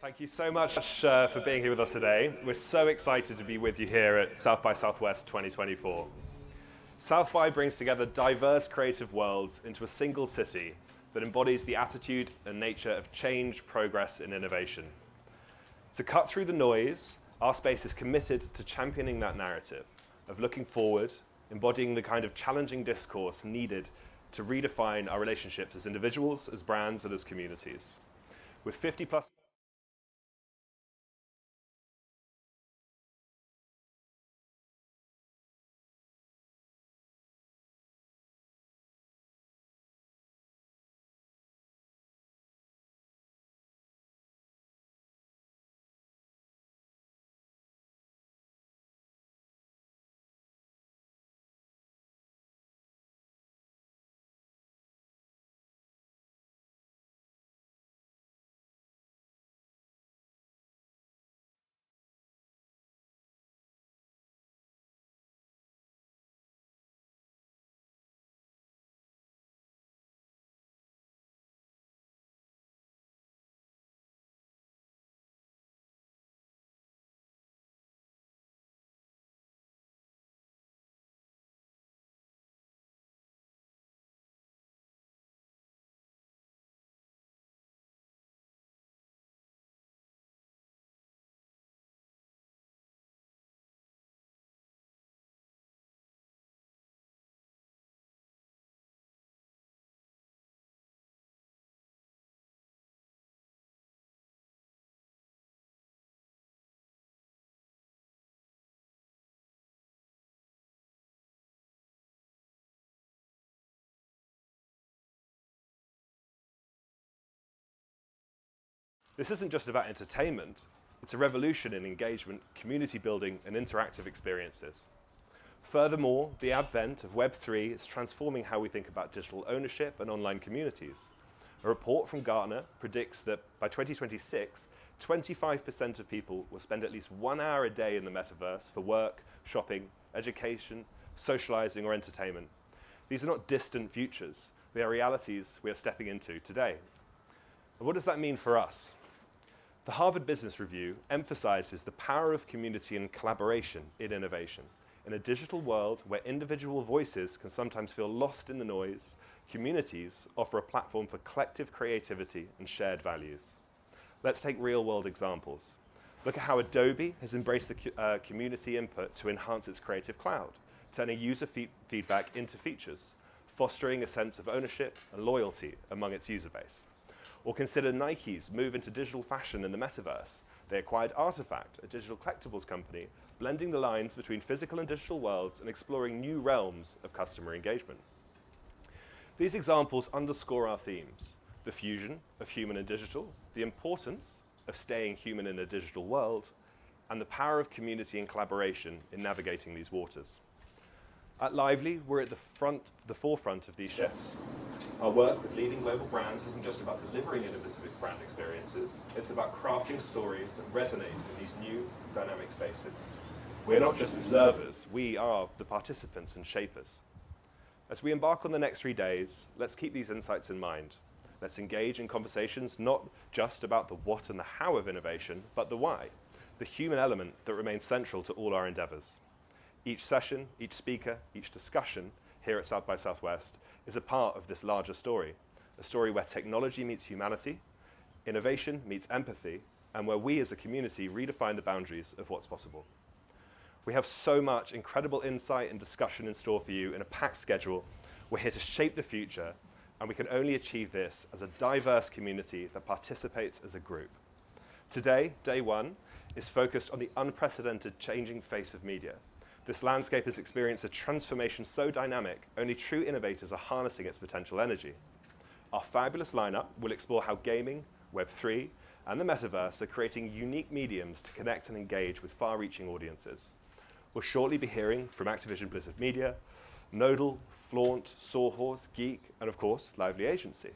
Thank you so much for being here with us today. We're so excited to be with you here at South by Southwest 2024. South by brings together diverse creative worlds into a single city that embodies the attitude and nature of change, progress, and innovation. To cut through the noise, our space is committed to championing that narrative of looking forward, embodying the kind of challenging discourse needed to redefine our relationships as individuals, as brands, and as communities. With 50 plus This isn't just about entertainment, it's a revolution in engagement, community building, and interactive experiences. Furthermore, the advent of Web3 is transforming how we think about digital ownership and online communities. A report from Gartner predicts that by 2026, 25% of people will spend at least 1 hour a day in the metaverse for work, shopping, education, socializing, or entertainment. These are not distant futures, they are realities we are stepping into today. And what does that mean for us? The Harvard Business Review emphasizes the power of community and collaboration in innovation. In a digital world where individual voices can sometimes feel lost in the noise, communities offer a platform for collective creativity and shared values. Let's take real-world examples. Look at how Adobe has embraced the community input to enhance its Creative Cloud, turning user feedback into features, fostering a sense of ownership and loyalty among its user base. Or consider Nike's move into digital fashion in the metaverse. They acquired Artifact, a digital collectibles company, blending the lines between physical and digital worlds and exploring new realms of customer engagement. These examples underscore our themes: the fusion of human and digital, the importance of staying human in a digital world, and the power of community and collaboration in navigating these waters. At Lively, we're at the forefront of these shifts. Our work with leading global brands isn't just about delivering innovative brand experiences, it's about crafting stories that resonate in these new dynamic spaces. We're not just observers, we are the participants and shapers. As we embark on the next 3 days, let's keep these insights in mind. Let's engage in conversations not just about the what and the how of innovation, but the why, the human element that remains central to all our endeavors. Each session, each speaker, each discussion here at South by Southwest is a part of this larger story, a story where technology meets humanity, innovation meets empathy, and where we as a community redefine the boundaries of what's possible. We have so much incredible insight and discussion in store for you in a packed schedule. We're here to shape the future, and we can only achieve this as a diverse community that participates as a group. Today, day one, is focused on the unprecedented changing face of media. This landscape has experienced a transformation so dynamic, only true innovators are harnessing its potential energy. Our fabulous lineup will explore how gaming, Web3, and the metaverse are creating unique mediums to connect and engage with far-reaching audiences. We'll shortly be hearing from Activision Blizzard Media, Nodal, Flaunt, Sawhorse, Geek, and of course, Lively Agency.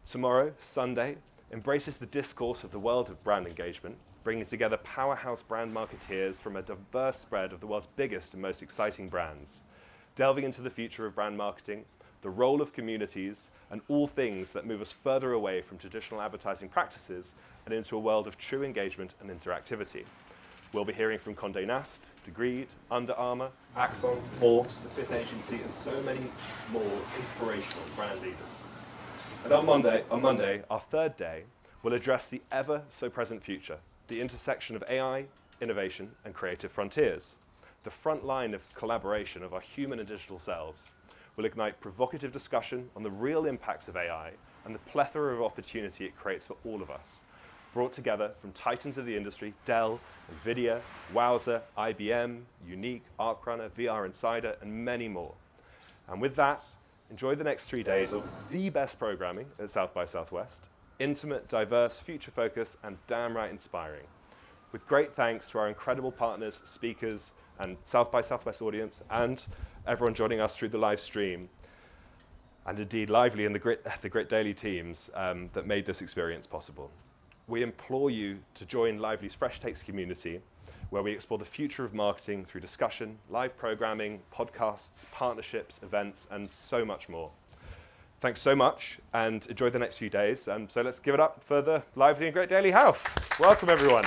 Tomorrow, Sunday, embraces the discourse of the world of brand engagement, bringing together powerhouse brand marketeers from a diverse spread of the world's biggest and most exciting brands, delving into the future of brand marketing, the role of communities, and all things that move us further away from traditional advertising practices and into a world of true engagement and interactivity. We'll be hearing from Condé Nast, Degreed, Under Armour, Axon, Forbes, The Fifth Agency, and so many more inspirational brand leaders. And on Monday, our third day, we'll address the ever so present future, the intersection of AI, innovation, and creative frontiers. The front line of collaboration of our human and digital selves will ignite provocative discussion on the real impacts of AI and the plethora of opportunity it creates for all of us. Brought together from titans of the industry, Dell, NVIDIA, Wowzer, IBM, Unique, ArcRunner, VR Insider, and many more. And with that, enjoy the next 3 days of the best programming at South by Southwest. Intimate, diverse, future-focused, and damn right inspiring. With great thanks to our incredible partners, speakers, and South by Southwest audience, and everyone joining us through the live stream, and indeed Lively and the Grit Daily teams that made this experience possible. We implore you to join Lively's Fresh Takes community, where we explore the future of marketing through discussion, live programming, podcasts, partnerships, events, and so much more. Thanks so much, and enjoy the next few days. So let's give it up for the Lively and Grit Daily house. Welcome, everyone.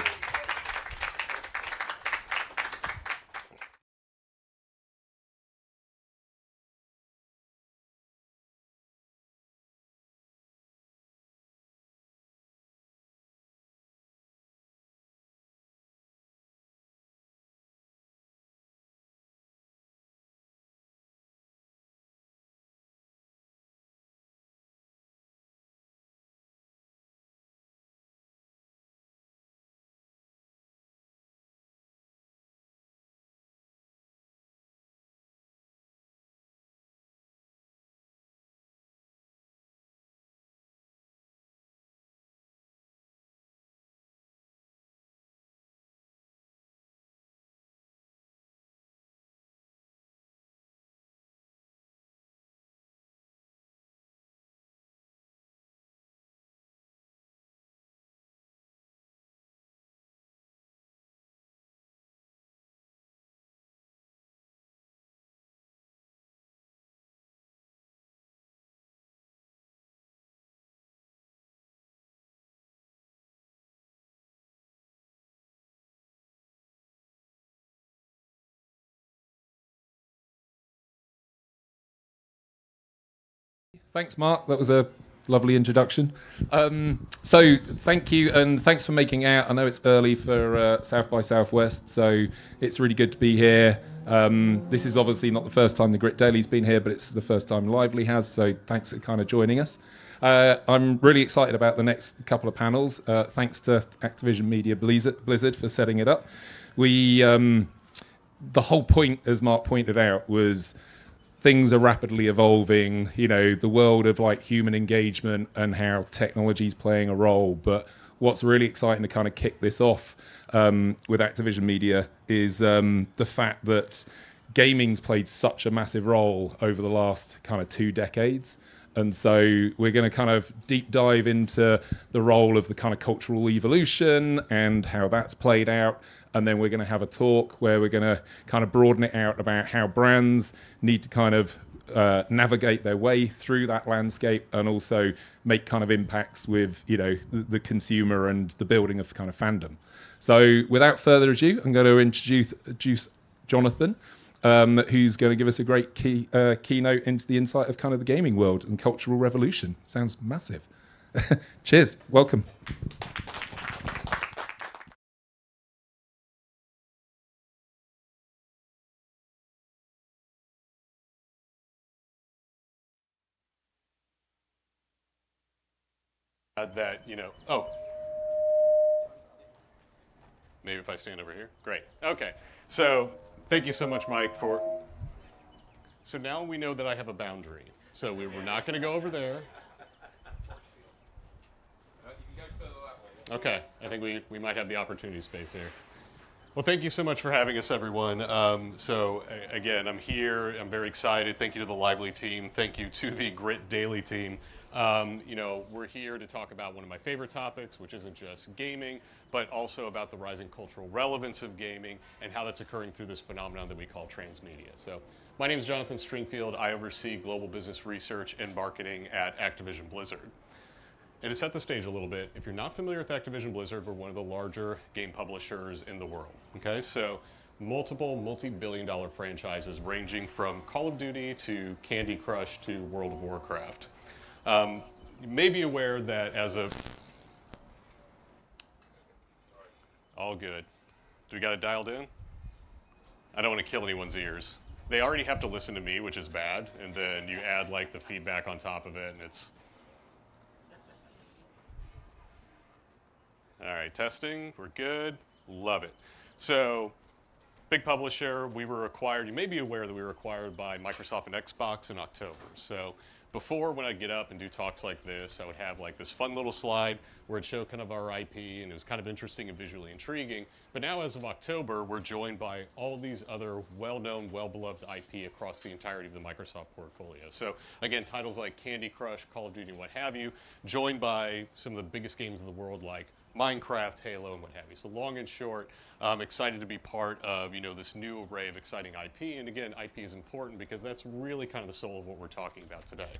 Thanks, Mark. That was a lovely introduction. So thank you, and thanks for making it out. I know it's early for South by Southwest, so it's really good to be here. This is obviously not the first time the Grit Daily's been here, but it's the first time Lively has, so thanks for kind of joining us. I'm really excited about the next couple of panels. Thanks to Activision Media Blizzard for setting it up. The whole point, as Mark pointed out, was things are rapidly evolving, you know, the world of like human engagement and how technology is playing a role. But what's really exciting to kind of kick this off with Activision Media is the fact that gaming's played such a massive role over the last kind of 2 decades. And so we're going to kind of deep dive into the role of the kind of cultural evolution and how that's played out. And then we're going to have a talk where we're going to kind of broaden it out about how brands need to kind of navigate their way through that landscape and also make kind of impacts with, you know, the consumer and the building of kind of fandom. So without further ado, I'm going to introduce Jonathan, who's going to give us a great keynote into the insight of kind of the gaming world and cultural revolution. Sounds massive. Cheers. Welcome. Maybe if I stand over here. Great. Okay. So thank you so much, Mike, for. So now we know that I have a boundary. So we're not going to go over there. Okay. I think we might have the opportunity space here. Well, thank you so much for having us, everyone. Again, I'm here. I'm very excited. Thank you to the Lively team. Thank you to the Grit Daily team. We're here to talk about one of my favorite topics, which isn't just gaming, but also about the rising cultural relevance of gaming and how that's occurring through this phenomenon that we call transmedia. So my name is Jonathan Stringfield. I oversee global business research and marketing at Activision Blizzard. And to set the stage a little bit, if you're not familiar with Activision Blizzard, we're one of the larger game publishers in the world. Okay, so multiple multi-billion dollar franchises ranging from Call of Duty to Candy Crush to World of Warcraft. You may be aware that as of... All good. Do we got it dialed in? I don't want to kill anyone's ears. They already have to listen to me, which is bad, and then you add like the feedback on top of it, and it's... All right, testing, we're good, love it. So, big publisher, we were acquired, you may be aware that we were acquired by Microsoft and Xbox in October. So before, when I'd get up and do talks like this, I would have like this fun little slide where it'd show kind of our IP, and it was kind of interesting and visually intriguing. But now as of October, we're joined by all these other well-known, well-beloved IP across the entirety of the Microsoft portfolio. So again, titles like Candy Crush, Call of Duty, and what have you, joined by some of the biggest games in the world like Minecraft, Halo, and what have you. So long and short, I'm excited to be part of this new array of exciting IP. And again, IP is important because that's really kind of the soul of what we're talking about today.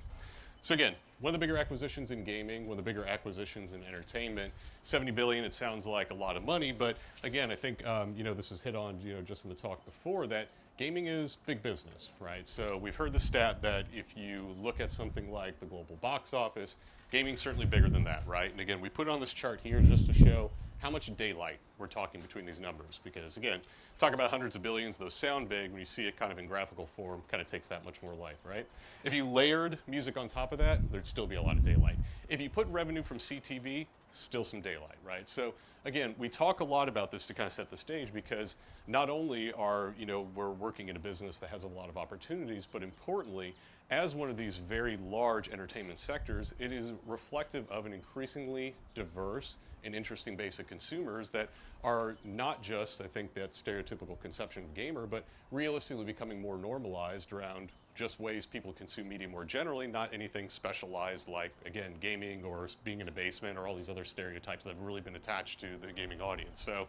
So again, one of the bigger acquisitions in gaming, one of the bigger acquisitions in entertainment. 70 billion, it sounds like a lot of money, but again, I think this was hit on just in the talk before that gaming is big business, right? So we've heard the stat that if you look at something like the global box office, gaming's certainly bigger than that, right? And again, we put it on this chart here just to show how much daylight we're talking between these numbers. Because again, talk about hundreds of billions, those sound big. When you see it kind of in graphical form, kind of takes that much more light, right? If you layered music on top of that, there'd still be a lot of daylight. If you put revenue from CTV, still some daylight, right? So again, we talk a lot about this to kind of set the stage because not only are, we're working in a business that has a lot of opportunities, but importantly, as one of these very large entertainment sectors, it is reflective of an increasingly diverse and interesting base of consumers that are not just, I think, that stereotypical conception of gamer, but realistically becoming more normalized around just ways people consume media more generally, not anything specialized like, again, gaming or being in a basement or all these other stereotypes that have really been attached to the gaming audience. So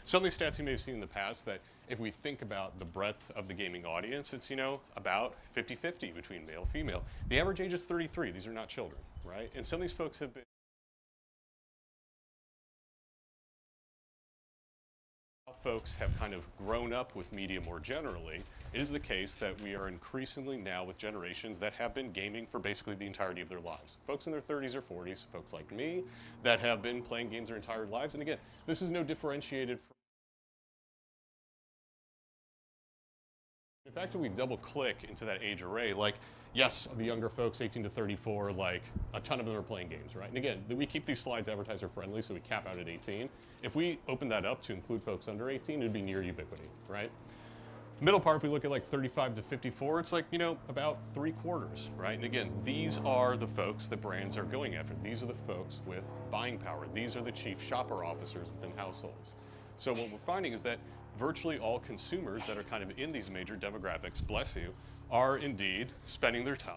some of these stats you may have seen in the past that if we think about the breadth of the gaming audience, it's, about 50-50 between male and female. The average age is 33. These are not children, right? And some of these folks have been... Folks have kind of grown up with media more generally. It is the case that we are increasingly now with generations that have been gaming for basically the entirety of their lives. Folks in their 30s or 40s, folks like me, that have been playing games their entire lives. And again, this is no differentiated from... In fact, if we double click into that age array, like, yes, the younger folks, 18 to 34, like, a ton of them are playing games, right? And again, we keep these slides advertiser friendly, so we cap out at 18. If we open that up to include folks under 18, it'd be near ubiquity, right? Middle part, if we look at like 35 to 54, it's like, about 3/4, right? And again, these are the folks that brands are going after. These are the folks with buying power. These are the chief shopper officers within households. So what we're finding is that virtually all consumers that are kind of in these major demographics, bless you, are indeed spending their time.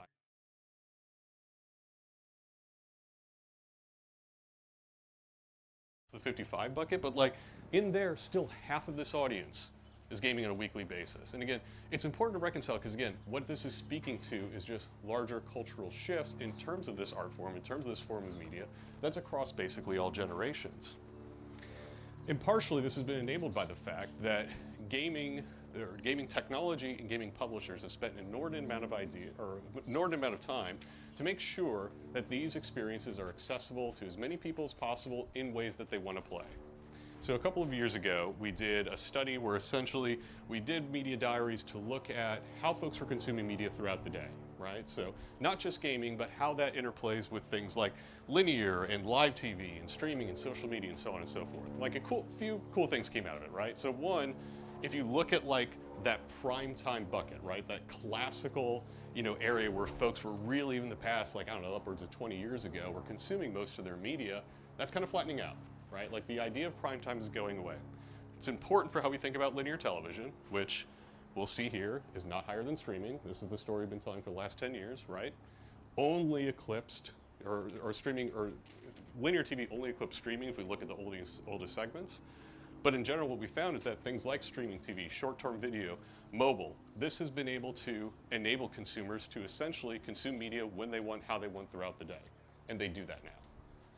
The 55 bucket, but like in there, still half of this audience is gaming on a weekly basis. And again, it's important to reconcile because again, what this is speaking to is just larger cultural shifts in terms of this art form, in terms of this form of media, that's across basically all generations. And partially this has been enabled by the fact that gaming technology and gaming publishers have spent an inordinate amount of time to make sure that these experiences are accessible to as many people as possible in ways that they want to play. So a couple of years ago, we did a study where essentially we did media diaries to look at how folks were consuming media throughout the day, right? So not just gaming, but how that interplays with things like linear and live TV and streaming and social media and so on and so forth. Like few cool things came out of it, right? So one, if you look at like that prime time bucket, right? That classical, area where folks were really in the past, like, I don't know, upwards of 20 years ago, were consuming most of their media, that's kind of flattening out. Right? Like the idea of prime time is going away. It's important for how we think about linear television, which we'll see here is not higher than streaming. This is the story we've been telling for the last 10 years, right? Only eclipsed, or streaming, or linear TV only eclipsed streaming if we look at the oldest segments. But in general, what we found is that things like streaming TV, short-term video, mobile, this has been able to enable consumers to essentially consume media when they want, how they want throughout the day. And they do that now.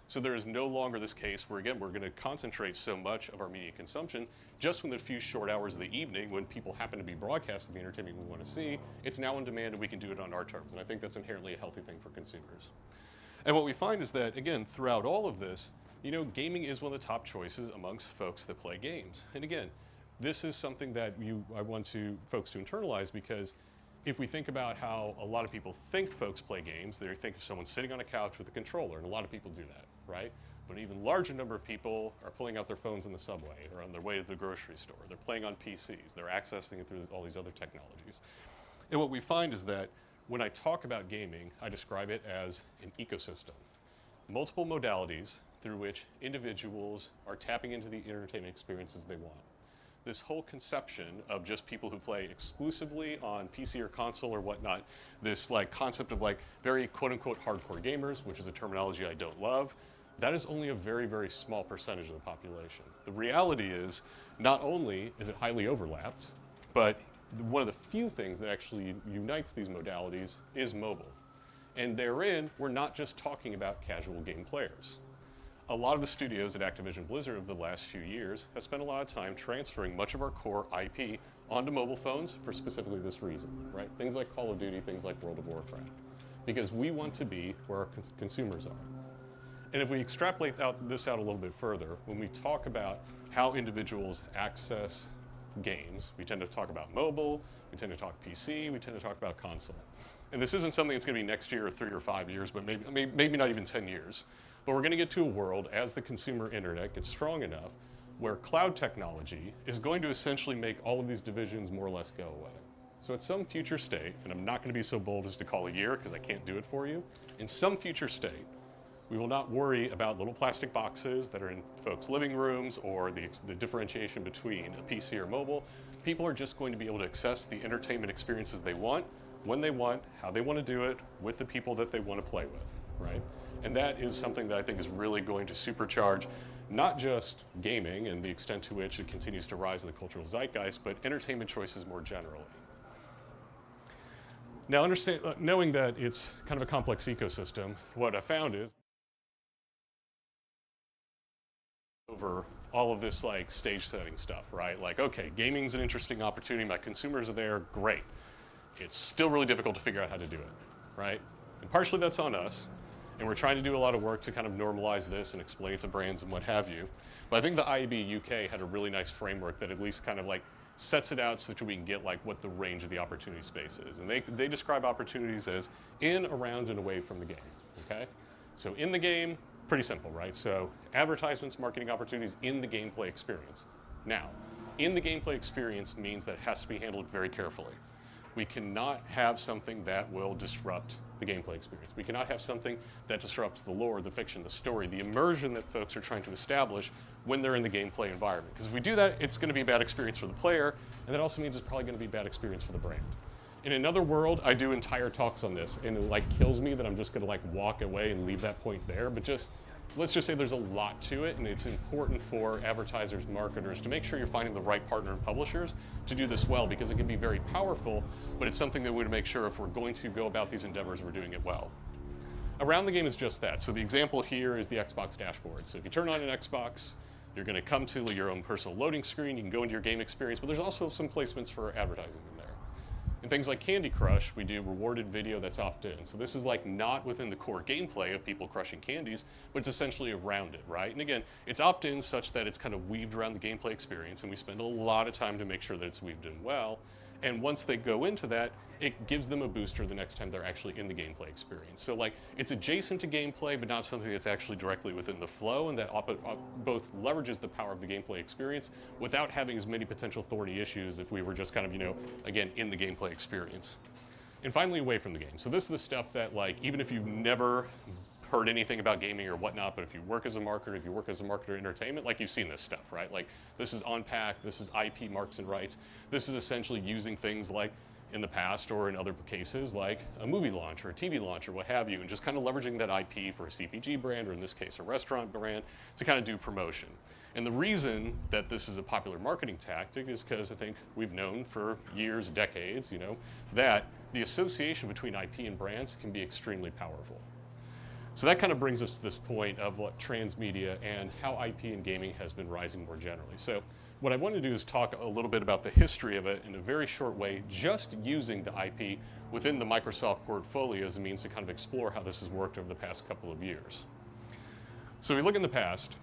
So there is no longer this case where, again, we're going to concentrate so much of our media consumption just within the few short hours of the evening when people happen to be broadcasting the entertainment we want to see. It's now on demand and we can do it on our terms. And I think that's inherently a healthy thing for consumers. And what we find is that, again, throughout all of this, gaming is one of the top choices amongst folks that play games. And again, this is something that I want folks to internalize, because if we think about how a lot of people think folks play games, they think of someone sitting on a couch with a controller, and a lot of people do that, right? But an even larger number of people are pulling out their phones in the subway or on their way to the grocery store. They're playing on PCs. They're accessing it through all these other technologies. And what we find is that when I talk about gaming, I describe it as an ecosystem. Multiple modalities through which individuals are tapping into the entertainment experiences they want. This whole conception of just people who play exclusively on PC or console or whatnot, this concept of very quote-unquote hardcore gamers, which is a terminology I don't love, that is only a very, very small percentage of the population. The reality is, not only is it highly overlapped, but one of the few things that actually unites these modalities is mobile. And therein, we're not just talking about casual game players. A lot of the studios at Activision Blizzard over the last few years have spent a lot of time transferring much of our core IP onto mobile phones for specifically this reason, right? Things like Call of Duty, things like World of Warcraft. Because we want to be where our consumers are. And if we extrapolate this out a little bit further, when we talk about how individuals access games, we tend to talk about mobile, we tend to talk PC, we tend to talk about console. And this isn't something that's going to be next year or 3 or 5 years, but maybe not even 10 years. But we're going to get to a world, as the consumer internet gets strong enough, where cloud technology is going to essentially make all of these divisions more or less go away. So at some future state, and I'm not going to be so bold as to call a year because I can't do it for you, in some future state, we will not worry about little plastic boxes that are in folks' living rooms or the differentiation between a PC or mobile. People are just going to be able to access the entertainment experiences they want, when they want, how they want to do it, with the people that they want to play with, right? And that is something that I think is really going to supercharge not just gaming and the extent to which it continues to rise in the cultural zeitgeist, but entertainment choices more generally. Now, knowing that it's kind of a complex ecosystem, what I found is over all of this stage setting stuff, right? Okay, gaming's an interesting opportunity, my consumers are there, great. It's still really difficult to figure out how to do it, right? And partially that's on us, and we're trying to do a lot of work to kind of normalize this and explain it to brands and what have you. But I think the IAB UK had a really nice framework that at least kind of sets it out so that we can get what the range of the opportunity space is. And they describe opportunities as in, around, and away from the game, okay? So in the game, pretty simple, right? So advertisements, marketing opportunities in the gameplay experience. Now, in the gameplay experience means that it has to be handled very carefully. We cannot have something that will disrupt the gameplay experience. We cannot have something that disrupts the lore, the fiction, the story, the immersion that folks are trying to establish when they're in the gameplay environment. Because if we do that, it's going to be a bad experience for the player, and that also means it's probably going to be a bad experience for the brand. In another world, I do entire talks on this, and it kills me that I'm just going to walk away and leave that point there, but let's just say there's a lot to it, and it's important for advertisers, marketers, to make sure you're finding the right partner and publishers to do this well, because it can be very powerful, but it's something that we want to make sure if we're going to go about these endeavors, we're doing it well. Around the game is just that. So the example here is the Xbox dashboard. So if you turn on an Xbox, you're going to come to your own personal loading screen, you can go into your game experience, but there's also some placements for advertising in there. In things like Candy Crush, we do rewarded video that's opt-in. So this is not within the core gameplay of people crushing candies, but it's essentially around it, right? And again, it's opt-in such that it's kind of weaved around the gameplay experience, and we spend a lot of time to make sure that it's weaved in well. And once they go into that, it gives them a booster the next time they're actually in the gameplay experience. So it's adjacent to gameplay, but not something that's actually directly within the flow, and that both leverages the power of the gameplay experience without having as many potential thorny issues if we were just kind of, again, in the gameplay experience. And finally, away from the game. So this is the stuff that even if you've never heard anything about gaming or whatnot, but if you work as a marketer, if you work as a marketer in entertainment, you've seen this stuff, right? This is on-pack, this is IP marks and rights. This is essentially using things in the past or in other cases like a movie launch or a TV launch or what have you, and just kind of leveraging that IP for a CPG brand, or in this case a restaurant brand, to kind of do promotion. And the reason that this is a popular marketing tactic is because I think we've known for years, decades, that the association between IP and brands can be extremely powerful. So that kind of brings us to this point of what transmedia and how IP in gaming has been rising more generally. So what I want to do is talk a little bit about the history of it in a very short way, just using the IP within the Microsoft portfolio as a means to kind of explore how this has worked over the past couple of years. So we look in the past,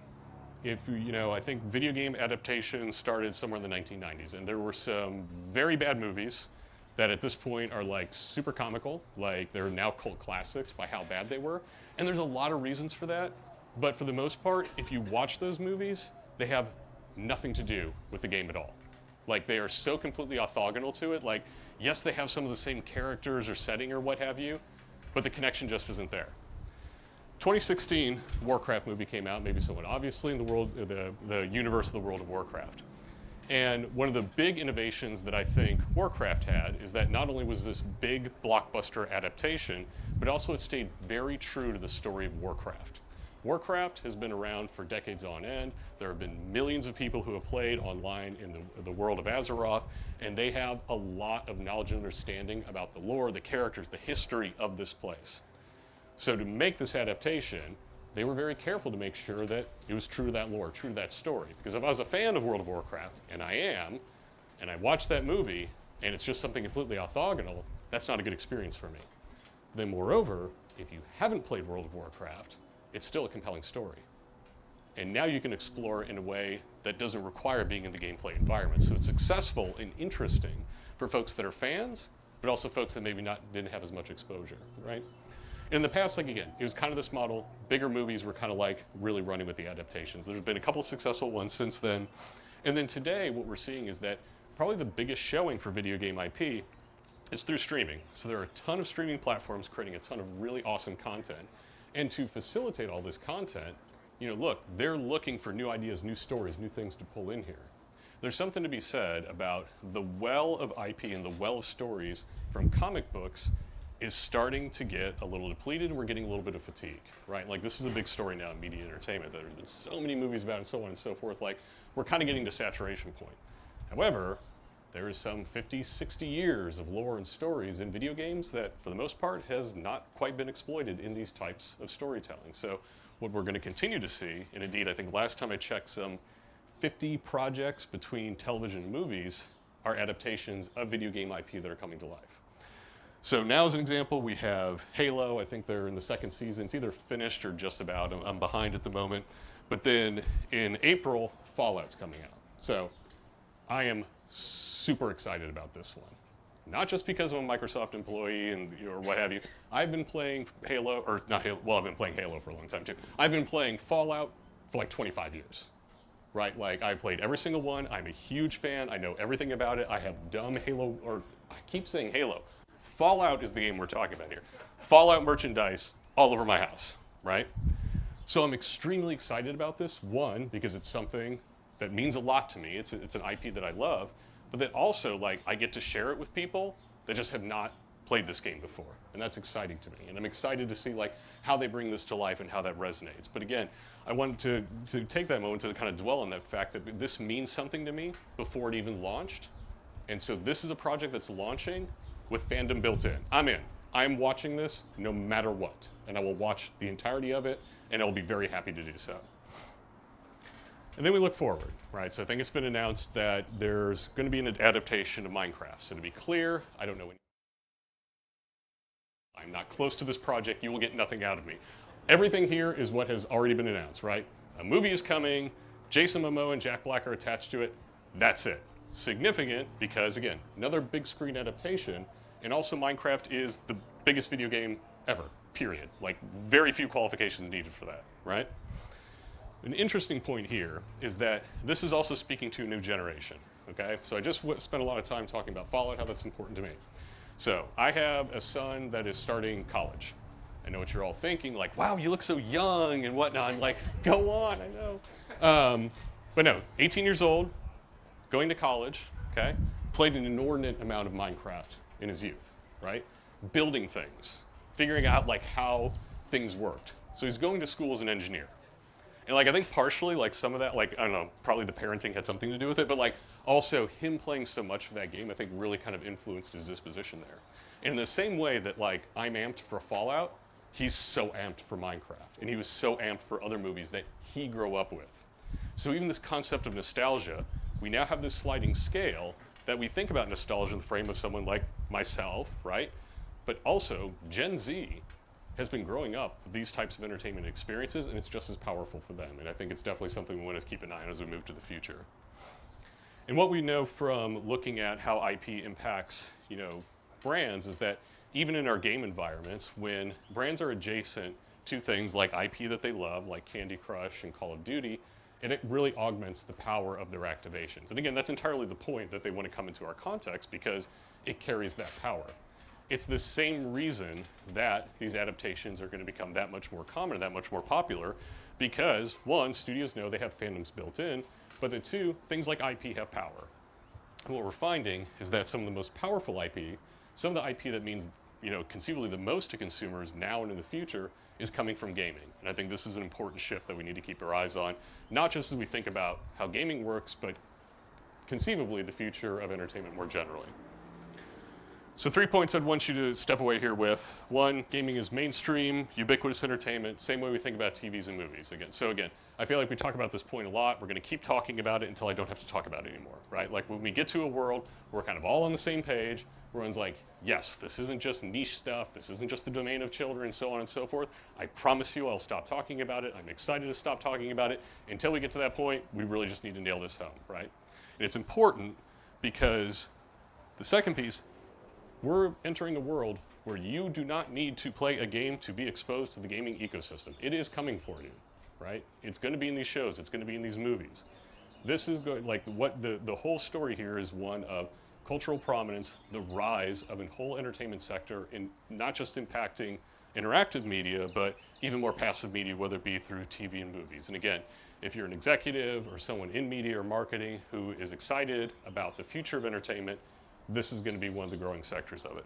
I think video game adaptations started somewhere in the 1990s, and there were some very bad movies that at this point are like super comical, like they're now cult classics by how bad they were. And there's a lot of reasons for that, but for the most part, if you watch those movies, they have nothing to do with the game at all. Like they are so completely orthogonal to it, like yes, they have some of the same characters or setting or what have you, but the connection just isn't there. 2016, Warcraft movie came out, maybe somewhat obviously in the universe of the World of Warcraft. And one of the big innovations that I think Warcraft had is that not only was this big blockbuster adaptation, but also it stayed very true to the story of Warcraft. Warcraft has been around for decades on end. There have been millions of people who have played online in the world of Azeroth, and they have a lot of knowledge and understanding about the lore, the characters, the history of this place. So to make this adaptation, they were very careful to make sure that it was true to that lore, true to that story. Because if I was a fan of World of Warcraft, and I am, and I watched that movie, and it's just something completely orthogonal, that's not a good experience for me. Then moreover, if you haven't played World of Warcraft, it's still a compelling story. And now you can explore in a way that doesn't require being in the gameplay environment. So it's successful and interesting for folks that are fans, but also folks that maybe didn't have as much exposure, right? In the past, like again, it was kind of this model. Bigger movies were kind of like really running with the adaptations. There's been a couple successful ones since then. And then today, what we're seeing is that probably the biggest showing for video game IP is through streaming. So there are a ton of streaming platforms creating a ton of really awesome content. And to facilitate all this content, look, they're looking for new ideas, new stories, new things to pull in here. There's something to be said about the well of IP and the well of stories from comic books is starting to get a little depleted, and we're getting a little bit of fatigue, right? Like this is a big story now in media and entertainment. There's been so many movies about it and so on and so forth. Like we're kind of getting to saturation point. However, there is some 50, 60 years of lore and stories in video games that for the most part has not quite been exploited in these types of storytelling. So what we're going to continue to see, and indeed I think last time I checked some 50 projects between television and movies are adaptations of video game IP that are coming to life. So now as an example, we have Halo. I think they're in the second season. It's either finished or just about. I'm behind at the moment. But then in April, Fallout's coming out. So I am super excited about this one. Not just because I'm a Microsoft employee or what have you. I've been playing Halo, or not Halo, well, I've been playing Halo for a long time too. I've been playing Fallout for like 25 years. Right, like I've played every single one. I'm a huge fan. I know everything about it. I have dumb Halo, or I keep saying Halo. Fallout is the game we're talking about here. Fallout merchandise all over my house, right? So I'm extremely excited about this. One, because it's something that means a lot to me. It's an IP that I love, but then also like I get to share it with people that just have not played this game before, and that's exciting to me. And I'm excited to see like how they bring this to life and how that resonates. But again, I wanted to take that moment to kind of dwell on that fact that this means something to me before it even launched. And so this is a project that's launching with fandom built in. I'm in. I'm watching this no matter what. And I will watch the entirety of it, and I'll be very happy to do so. And then we look forward, right? So I think it's been announced that there's going to be an adaptation of Minecraft. So to be clear, I don't know any. I'm not close to this project. You will get nothing out of me. Everything here is what has already been announced, right? A movie is coming. Jason Momoa and Jack Black are attached to it. That's it. Significant because, again, another big screen adaptation, and also Minecraft is the biggest video game ever, period. Like, very few qualifications needed for that, right? An interesting point here is that this is also speaking to a new generation, okay? So I just spent a lot of time talking about Fallout, how that's important to me. So I have a son that is starting college. I know what you're all thinking, like, wow, you look so young and whatnot. I'm like, go on, I know. But no, 18 years old, going to college, okay? Played an inordinate amount of Minecraft in his youth, right? Building things, figuring out like how things worked. So he's going to school as an engineer. And like I think partially like some of that, like I don't know, probably the parenting had something to do with it, but like also him playing so much of that game, I think really kind of influenced his disposition there. And in the same way that like I'm amped for Fallout, he's so amped for Minecraft, and he was so amped for other movies that he grew up with. So even this concept of nostalgia, we now have this sliding scale that we think about nostalgia in the frame of someone like myself, right? But also, Gen Z has been growing up with these types of entertainment experiences, and it's just as powerful for them. And I think it's definitely something we want to keep an eye on as we move to the future. And what we know from looking at how IP impacts, brands is that even in our game environments, when brands are adjacent to things like IP that they love, like Candy Crush and Call of Duty, and it really augments the power of their activations. And again, that's entirely the point that they want to come into our context because it carries that power. It's the same reason that these adaptations are going to become that much more common and that much more popular because, one, studios know they have fandoms built in, but the two, things like IP have power. And what we're finding is that some of the most powerful IP, some of the IP that means conceivably the most to consumers now and in the future is coming from gaming. And I think this is an important shift that we need to keep our eyes on, not just as we think about how gaming works, but conceivably the future of entertainment more generally. So 3 points I'd want you to step away here with. One, gaming is mainstream, ubiquitous entertainment, same way we think about TVs and movies. Again, I feel like we talk about this point a lot. We're going to keep talking about it until I don't have to talk about it anymore, right? Like when we get to a world where we're kind of all on the same page, everyone's like, yes, this isn't just niche stuff, this isn't just the domain of children, and so on and so forth. I promise you I'll stop talking about it. I'm excited to stop talking about it. Until we get to that point, we really just need to nail this home, right? And it's important because the second piece, we're entering a world where you do not need to play a game to be exposed to the gaming ecosystem. It is coming for you, right? It's going to be in these shows. It's going to be in these movies. This is the whole story here is one of cultural prominence, the rise of a whole entertainment sector, in not just impacting interactive media, but even more passive media, whether it be through TV and movies. And again, if you're an executive or someone in media or marketing who is excited about the future of entertainment, this is going to be one of the growing sectors of it.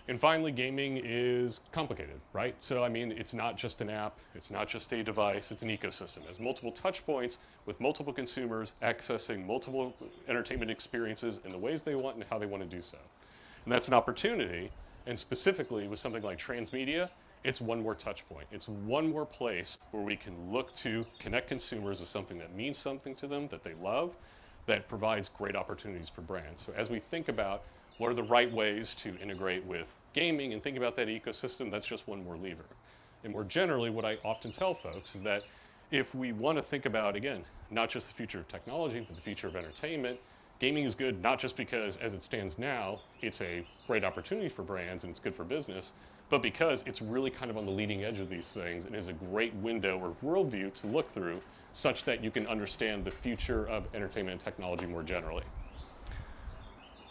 And finally, gaming is complicated, right? So, it's not just an app, it's not just a device, it's an ecosystem. It has multiple touch points with multiple consumers accessing multiple entertainment experiences in the ways they want and how they want to do so. And that's an opportunity, and specifically with something like transmedia, it's one more touch point. It's one more place where we can look to connect consumers with something that means something to them, that they love, that provides great opportunities for brands. So as we think about what are the right ways to integrate with gaming and think about that ecosystem, that's just one more lever. And more generally, what I often tell folks is that if we want to think about, again, not just the future of technology, but the future of entertainment, gaming is good not just because as it stands now, it's a great opportunity for brands and it's good for business, but because it's really kind of on the leading edge of these things and is a great window or worldview to look through such that you can understand the future of entertainment and technology more generally.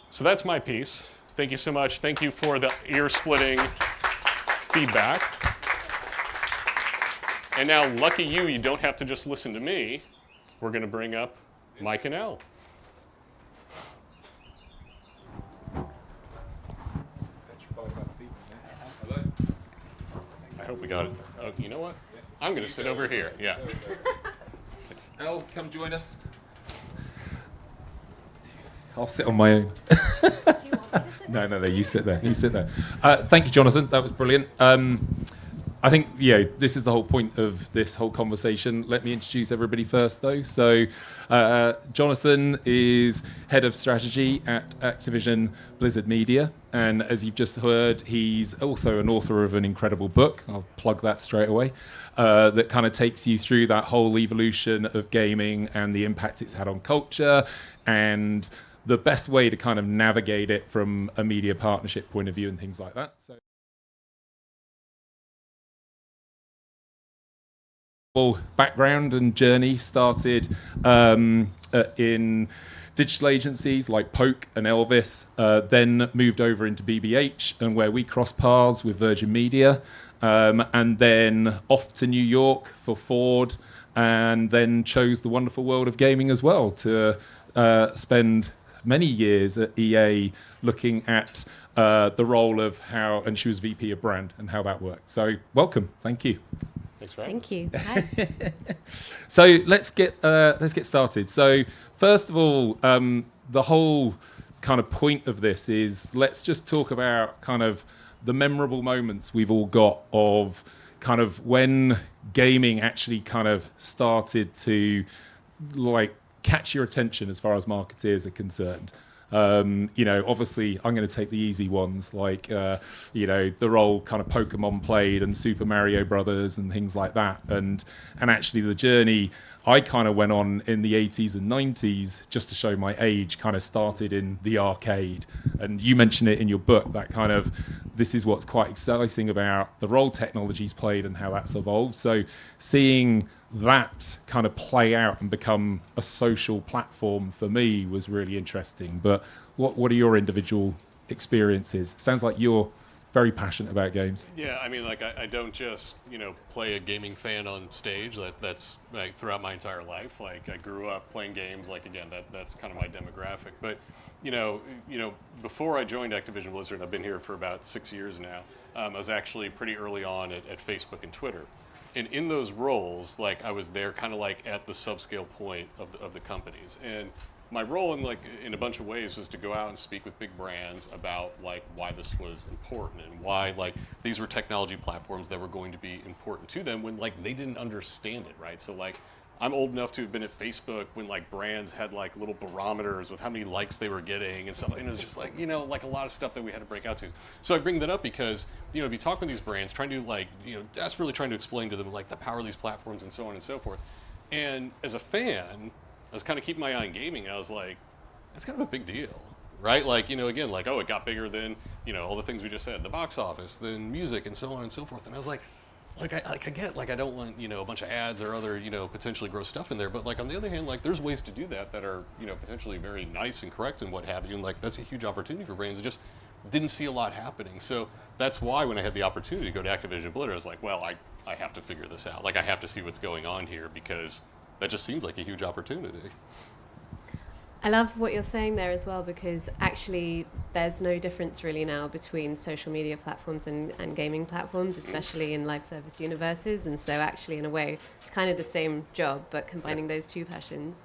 So that's my piece. Thank you so much. Thank you for the ear-splitting feedback. And now, lucky you, you don't have to just listen to me. We're going to bring up Mike and Elle. I hope we got it. Oh, you know what? I'm going to sit over here. Yeah. Elle, come join us. I'll sit on my own. No, you sit there. You sit there. Thank you, Jonathan. That was brilliant. I think, this is the whole point of this whole conversation. Let me introduce everybody first, though. So, Jonathan is head of strategy at Activision Blizzard Media. And as you've just heard, he's also an author of an incredible book. I'll plug that straight away. That kind of takes you through that whole evolution of gaming and the impact it's had on culture and the best way to kind of navigate it from a media partnership point of view and things like that. So, background and journey started in digital agencies like Poke and Elvis, then moved over into BBH, and where we crossed paths with Virgin Media, and then off to New York for Ford, and then chose the wonderful world of gaming as well to spend many years at EA looking at the role of how, and she was VP of brand and how that worked. So welcome, thank you. Thanks for having me. Thank you. Hi. So let's get started. So first of all, the whole kind of point of this is let's just talk about kind of the memorable moments we've all got of kind of when gaming actually kind of started to like catch your attention as far as marketeers are concerned. Obviously I'm going to take the easy ones like, the role kind of Pokemon played and Super Mario Brothers and things like that. And actually the journey I kind of went on in the 80s and 90s, just to show my age, kind of started in the arcade. And you mentioned it in your book, that kind of, this is what's quite exciting about the role technology's played and how that's evolved. So seeing that kind of play out and become a social platform for me was really interesting. But what are your individual experiences? Sounds like you're very passionate about games. Yeah, I mean, like I don't just play a gaming fan on stage. That's like throughout my entire life. Like I grew up playing games. Like again, that's kind of my demographic. But before I joined Activision Blizzard, I've been here for about 6 years now. I was actually pretty early on at Facebook and Twitter. And in those roles, like I was there kind of like at the subscale point of the companies. And my role in a bunch of ways was to go out and speak with big brands about like why this was important and why like these were technology platforms that were going to be important to them when like they didn't understand it, right? So like I'm old enough to have been at Facebook when like brands had like little barometers with how many likes they were getting and stuff. And it was just like, like a lot of stuff that we had to break out to. So I bring that up because, if you talk with these brands, trying to like, desperately trying to explain to them like the power of these platforms and so on and so forth. And as a fan, I was kind of keeping my eye on gaming. And I was like, it's kind of a big deal, right? Like, again, like, oh, it got bigger than, all the things we just said, the box office, then music and so on and so forth. And I was like, I get, like, I don't want, a bunch of ads or other, potentially gross stuff in there. But, like, on the other hand, like, there's ways to do that are, potentially very nice and correct and what have you. And, like, that's a huge opportunity for brands. It just didn't see a lot happening. So that's why when I had the opportunity to go to Activision Blizzard, I was like, well, I have to figure this out. Like, I have to see what's going on here because that just seems like a huge opportunity. I love what you're saying there as well, because actually there's no difference really now between social media platforms and gaming platforms, especially in live service universes. And so actually, in a way, it's kind of the same job, but combining those two passions.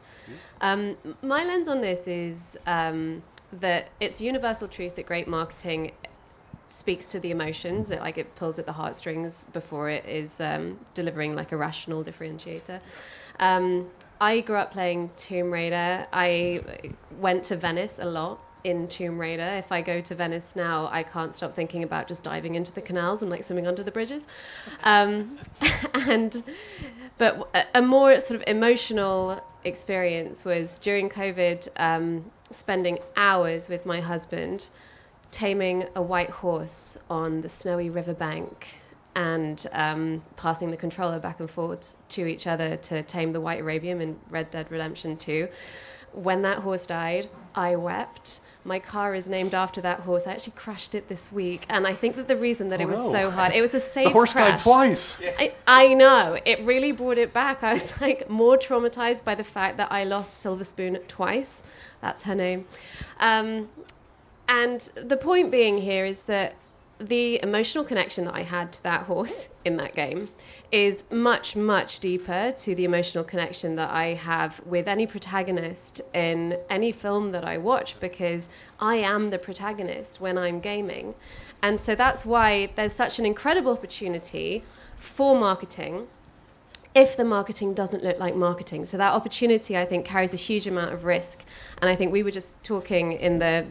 My lens on this is that it's universal truth that great marketing speaks to the emotions. It pulls at the heartstrings before it is delivering like a rational differentiator. I grew up playing Tomb Raider. I went to Venice a lot in Tomb Raider. If I go to Venice now, I can't stop thinking about just diving into the canals and like swimming under the bridges. But a more sort of emotional experience was during COVID, spending hours with my husband taming a white horse on the snowy riverbank and passing the controller back and forth to each other to tame the White Arabian in Red Dead Redemption 2. When that horse died, I wept. My car is named after that horse. I actually crashed it this week, and I think that the reason that it was so hard, it was a safe crash. The horse died twice. I know. It really brought it back. I was like more traumatized by the fact that I lost Silver Spoon twice. That's her name. And the point being here is that the emotional connection that I had to that horse in that game is much, much deeper to the emotional connection that I have with any protagonist in any film that I watch, because I am the protagonist when I'm gaming. And so that's why there's such an incredible opportunity for marketing if the marketing doesn't look like marketing. So that opportunity, I think, carries a huge amount of risk. And I think we were just talking in the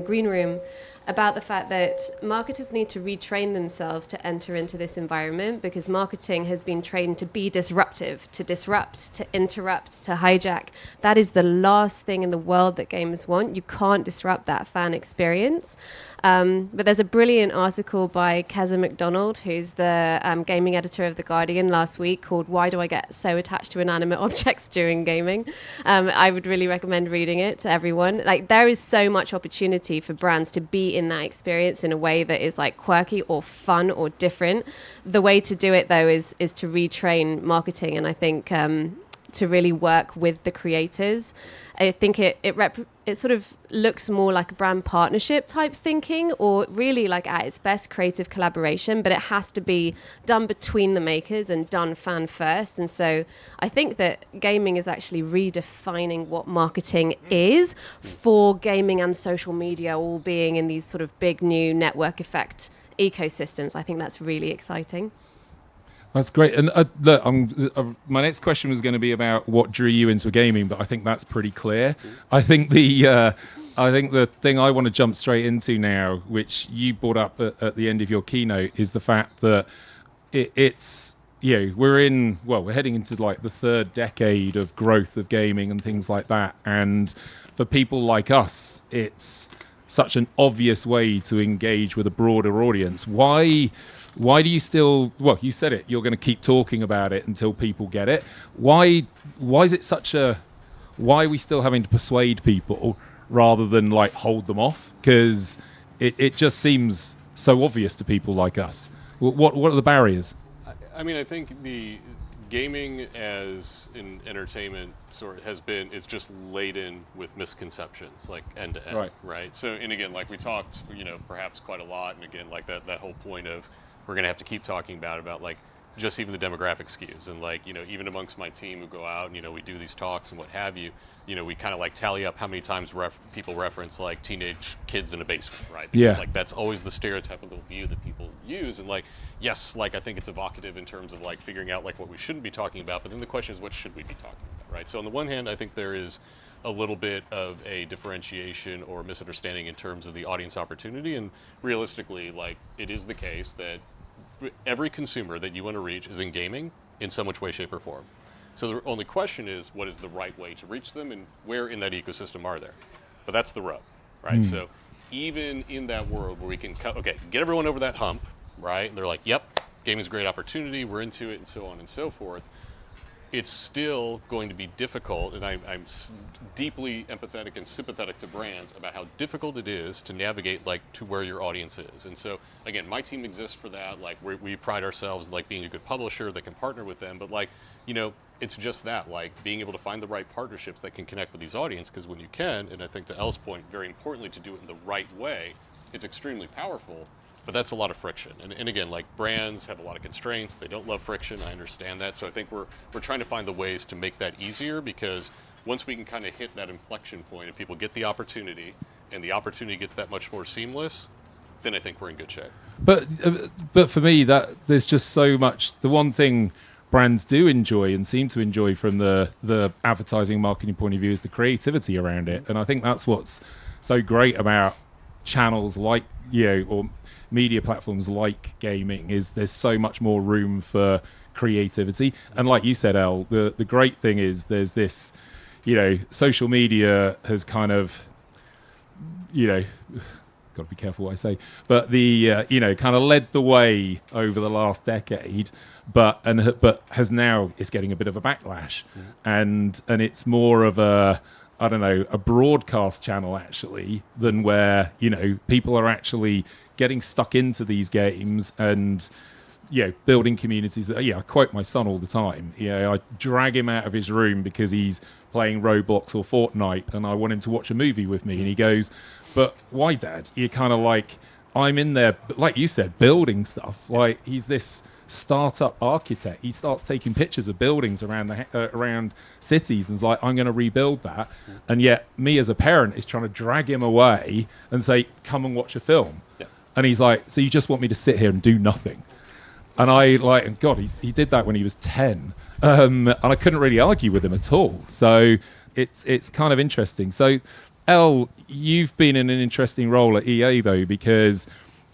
green room about the fact that marketers need to retrain themselves to enter into this environment, because marketing has been trained to be disruptive, to disrupt, to interrupt, to hijack. That is the last thing in the world that gamers want. You can't disrupt that fan experience. But there's a brilliant article by Keza McDonald, who's the gaming editor of The Guardian, last week, called "Why Do I Get So Attached to Inanimate Objects During Gaming?" I would really recommend reading it to everyone. Like, there is so much opportunity for brands to be in that experience in a way that is like quirky or fun or different. The way to do it, though, is to retrain marketing, and I think to really work with the creators. I think it sort of looks more like a brand partnership type thinking, or really like at its best creative collaboration, but it has to be done between the makers and done fan first. And so I think that gaming is actually redefining what marketing is for gaming and social media all being in these sort of big new network effect ecosystems. I think that's really exciting. That's great. And look, my next question was going to be about what drew you into gaming, but I think that's pretty clear. I think the thing I want to jump straight into now, which you brought up at the end of your keynote, is the fact that it's we're heading into like the third decade of growth of gaming and things like that. And for people like us, it's such an obvious way to engage with a broader audience. Why do you still, well, you said it, you're going to keep talking about it until people get it. Why is it why are we still having to persuade people rather than like hold them off? Because it just seems so obvious to people like us. What are the barriers? I mean, I think the gaming as an entertainment it's just laden with misconceptions, like end to end, right? So, and again, like we talked, perhaps quite a lot, and again, like that whole point of we're going to have to keep talking about like just even the demographic skews, and like even amongst my team who go out and we do these talks and what have you, we kind of like tally up how many times people reference like teenage kids in a basement, right? Because, like that's always the stereotypical view that people use, and like yes, like I think it's evocative in terms of like figuring out like what we shouldn't be talking about, but then the question is what should we be talking about, right? So on the one hand, I think there is a little bit of a differentiation or misunderstanding in terms of the audience opportunity, and realistically, like it is the case that every consumer that you want to reach is in gaming in some which way, shape, or form. So the only question is, what is the right way to reach them, and where in that ecosystem are there? But that's the rub, right? So even in that world where we can get everyone over that hump, right? And they're like, yep, gaming's a great opportunity, we're into it, and so on and so forth. It's still going to be difficult, and I'm deeply empathetic and sympathetic to brands about how difficult it is to navigate like to where your audience is. And so again, my team exists for that. Like we pride ourselves in like being a good publisher that can partner with them, but like it's just that, like being able to find the right partnerships that can connect with these audience, because when you can, and I think to Elle's point, very importantly, to do it in the right way, it's extremely powerful. But that's a lot of friction, and again, like brands have a lot of constraints. They don't love friction. I understand that. So I think we're trying to find the ways to make that easier, because once we can kind of hit that inflection point and people get the opportunity, and the opportunity gets that much more seamless, then I think we're in good shape. But for me, that there's just so much. The one thing brands do enjoy and seem to enjoy from the advertising marketing point of view is the creativity around it, and I think that's what's so great about channels like or media platforms like gaming, is there's so much more room for creativity. And like you said, Elle, the great thing is there's this, social media has kind of, got to be careful what I say, but the kind of led the way over the last decade, but has now, it's getting a bit of a backlash, and it's more of a broadcast channel actually, than where people are actually getting stuck into these games and building communities. I quote my son all the time. I drag him out of his room because he's playing Roblox or Fortnite, and I want him to watch a movie with me, and he goes, "But why, Dad?" You're kind of like, I'm in there, like you said, building stuff. Like he's this startup architect. He starts taking pictures of buildings around cities, and is like, I'm going to rebuild that. And yet me as a parent is trying to drag him away and say, come and watch a film. And he's like, so you just want me to sit here and do nothing? And and God, he did that when he was 10, and I couldn't really argue with him at all. So it's kind of interesting. So Elle, you've been in an interesting role at EA though, because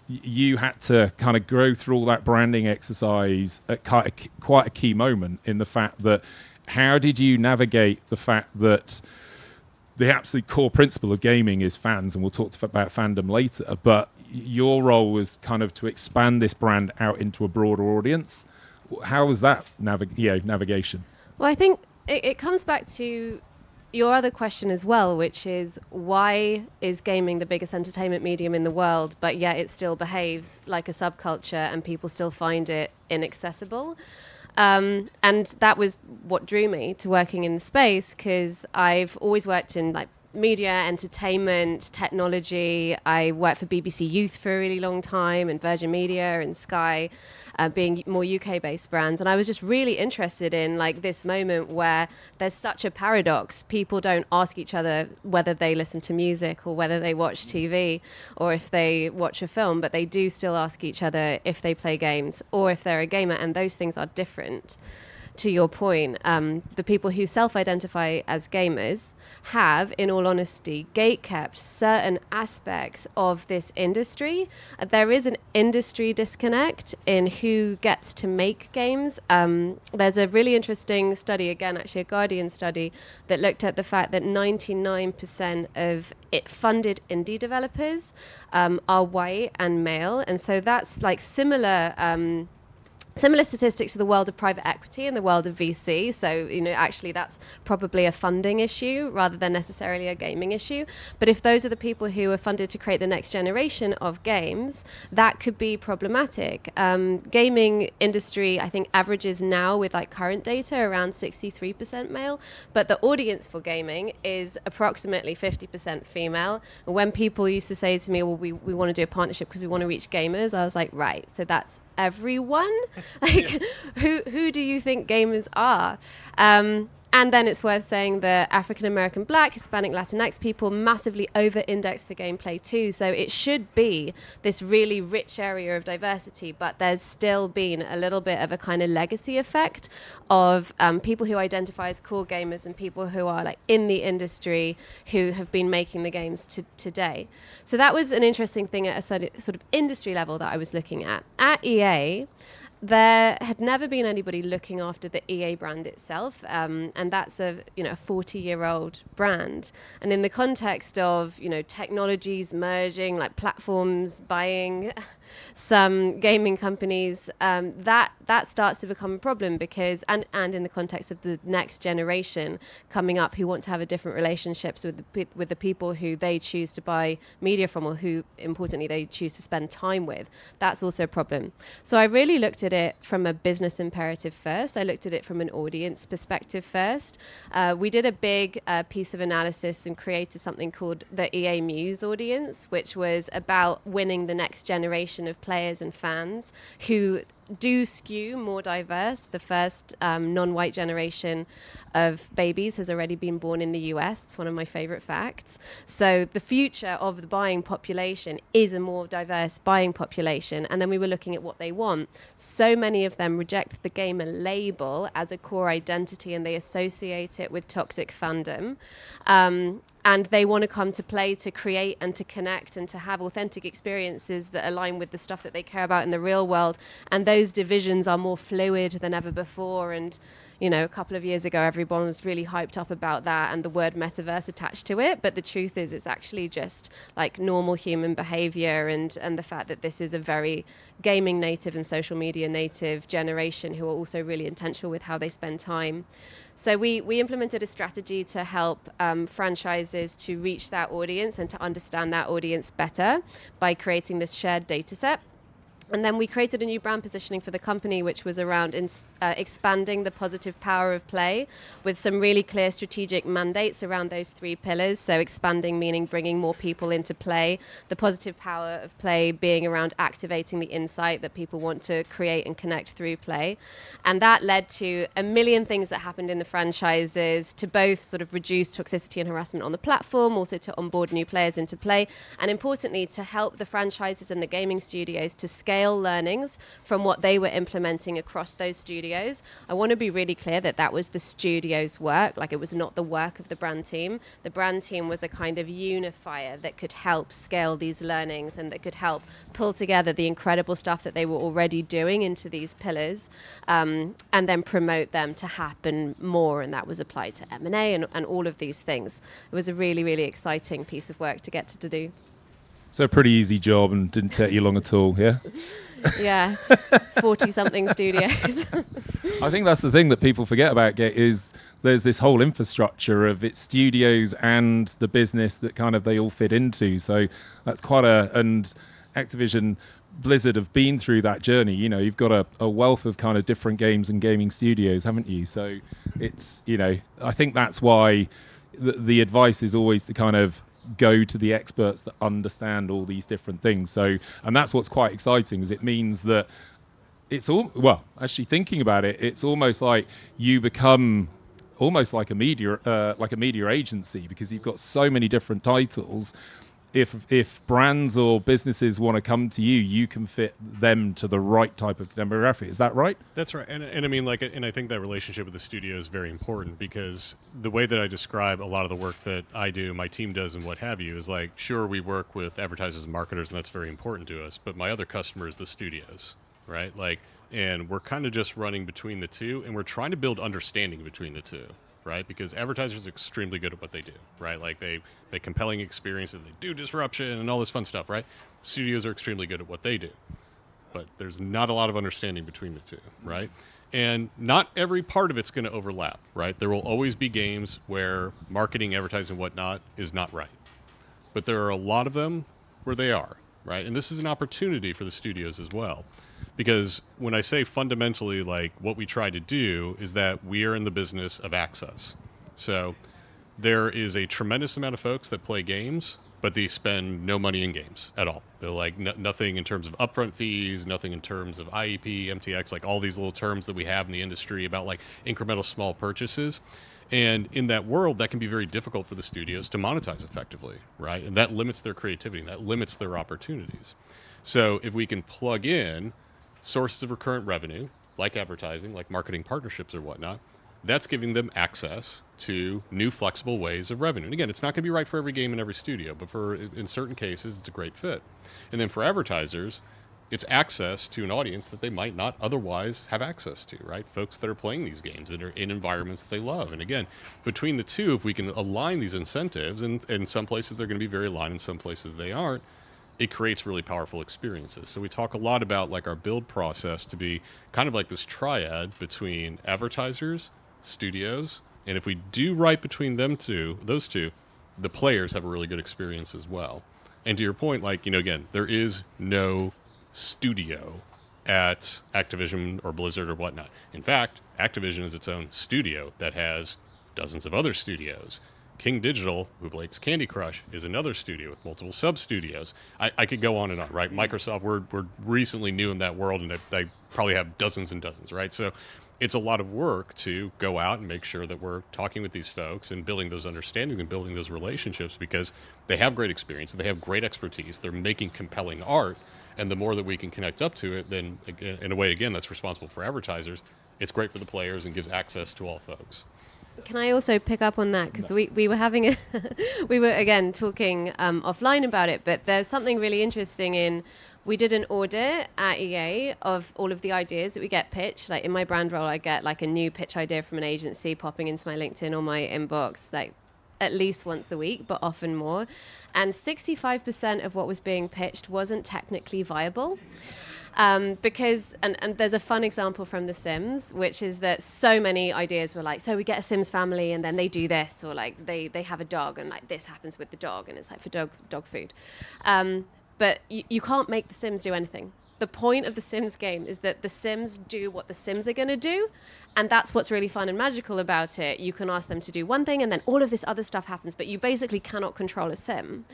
you had to kind of go through all that branding exercise at quite a key moment, in the fact that how did you navigate the fact that the absolute core principle of gaming is fans, and we'll talk about fandom later, but your role was kind of to expand this brand out into a broader audience. How was that navigation? Well, I think it comes back to your other question as well, which is, why is gaming the biggest entertainment medium in the world, but yet it still behaves like a subculture and people still find it inaccessible? And that was what drew me to working in the space, because I've always worked in like media, entertainment, technology. I worked for BBC Youth for a really long time, and Virgin Media and Sky. being more UK-based brands. And I was just really interested in like this moment where there's such a paradox. People don't ask each other whether they listen to music or whether they watch TV or if they watch a film, but they do still ask each other if they play games or if they're a gamer, and those things are different. To your point, the people who self-identify as gamers have, in all honesty, gatekept certain aspects of this industry. There is an industry disconnect in who gets to make games. There's a really interesting study, again, actually a Guardian study, that looked at the fact that 99% of funded indie developers are white and male. And so that's like similar statistics to the world of private equity and the world of VC. So, actually that's probably a funding issue rather than necessarily a gaming issue. But if those are the people who are funded to create the next generation of games, that could be problematic. Gaming industry, I think, averages now with like current data around 63% male, but the audience for gaming is approximately 50% female. And when people used to say to me, well, we want to do a partnership because we want to reach gamers, I was like, right, so that's everyone. Like, who do you think gamers are? And then it's worth saying that African American, Black, Hispanic, Latinx people massively over-index for gameplay too. So it should be this really rich area of diversity, but there's still been a little bit of a kind of legacy effect of people who identify as core gamers and people who are like in the industry who have been making the games today. So that was an interesting thing at a sort of industry level that I was looking at. At EA, there had never been anybody looking after the EA brand itself, and that's a 40-year-old brand. And in the context of technologies merging, like platforms buying some gaming companies, that starts to become a problem because, and in the context of the next generation coming up who want to have a different relationships with the people who they choose to buy media from, or who, importantly, they choose to spend time with. That's also a problem. So I really looked at it from a business imperative first. I looked at it from an audience perspective first. We did a big piece of analysis and created something called the EA Muse audience, which was about winning the next generation of players and fans who do skew more diverse. The first non-white generation of babies has already been born in the US. It's one of my favorite facts. So the future of the buying population is a more diverse buying population. And then we were looking at what they want. So many of them reject the gamer label as a core identity and they associate it with toxic fandom. And they want to come to play to create and to connect and to have authentic experiences that align with the stuff that they care about in the real world. And those divisions are more fluid than ever before. And, a couple of years ago, everyone was really hyped up about that and the word metaverse attached to it. But the truth is, it's actually just like normal human behavior and the fact that this is a very gaming native and social media native generation who are also really intentional with how they spend time. So we implemented a strategy to help franchises to reach that audience and to understand that audience better by creating this shared data set. And then we created a new brand positioning for the company, which was around expanding the positive power of play with some really clear strategic mandates around those 3 pillars. So expanding meaning bringing more people into play, the positive power of play being around activating the insight that people want to create and connect through play. And that led to a million things that happened in the franchises to both sort of reduce toxicity and harassment on the platform, also to onboard new players into play, and importantly, to help the franchises and the gaming studios to scale learnings from what they were implementing across those studios. I want to be really clear that that was the studio's work, like it was not the work of the brand team. The brand team was a kind of unifier that could help scale these learnings and that could help pull together the incredible stuff that they were already doing into these pillars, and then promote them to happen more. And that was applied to M&A and all of these things. It was a really, really exciting piece of work to get to do. So a pretty easy job and didn't take you long at all, yeah? Yeah, 40-something studios. I think that's the thing that people forget about Gate is there's this whole infrastructure of its studios and the business that kind of they all fit into. So that's quite and Activision Blizzard have been through that journey. You've got a wealth of kind of different games and gaming studios, haven't you? So it's, I think that's why the advice is always to kind of go to the experts that understand all these different things. So, and that's what's quite exciting, is it means that it's all, well, actually thinking about it, it's almost like you become almost like a media agency, because you've got so many different titles. If brands or businesses want to come to you, you can fit them to the right type of demographic. Is that right? That's right, and I mean, like, and I think that relationship with the studio is very important, because the way that I describe a lot of the work that I do, my team does, and what have you, is like, sure, we work with advertisers and marketers, and that's very important to us. But my other customer is the studios, right? Like, and we're kind of just running between the two, and we're trying to build understanding between the two. Right, because advertisers are extremely good at what they do, right? Like they compelling experiences, they do disruption and all this fun stuff, right? Studios are extremely good at what they do, but there's not a lot of understanding between the two, right? And not every part of it's going to overlap, right? There will always be games where marketing, advertising, whatnot is not right, but there are a lot of them where they are, right? And this is an opportunity for the studios as well. Because when I say fundamentally, like, what we try to do is that we are in the business of access. So there is a tremendous amount of folks that play games, but they spend no money in games at all. They're like nothing in terms of upfront fees, nothing in terms of IEP, MTX, like all these little terms that we have in the industry about like incremental small purchases. And in that world, that can be very difficult for the studios to monetize effectively, right? And that limits their creativity, and that limits their opportunities. So if we can plug in sources of recurrent revenue, like advertising, like marketing partnerships or whatnot, that's giving them access to new flexible ways of revenue. And again, it's not going to be right for every game in every studio, but in certain cases, it's a great fit. And then for advertisers, it's access to an audience that they might not otherwise have access to, right? Folks that are playing these games, that are in environments they love. And again, between the two, if we can align these incentives, and in some places they're going to be very aligned, in some places they aren't, it creates really powerful experiences. So we talk a lot about like our build process to be kind of like this triad between advertisers, studios, and if we do right between those two, the players have a really good experience as well. And to your point, like, again, there is no studio at Activision or Blizzard or whatnot. In fact, Activision is its own studio that has dozens of other studios. King Digital, who makes Candy Crush, is another studio with multiple sub-studios. I could go on and on, right? Microsoft, we're recently new in that world, and they probably have dozens and dozens, right? So it's a lot of work to go out and make sure that we're talking with these folks and building those understandings and building those relationships, because they have great experience, they have great expertise, they're making compelling art, and the more that we can connect up to it, then in a way, again, that's responsible for advertisers. It's great for the players and gives access to all folks. Can I also pick up on that? Because we were having a we were again talking offline about it, but there's something really interesting in, we did an audit at EA of all of the ideas that we get pitched. Like in my brand role, I get like a new pitch idea from an agency popping into my LinkedIn or my inbox like at least once a week, but often more. And 65% of what was being pitched wasn't technically viable. Because, and there's a fun example from The Sims, which is that so many ideas were like, so we get a Sims family and then they do this, or like they have a dog and like this happens with the dog and it's like for dog food. But you can't make the Sims do anything. The point of the Sims game is that the Sims do what the Sims are going to do. And that's what's really fun and magical about it. You can ask them to do one thing and then all of this other stuff happens, but you basically cannot control a sim.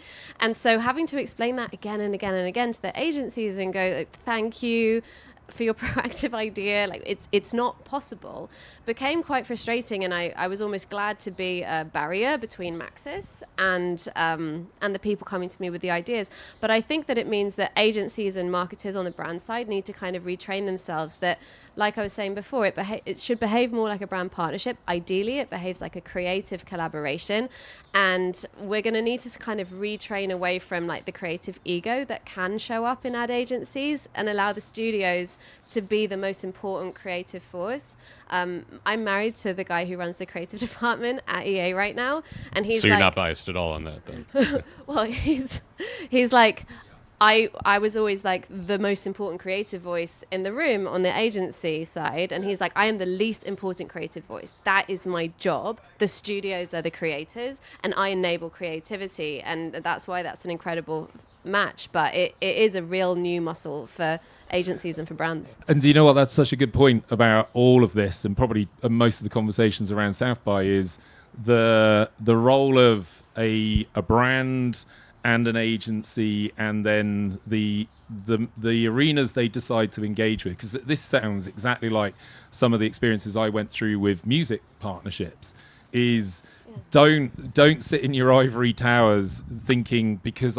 And so having to explain that again and again and again to the agencies and go, like, thank you for your proactive idea, like it's not possible, became quite frustrating. And I was almost glad to be a barrier between Maxis and the people coming to me with the ideas. But I think that it means that agencies and marketers on the brand side need to kind of retrain themselves that, like I was saying before, it should behave more like a brand partnership. Ideally, it behaves like a creative collaboration. And we're going to need to kind of retrain away from like the creative ego that can show up in ad agencies and allow the studios to be the most important creative force. I'm married to the guy who runs the creative department at EA right now. And he's so you're not biased at all on that then? Well, he's like, I was always like the most important creative voice in the room on the agency side. And he's like, I am the least important creative voice. That is my job. The studios are the creators and I enable creativity. And that's why that's an incredible match. But it is a real new muscle for agencies and for brands. And do you know what? That's such a good point about all of this, and probably most of the conversations around South by is the role of a brand and an agency, and then the arenas they decide to engage with, because this sounds exactly like some of the experiences I went through with music partnerships, is don't sit in your ivory towers thinking because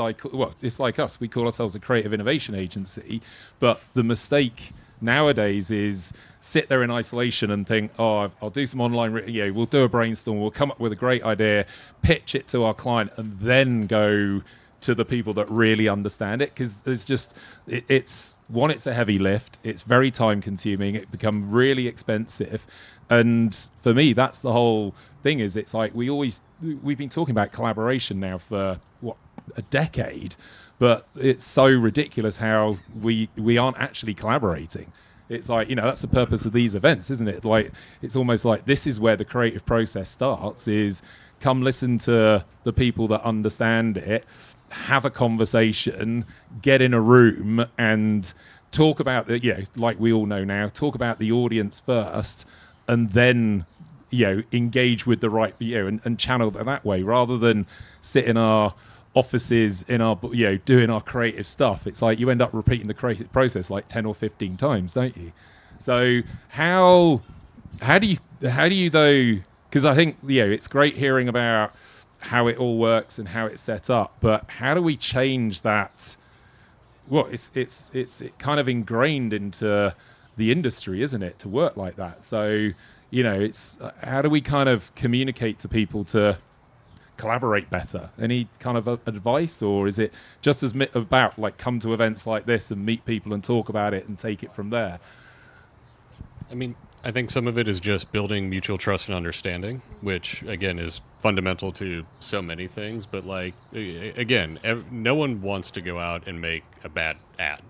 it's like us, we call ourselves a creative innovation agency, but the mistake nowadays is sit there in isolation and think, oh, I'll do some online, we'll do a brainstorm, we'll come up with a great idea, pitch it to our client, and then go to the people that really understand it. Because there's just, it's a heavy lift, it's very time consuming, it become really expensive. And for me, that's the whole thing, is it's like we've been talking about collaboration now for a decade, but it's so ridiculous how we aren't actually collaborating. It's like, that's the purpose of these events, isn't it? Like, it's almost like this is where the creative process starts, is come listen to the people that understand it, have a conversation, get in a room and talk about like we all know now, talk about the audience first, and then engage with the right and channel that way, rather than sit in our offices in our doing our creative stuff. It's like you end up repeating the creative process like 10 or 15 times, don't you? So how do you though, because I think it's great hearing about how it all works and how it's set up, but how do we change that? Well, it's kind of ingrained into the industry, isn't it, to work like that? So it's how do we kind of communicate to people to collaborate better? Any kind of advice, or is it just as about like come to events like this and meet people and talk about it and take it from there? I mean, I think some of it is just building mutual trust and understanding, which again is fundamental to so many things. But like, again, no one wants to go out and make a bad ad,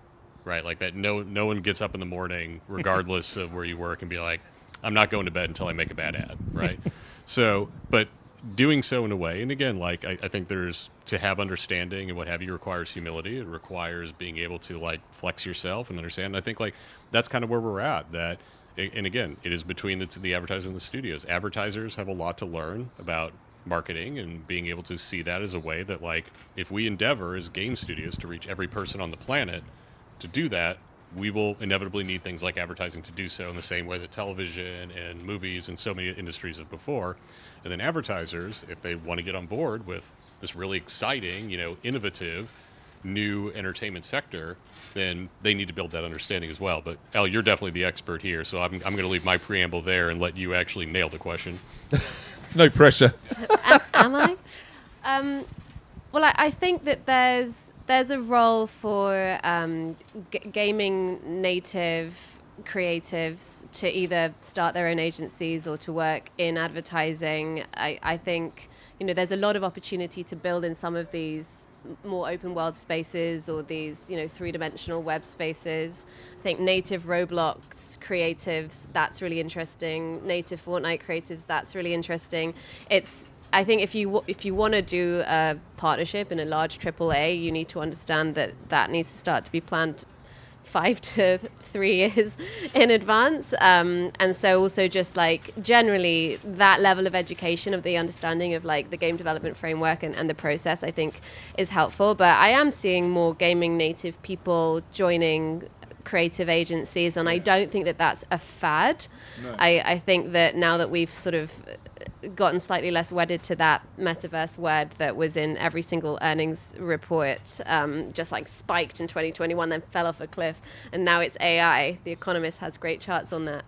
right? Like that. No one gets up in the morning, regardless of where you work, and be like, I'm not going to bed until I make a bad ad, right? So, but doing so in a way, and again, like I think there's, to have understanding and what have you, requires humility. It requires being able to like flex yourself and understand. And I think like that's kind of where we're at. That, and again, it is between the advertisers and the studios. Advertisers have a lot to learn about marketing and being able to see that as a way that, like, if we endeavor as game studios to reach every person on the planet, to do that, we will inevitably need things like advertising to do so, in the same way that television and movies and so many industries have before. And then advertisers, if they want to get on board with this really exciting, innovative, new entertainment sector, then they need to build that understanding as well. But Al, you're definitely the expert here, so I'm going to leave my preamble there and let you actually nail the question. No pressure. Am I? Well, I think that there's a role for gaming native creatives to either start their own agencies or to work in advertising. I think there's a lot of opportunity to build in some of these more open world spaces, or these three-dimensional web spaces. I think native Roblox creatives, that's really interesting. Native Fortnite creatives, that's really interesting. I think if you want to do a partnership in a large AAA, you need to understand that needs to start to be planned 5 to 3 years in advance. And so also just like generally that level of education of the understanding of like the game development framework and the process, I think is helpful. But I am seeing more gaming native people joining creative agencies, and I don't think that that's a fad. No. I think that now that we've sort of gotten slightly less wedded to that metaverse word that was in every single earnings report, just like spiked in 2021, then fell off a cliff, and now it's AI. The Economist has great charts on that.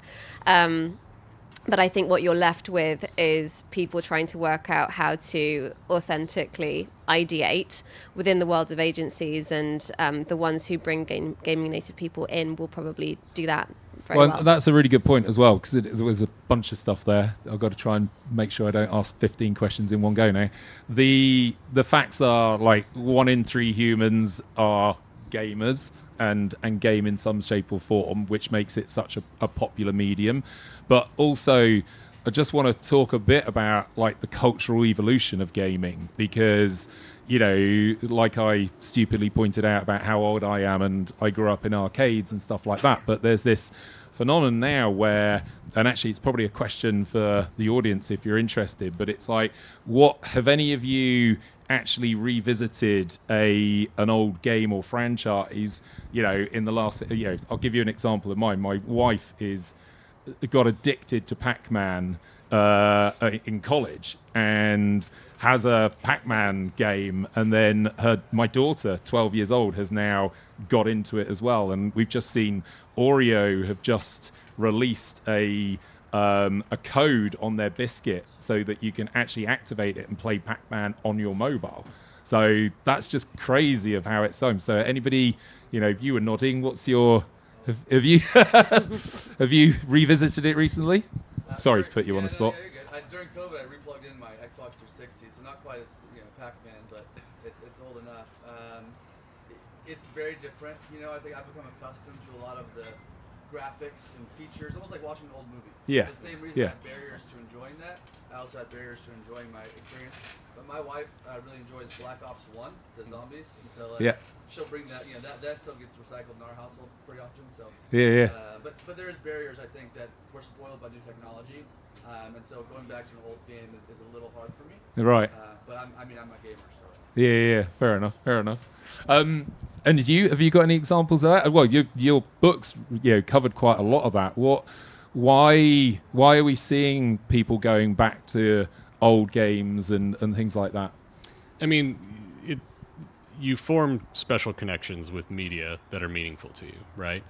But I think what you're left with is people trying to work out how to authentically ideate within the worlds of agencies, and the ones who bring gaming native people in will probably do that very well. That's a really good point as well, because there was a bunch of stuff there. I've got to try and make sure I don't ask 15 questions in one go now. The facts are like 1 in 3 humans are gamers and game in some shape or form, which makes it such a popular medium. But also, I just want to talk a bit about like the cultural evolution of gaming, because like I stupidly pointed out about how old I am, and I grew up in arcades and stuff like that, but there's this phenomenon now where, and actually it's probably a question for the audience if you're interested, but it's like, what have any of you actually revisited an old game or franchise, in the last, I'll give you an example of mine. My wife got addicted to Pac-Man in college and has a Pac-Man game, and then my daughter, 12 years old, has now got into it as well. And we've just seen Oreo have just released a code on their biscuit so that you can actually activate it and play Pac-Man on your mobile. So that's just crazy of how it's done. So anybody, you were nodding. What's your have you have you revisited it recently? Sorry to put you on the spot. No, you're good. During COVID, I replugged in my Xbox 360, so not quite as Pac-Man, but it's old enough. It's very different. I think I've become accustomed to a lot of the graphics and features, almost like watching an old movie. Yeah. For the same reason I have barriers to enjoying that, I also have barriers to enjoying my experience. But my wife really enjoys Black Ops 1, the zombies, and so she'll bring that. That still gets recycled in our household pretty often. So but there is barriers, I think, that we're spoiled by new technology, and so going back to an old game is a little hard for me. Right. But I'm a gamer, so. Yeah. Fair enough. And have you got any examples of that? Well, your books, covered quite a lot of that. Why are we seeing people going back to old games and things like that? I mean, you form special connections with media that are meaningful to you, right?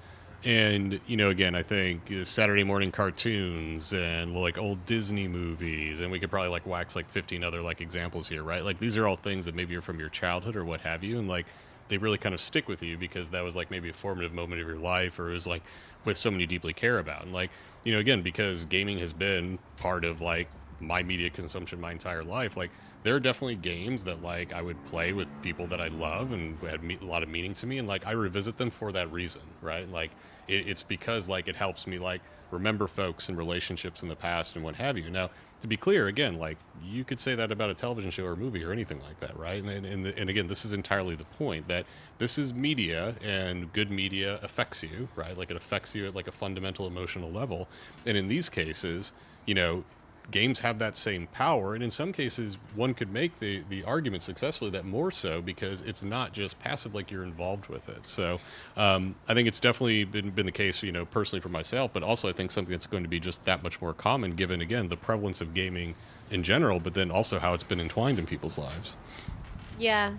And, again, I think Saturday morning cartoons and like old Disney movies, and we could probably like wax like 15 other like examples here, right? Like these are all things that maybe are from your childhood or what have you. And like, they really kind of stick with you because that was like maybe a formative moment of your life, or it was like with someone you deeply care about. And like, again, because gaming has been part of like my media consumption my entire life, like there are definitely games that like I would play with people that I love and had a lot of meaning to me, and like I revisit them for that reason, right? Like it's because like it helps me like remember folks and relationships in the past and what have you. Now, to be clear, again, like you could say that about a television show or movie or anything like that, right? And again, this is entirely the point, that this is media, and good media affects you, right? Like it affects you at like a fundamental emotional level. And in these cases, games have that same power, and in some cases one could make the argument successfully that more so because it's not just passive, like you're involved with it. So I think it's definitely been the case, personally for myself, but also I think something that's going to be just that much more common given, again, the prevalence of gaming in general, but then also how it's been entwined in people's lives. Yeah,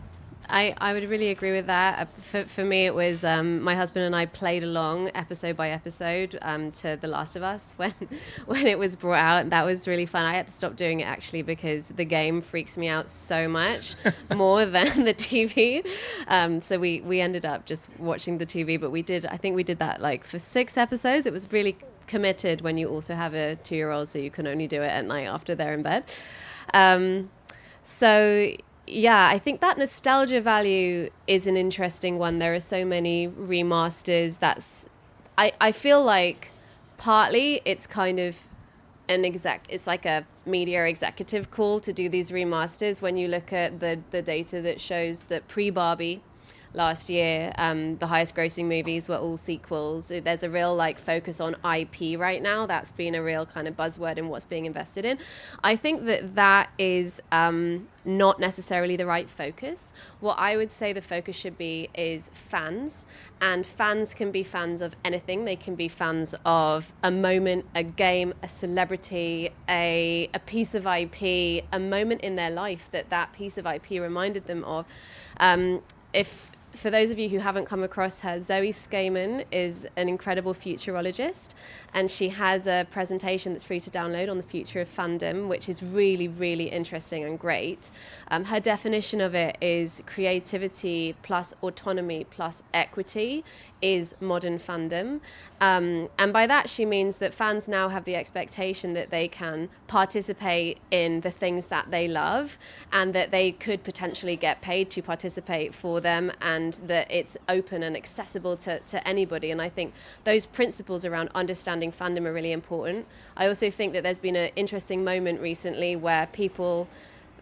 I would really agree with that. For me, it was my husband and I played along episode by episode to The Last of Us when it was brought out. That was really fun. I had to stop doing it actually because the game freaks me out so much more than the TV. So we ended up just watching the TV, but I think we did that like for 6 episodes. It was really committed when you also have a 2-year-old, so you can only do it at night after they're in bed. Yeah, I think that nostalgia value is an interesting one. There are so many remasters. I feel like partly it's kind of it's like a media executive call to do these remasters. When you look at the data that shows that pre-Barbie last year, the highest grossing movies were all sequels. There's a real like focus on IP right now. That's been a real kind of buzzword in what's being invested in. I think that is not necessarily the right focus. What I would say the focus should be is fans, and fans can be fans of anything. They can be fans of a moment, a game, a celebrity, a piece of IP, a moment in their life that piece of IP reminded them of. For those of you who haven't come across her, Zoe Skaman is an incredible futurologist, and she has a presentation that's free to download on the future of fandom, which is really, really interesting and great. Her definition of it is creativity plus autonomy plus equity is modern fandom. And by that, she means that fans now have the expectation that they can participate in the things that they love, and that they could potentially get paid to participate for them, and that it's open and accessible to anybody. And I think those principles around understanding fandom are really important. I also think that there's been an interesting moment recently where people,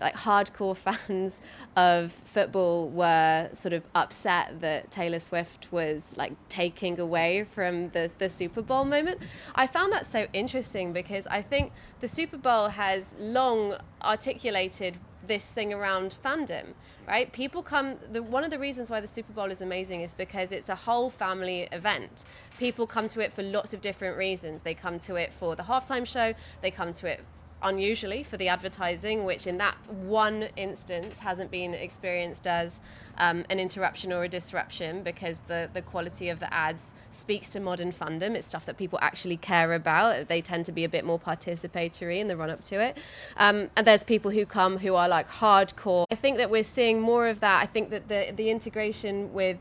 like hardcore fans of football, were sort of upset that Taylor Swift was like taking away from the Super Bowl moment. I found that so interesting because I think the Super Bowl has long articulated this thing around fandom, right? People come, one of the reasons why the Super Bowl is amazing is because it's a whole family event. People come to it for lots of different reasons. They come to it for the halftime show, they come to it unusually for the advertising, which in that one instance hasn't been experienced as an interruption or a disruption, because the quality of the ads speaks to modern fandom. It's stuff that people actually care about. They tend to be a bit more participatory in the run up to it. And there's people who come who are like hardcore. I think that we're seeing more of that. I think that the integration with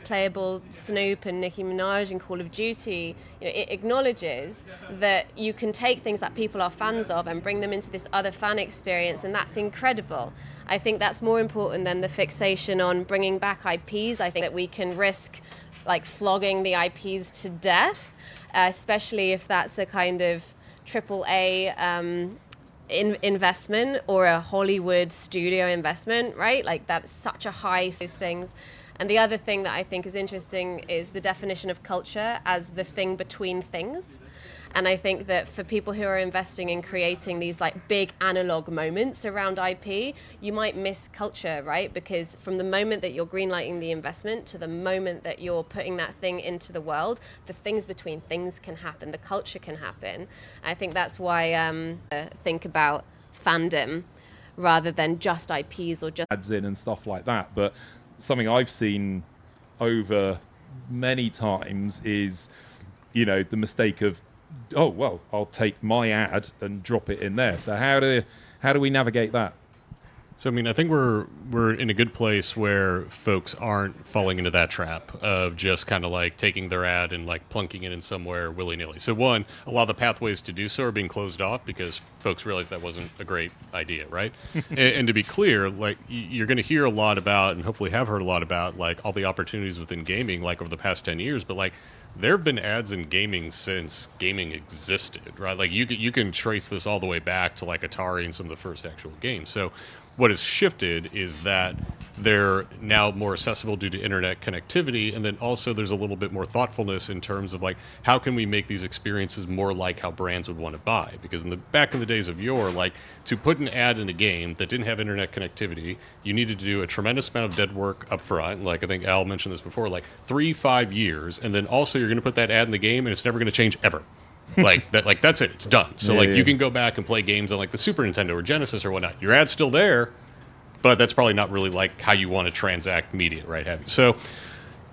playable Snoop and Nicki Minaj and Call of Duty, you know, it acknowledges that you can take things that people are fans of and bring them into this other fan experience, and that's incredible. I think that's more important than the fixation on bringing back IPs. I think that we can risk like flogging the IPs to death, especially if that's a kind of AAA investment or a Hollywood studio investment, right? Like that's such a high those things. And the other thing that I think is interesting is the definition of culture as the thing between things. And I think that for people who are investing in creating these like big analog moments around IP, you might miss culture, right? Because from the moment that you're greenlighting the investment to the moment that you're putting that thing into the world, the things between things can happen, the culture can happen. I think that's why think about fandom rather than just IPs or just ads in and stuff like that. But something I've seen over many times is, you know, the mistake of, oh well, I'll take my ad and drop it in there. So how do we navigate that? So I mean, I think we're in a good place where folks aren't falling into that trap of just kind of like taking their ad and like plunking it in somewhere willy-nilly. So one, a lot of the pathways to do so are being closed off because folks realize that wasn't a great idea, right? and to be clear, like you're going to hear a lot about, and hopefully have heard a lot about, like all the opportunities within gaming, like over the past 10 years, but like there have been ads in gaming since gaming existed, right? Like you can trace this all the way back to like Atari and some of the first actual games. So what has shifted is that they're now more accessible due to internet connectivity, and then also there's a little bit more thoughtfulness in terms of like how can we make these experiences more like how brands would want to buy? Because back in the days of yore, like to put an ad in a game that didn't have internet connectivity, you needed to do a tremendous amount of dead work up front. Like I think Al mentioned this before, like 3-5 years, and then also you're going to put that ad in the game, and it's never going to change ever. Like that's it, it's done. So you can go back and play games on like the Super Nintendo or Genesis or whatnot. Your ad's still there, but that's probably not really like how you want to transact media, right? So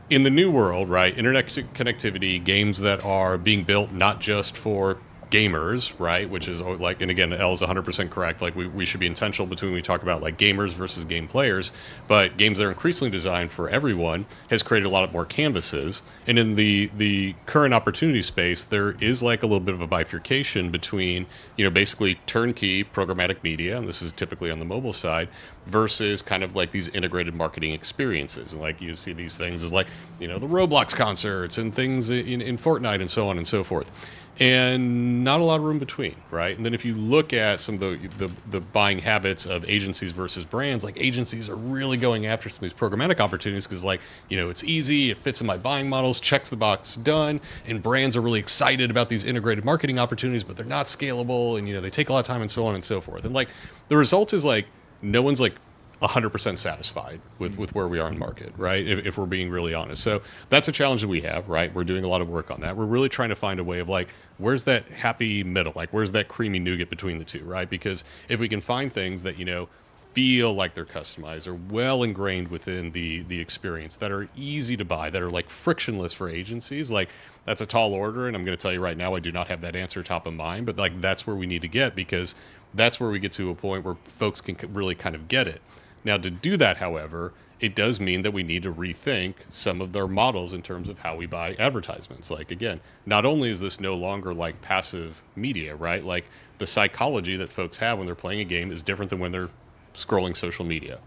in the new world, right, internet connectivity, games that are being built not just for gamers, right, which is like, and again, Elle is 100% correct, like we should be intentional between when we talk about like gamers versus game players, but games that are increasingly designed for everyone has created a lot more canvases. And in the current opportunity space, there is like a little bit of a bifurcation between, you know, basically turnkey programmatic media, and this is typically on the mobile side, versus kind of like these integrated marketing experiences. And like you see these things as like, you know, the Roblox concerts and things in Fortnite and so on and so forth. And not a lot of room between, right? And then if you look at some of the buying habits of agencies versus brands, like agencies are really going after some of these programmatic opportunities because, like, you know, it's easy, it fits in my buying models, checks the box, done. And brands are really excited about these integrated marketing opportunities, but they're not scalable, and you know they take a lot of time and so on and so forth. And like the result is like no one's like 100% satisfied with where we are in market, right? If we're being really honest. So that's a challenge that we have, right? We're doing a lot of work on that. We're really trying to find a way of like, where's that happy middle? Like, where's that creamy nougat between the two, right? Because if we can find things that, you know, feel like they're customized or well ingrained within the experience, that are easy to buy, that are like frictionless for agencies, like that's a tall order. And I'm going to tell you right now, I do not have that answer top of mind, but like that's where we need to get, because that's where we get to a point where folks can really kind of get it. Now, to do that, however, it does mean that we need to rethink some of their models in terms of how we buy advertisements. Like, again, not only is this no longer like passive media, right? Like the psychology that folks have when they're playing a game is different than when they're scrolling social media.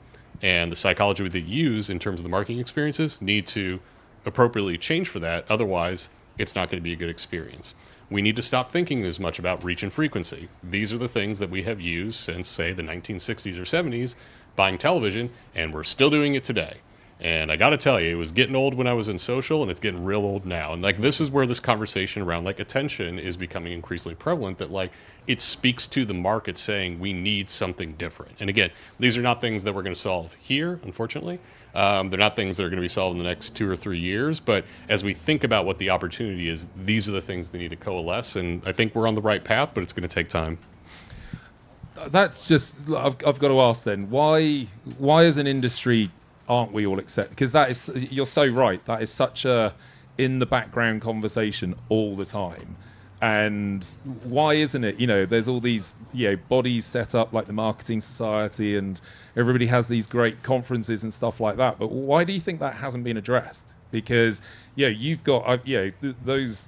And the psychology that they use in terms of the marketing experiences need to appropriately change for that. Otherwise, it's not going to be a good experience. We need to stop thinking as much about reach and frequency. These are the things that we have used since, say, the 1960s or 70s, buying television, and we're still doing it today. And I got to tell you, it was getting old when I was in social, and it's getting real old now. And like, this is where this conversation around like attention is becoming increasingly prevalent, that like it speaks to the market saying we need something different. And again, these are not things that we're going to solve here, unfortunately. They're not things that are going to be solved in the next 2 or 3 years. But as we think about what the opportunity is, these are the things that need to coalesce. And I think we're on the right path, but it's going to take time. That's just, I've got to ask then, why as an industry aren't we all accept? Because that is, you're so right, that is such a in the background conversation all the time. And why isn't it, there's all these bodies set up like the Marketing Society, and everybody has these great conferences and stuff like that, but why do you think that hasn't been addressed? Because you've got those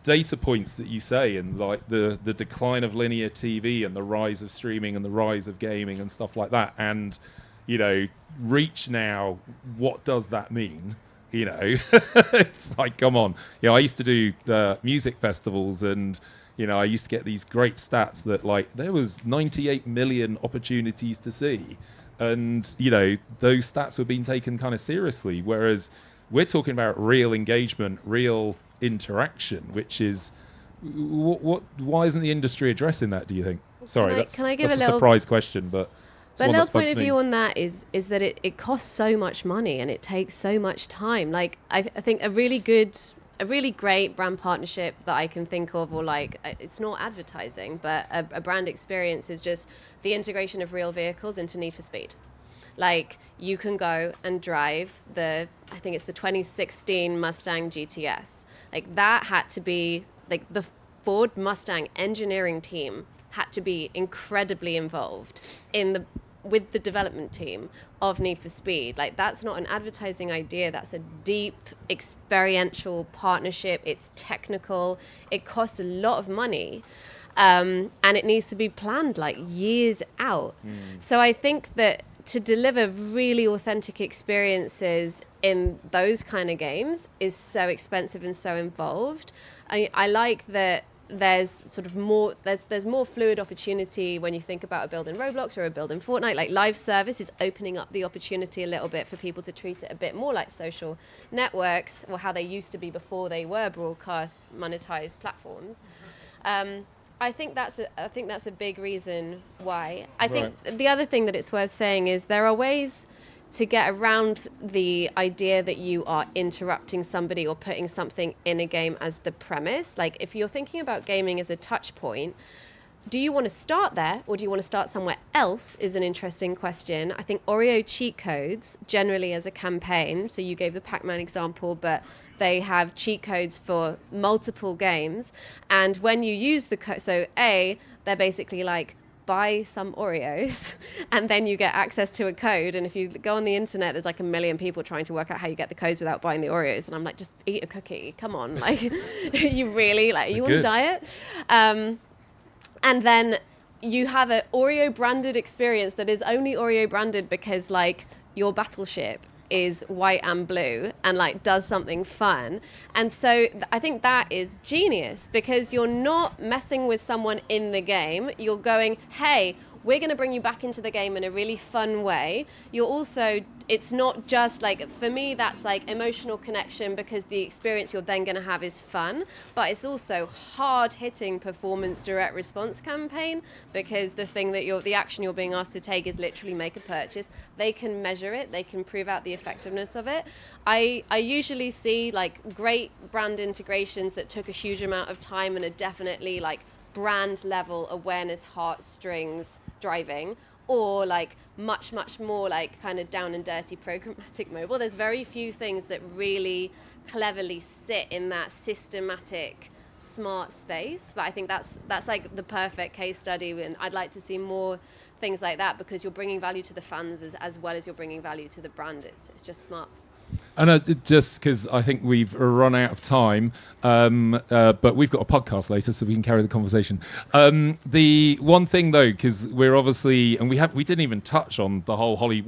data points that you say, and like the decline of linear TV and the rise of streaming and the rise of gaming and stuff like that, and reach now, what does that mean? It's like, come on. I used to do music festivals, and I used to get these great stats that like there was 98 million opportunities to see, and those stats were being taken kind of seriously, whereas we're talking about real engagement, real interaction, which is why isn't the industry addressing that, do you think? Sorry, that's a surprise question, but Lil's point of view on that is that it costs so much money and it takes so much time. Like I think a really great brand partnership that I can think of, or like, it's not advertising, but a brand experience, is just the integration of real vehicles into Need for Speed. Like, you can go and drive I think it's the 2016 Mustang GTS. Like, that had to be, like, the Ford Mustang engineering team had to be incredibly involved with the development team of Need for Speed. Like, that's not an advertising idea. That's a deep experiential partnership. It's technical. It costs a lot of money. And it needs to be planned like years out. So I think that to deliver really authentic experiences in those kind of games is so expensive and so involved. I like that there's sort of more, there's more fluid opportunity when you think about a build in Roblox or a build in Fortnite. Like, live service is opening up the opportunity a little bit for people to treat it a bit more like social networks, or how they used to be before they were broadcast monetized platforms. I think that's a big reason why. I think the other thing that it's worth saying is there are ways to get around the idea that you are interrupting somebody or putting something in a game as the premise. Like, if you're thinking about gaming as a touch point, do you want to start there, or do you want to start somewhere else, is an interesting question. I think Oreo cheat codes generally as a campaign, so you gave the Pac-Man example, but they have cheat codes for multiple games. And when you use the code, so they're basically like, buy some Oreos and then you get access to a code, and if you go on the internet, there's like 1 million people trying to work out how you get the codes without buying the Oreos, and I'm like, just eat a cookie, come on. Like, you really, like, you want to diet? And then you have an Oreo branded experience that is only Oreo branded because like your battleship is white and blue and like does something fun. And so I think that is genius, because you're not messing with someone in the game. You're going, hey, we're going to bring you back into the game in a really fun way. You're also, it's not just like, for me, that's like emotional connection, because the experience you're then going to have is fun, but it's also hard-hitting performance direct response campaign, because the action you're being asked to take is literally make a purchase. They can measure it, they can prove out the effectiveness of it. I usually see like great brand integrations that took a huge amount of time and are definitely like brand level awareness, heartstrings driving, or like much more like kind of down and dirty programmatic mobile. There's very few things that really cleverly sit in that systematic smart space, but I think that's like the perfect case study, and I'd like to see more things like that, because you're bringing value to the fans as well as you're bringing value to the brand. It's just smart. And just because I think we've run out of time, but we've got a podcast later, so we can carry the conversation. The one thing, though, because we're obviously, and we didn't even touch on the whole Holly.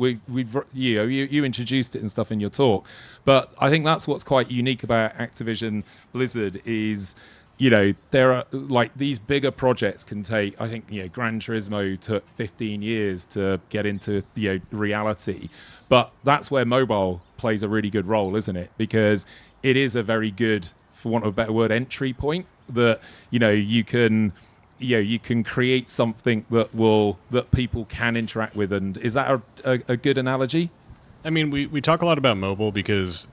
You introduced it and stuff in your talk, but I think that's what's quite unique about Activision Blizzard is there are like these bigger projects can take, I think, Gran Turismo took 15 years to get into, reality. But that's where mobile plays a really good role, isn't it? Because it is a very good, for want of a better word, entry point that, you can, you can create something that people can interact with. And is that a good analogy? I mean, we talk a lot about mobile because,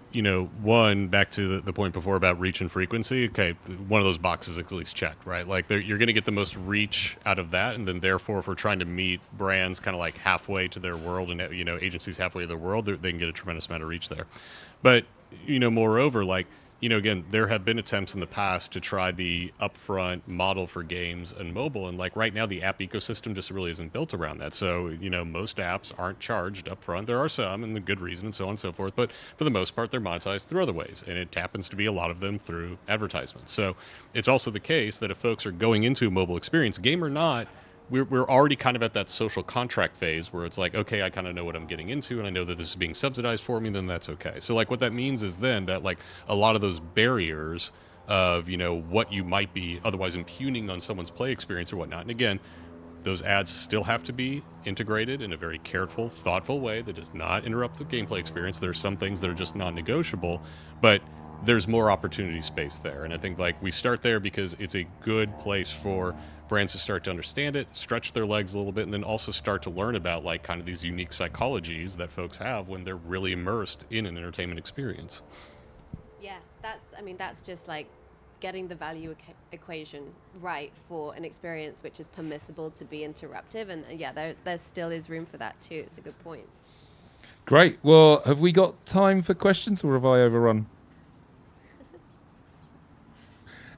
one, back to the point before about reach and frequency, okay, one of those boxes is at least checked, right? Like, you're going to get the most reach out of that, and then therefore, if we're trying to meet brands kind of like halfway to their world and, agencies halfway to their world, they can get a tremendous amount of reach there. But, moreover, like, again, there have been attempts in the past to try the upfront model for games and mobile, and like right now, the app ecosystem just really isn't built around that. So, most apps aren't charged upfront. There are some, and the good reason, and so on and so forth. But for the most part, they're monetized through other ways, and it happens to be a lot of them through advertisements. So, it's also the case that if folks are going into a mobile experience, game or not, we're already kind of at that social contract phase where it's like, okay, I kind of know what I'm getting into, and I know that this is being subsidized for me, then that's okay. So like what that means is then that like a lot of those barriers of, what you might be otherwise impugning on someone's play experience or whatnot. And again, those ads still have to be integrated in a very careful, thoughtful way that does not interrupt the gameplay experience. There's some things that are just non-negotiable, but there's more opportunity space there. And I think like we start there because it's a good place for brands to start to understand it, stretch their legs a little bit, and then also start to learn about like kind of these unique psychologies that folks have when they're really immersed in an entertainment experience. Yeah, that's just like getting the value equation right for an experience which is permissible to be interruptive. And yeah, there still is room for that too. It's a good point. Great. Well, have we got time for questions, or have I overrun?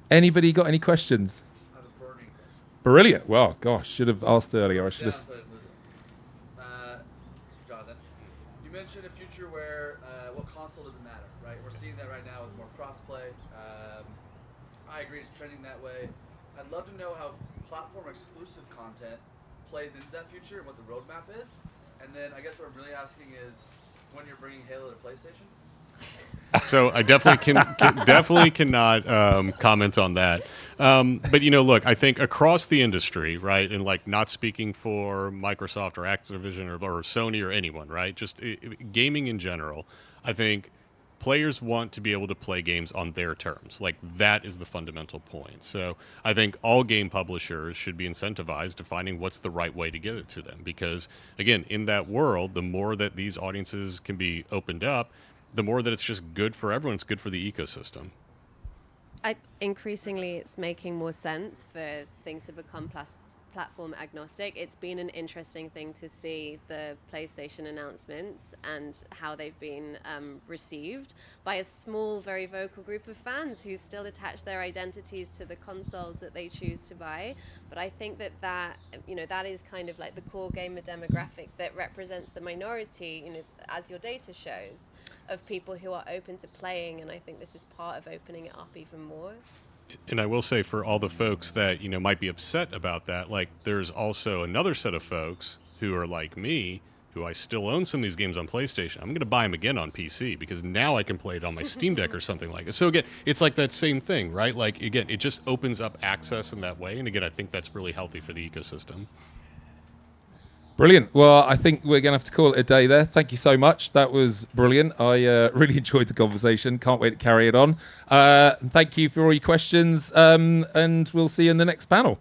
Anybody got any questions? I have a burning question. Brilliant. Well, gosh, should have asked earlier. I should have. Jonathan, you mentioned a future where what console doesn't matter, right? We're seeing that right now with more crossplay. I agree, it's trending that way. I'd love to know how platform exclusive content plays into that future and what the roadmap is. And then I guess what I'm really asking is when you're bringing Halo to PlayStation. So I definitely cannot comment on that. But look, I think across the industry, right, and like not speaking for Microsoft or Activision or Sony or anyone, right, just gaming in general, I think players want to be able to play games on their terms. Like that is the fundamental point. So I think all game publishers should be incentivized to finding what's the right way to get it to them. Because again, in that world, the more that these audiences can be opened up, the more that it's just good for everyone. It's good for the ecosystem. Increasingly, it's making more sense for things to become platform agnostic. It's been an interesting thing to see the PlayStation announcements and how they've been received by a small, very vocal group of fans who still attach their identities to the consoles that they choose to buy. But I think that is kind of like the core gamer demographic that represents the minority, as your data shows, of people who are open to playing. And I think this is part of opening it up even more. And I will say for all the folks that, might be upset about that, like there's also another set of folks who are like me, who I still own some of these games on PlayStation. I'm going to buy them again on PC because now I can play it on my Steam Deck or something like that. So again, it's like that same thing, right? Like again, it just opens up access in that way. And again, I think that's really healthy for the ecosystem. Brilliant. Well, I think we're going to have to call it a day there. Thank you so much. That was brilliant. I really enjoyed the conversation. Can't wait to carry it on. Thank you for all your questions, and we'll see you in the next panel.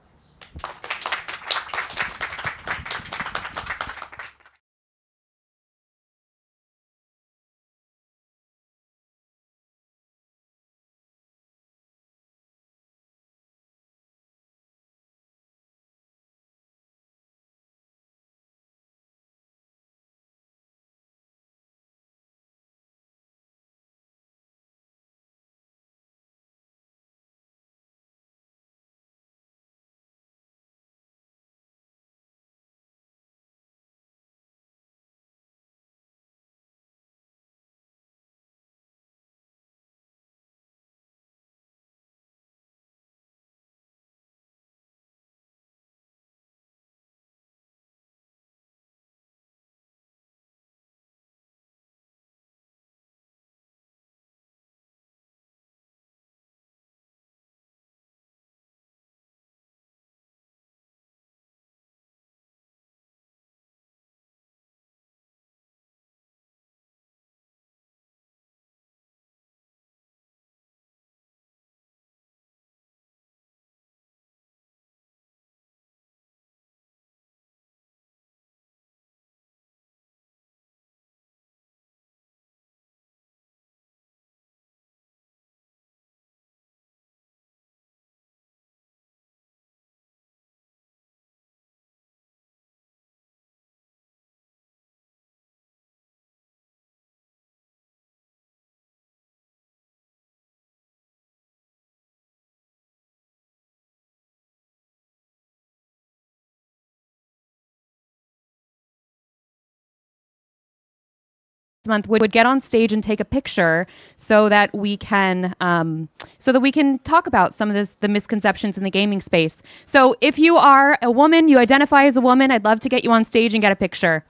month would get on stage and take a picture so that we can talk about some of the misconceptions in the gaming space. So if you are a woman, you identify as a woman, I'd love to get you on stage and get a picture.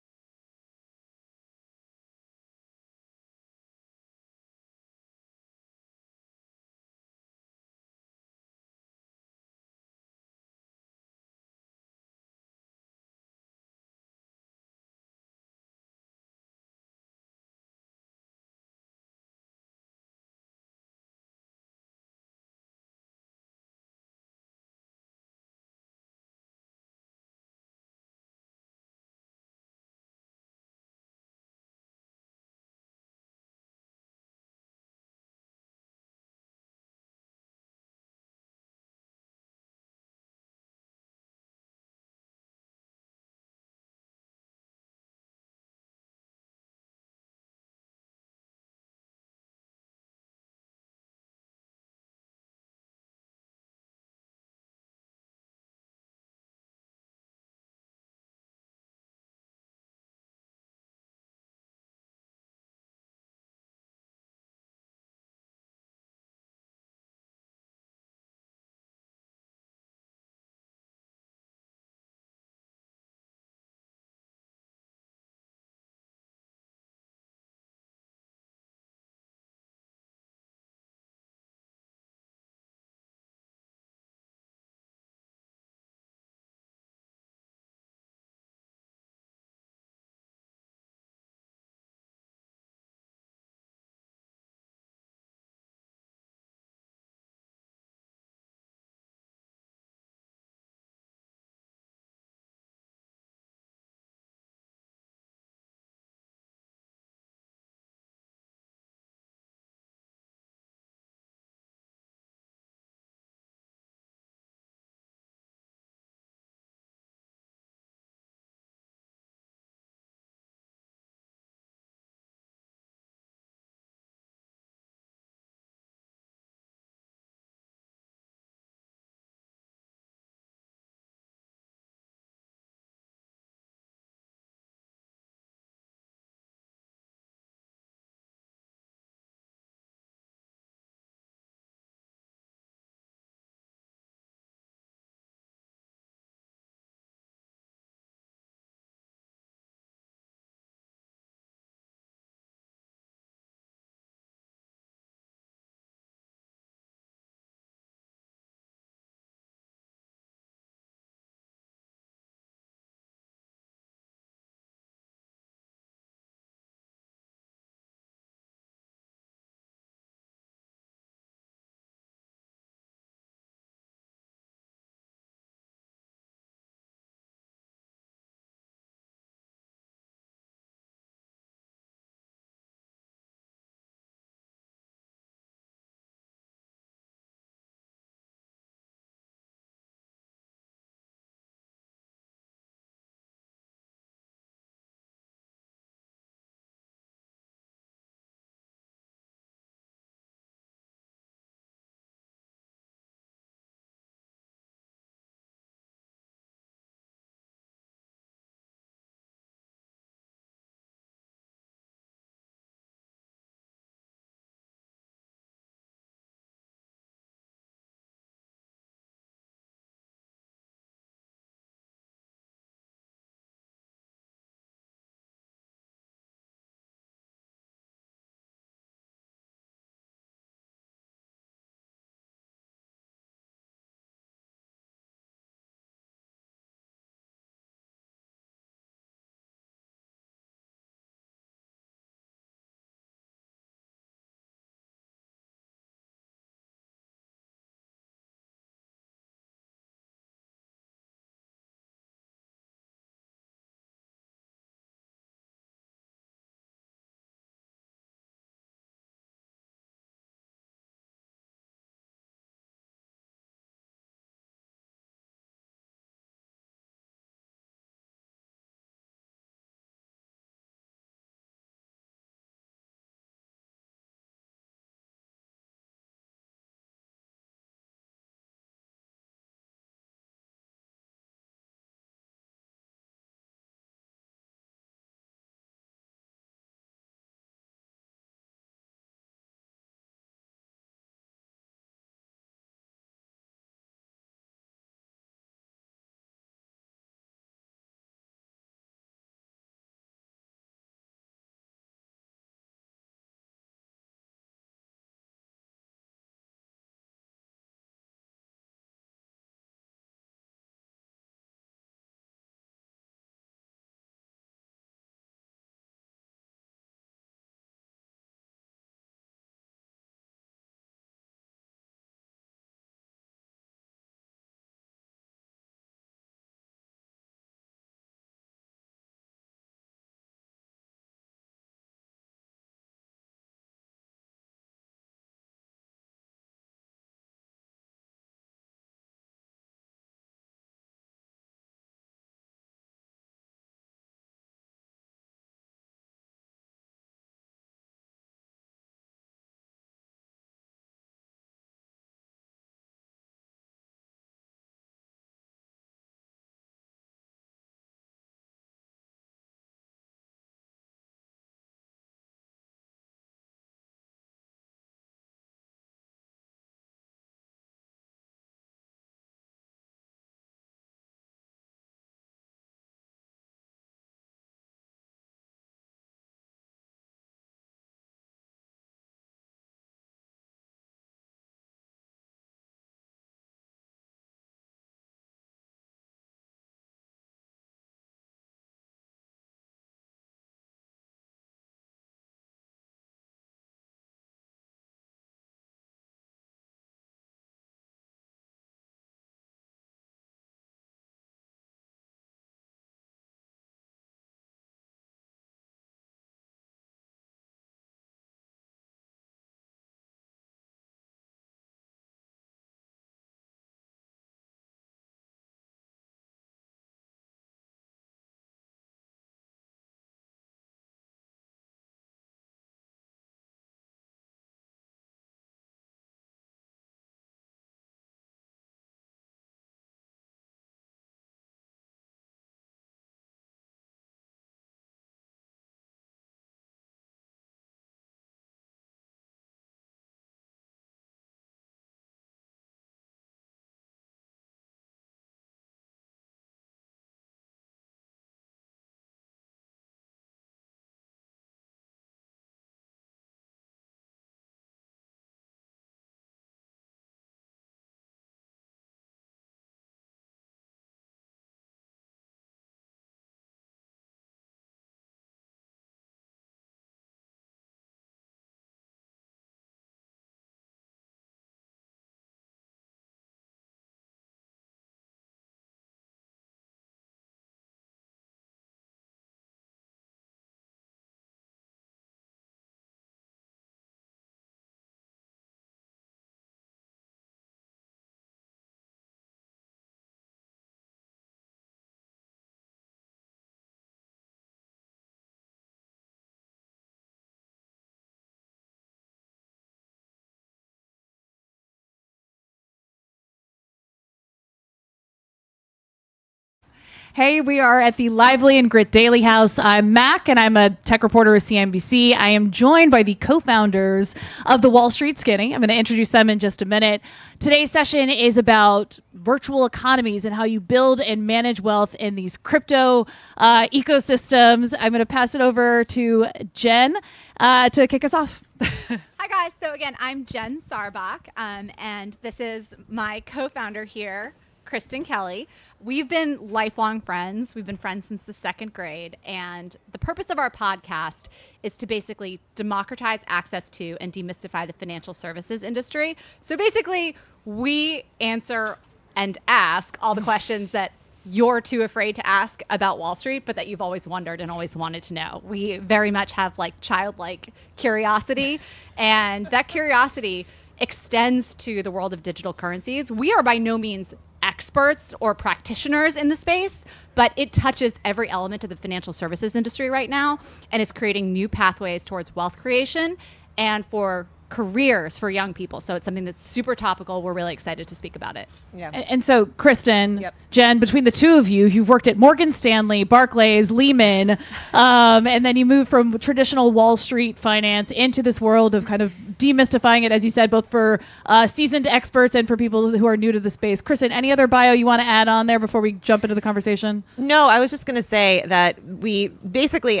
Hey, we are at the Lively and Grit Daily House. I'm Mac, and I'm a tech reporter with CNBC. I am joined by the co-founders of the Wall Street Skinny. I'm going to introduce them in just a minute. Today's session is about virtual economies and how you build and manage wealth in these crypto ecosystems. I'm going to pass it over to Jen to kick us off. Hi, guys. So again, I'm Jen Sarbach, and this is my co-founder here, Kristen Kelly. We've been lifelong friends. We've been friends since the second grade. And the purpose of our podcast is to basically democratize access to and demystify the financial services industry. So basically, we answer and ask all the questions that you're too afraid to ask about Wall Street, but that you've always wondered and always wanted to know. We very much have like childlike curiosity, and that curiosity extends to the world of digital currencies. We are by no means experts or practitioners in the space, but it touches every element of the financial services industry right now, and it's creating new pathways towards wealth creation and for careers for young people. So it's something that's super topical. We're really excited to speak about it. Yeah. And so, Kristen, Jen, between the two of you, you've worked at Morgan Stanley, Barclays, Lehman, and then you moved from traditional Wall Street finance into this world of kind of demystifying it, as you said, both for seasoned experts and for people who are new to the space. Kristen, any other bio you want to add on there before we jump into the conversation? No, I was just going to say that we basically,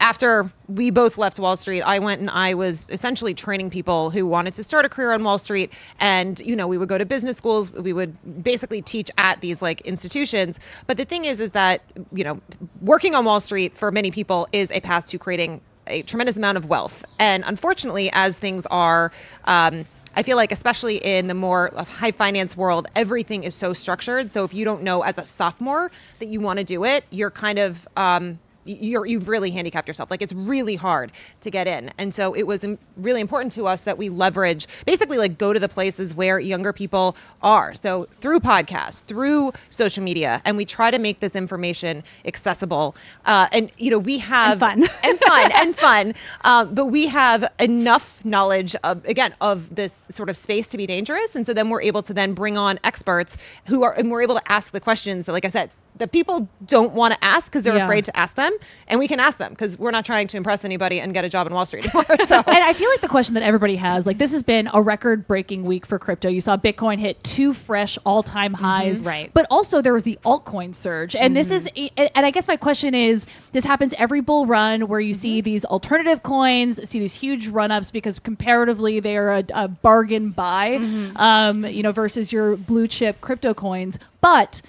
after we both left Wall Street, I went and I was essentially training people who wanted to start a career on Wall Street. And, we would go to business schools. We would basically teach at these institutions. But the thing is that, working on Wall Street for many people is a path to creating a tremendous amount of wealth. And unfortunately, as things are, I feel like especially in the more high finance world, everything is so structured. So if you don't know as a sophomore that you want to do it, you're kind of you've really handicapped yourself. It's really hard to get in. And so it was really important to us that we leverage, basically go to the places where younger people are. So through podcasts, through social media, and we try to make this information accessible. And we have and fun. But we have enough knowledge of this sort of space to be dangerous. And so then we're able to then bring on experts and we're able to ask the questions that, like I said, that people don't want to ask because they're afraid to ask them. And we can ask them because we're not trying to impress anybody and get a job in Wall Street anymore. So. And I feel like the question that everybody has, this has been a record-breaking week for crypto. You saw Bitcoin hit 2 fresh all-time highs. Right. But also there was the altcoin surge. And this is, and I guess my question is, this happens every bull run where you see these alternative coins, see these huge run-ups because comparatively they are a bargain buy, versus your blue chip crypto coins. But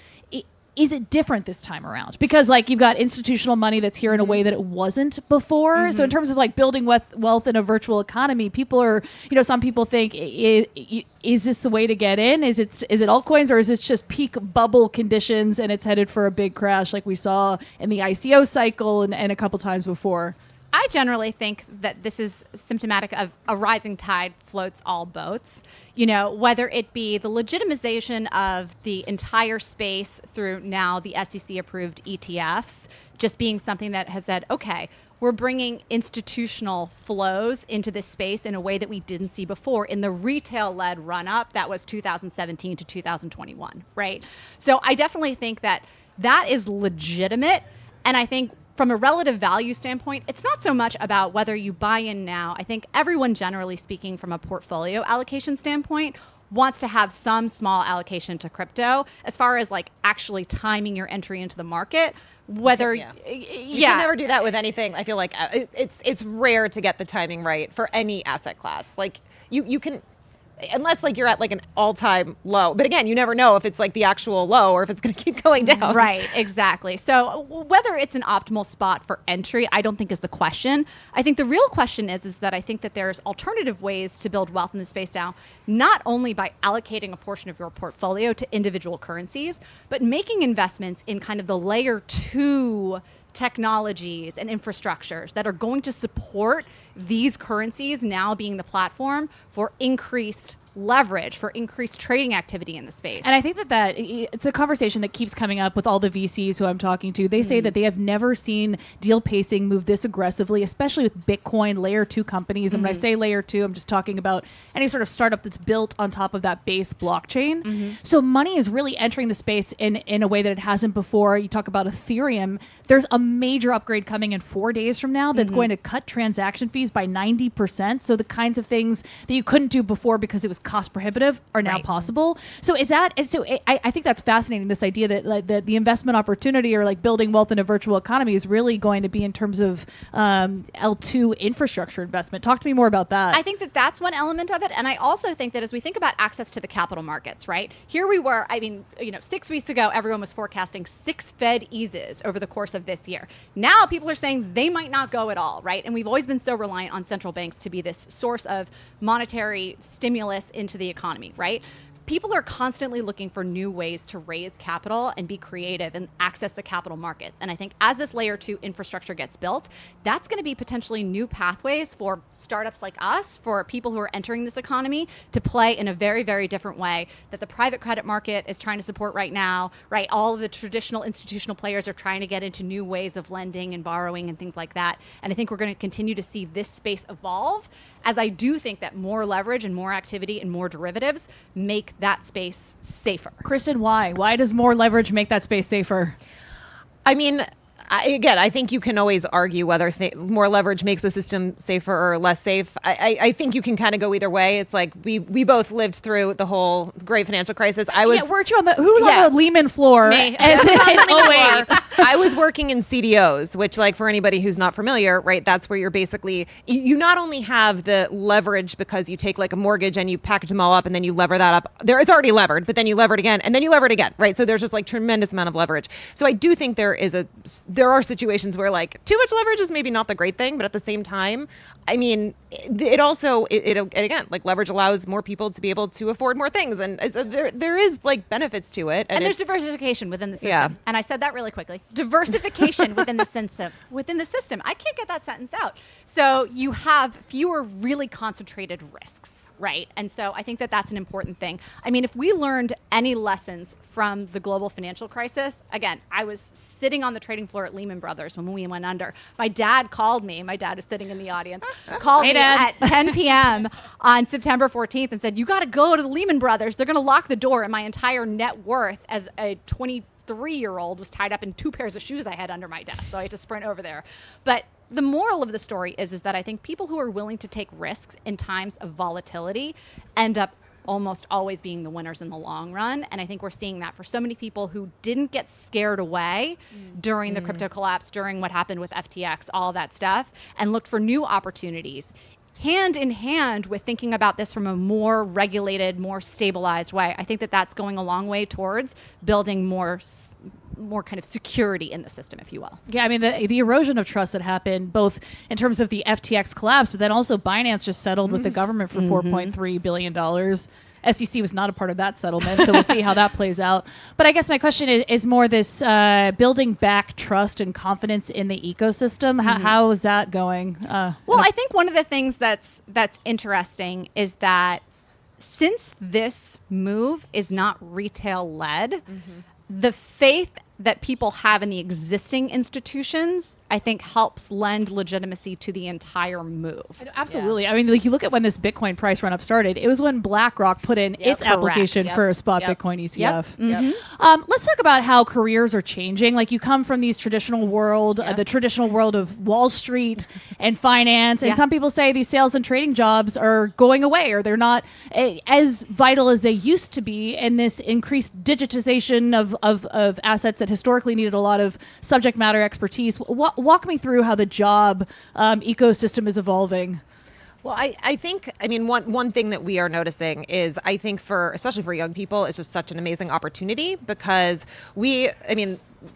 is it different this time around? Because you've got institutional money that's here in a way that it wasn't before. So in terms of building wealth in a virtual economy, people are, some people think, is this the way to get in? Is it altcoins, or is it just peak bubble conditions and it's headed for a big crash like we saw in the ICO cycle and a couple times before? I generally think that this is symptomatic of a rising tide floats all boats. Whether it be the legitimization of the entire space through now the SEC-approved ETFs, just being something that has said, okay, we're bringing institutional flows into this space in a way that we didn't see before in the retail-led run-up that was 2017 to 2021, right? So I definitely think that is legitimate, and I think from a relative value standpoint, it's not so much about whether you buy in now. I think everyone, generally speaking, from a portfolio allocation standpoint, wants to have some small allocation to crypto. As far as actually timing your entry into the market, whether you can never do that with anything. I feel like it's rare to get the timing right for any asset class. You can. Unless you're at an all-time low. But again, you never know if it's the actual low or if it's going to keep going down. Right, exactly. So whether it's an optimal spot for entry, I don't think is the question. I think the real question is that I think that there's alternative ways to build wealth in the space now, not only by allocating a portion of your portfolio to individual currencies, but making investments in kind of the layer 2 technologies and infrastructures that are going to support these currencies now being the platform for increased leverage, for increased trading activity in the space. And I think that it's a conversation that keeps coming up with all the VCs who I'm talking to. They say that they have never seen deal pacing move this aggressively, especially with Bitcoin layer 2 companies. And when I say layer 2, I'm just talking about any sort of startup that's built on top of that base blockchain. So money is really entering the space in a way that it hasn't before. You talk about Ethereum. There's a major upgrade coming in 4 days from now that's going to cut transaction fees by 90%. So the kinds of things that you couldn't do before because it was cost prohibitive are now possible. So I think that's fascinating, this idea that the investment opportunity or like building wealth in a virtual economy is really going to be in terms of L2 infrastructure investment. Talk to me more about that. I think that that's one element of it. And I also think that as we think about access to the capital markets, right? Here we were, 6 weeks ago, everyone was forecasting 6 Fed eases over the course of this year. Now people are saying they might not go at all, right? And we've always been so reliant on central banks to be this source of monetary stimulus into the economy, right? People are constantly looking for new ways to raise capital and be creative and access the capital markets. And I think as this layer 2 infrastructure gets built, that's going to be potentially new pathways for startups like us, for people who are entering this economy to play in a very, very different way that the private credit market is trying to support right now, right? All of the traditional institutional players are trying to get into new ways of lending and borrowing and things like that. And I think we're going to continue to see this space evolve, as I do think that more leverage and more activity and more derivatives make that space safer. Kristen, why? Why does more leverage make that space safer? I mean, I think you can always argue whether more leverage makes the system safer or less safe. I think you can kind of go either way. It's like we both lived through the whole great financial crisis. Weren't you on who was on the Lehman floor? Me. I was working in CDOs, which, like, for anybody who's not familiar, right, that's where you're basically, you not only have the leverage because you take like a mortgage and you package them all up and then you lever that up. It's already levered, but then you lever it again and then you lever it again, right? So there's just like tremendous amount of leverage. So I do think there are situations where like too much leverage is maybe not the great thing, but at the same time, I mean, it also, and again, like leverage allows more people to be able to afford more things. And there is like benefits to it. And there's diversification within the system. Yeah. And I said that really quickly. Diversification within the system. I can't get that sentence out. So you have fewer really concentrated risks. Right. And so I think that that's an important thing. I mean, if we learned any lessons from the global financial crisis, again, I was sitting on the trading floor at Lehman Brothers when we went under. My dad called me. My dad is sitting in the audience. Called me at 10 p.m. on September 14th and said, you got to go to the Lehman Brothers. They're going to lock the door. And my entire net worth as a 23-year-old was tied up in 2 pairs of shoes I had under my desk. So I had to sprint over there. But the moral of the story is that I think people who are willing to take risks in times of volatility end up almost always being the winners in the long run. And I think we're seeing that for so many people who didn't get scared away during the crypto collapse, during what happened with FTX, all of that stuff, and looked for new opportunities. Hand in hand with thinking about this from a more regulated, more stabilized way. I think that that's going a long way towards building more kind of security in the system, if you will. Yeah, I mean, the erosion of trust that happened both in terms of the FTX collapse, but then also Binance just settled with the government for $4.3 billion. SEC was not a part of that settlement, so we'll see how that plays out. But I guess my question is more this building back trust and confidence in the ecosystem. How is that going? Well, I think one of the things that's interesting is that since this move is not retail-led, the faith that people have in the existing institutions, I think, helps lend legitimacy to the entire move. Absolutely. Yeah. I mean, like, you look at when this Bitcoin price run up started, it was when BlackRock put in its application for a spot Bitcoin ETF. Let's talk about how careers are changing. Like, you come from these traditional world, the traditional world of Wall Street and finance, and some people say these sales and trading jobs are going away, or they're not as vital as they used to be in this increased digitization of assets that historically needed a lot of subject matter expertise. Walk me through how the job ecosystem is evolving. Well, I think, I mean, one thing that we are noticing is, I think especially for young people, it's just such an amazing opportunity because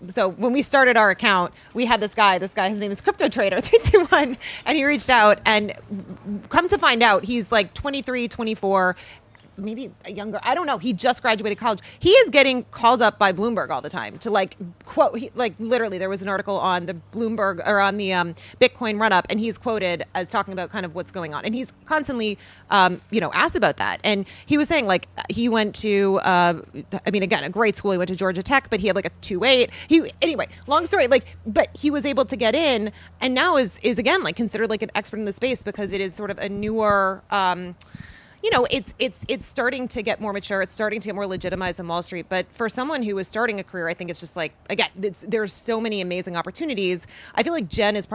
so when we started our account, we had this guy, his name is Crypto Trader 321, and he reached out, and come to find out, he's like 23, 24, maybe a younger, I don't know. He just graduated college. He is getting called up by Bloomberg all the time to like quote, like literally there was an article on the Bloomberg or on the Bitcoin run up, and he's quoted as talking about kind of what's going on. And he's constantly, asked about that. And he was saying like he went to, again, a great school. He went to Georgia Tech, but he had like a 2.8. Anyway, long story, but he was able to get in, and now is again like considered like an expert in the space because it is sort of a newer, it's starting to get more mature. It's starting to get more legitimized on Wall Street. But for someone who is starting a career, I think it's just like, again, there's so many amazing opportunities. I feel like Jen is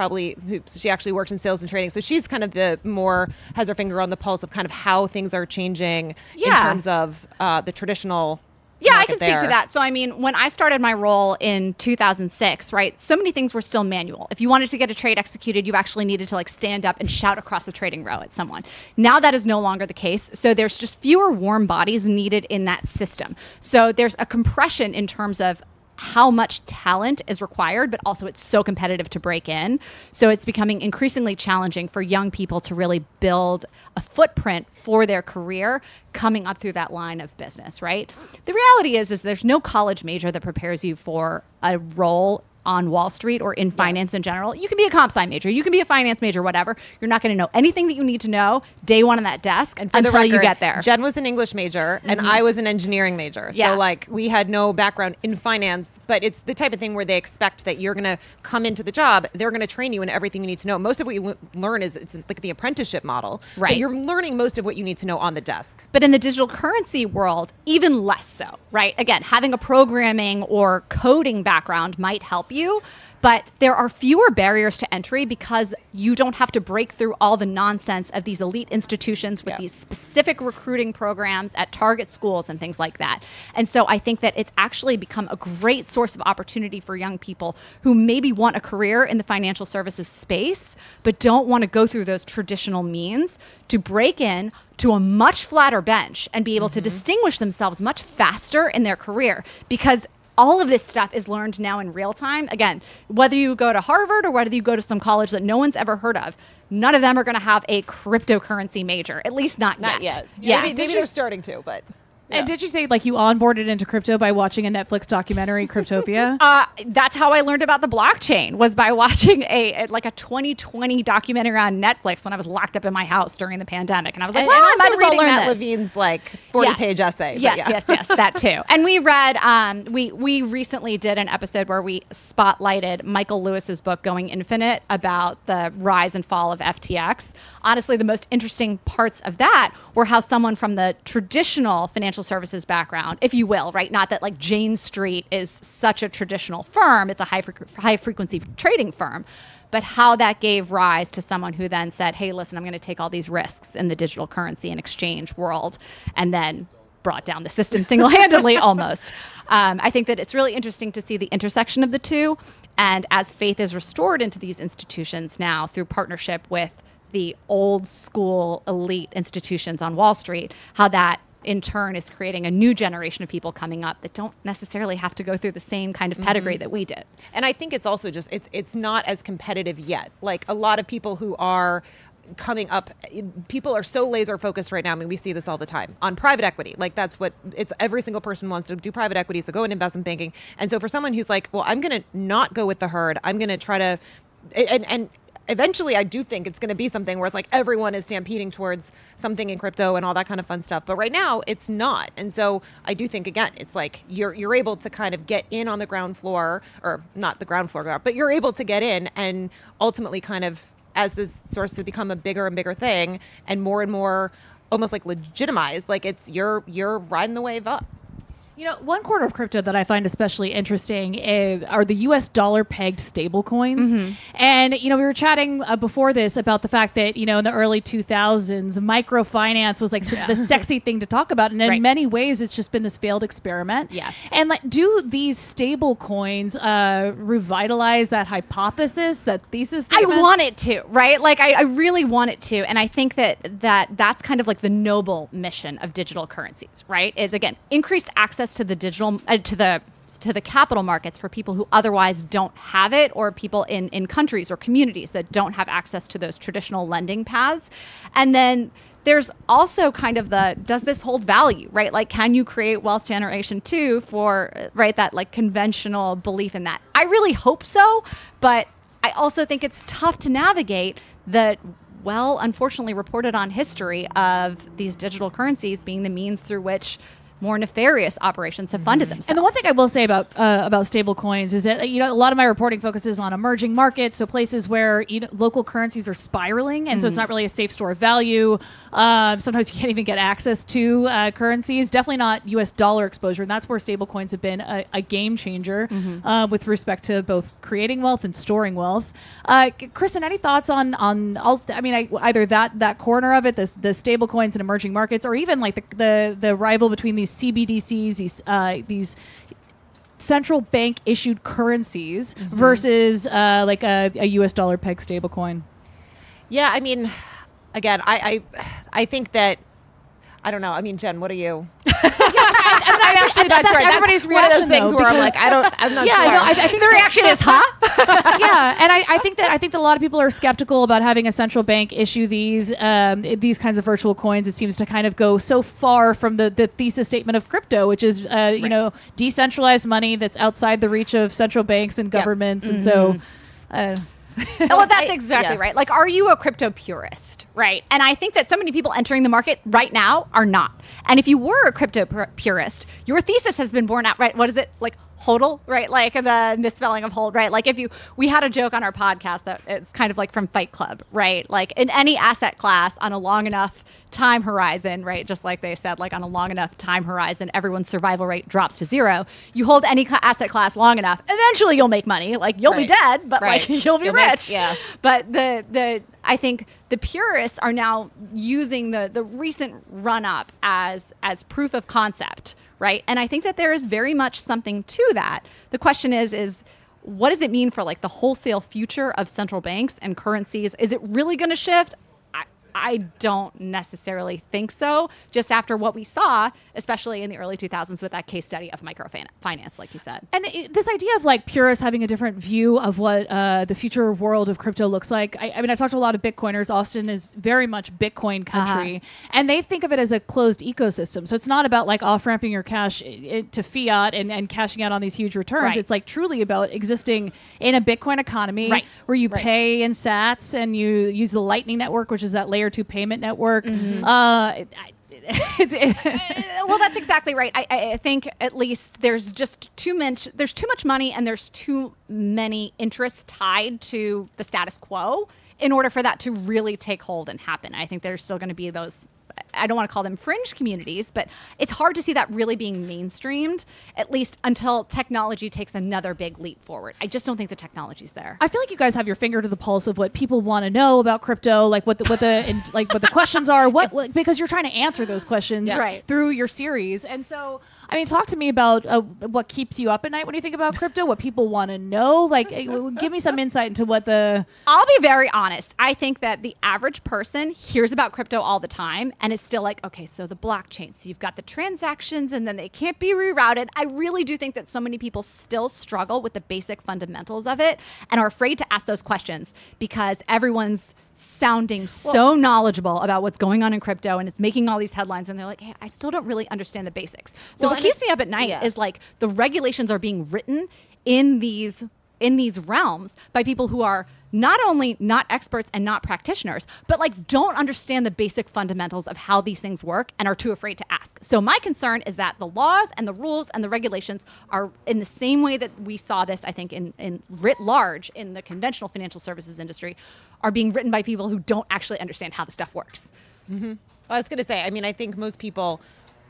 she actually worked in sales and trading. So she's kind of has her finger on the pulse of kind of how things are changing in terms of the traditional. Yeah, I can speak to that. So, I mean, when I started my role in 2006, right, so many things were still manual. If you wanted to get a trade executed, you actually needed to like stand up and shout across the trading row at someone. Now that is no longer the case. So there's just fewer warm bodies needed in that system. So there's a compression in terms of how much talent is required, but also it's so competitive to break in. So it's becoming increasingly challenging for young people to really build a footprint for their career coming up through that line of business, right? The reality is there's no college major that prepares you for a role on Wall Street or in finance in general. You can be a comp sci major, you can be a finance major, whatever. You're not going to know anything that you need to know day one on that desk until you get there. Jen was an English major and I was an engineering major. So like we had no background in finance, but it's the type of thing where they expect that you're going to come into the job. They're going to train you in everything you need to know. Most of what you learn it's like the apprenticeship model. Right. So you're learning most of what you need to know on the desk. But in the digital currency world, even less so, right? Again, having a programming or coding background might help you, but there are fewer barriers to entry because you don't have to break through all the nonsense of these elite institutions with these specific recruiting programs at target schools and things like that. And so I think that it's actually become a great source of opportunity for young people who maybe want a career in the financial services space, but don't want to go through those traditional means to break in to a much flatter bench and be able to distinguish themselves much faster in their career, because all of this stuff is learned now in real time. Again, whether you go to Harvard or whether you go to some college that no one's ever heard of, none of them are going to have a cryptocurrency major, at least not yet. Yeah, maybe they're starting to, but... And did you say like you onboarded into crypto by watching a Netflix documentary, Cryptopia? That's how I learned about the blockchain, was by watching a 2020 documentary on Netflix when I was locked up in my house during the pandemic, and I was like, I might as well learn Matt this. Levine's like 40-page essay. Yes, that too. And we read, we recently did an episode where we spotlighted Michael Lewis's book Going Infinite about the rise and fall of FTX. Honestly, the most interesting parts of that were how someone from the traditional financial services background, if you will, right? Not that like Jane Street is such a traditional firm, it's a high frequency trading firm, but how that gave rise to someone who then said, hey, listen, I'm going to take all these risks in the digital currency and exchange world, and then brought down the system single-handedly almost. I think that it's really interesting to see the intersection of the two. And as faith is restored into these institutions now through partnership with the old school elite institutions on Wall Street, how that in turn is creating a new generation of people coming up that don't necessarily have to go through the same kind of pedigree that we did. And I think it's also just, it's not as competitive yet. Like a lot of people who are coming up, people are so laser focused right now. I mean, we see this all the time on private equity. Like that's what it's, every single person wants to do private equity. So go into investment banking. And so for someone who's like, well, I'm going to not go with the herd, I'm going to try to, and eventually I do think it's going to be something where it's like everyone is stampeding towards something in crypto and all that kind of fun stuff. But right now it's not. And so I do think, again, it's like you're able to kind of get in on the ground floor, or not the ground floor, but you're able to get in and ultimately kind of, as this starts to become a bigger and bigger thing and more almost like legitimized, like it's you're riding the wave up. You know, one corner of crypto that I find especially interesting are the U.S. dollar-pegged stable coins. And, you know, we were chatting before this about the fact that, you know, in the early 2000s, microfinance was like the sexy thing to talk about. And in many ways, it's just been this failed experiment. Yes. And like, do these stable coins revitalize that hypothesis, that thesis statement? I want it to, right? Like, I really want it to. And I think that's kind of like the noble mission of digital currencies, right? Is, again, increased access to the digital to the capital markets for people who otherwise don't have it, or people in countries or communities that don't have access to those traditional lending paths. And then there's also kind of does this hold value, right? Like, can you create wealth generation too for, right, that like conventional belief in that? I really hope so, but I also think it's tough to navigate the, well, unfortunately reported on history of these digital currencies being the means through which more nefarious operations have funded themselves. And the one thing I will say about stable coins is that a lot of my reporting focuses on emerging markets, so places where local currencies are spiraling, and so it's not really a safe store of value. Sometimes you can't even get access to currencies. Definitely not U.S. dollar exposure, and that's where stable coins have been a game changer with respect to both creating wealth and storing wealth. Kristen, any thoughts on either that corner of it, the stable coins in emerging markets, or even like the rival between these CBDCs, these central bank issued currencies versus like a U.S. dollar peg stable coin? Yeah, I mean, again, I think that, I don't know. I mean, Jen, what are you? That's everybody's reaction. One of those things where I'm like, I'm not sure. No, I think the reaction is, huh? Yeah, and I think that a lot of people are skeptical about having a central bank issue these kinds of virtual coins. It seems to kind of go so far from the thesis statement of crypto, which is decentralized money that's outside the reach of central banks and governments, and so. Well, that's exactly right. Like, are you a crypto purist, right? And I think that so many people entering the market right now are not. And if you were a crypto purist, your thesis has been borne out, right? What is it? Like, hodl, right? Like the misspelling of hold, right? Like we had a joke on our podcast that it's kind of like from Fight Club, right? Like in any asset class on a long enough time horizon, right? Just like they said, like on a long enough time horizon, everyone's survival rate drops to zero. You hold any asset class long enough, eventually you'll make money. Like you'll be dead, but like you'll be rich. But I think the purists are now using the recent run up as proof of concept. Right. And I think that there is very much something to that. The question is what does it mean for like the wholesale future of central banks and currencies? Is it really going to shift? I don't necessarily think so, just after what we saw, especially in the early 2000s with that case study of microfinance, like you said. And this idea of like purists having a different view of what the future world of crypto looks like. I mean, I've talked to a lot of Bitcoiners. Austin is very much Bitcoin country, and they think of it as a closed ecosystem. So it's not about like off-ramping your cash to fiat and cashing out on these huge returns. Right. It's like truly about existing in a Bitcoin economy where you pay in sats and you use the Lightning Network, which is that layer 2 payment network. Well, that's exactly right. I think at least there's just too much money and there's too many interests tied to the status quo in order for that to really take hold and happen. I think there's still going to be those, I don't want to call them fringe communities, but it's hard to see that really being mainstreamed, at least until technology takes another big leap forward. I just don't think the technology's there. I feel like you guys have your finger to the pulse of what people want to know about crypto, like what the questions are, because you're trying to answer those questions through your series. And so, I mean, talk to me about what keeps you up at night when you think about crypto, what people want to know. Like, give me some insight into what I'll be very honest. I think that the average person hears about crypto all the time and is still like, okay, so the blockchain, so you've got the transactions and then they can't be rerouted. I really do think that so many people still struggle with the basic fundamentals of it and are afraid to ask those questions because everyone's sounding so knowledgeable about what's going on in crypto and it's making all these headlines and they're like, hey, I still don't really understand the basics. So what keeps me up at night is like the regulations are being written in these realms by people who are not only not experts and not practitioners, but like don't understand the basic fundamentals of how these things work and are too afraid to ask. So my concern is that the laws and the rules and the regulations are in the same way that we saw this, I think, in writ large in the conventional financial services industry, are being written by people who don't actually understand how the stuff works. Mm-hmm. I was going to say, I mean, I think most people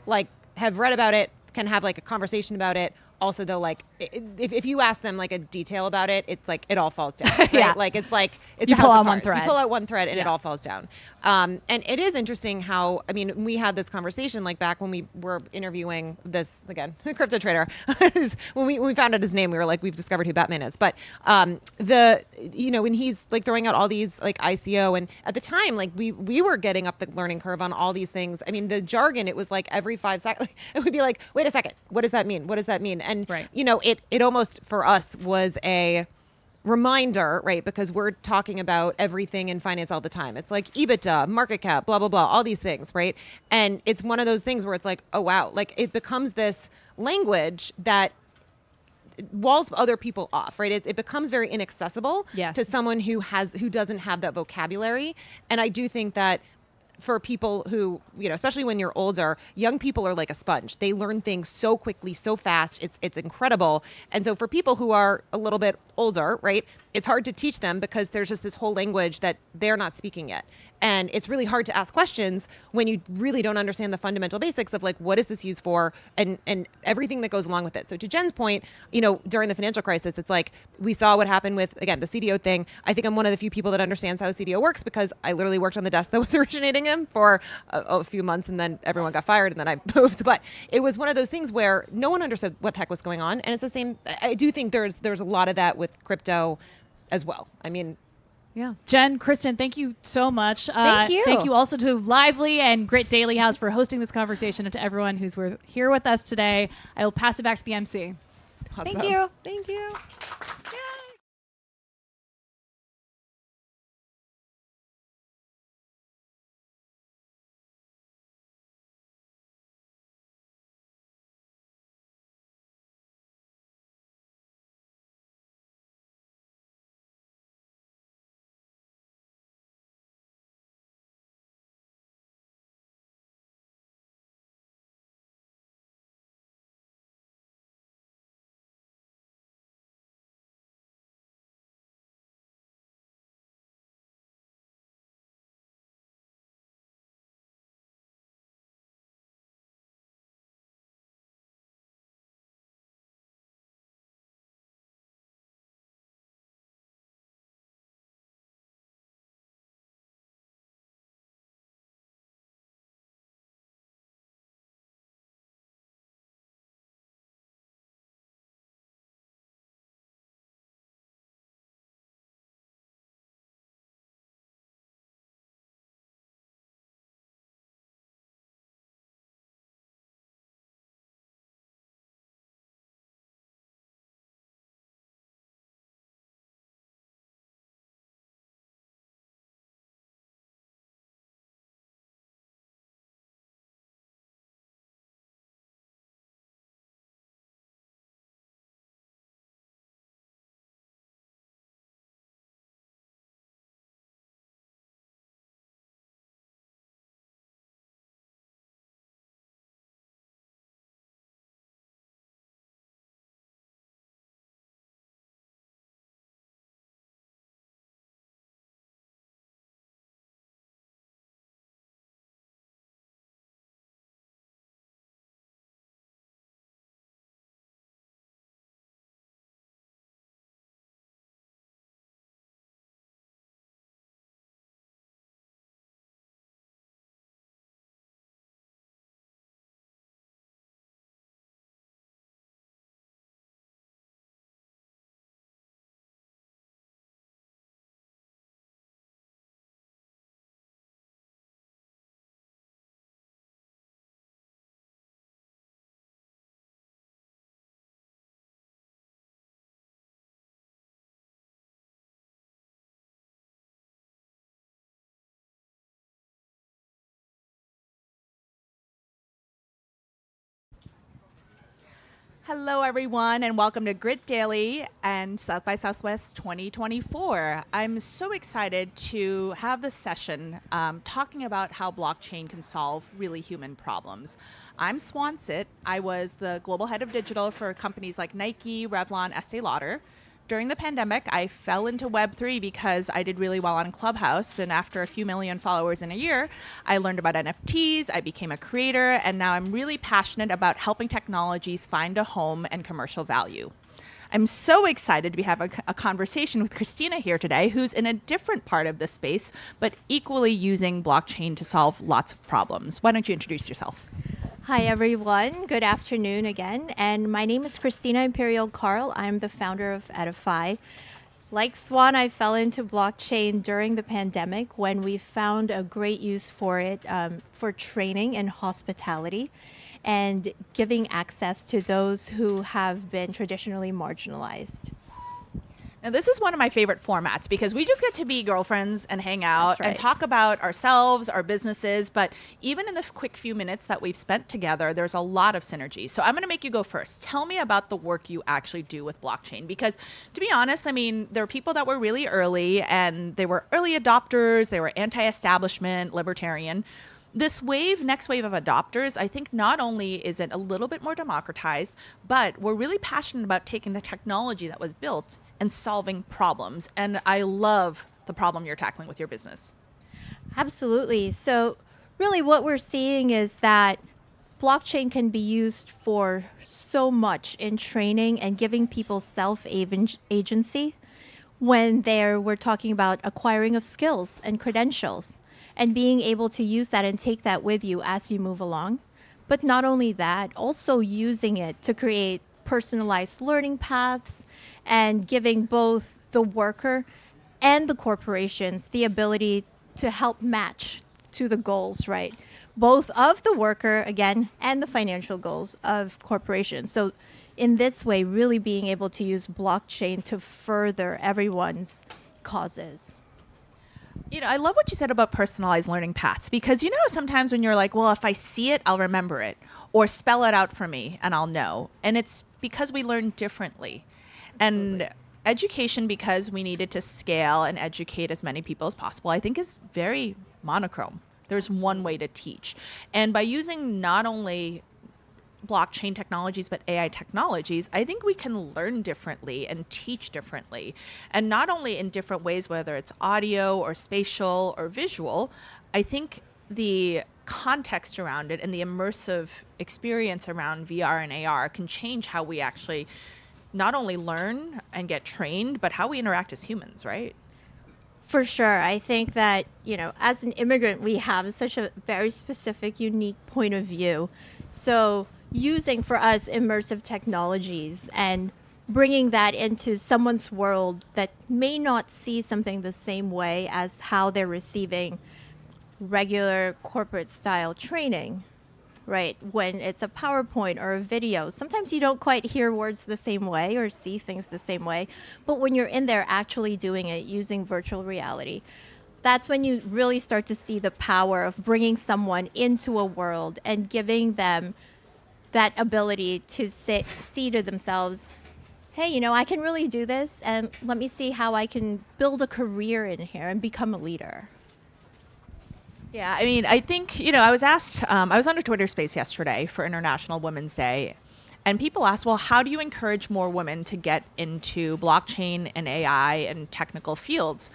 like have read about it, can have like a conversation about it. Also, though, like if you ask them like a detail about it, it's like it all falls down. Right? Like it's you pull out one thread. You pull out one thread and it all falls down. And it is interesting how, I mean, we had this conversation like back when we were interviewing this again crypto trader. when we found out his name, we were like, we've discovered who Batman is. But when he's like throwing out all these like ICO, and at the time like we were getting up the learning curve on all these things. I mean, the jargon, it was like every 5 seconds it would be like, wait a second, what does that mean? What does that mean? And it almost for us was a reminder, right? Because we're talking about everything in finance all the time. It's like EBITDA, market cap, blah, blah, blah, all these things, right? And it's one of those things where it's like, oh, wow, like it becomes this language that walls other people off, right? It becomes very inaccessible to someone who doesn't have that vocabulary. And I do think that for people who, especially when you're older, young people are like a sponge. They learn things so quickly, so fast. It's incredible. And so for people who are a little bit older, right, it's hard to teach them because there's just this whole language that they're not speaking yet. And it's really hard to ask questions when you really don't understand the fundamental basics of like, what is this used for, and everything that goes along with it. So to Jen's point, during the financial crisis, it's like we saw what happened with, again, the CDO thing. I think I'm one of the few people that understands how a CDO works because I literally worked on the desk that was originating him for a few months, and then everyone got fired, and then I moved. But it was one of those things where no one understood what the heck was going on. And it's the same. I do think there's a lot of that with crypto as well. I mean, yeah. Jen, Kristen, thank you so much. Thank you. Thank you also to Lively and Grit Daily House for hosting this conversation, and to everyone who's here with us today. I will pass it back to the MC. Awesome. Thank you. Thank you. Hello, everyone, and welcome to Grit Daily and South by Southwest 2024. I'm so excited to have this session talking about how blockchain can solve really human problems. I'm Swansit. I was the global head of digital for companies like Nike, Revlon, Estee Lauder. During the pandemic, I fell into Web3 because I did really well on Clubhouse, and after a few million followers in a year, I learned about NFTs, I became a creator, and now I'm really passionate about helping technologies find a home and commercial value. I'm so excited to be having a conversation with Christina here today, who's in a different part of the space, but equally using blockchain to solve lots of problems. Why don't you introduce yourself? Hi, everyone. Good afternoon again. And my name is Christina Imperial Carl. I'm the founder of Edify. Like Swan, I fell into blockchain during the pandemic when we found a great use for it for training in hospitality and giving access to those who have been traditionally marginalized. And this is one of my favorite formats because we just get to be girlfriends and hang out and talk about ourselves, our businesses. But even in the quick few minutes that we've spent together, there's a lot of synergy. So I'm going to make you go first. Tell me about the work you actually do with blockchain. Because to be honest, I mean, there are people that were really early and they were early adopters. They were anti-establishment, libertarian. This next wave of adopters, I think not only is it a little bit more democratized, but we're really passionate about taking the technology that was built and solving problems. And I love the problem you're tackling with your business. Absolutely. So really what we're seeing is that blockchain can be used for so much in training and giving people self-agency when we're talking about acquiring of skills and credentials and being able to use that and take that with you as you move along. But not only that, also using it to create personalized learning paths and giving both the worker and the corporations the ability to help match to the goals, right? Both of the worker, again, and the financial goals of corporations. So in this way, really being able to use blockchain to further everyone's causes. You know, I love what you said about personalized learning paths because, you know, sometimes when you're like, well, if I see it, I'll remember it, or spell it out for me and I'll know. And it's because we learn differently. Absolutely. And education, because we needed to scale and educate as many people as possible, I think is very monochrome. There's one way to teach. And by using not only blockchain technologies, but AI technologies, I think we can learn differently and teach differently. And not only in different ways, whether it's audio or spatial or visual, I think the context around it and the immersive experience around VR and AR can change how we actually not only learn and get trained, but how we interact as humans, right? For sure. I think that, you know, as an immigrant, we have such a very specific, unique point of view. So using for us immersive technologies and bringing that into someone's world that may not see something the same way as how they're receiving regular corporate style training, right? When it's a PowerPoint or a video, sometimes you don't quite hear words the same way or see things the same way. But when you're in there actually doing it using virtual reality, that's when you really start to see the power of bringing someone into a world and giving them that ability to see to themselves, hey, you know, I can really do this, and let me see how I can build a career in here and become a leader. Yeah, I mean, I think, you know, I was asked, I was on a Twitter space yesterday for International Women's Day, and people asked, well, how do you encourage more women to get into blockchain and AI and technical fields?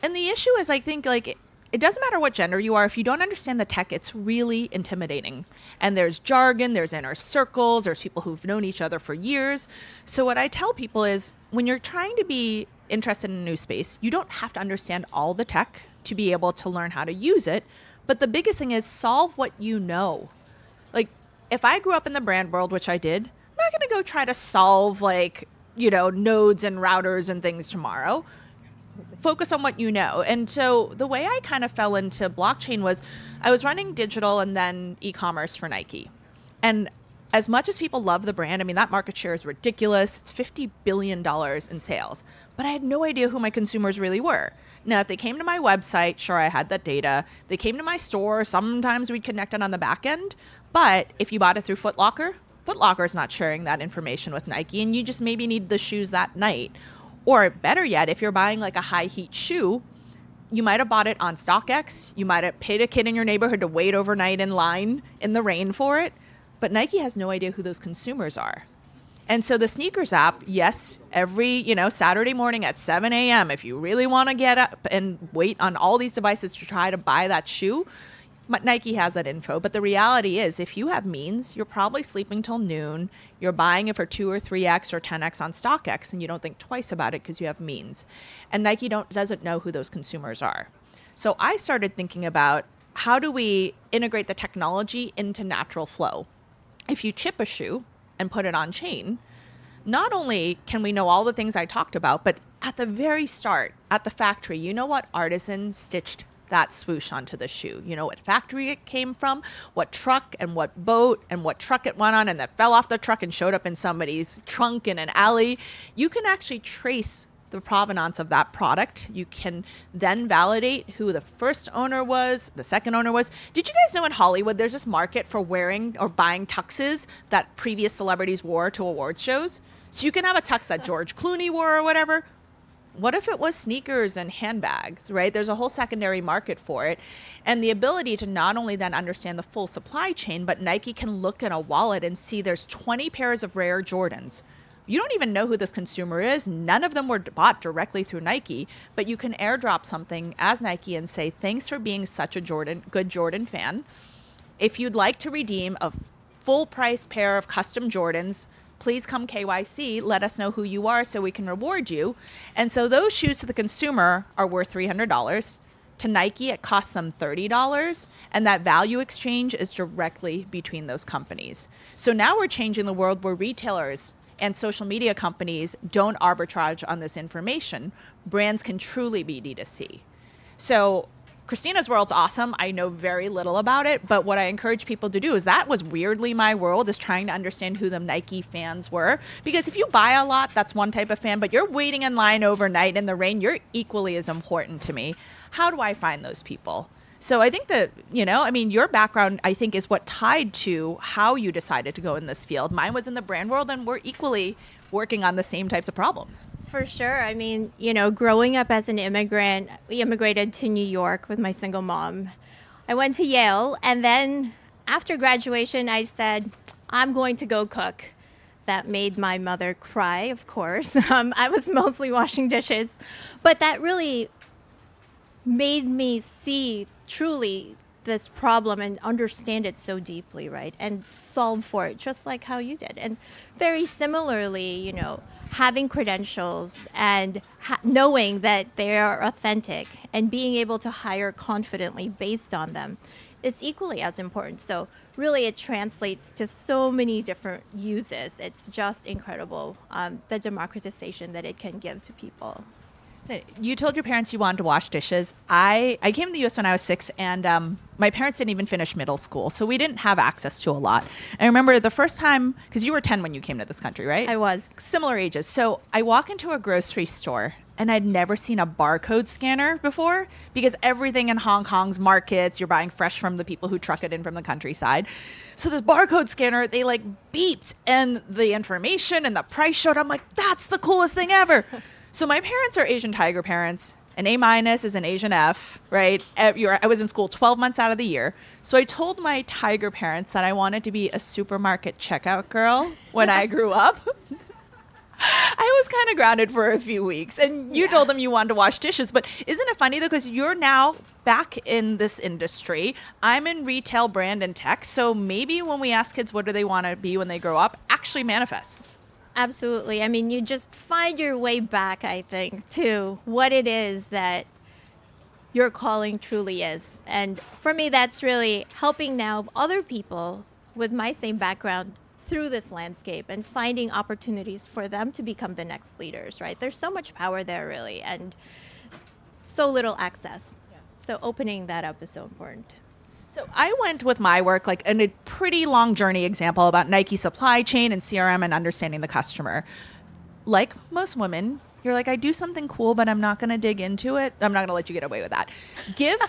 And the issue is, I think, like, it doesn't matter what gender you are. If you don't understand the tech, it's really intimidating. And there's jargon, there's inner circles, there's people who've known each other for years. So what I tell people is when you're trying to be interested in a new space, you don't have to understand all the tech to be able to learn how to use it. But the biggest thing is solve what you know. Like, if I grew up in the brand world, which I did, I'm not going to go try to solve, like, you know, nodes and routers and things tomorrow. Focus on what you know. And so the way I kind of fell into blockchain was I was running digital and then e-commerce for Nike. And as much as people love the brand, I mean, that market share is ridiculous. It's $50 billion in sales. But I had no idea who my consumers really were. Now, if they came to my website, sure, I had that data. They came to my store. Sometimes we'd connect it on the back end. But if you bought it through Foot Locker is not sharing that information with Nike, and you just maybe need the shoes that night. Or better yet, if you're buying like a high heat shoe, you might have bought it on StockX. You might have paid a kid in your neighborhood to wait overnight in line in the rain for it. But Nike has no idea who those consumers are. And so the sneakers app, yes, every, you know, Saturday morning at 7 a.m., if you really want to get up and wait on all these devices to try to buy that shoe, Nike has that info. But the reality is, if you have means, you're probably sleeping till noon. You're buying it for 2 or 3x or 10x on StockX, and you don't think twice about it because you have means. And Nike doesn't know who those consumers are. So I started thinking about how do we integrate the technology into natural flow? If you chip a shoe and put it on chain, not only can we know all the things I talked about, but at the very start, at the factory, you know what artisan stitched that swoosh onto the shoe. You know what factory it came from, what truck and what boat and what truck it went on and that fell off the truck and showed up in somebody's trunk in an alley. You can actually trace the provenance of that product. You can then validate who the first owner was, the second owner was. Did you guys know in Hollywood there's this market for wearing or buying tuxes that previous celebrities wore to awards shows? So you can have a tux that George Clooney wore or whatever. What if it was sneakers and handbags, right? There's a whole secondary market for it. And the ability to not only then understand the full supply chain, but Nike can look in a wallet and see there's 20 pairs of rare Jordans. You don't even know who this consumer is. None of them were bought directly through Nike, but you can airdrop something as Nike and say, thanks for being such a good Jordan fan. If you'd like to redeem a full price pair of custom Jordans, please come KYC, let us know who you are so we can reward you. And so those shoes to the consumer are worth $300. To Nike, it costs them $30. And that value exchange is directly between those companies. So now we're changing the world where retailers and social media companies don't arbitrage on this information. Brands can truly be D2C. So Christina's world's awesome. I know very little about it, but what I encourage people to do is that was weirdly my world, is trying to understand who the Nike fans were. Because if you buy a lot, that's one type of fan, but you're waiting in line overnight in the rain, you're equally as important to me. How do I find those people? So I think that, your background, I think, is what tied to how you decided to go in this field. Mine was in the brand world, and we're equally working on the same types of problems. For sure. I mean, growing up as an immigrant, we immigrated to New York with my single mom. I went to Yale, and then after graduation, I said, I'm going to go cook. That made my mother cry, of course. I was mostly washing dishes, but that really made me see truly this problem and understand it so deeply, right? And solve for it, just like how you did. And very similarly, having credentials and knowing that they are authentic and being able to hire confidently based on them is equally as important. So really it translates to so many different uses. It's just incredible, the democratization that it can give to people. You told your parents you wanted to wash dishes. I came to the U.S. when I was 6, and my parents didn't even finish middle school, so we didn't have access to a lot. I remember the first time, because you were 10 when you came to this country, right? I was. Similar ages. So I walk into a grocery store, and I'd never seen a barcode scanner before, because everything in Hong Kong's markets, you're buying fresh from the people who truck it in from the countryside. So this barcode scanner, they beeped, and the information and the price showed. I'm like, that's the coolest thing ever. So my parents are Asian tiger parents. An A- is an Asian F, right? I was in school 12 months out of the year. So I told my tiger parents that I wanted to be a supermarket checkout girl when I grew up. I was kind of grounded for a few weeks. And you told them you wanted to wash dishes. But isn't it funny, though, because you're now back in this industry. I'm in retail, brand, and tech. So maybe when we ask kids what do they want to be when they grow up, actually manifests. Absolutely. I mean, you just find your way back, I think, to what it is that your calling truly is. And for me, that's really helping now other people with my same background through this landscape and finding opportunities for them to become the next leaders, right? There's so much power there, really, and so little access. So opening that up is so important. So I went with my work in a pretty long journey example about Nike supply chain and CRM and understanding the customer. Like most women, you're like, I do something cool, but I'm not going to dig into it. I'm not going to let you get away with that. Give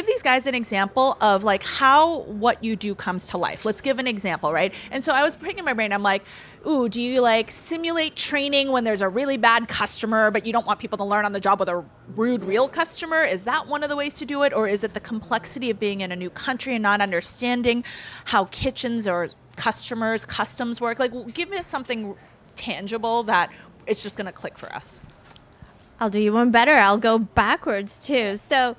these guys an example of how what you do comes to life. Let's give an example, right? And so I was picking my brain. I'm like, ooh, do you simulate training when there's a really bad customer, but you don't want people to learn on the job with a rude, real customer? Is that one of the ways to do it? Or is it the complexity of being in a new country and not understanding how kitchens or customs work? Give me something tangible that it's just going to click for us. I'll do you one better. I'll go backwards too. So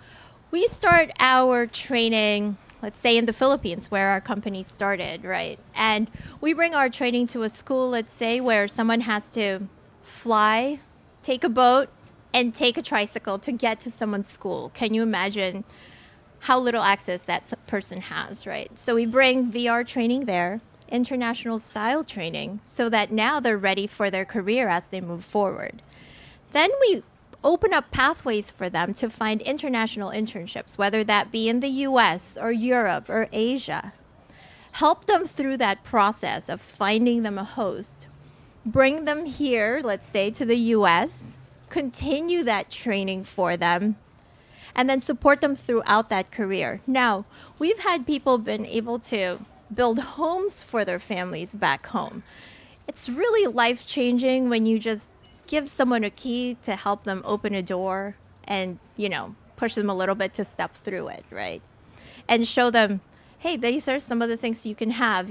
we start our training, let's say in the Philippines where our company started, right? And we bring our training to a school, let's say, where someone has to fly, take a boat, and take a tricycle to get to someone's school. Can you imagine how little access that person has, right? So we bring VR training there, international style training, so that now they're ready for their career as they move forward. Then we open up pathways for them to find international internships, whether that be in the US or Europe or Asia. Help them through that process of finding them a host. Bring them here, let's say, to the US, continue that training for them, and then support them throughout that career. Now, we've had people been able to build homes for their families back home. It's really life-changing when you just give someone a key to help them open a door and, push them a little bit to step through it, right? And show them, hey, these are some of the things you can have,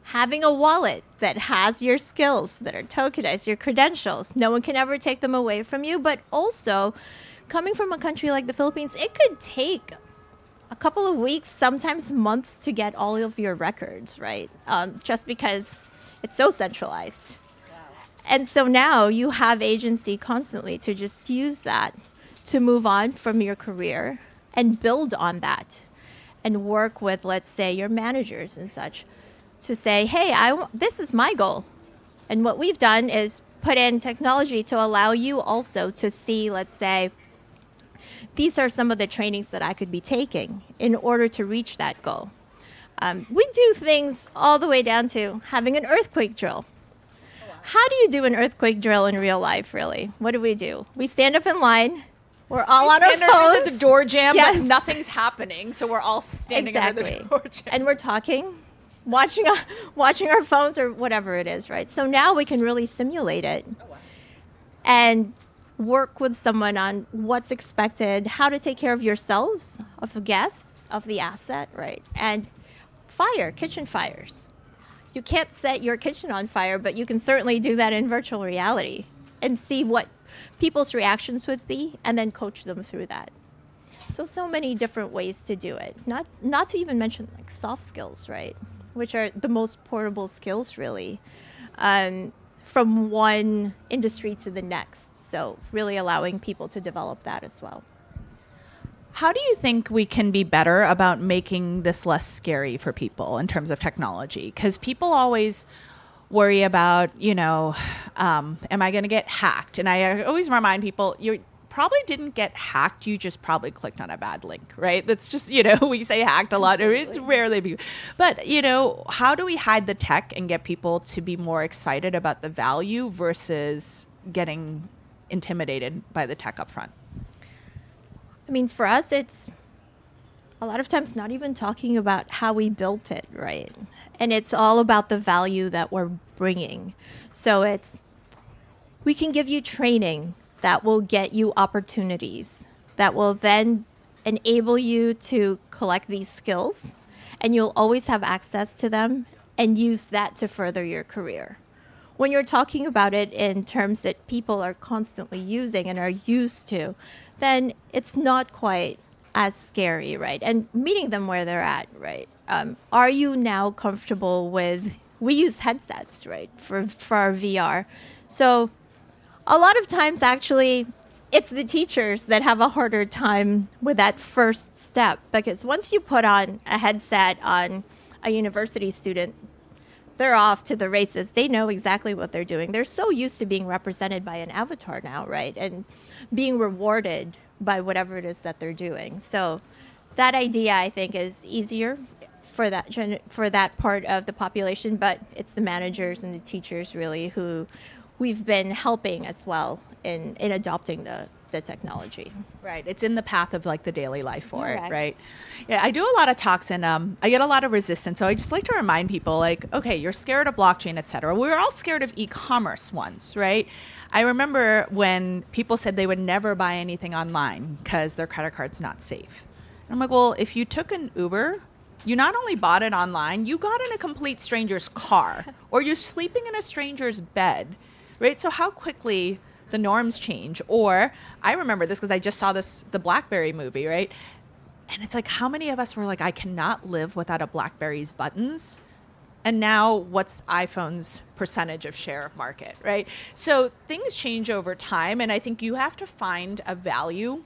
having a wallet that has your skills that are tokenized, your credentials. No one can ever take them away from you. But also, coming from a country like the Philippines, it could take a couple of weeks, sometimes months, to get all of your records, right? Just because it's so centralized. Wow. And so now you have agency constantly to just use that to move on from your career and build on that and work with, let's say, your managers and such to say, hey, this is my goal. And what we've done is put in technology to allow you also to see, let's say, these are some of the trainings that I could be taking in order to reach that goal. We do things all the way down to having an earthquake drill. How do you do an earthquake drill in real life, really? What do? We stand up in line. We're all on our phones. The door jam, yes. But nothing's happening, so we're all standing under the door jam. And we're talking, watching our phones or whatever it is, right? So now we can really simulate it and work with someone on what's expected, how to take care of yourselves, of the guests, of the asset, right? And kitchen fires. You can't set your kitchen on fire, but you can certainly do that in virtual reality and see what people's reactions would be and then coach them through that. So many different ways to do it. Not to even mention like soft skills, right? Which are the most portable skills, really, from one industry to the next. So really allowing people to develop that as well. How do you think we can be better about making this less scary for people in terms of technology? Because people always worry about, am I going to get hacked? And I always remind people, you probably didn't get hacked. You just probably clicked on a bad link, right? That's just, we say hacked a lot. Absolutely. It's rarely. But, how do we hide the tech and get people to be more excited about the value versus getting intimidated by the tech up front? I mean, for us, it's a lot of times not even talking about how we built it, right? And it's all about the value that we're bringing. So we can give you training that will get you opportunities, that will then enable you to collect these skills, and you'll always have access to them and use that to further your career. When you're talking about it in terms that people are constantly using and are used to, then it's not quite as scary, right? And meeting them where they're at, right? Are you now comfortable with, we use headsets, right, for our VR. So a lot of times, actually, it's the teachers that have a harder time with that first step, because once you put on a headset on a university student, they're off to the races. They know exactly what they're doing. They're so used to being represented by an avatar now, right? And being rewarded by whatever it is that they're doing. So that idea, I think, is easier for that part of the population, but it's the managers and the teachers really who we've been helping as well in adopting the technology. Right. It's in the path of like the daily life for Correct. it, right? Yeah, I do a lot of talks and I get a lot of resistance. So I just like to remind people like, okay, you're scared of blockchain, et cetera. We were all scared of e-commerce once, right? I remember when people said they would never buy anything online because their credit card's not safe. And I'm like, well, if you took an Uber, you not only bought it online, you got in a complete stranger's car or you're sleeping in a stranger's bed, right? So how quickly the norms change. Or I remember this because I just saw the BlackBerry movie, right? And it's like, how many of us were like, I cannot live without a BlackBerry's buttons? And now what's iPhone's percentage of share of market, right? So things change over time. And I think you have to find a value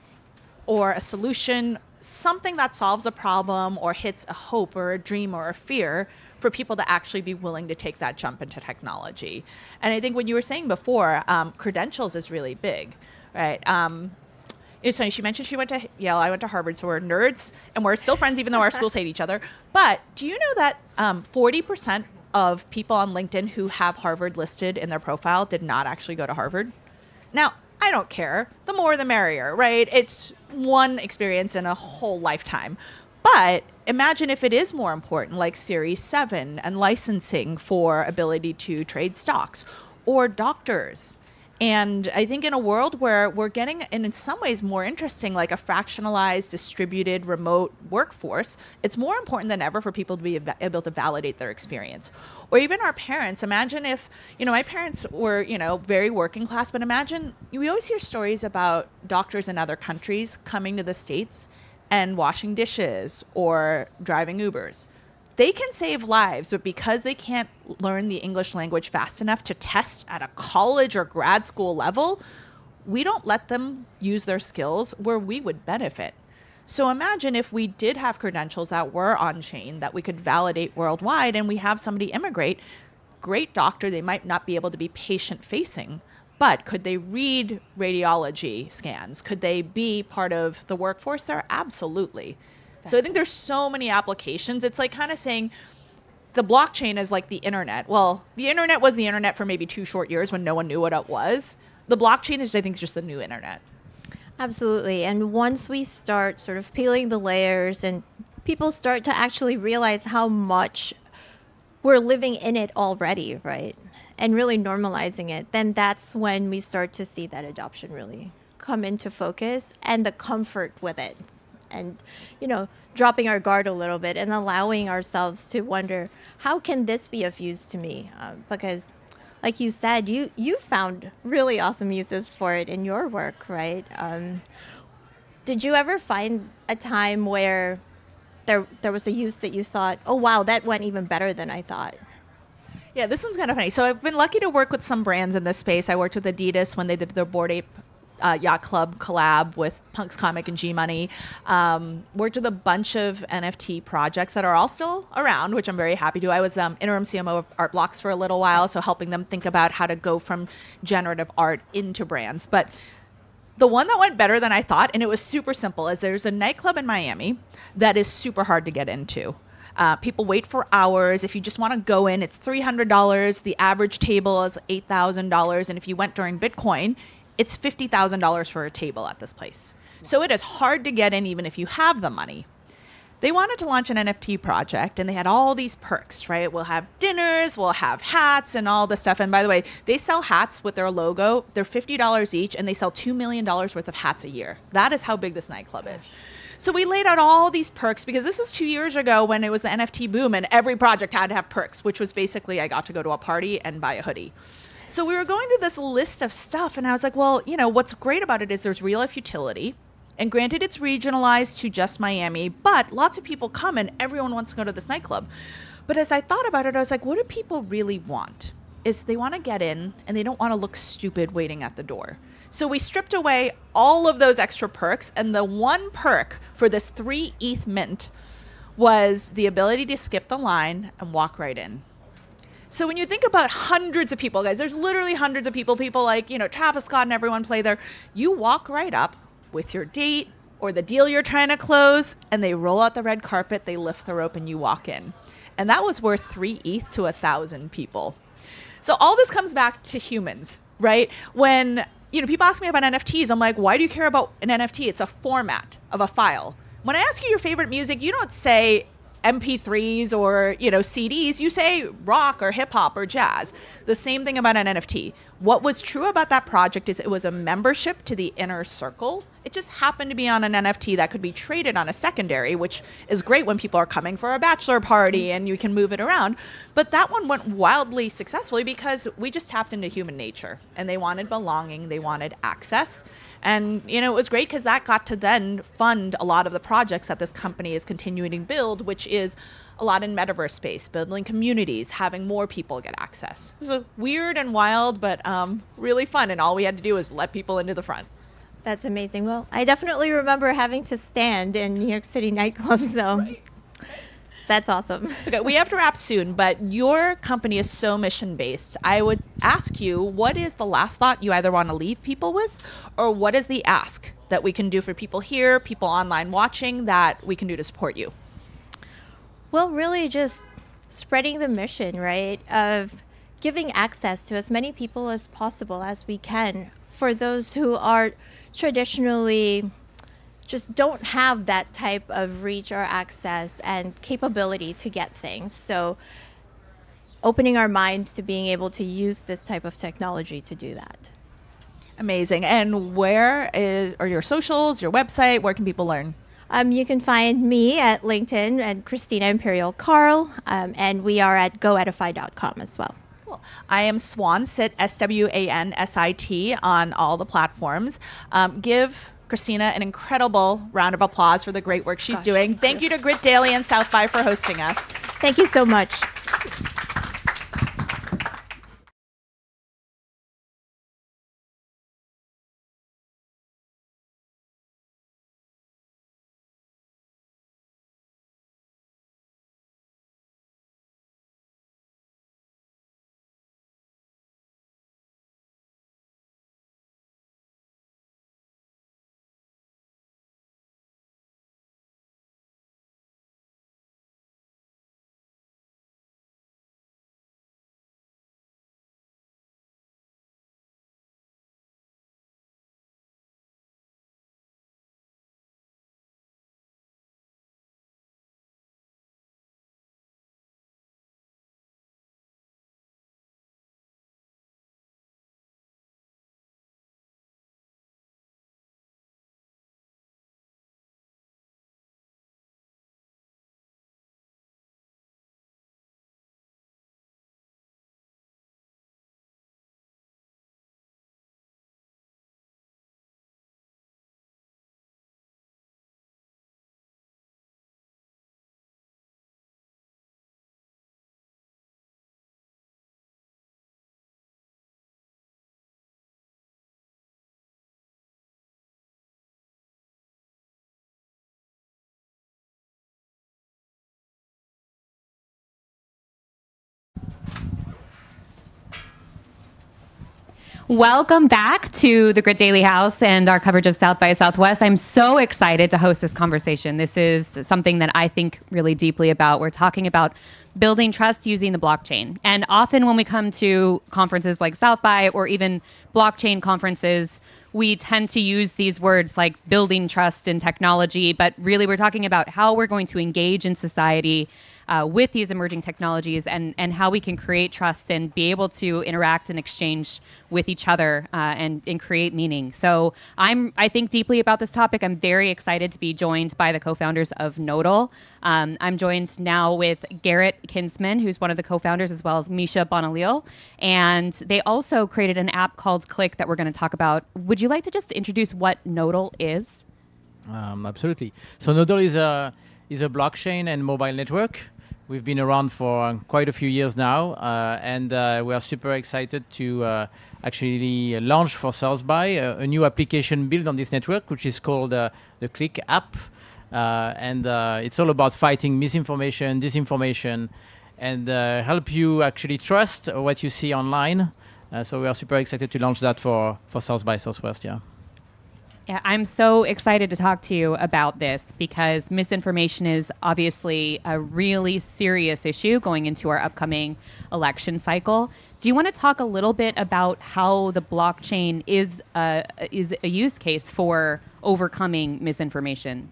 or a solution, something that solves a problem or hits a hope or a dream or a fear for people to actually be willing to take that jump into technology. And I think when you were saying before, credentials is really big, right? It's funny, she mentioned she went to Yale, I went to Harvard, so we're nerds, and we're still friends even though our schools hate each other. But do you know that 40% of people on LinkedIn who have Harvard listed in their profile did not actually go to Harvard? Now, I don't care. The more the merrier, right? It's one experience in a whole lifetime. But imagine if it is more important, like Series 7 and licensing for ability to trade stocks, or doctors. And I think in a world where we're getting, and in some ways more interesting, like a fractionalized, distributed, remote workforce, it's more important than ever for people to be able to validate their experience. Or even our parents. Imagine if, my parents were, very working class, but imagine, we always hear stories about doctors in other countries coming to the States and washing dishes or driving Ubers. They can save lives, but because they can't learn the English language fast enough to test at a college or grad school level, we don't let them use their skills where we would benefit. So imagine if we did have credentials that were on-chain that we could validate worldwide, and we have somebody immigrate, great doctor, they might not be able to be patient-facing, but could they read radiology scans? Could they be part of the workforce there? Absolutely. So I think there's so many applications. It's like kind of saying the blockchain is like the internet. Well, the internet was the internet for maybe 2 short years when no one knew what it was. The blockchain is, I think, just the new internet. Absolutely. And once we start sort of peeling the layers and people start to actually realize how much we're living in it already, right? And really normalizing it, then that's when we start to see that adoption really come into focus and the comfort with it. And, dropping our guard a little bit and allowing ourselves to wonder, how can this be of use to me? Because, like you said, you found really awesome uses for it in your work, right? Did you ever find a time where there was a use that you thought, oh, wow, that went even better than I thought? Yeah, this one's kind of funny. So I've been lucky to work with some brands in this space. I worked with Adidas when they did their Bored Ape Yacht Club collab with Punk's Comic and G-Money. Worked with a bunch of NFT projects that are all still around, which I'm very happy to. I was interim CMO of Art Blocks for a little while, so helping them think about how to go from generative art into brands. But the one that went better than I thought, and it was super simple, is there's a nightclub in Miami that is super hard to get into. People wait for hours. If you just want to go in, it's $300. The average table is $8,000. And if you went during Bitcoin, it's $50,000 for a table at this place. So it is hard to get in even if you have the money. They wanted to launch an NFT project, and they had all these perks, right? We'll have dinners, we'll have hats and all this stuff. And by the way, they sell hats with their logo. They're $50 each, and they sell $2 million worth of hats a year. That is how big this nightclub is. So we laid out all these perks because this is 2 years ago when it was the NFT boom, and every project had to have perks, which was basically I got to go to a party and buy a hoodie. So we were going through this list of stuff, and I was like, well, what's great about it is there's real life utility. And granted, it's regionalized to just Miami, but lots of people come and everyone wants to go to this nightclub. But as I thought about it, I was like, what do people really want? Is they want to get in and they don't want to look stupid waiting at the door. So we stripped away all of those extra perks, and the one perk for this 3 ETH mint was the ability to skip the line and walk right in. So when you think about hundreds of people, guys, there's literally hundreds of people like, Travis Scott and everyone play there. You walk right up with your date or the deal you're trying to close, and they roll out the red carpet, they lift the rope, and you walk in. And that was worth 3 ETH to 1,000 people. So all this comes back to humans, right? When, people ask me about NFTs, I'm like, why do you care about an NFT? It's a format of a file. When I ask you your favorite music, you don't say MP3s or, CDs, you say rock or hip hop or jazz. The same thing about an NFT. What was true about that project is it was a membership to the inner circle. It just happened to be on an NFT that could be traded on a secondary, which is great when people are coming for a bachelor party and you can move it around. But that one went wildly successfully because we just tapped into human nature, and they wanted belonging, they wanted access. And, it was great because that got to then fund a lot of the projects that this company is continuing to build, which is a lot in metaverse space, building communities, having more people get access. It was weird and wild, but really fun. And all we had to do was let people into the front. That's amazing. Well, I definitely remember having to stand in New York City nightclubs, so right. That's awesome. Okay, we have to wrap soon, but your company is so mission-based. I would ask you, what is the last thought you either want to leave people with, or what is the ask that we can do for people here, people online watching, that we can do to support you? Well, really just spreading the mission, right, of giving access to as many people as possible as we can for those who are traditionally just don't have that type of reach or access and capability to get things. So opening our minds to being able to use this type of technology to do that. Amazing. And are your socials, your website? Where can people learn? You can find me at LinkedIn and Christina Imperial Carl, and we are at goedify.com as well. Cool. I am Swan, SWANSIT on all the platforms. Give Christina an incredible round of applause for the great work she's doing. Thank you to Grit Daily and South by for hosting us. Thank you so much. Welcome back to the Grit Daily House and our coverage of South by Southwest. I'm so excited to host this conversation. This is something that I think really deeply about. We're talking about building trust using the blockchain. And often when we come to conferences like South by or even blockchain conferences, we tend to use these words like building trust in technology, but really we're talking about how we're going to engage in society with these emerging technologies and how we can create trust and be able to interact and exchange with each other and create meaning. So I think deeply about this topic. I'm very excited to be joined by the co-founders of Nodal. I'm joined now with Garrett Kinsman, who's one of the co-founders, as well as Misha Bonalil. And they also created an app called Click that we're going to talk about. Would you like to just introduce what Nodal is? Absolutely. So Nodal is a blockchain and mobile network. We've been around for quite a few years now, and we are super excited to actually launch for South by a new application built on this network, which is called the Click app. And it's all about fighting misinformation, disinformation, and help you actually trust what you see online. So we are super excited to launch that for South by Southwest, yeah. Yeah, I'm so excited to talk to you about this because misinformation is obviously a really serious issue going into our upcoming election cycle. Do you want to talk a little bit about how the blockchain is a use case for overcoming misinformation?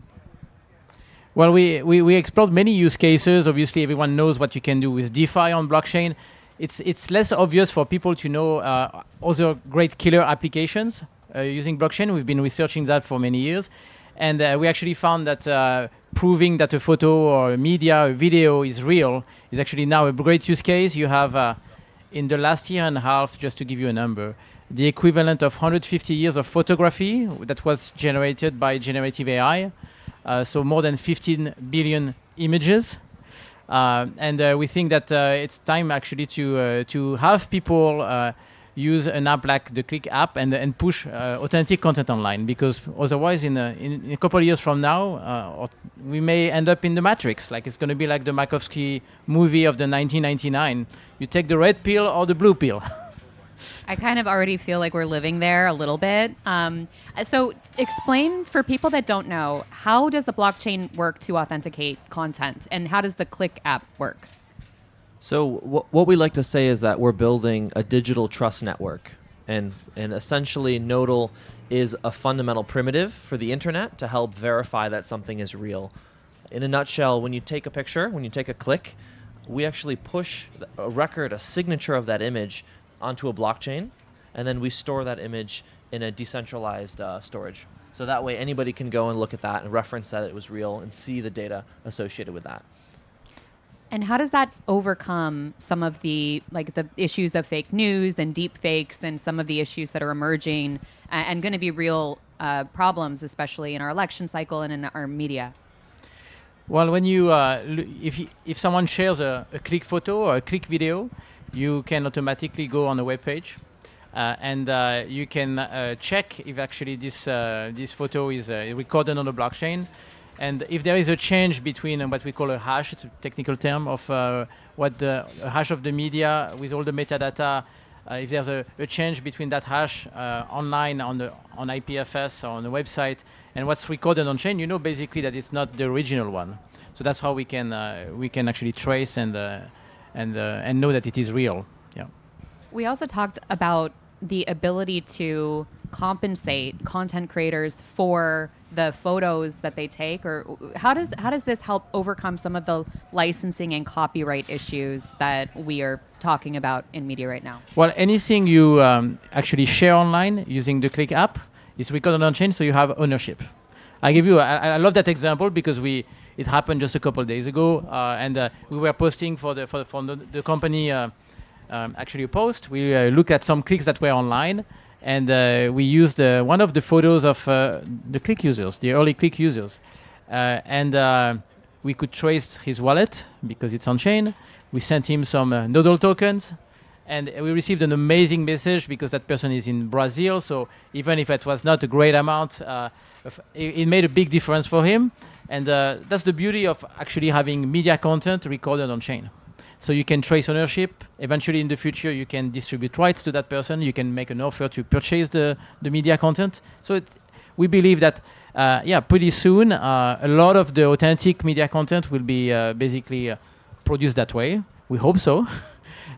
Well, we explored many use cases. Obviously, everyone knows what you can do with DeFi on blockchain. It's less obvious for people to know other great killer applications using blockchain. We've been researching that for many years. And we actually found that proving that a photo or a media, a video is real is actually now a great use case. You have, in the last year and a half, just to give you a number, the equivalent of 150 years of photography that was generated by generative AI. So more than 15 billion images. And we think that it's time actually to have people use an app like the Click app and push authentic content online, because otherwise in a couple of years from now, we may end up in the Matrix. Like it's going to be like the Makovsky movie of the 1999. You take the red pill or the blue pill. I kind of already feel like we're living there a little bit. So explain for people that don't know, how does the blockchain work to authenticate content, and how does the Click app work? So what we like to say is that we're building a digital trust network. And essentially, Nodal is a fundamental primitive for the internet to help verify that something is real. In a nutshell, when you take a picture, when you take a click, we actually push a record, a signature of that image onto a blockchain, and then we store that image in a decentralized storage. So that way anybody can go and look at that and reference that it was real and see the data associated with that. And how does that overcome some of the issues of fake news and deep fakes and some of the issues that are emerging and going to be real problems, especially in our election cycle and in our media? Well, when you if someone shares a click photo or a click video, you can automatically go on a web page, and you can check if actually this photo is recorded on the blockchain. And if there is a change between what we call a hash, it's a technical term of what a hash of the media with all the metadata, if there's a change between that hash online on IPFS or on the website and what's recorded on chain, you know basically that it's not the original one. So that's how we can actually trace and know that it is real. Yeah. We also talked about the ability to compensate content creators for the photos that they take, or how does this help overcome some of the licensing and copyright issues that we are talking about in media right now? Well, anything you actually share online using the Click app is recorded on chain, so you have ownership. I love that example because it happened just a couple of days ago, and we were posting for the company actually a post. We looked at some clicks that were online. And we used one of the photos of the click users, the early click users. And we could trace his wallet because it's on chain. We sent him some Nodal tokens. And we received an amazing message because that person is in Brazil. So even if it was not a great amount, it made a big difference for him. And that's the beauty of actually having media content recorded on chain. So you can trace ownership. Eventually, in the future, you can distribute rights to that person. You can make an offer to purchase the media content. So we believe that, pretty soon, a lot of the authentic media content will be basically produced that way. We hope so.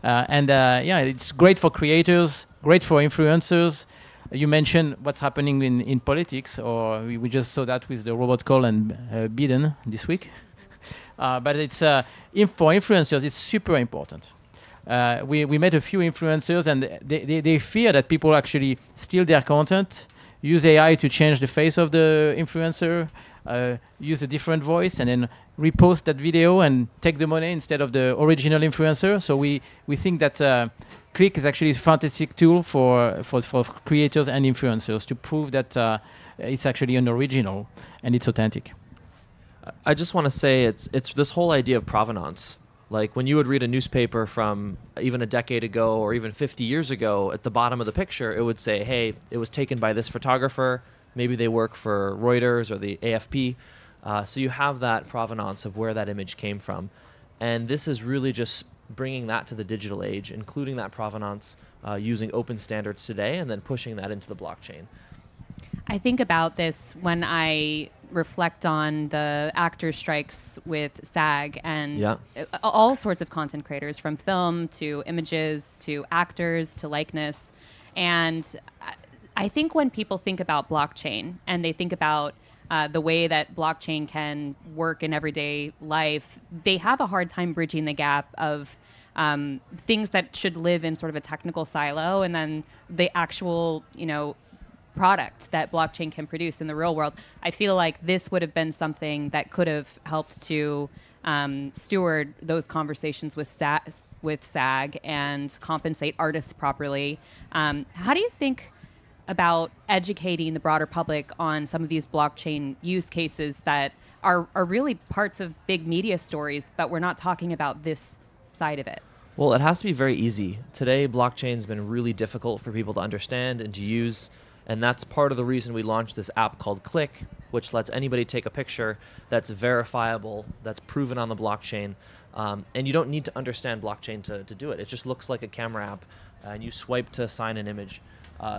It's great for creators, great for influencers. You mentioned what's happening in politics, or we just saw that with the robot call and Biden this week. But it's for influencers, it's super important. We met a few influencers, and they fear that people actually steal their content, use AI to change the face of the influencer, use a different voice, and then repost that video and take the money instead of the original influencer. So we think that Click is actually a fantastic tool for creators and influencers to prove that it's actually an original and it's authentic. I just want to say it's this whole idea of provenance. Like when you would read a newspaper from even a decade ago or even 50 years ago, at the bottom of the picture, it would say, hey, it was taken by this photographer. Maybe they work for Reuters or the AFP. So you have that provenance of where that image came from. And this is really just bringing that to the digital age, including that provenance using open standards today and then pushing that into the blockchain. I think about this when I reflect on the actors' strikes with SAG and all sorts of content creators, from film to images to actors to likeness. And I think when people think about blockchain and they think about the way that blockchain can work in everyday life, they have a hard time bridging the gap of things that should live in sort of a technical silo and then the actual, product that blockchain can produce in the real world. I feel like this would have been something that could have helped to steward those conversations with SAG and compensate artists properly. How do you think about educating the broader public on some of these blockchain use cases that are really parts of big media stories, but we're not talking about this side of it? Well, it has to be very easy. Today, blockchain's been really difficult for people to understand and to use. And that's part of the reason we launched this app called Click, which lets anybody take a picture that's verifiable, that's proven on the blockchain. And you don't need to understand blockchain to do it. It just looks like a camera app, and you swipe to sign an image.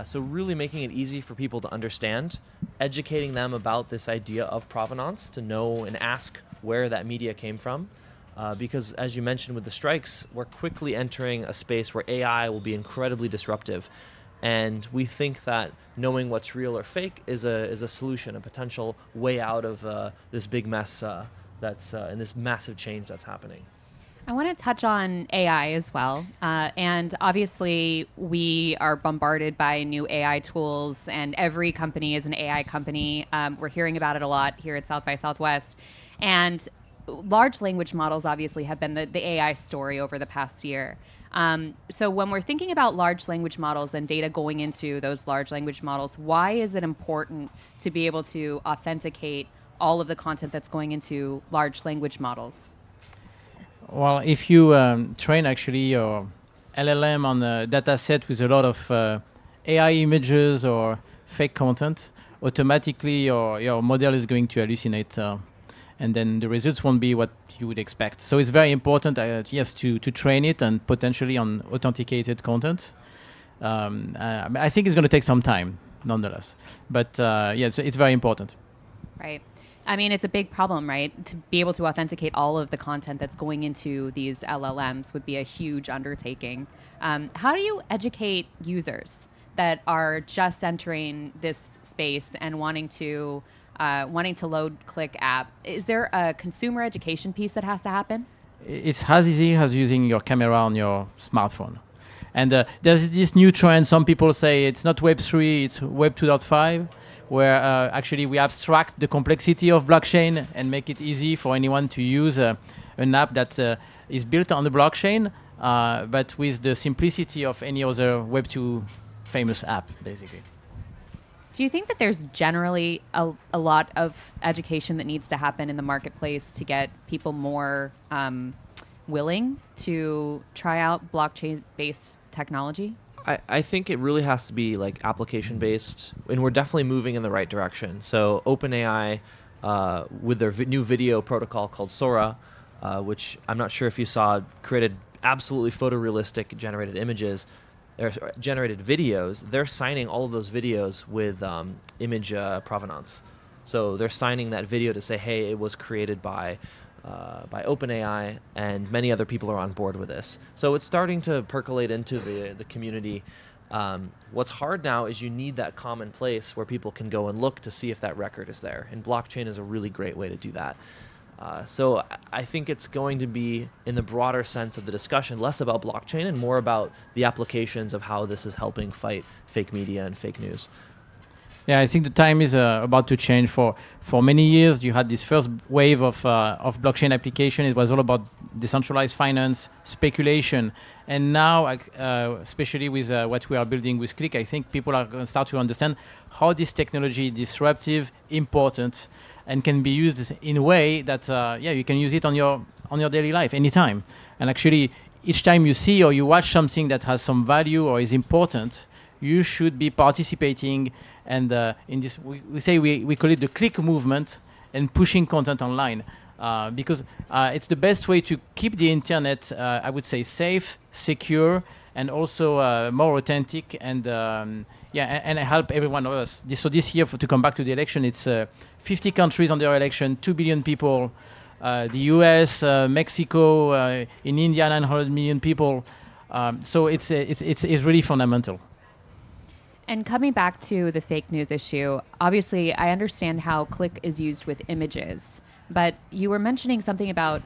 So really making it easy for people to understand, educating them about this idea of provenance, to know and ask where that media came from. Because as you mentioned with the strikes, we're quickly entering a space where AI will be incredibly disruptive. And we think that knowing what's real or fake is a solution, a potential way out of this big mess that's and this massive change that's happening. I want to touch on AI as well. And obviously, we are bombarded by new AI tools, and every company is an AI company. We're hearing about it a lot here at South by Southwest. And large language models obviously have been the AI story over the past year. So when we're thinking about large language models and data going into those large language models, why is it important to be able to authenticate all of the content that's going into large language models? Well, if you train actually your LLM on a data set with a lot of AI images or fake content, automatically your model is going to hallucinate, and then the results won't be what you would expect. So it's very important, yes, to train it and potentially on authenticated content. I think it's going to take some time, nonetheless. But yeah, so it's very important. Right. I mean, it's a big problem, right? To be able to authenticate all of the content that's going into these LLMs would be a huge undertaking. How do you educate users that are just entering this space and wanting to load Click app? Is there a consumer education piece that has to happen? It's as easy as using your camera on your smartphone. And there's this new trend. Some people say it's not Web 3, it's Web 2.5. Where actually we abstract the complexity of blockchain and make it easy for anyone to use an app that is built on the blockchain, but with the simplicity of any other Web 2 famous app, basically. Do you think that there's generally a lot of education that needs to happen in the marketplace to get people more willing to try out blockchain-based technology? I think it really has to be like application based, and we're definitely moving in the right direction. So OpenAI, with their new video protocol called Sora, which I'm not sure if you saw, created absolutely photorealistic generated images, or generated videos. They're signing all of those videos with image provenance. So they're signing that video to say, hey, it was created by OpenAI, and many other people are on board with this. So it's starting to percolate into the community. What's hard now is you need that common place where people can go and look to see if that record is there. And blockchain is a really great way to do that. So I think it's going to be, in the broader sense of the discussion, less about blockchain and more about the applications of how this is helping fight fake media and fake news. Yeah, I think the time is about to change. For many years, you had this first wave of blockchain application. It was all about decentralized finance, speculation. And now, especially with what we are building with Click, I think people are going to start to understand how this technology is disruptive, important, and can be used in a way that, you can use it on your daily life, anytime. And actually, each time you see or you watch something that has some value or is important, you should be participating. And in this, we call it the Click movement, and pushing content online, because it's the best way to keep the internet, I would say, safe, secure, and also more authentic, and and help everyone of us. So this year, to come back to the election, it's 50 countries under election, 2 billion people, the US, Mexico, in India, 900 million people. So it's really fundamental. And coming back to the fake news issue, obviously I understand how Click is used with images, but you were mentioning something about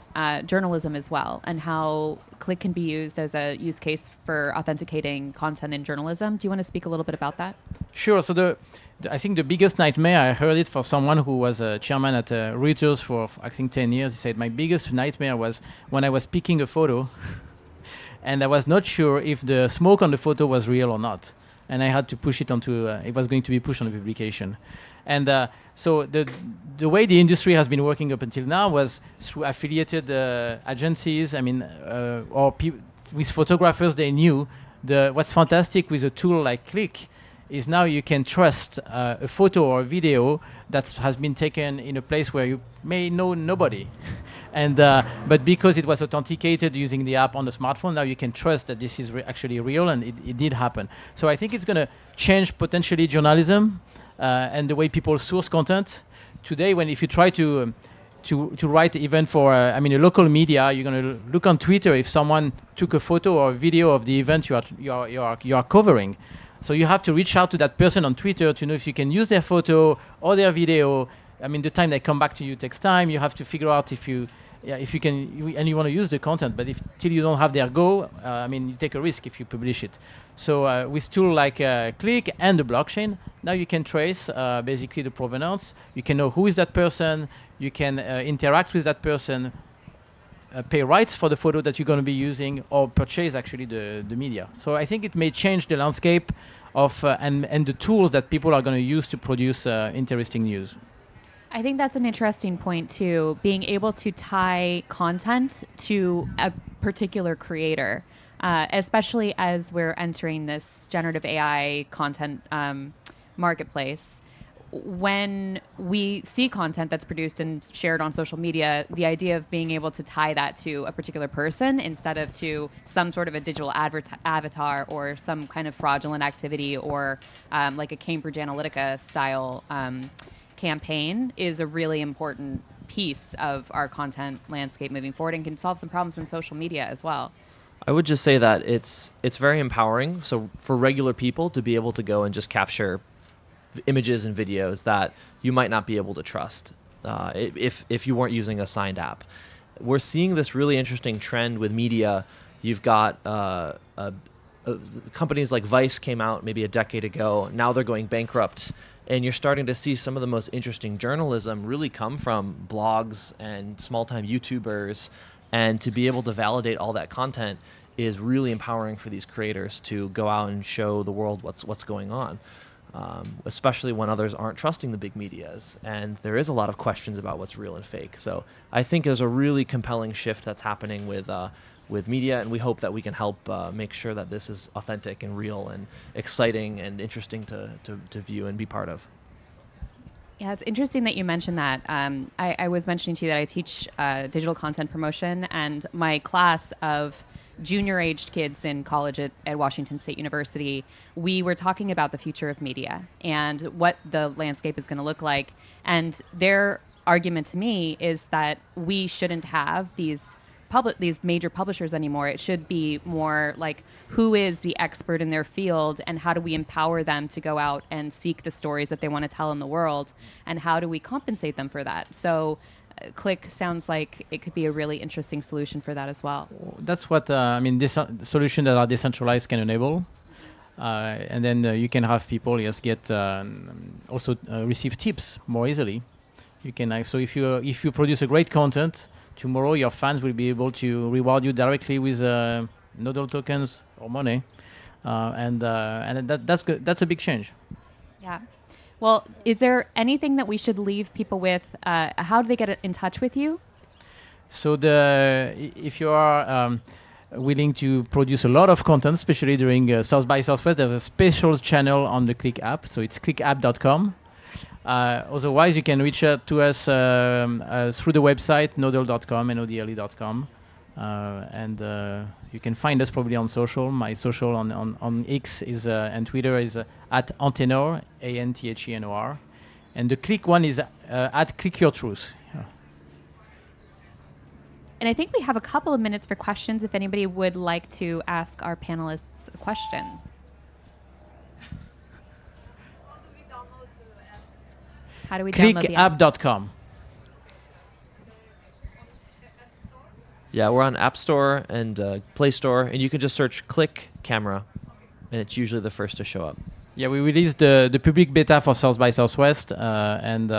journalism as well, and how Click can be used as a use case for authenticating content in journalism. Do you want to speak a little bit about that? Sure. So I think the biggest nightmare, I heard it for someone who was a chairman at Reuters for I think 10 years. He said, my biggest nightmare was when I was picking a photo and I was not sure if the smoke on the photo was real or not. And I had to push it onto, it was going to be pushed on the publication. And so the way the industry has been working up until now was through affiliated agencies, or with photographers they knew. What's fantastic with a tool like Click is now you can trust a photo or a video that has been taken in a place where you may know nobody. And but because it was authenticated using the app on the smartphone, now you can trust that this is actually real, and it did happen. So I think it's going to change potentially journalism and the way people source content. Today, if you try to write even for a local media, you're going to look on Twitter if someone took a photo or a video of the event you are covering. So you have to reach out to that person on Twitter to know if you can use their photo or their video. I mean, the time they come back to you takes time. You have to figure out if you can, and you want to use the content. But if till you don't have their go, I mean, you take a risk if you publish it. So with tools like Click and the blockchain, now you can trace basically the provenance. You can know who is that person. You can interact with that person, pay rights for the photo that you're going to be using, or purchase actually the media. So I think it may change the landscape of and the tools that people are going to use to produce interesting news. I think that's an interesting point too, being able to tie content to a particular creator, especially as we're entering this generative AI content marketplace. When we see content that's produced and shared on social media, the idea of being able to tie that to a particular person instead of to some sort of a digital avatar or some kind of fraudulent activity or like a Cambridge Analytica style campaign is a really important piece of our content landscape moving forward and can solve some problems in social media as well. I would just say that it's very empowering. So for regular people to be able to go and just capture images and videos that you might not be able to trust if you weren't using a signed app. We're seeing this really interesting trend with media. You've got companies like Vice came out maybe a decade ago. Now they're going bankrupt. And you're starting to see some of the most interesting journalism really come from blogs and small-time YouTubers. And to be able to validate all that content is really empowering for these creators to go out and show the world what's going on, especially when others aren't trusting the big medias. And there is a lot of questions about what's real and fake. So I think there's a really compelling shift that's happening with media, and we hope that we can help make sure that this is authentic and real and exciting and interesting to view and be part of. Yeah, it's interesting that you mentioned that. I was mentioning to you that I teach digital content promotion, and my class of junior-aged kids in college at Washington State University, we were talking about the future of media and what the landscape is going to look like. And their argument to me is that we shouldn't have these major publishers anymore. It should be more like who is the expert in their field and how do we empower them to go out and seek the stories that they want to tell in the world, and how do we compensate them for that? So Click sounds like it could be a really interesting solution for that as well. That's what I mean. This solution that are decentralized can enable, and then you can have people get also receive tips more easily. You can so if you produce a great content, tomorrow your fans will be able to reward you directly with nodal tokens or money, and that's good. That's a big change. Yeah. Well, is there anything that we should leave people with? How do they get in touch with you? So if you are willing to produce a lot of content, especially during South by Southwest, there's a special channel on the Click app. So it's clickapp.com. Otherwise, you can reach out to us through the website nodal.com, nodle.com. And you can find us probably on social. My social on X is and Twitter is at Antenor, ANTHENOR, and the Click one is at Click Your Truth. Yeah. And I think we have a couple of minutes for questions if anybody would like to ask our panelists a question. How do we download the app? Clickapp.com. Yeah, we're on App Store and Play Store, and you can just search Click Camera, and it's usually the first to show up. Yeah, we released the public beta for South by Southwest, and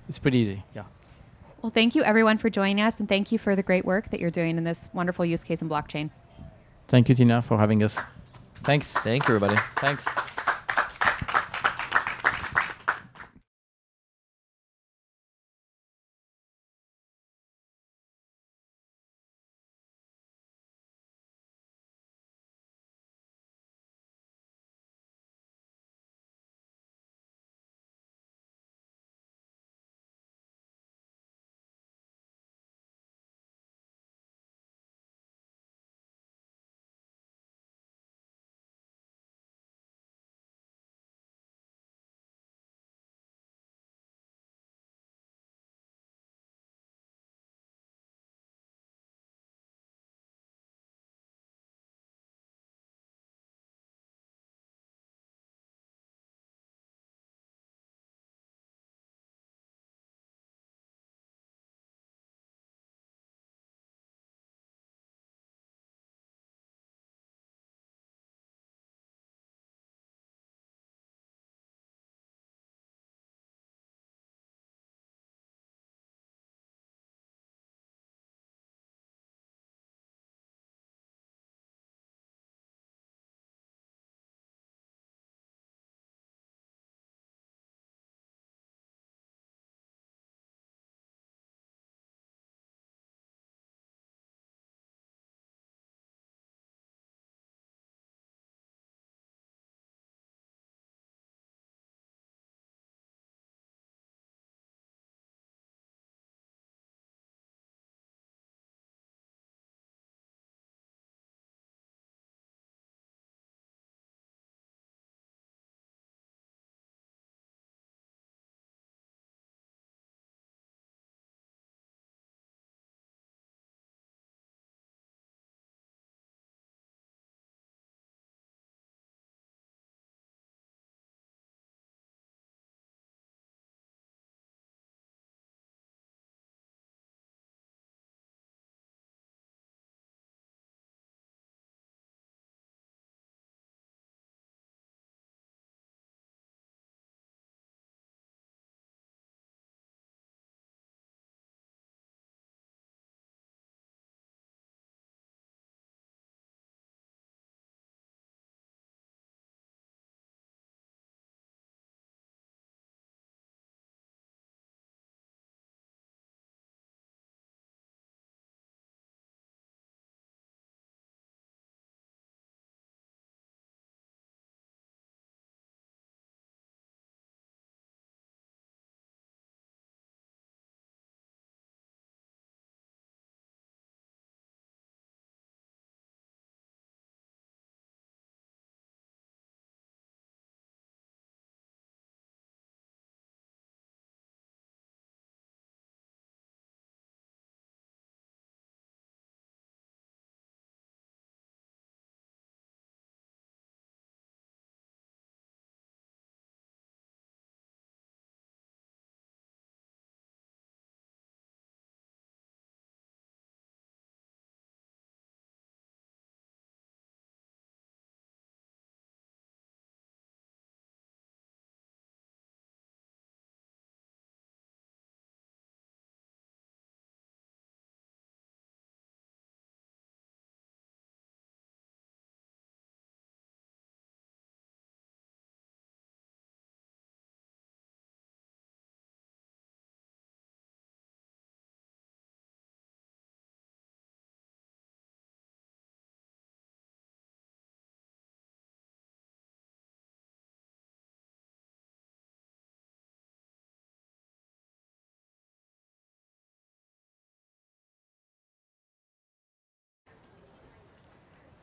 it's pretty easy. Yeah. Well, thank you everyone for joining us, and thank you for the great work that you're doing in this wonderful use case in blockchain. Thank you, Tina, for having us. Thanks. Thank you, everybody. Thanks.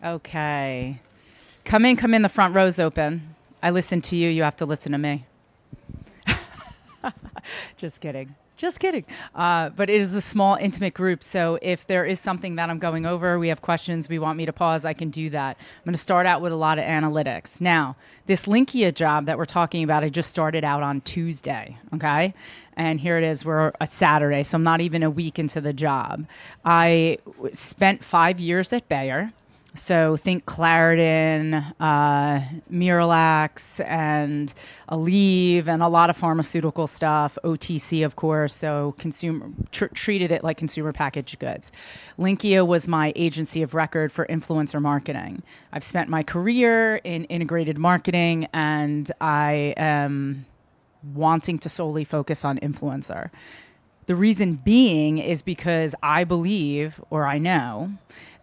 Okay. Come in. The front row's open. I listen to you. You have to listen to me. Just kidding. But it is a small, intimate group. So if there is something that I'm going over, we have questions, we want me to pause, I can do that. I'm going to start out with a lot of analytics. Now, this Linkia job that we're talking about, I just started out on Tuesday, okay? And here it is, we're a Saturday, so I'm not even a week into the job. I spent 5 years at Bayer. So think Claritin, Miralax, and Aleve, and a lot of pharmaceutical stuff, OTC, of course, so treated it like consumer packaged goods. Linkia was my agency of record for influencer marketing. I've spent my career in integrated marketing, and I am wanting to solely focus on influencer. The reason being is because I believe, or I know,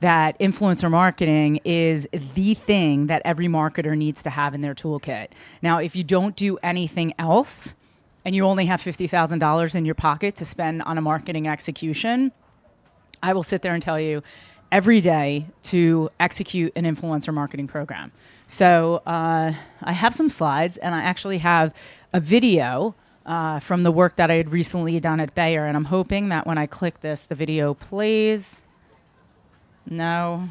that influencer marketing is the thing that every marketer needs to have in their toolkit. Now, if you don't do anything else and you only have $50,000 in your pocket to spend on a marketing execution, I will sit there and tell you every day to execute an influencer marketing program. So I have some slides, and I actually have a video from the work that I had recently done at Bayer, and I'm hoping that when I click this, the video plays. No.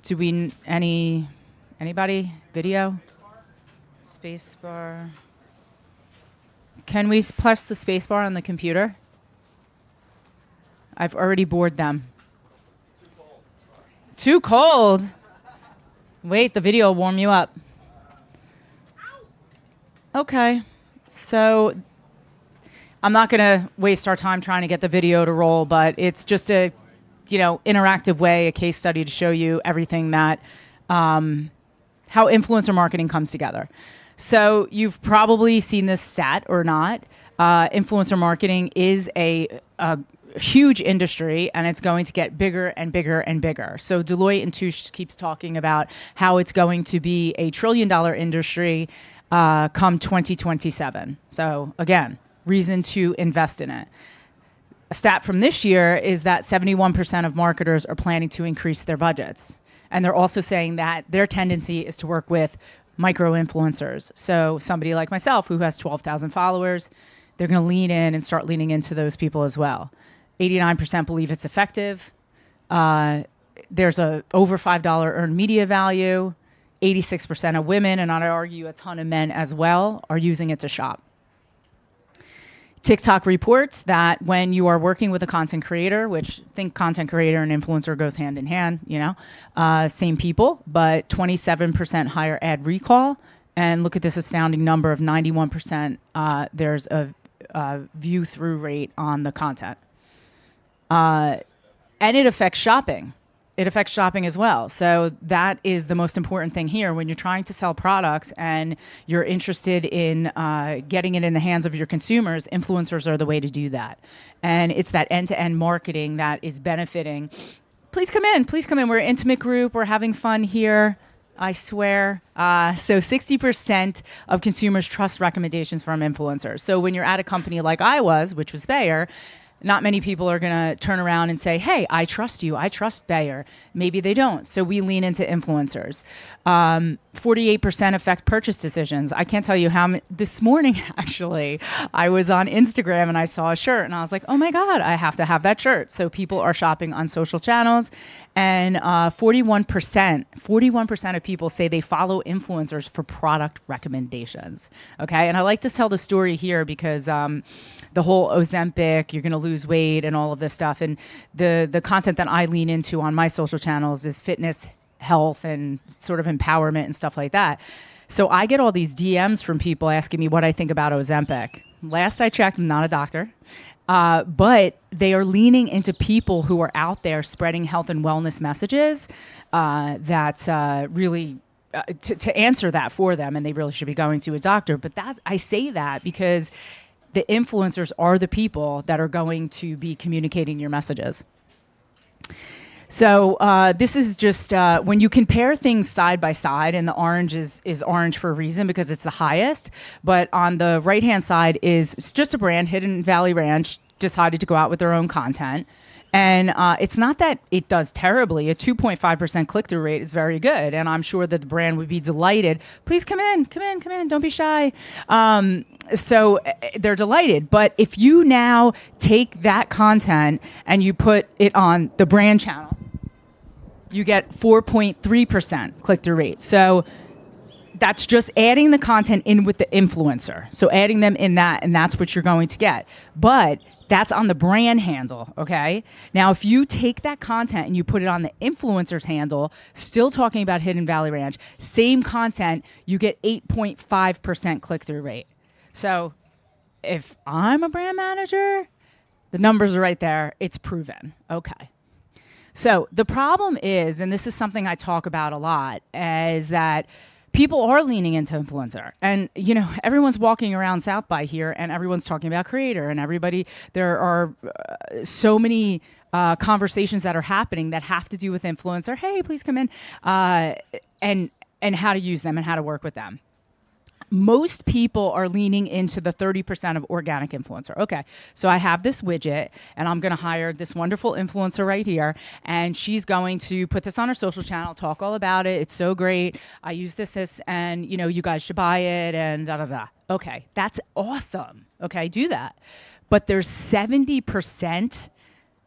Do we anybody? Video? Spacebar. Can we press the spacebar on the computer? I've already bored them. Too cold. Wait, the video will warm you up. Okay. So I'm not going to waste our time trying to get the video to roll, but it's just a, interactive way, a case study to show you everything that, how influencer marketing comes together. So you've probably seen this stat or not. Influencer marketing is a huge industry, and it's going to get bigger and bigger and bigger. So Deloitte & Touche keeps talking about how it's going to be a $1 trillion industry come 2027. So again, reason to invest in it. A stat from this year is that 71% of marketers are planning to increase their budgets. And they're also saying that their tendency is to work with micro-influencers. So somebody like myself who has 12,000 followers, they're going to lean in and start leaning into those people as well. 89% believe it's effective. There's a over $5 earned media value. 86% of women, and I'd argue a ton of men as well, are using it to shop. TikTok reports that when you are working with a content creator, which think content creator and influencer goes hand in hand, same people, but 27% higher ad recall. And look at this astounding number of 91%. There's a view through rate on the content. And it affects shopping. It affects shopping as well. So that is the most important thing here. When you're trying to sell products and you're interested in getting it in the hands of your consumers, influencers are the way to do that. And it's that end-to-end marketing that is benefiting. Please come in. We're an intimate group. We're having fun here. I swear. So 60% of consumers trust recommendations from influencers. So when you're at a company like I was, which was Bayer, not many people are going to turn around and say, hey, I trust you. I trust Bayer. Maybe they don't. So we lean into influencers. 48% affect purchase decisions. I can't tell you how many. This morning, actually, I was on Instagram and I saw a shirt and I was like, oh my God, I have to have that shirt. So people are shopping on social channels. And 41% of people say they follow influencers for product recommendations. Okay. And I like to tell the story here because the whole Ozempic, you're going to lose weight and all of this stuff. And the content that I lean into on my social channels is fitness, health, and sort of empowerment and stuff like that. So I get all these DMs from people asking me what I think about Ozempic. Last I checked, I'm not a doctor. But they are leaning into people who are out there spreading health and wellness messages that really to answer that for them, and they really should be going to a doctor. But I say that because the influencers are the people that are going to be communicating your messages. So this is just when you compare things side by side, and the orange is orange for a reason because it's the highest. But on the right-hand side is just a brand, Hidden Valley Ranch, decided to go out with their own content. And it's not that it does terribly. A 2.5% click-through rate is very good, and I'm sure that the brand would be delighted. Please come in, don't be shy. So they're delighted. But if you now take that content and you put it on the brand channel, you get 4.3% click-through rate. So that's just adding the content in with the influencer. So adding them in that, and that's what you're going to get. But that's on the brand handle, okay? Now, if you take that content and you put it on the influencer's handle, still talking about Hidden Valley Ranch, same content, you get 8.5% click-through rate. So if I'm a brand manager, the numbers are right there. It's proven. Okay. So the problem is, and this is something I talk about a lot, is that people are leaning into influencer. And, you know, everyone's walking around South by here and everyone's talking about creator, and there are so many conversations that are happening that have to do with influencer. Hey, please come in, and how to use them and how to work with them. Most people are leaning into the 30% of organic influencer. Okay, so I have this widget and I'm going to hire this wonderful influencer right here, and she's going to put this on her social channel, talk all about it. It's so great. I use this, and you know, you guys should buy it, and da da da. Okay, that's awesome. Okay, do that. But there's 70%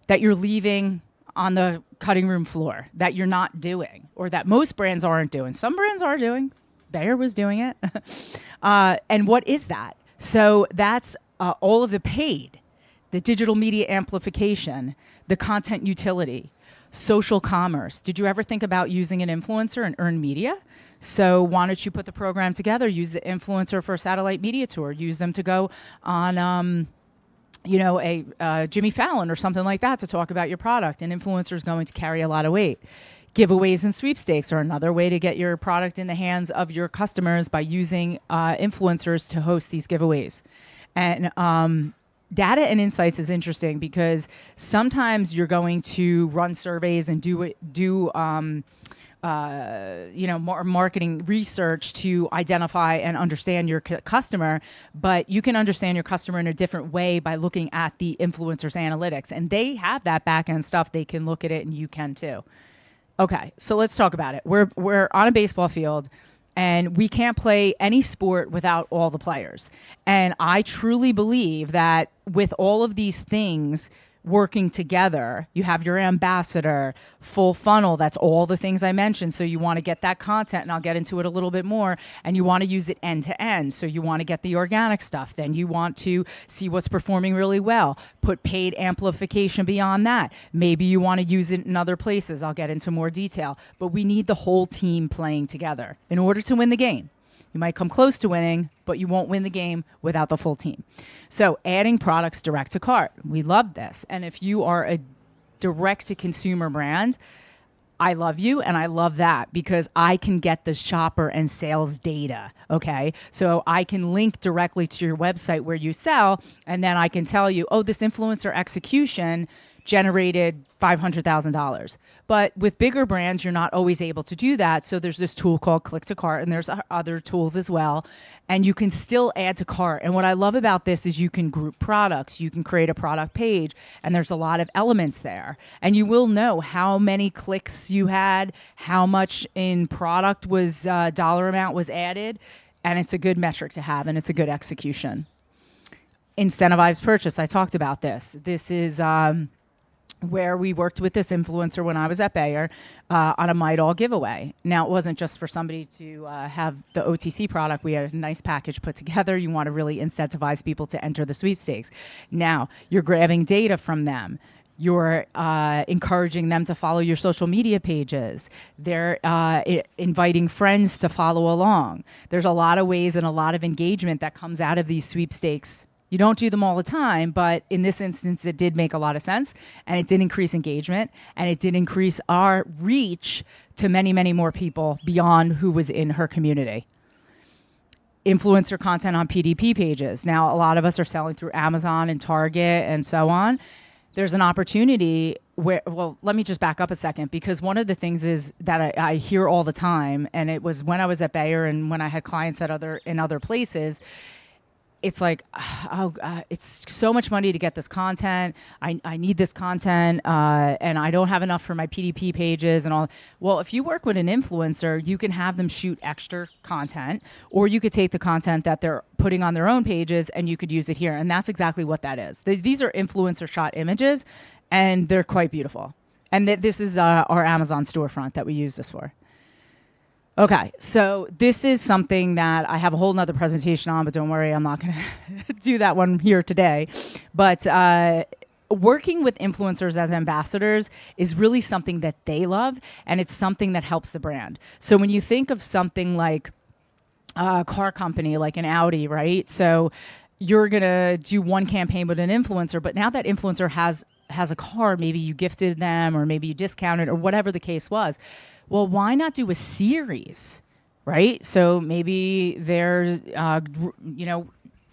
that you're leaving on the cutting room floor that you're not doing, or that most brands aren't doing. Some brands are doing. Bayer was doing it. And what is that? So that's all of the paid, the digital media amplification, the content utility, social commerce. Did you ever think about using an influencer and earn media? So why don't you put the program together, use the influencer for a satellite media tour, use them to go on a Jimmy Fallon or something like that to talk about your product. An influencer is going to carry a lot of weight. Giveaways and sweepstakes are another way to get your product in the hands of your customers by using influencers to host these giveaways. And data and insights is interesting because sometimes you're going to run surveys and do more marketing research to identify and understand your customer, but you can understand your customer in a different way by looking at the influencers' analytics. And they have that back-end stuff. They can look at it, and you can too. Okay, so let's talk about it. We're on a baseball field, and we can't play any sport without all the players. And I truly believe that with all of these things working together, you have your ambassador, full funnel, that's all the things I mentioned. So you want to get that content, and I'll get into it a little bit more, and you want to use it end to end. So you want to get the organic stuff. Then you want to see what's performing really well. Put paid amplification beyond that. Maybe you want to use it in other places. I'll get into more detail. But we need the whole team playing together in order to win the game. You might come close to winning, but you won't win the game without the full team. So adding products direct to cart. We love this. And if you are a direct-to-consumer brand, I love you, and I love that because I can get the shopper and sales data, okay? So I can link directly to your website where you sell, and then I can tell you, oh, this influencer execution generated $500,000. But with bigger brands, you're not always able to do that. So there's this tool called Click to Cart, and there's other tools as well. And you can still add to cart. And what I love about this is you can group products. You can create a product page, and there's a lot of elements there. And you will know how many clicks you had, how much in product was dollar amount was added. And it's a good metric to have, and it's a good execution. Incentivized purchase. I talked about this. This is where we worked with this influencer when I was at Bayer on a Might All giveaway. Now, it wasn't just for somebody to have the OTC product. We had a nice package put together. You want to really incentivize people to enter the sweepstakes. Now, you're grabbing data from them. You're encouraging them to follow your social media pages. They're inviting friends to follow along. There's a lot of ways and a lot of engagement that comes out of these sweepstakes. You don't do them all the time, but in this instance, it did make a lot of sense, and it did increase engagement, and it did increase our reach to many, many more people beyond who was in her community. Influencer content on PDP pages. Now, a lot of us are selling through Amazon and Target and so on. There's an opportunity where, well, let me just back up a second, because one of the things is that I hear all the time, and it was when I was at Bayer and when I had clients in other places, it's like, it's so much money to get this content. I need this content, and I don't have enough for my PDP pages and all. Well, if you work with an influencer, you can have them shoot extra content, or you could take the content that they're putting on their own pages and you could use it here. And that's exactly what that is. These are influencer shot images, and they're quite beautiful. And this is our Amazon storefront that we use this for. Okay, so this is something that I have a whole nother presentation on, but don't worry, I'm not going to do that one here today. But working with influencers as ambassadors is really something that they love, and it's something that helps the brand. So when you think of something like a car company, like an Audi, right? So you're going to do one campaign with an influencer, but now that influencer has a car, maybe you gifted them or maybe you discounted or whatever the case was. Well, why not do a series, right? So maybe they're,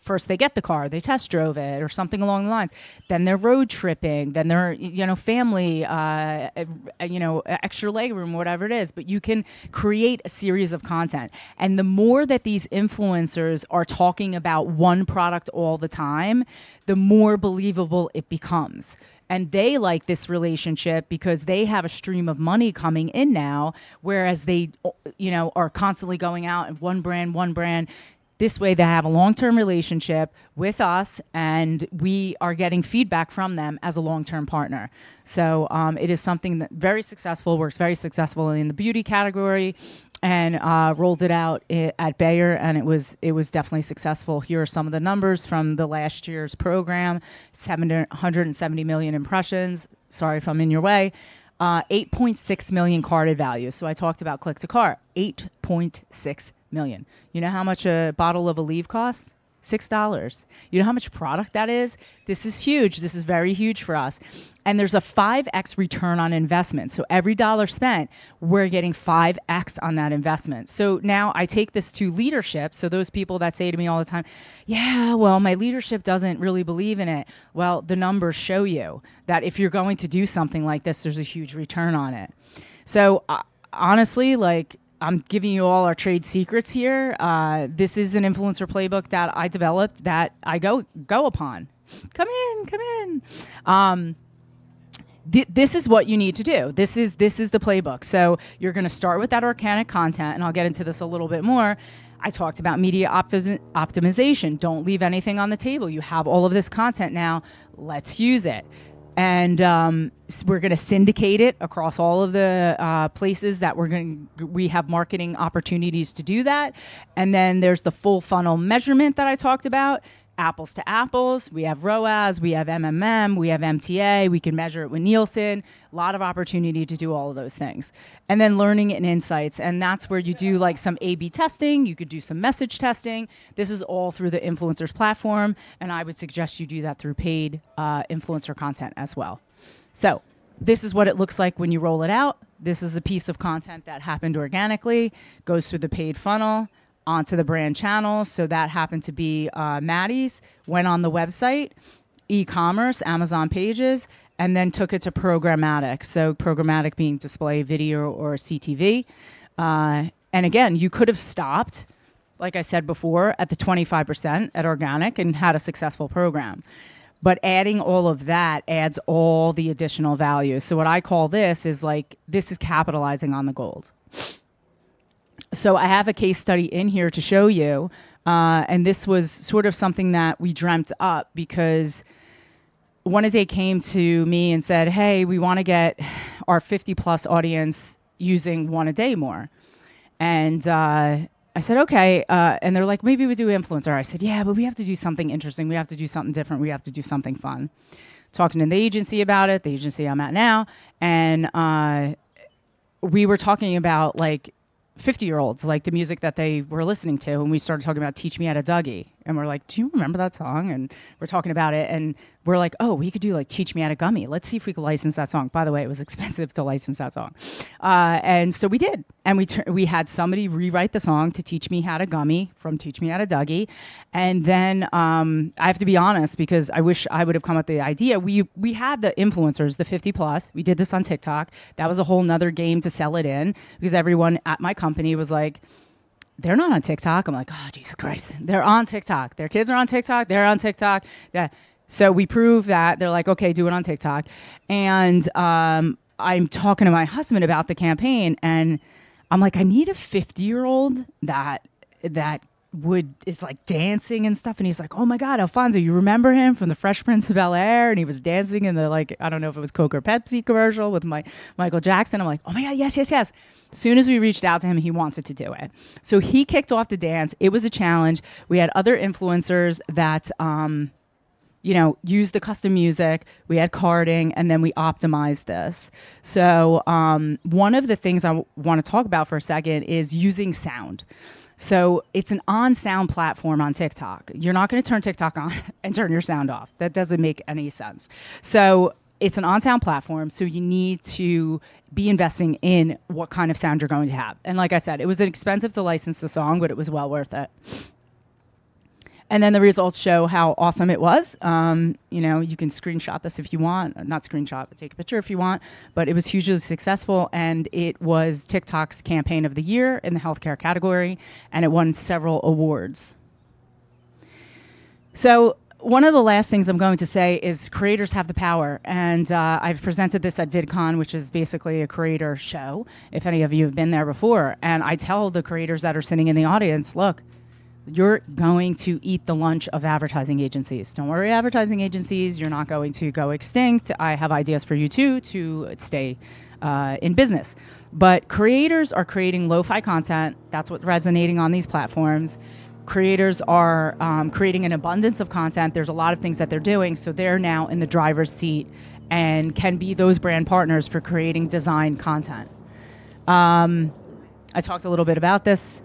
first they get the car, they test drove it or something along the lines. Then they're road tripping, then they're, family, extra legroom, whatever it is. But you can create a series of content. And the more that these influencers are talking about one product all the time, the more believable it becomes. And they like this relationship because they have a stream of money coming in now, whereas they, are constantly going out and one brand. This way they have a long-term relationship with us, and we are getting feedback from them as a long-term partner. So it is something that works very successful in the beauty category, and rolled it out at Bayer, and it was definitely successful. Here are some of the numbers from the last year's program: 770 million impressions. Sorry if I'm in your way. 8.6 million carded value. So I talked about click to cart. 8.6 million. You know how much a bottle of Aleve costs? $6. You know how much product that is? This is huge. This is very huge for us. And there's a 5x return on investment. So every dollar spent, we're getting 5x on that investment. So now I take this to leadership. So those people that say to me all the time, yeah, well, my leadership doesn't really believe in it. Well, the numbers show you that if you're going to do something like this, there's a huge return on it. So honestly, I'm giving you all our trade secrets here. This is an influencer playbook that I developed that I go upon. Come in. This is what you need to do. This is the playbook. So you're going to start with that organic content, and I'll get into this a little bit more. I talked about media optimization. Don't leave anything on the table. You have all of this content now. Let's use it. And we're going to syndicate it across all of the places that we have marketing opportunities to do that. And then there's the full funnel measurement that I talked about. Apples to apples. We have ROAS, we have MMM, we have MTA. We can measure it with Nielsen. A lot of opportunity to do all of those things. And then learning and insights. And that's where you do some A/B testing. You could do some message testing. This is all through the influencers platform. And I would suggest you do that through paid influencer content as well. So this is what it looks like when you roll it out. This is a piece of content that happened organically, goes through the paid funnel, onto the brand channel. So that happened to be Maddie's, went on the website, e-commerce, Amazon pages, and then took it to programmatic. So programmatic being display, video, or CTV. And again, you could have stopped, like I said before, at the 25% at organic and had a successful program. But adding all of that adds all the additional value. So what I call this is this is capitalizing on the gold. So I have a case study in here to show you, and this was sort of something that we dreamt up because one day came to me and said, hey, we want to get our 50-plus audience using one a day more. And I said, okay. And they're like, maybe we do influencer. I said, yeah, but we have to do something interesting. We have to do something different. We have to do something fun. Talking to the agency about it, the agency I'm at now, and we were talking about 50-year-olds, the music that they were listening to, and we started talking about Teach Me How to Dougie. And we're like, do you remember that song? And we're talking about it, and we're like, oh, we could do Teach Me How to Gummy. Let's see if we could license that song. By the way, it was expensive to license that song. And so we did. And we had somebody rewrite the song to Teach Me How to Gummy from Teach Me How to Dougie. And then I have to be honest, because I wish I would have come up with the idea. We had the influencers, the 50+. We did this on TikTok. That was a whole nother game to sell it in, because everyone at my company was like, they're not on TikTok. I'm like, oh, Jesus Christ. They're on TikTok. Their kids are on TikTok. They're on TikTok. Yeah. So we prove that. They're like, okay, do it on TikTok. And I'm talking to my husband about the campaign, and I'm like, I need a 50-year-old that is like dancing and stuff. And he's like, oh my God, Alfonso, you remember him from the Fresh Prince of Bel-Air? And he was dancing in the, like, I don't know if it was Coke or Pepsi commercial with Michael Jackson. I'm like, oh my God, yes. As soon as we reached out to him, he wanted to do it. So he kicked off the dance. It was a challenge. We had other influencers that, use the custom music. We had carding, and then we optimized this. So one of the things I want to talk about for a second is using sound. So it's an on-sound platform on TikTok. You're not going to turn TikTok on and turn your sound off. That doesn't make any sense. So it's an on-sound platform, so you need to be investing in what kind of sound you're going to have. And like I said, it was expensive to license the song, but it was well worth it. And then the results show how awesome it was. You can screenshot this if you want. Not screenshot, but take a picture if you want. But it was hugely successful, and it was TikTok's campaign of the year in the healthcare category, and it won several awards. So one of the last things I'm going to say is creators have the power. And I've presented this at VidCon, which is basically a creator show, if any of you have been there before. And I tell the creators that are sitting in the audience, look, you're going to eat the lunch of advertising agencies. Don't worry, advertising agencies, you're not going to go extinct. I have ideas for you too to stay in business. But creators are creating lo-fi content. That's what's resonating on these platforms. Creators are creating an abundance of content. There's a lot of things that they're doing. So they're now in the driver's seat and can be those brand partners for creating design content. I talked a little bit about this.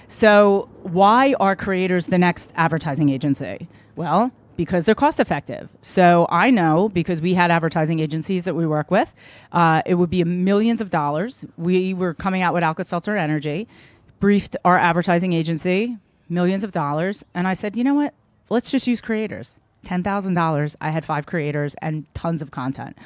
So why are creators the next advertising agency? Well, because they're cost effective. So I know, because we had advertising agencies that we work with, it would be millions of dollars. We were coming out with Alka-Seltzer Energy, briefed our advertising agency, millions of dollars. And I said, you know what? Let's just use creators. $10,000. I had 5 creators and tons of content.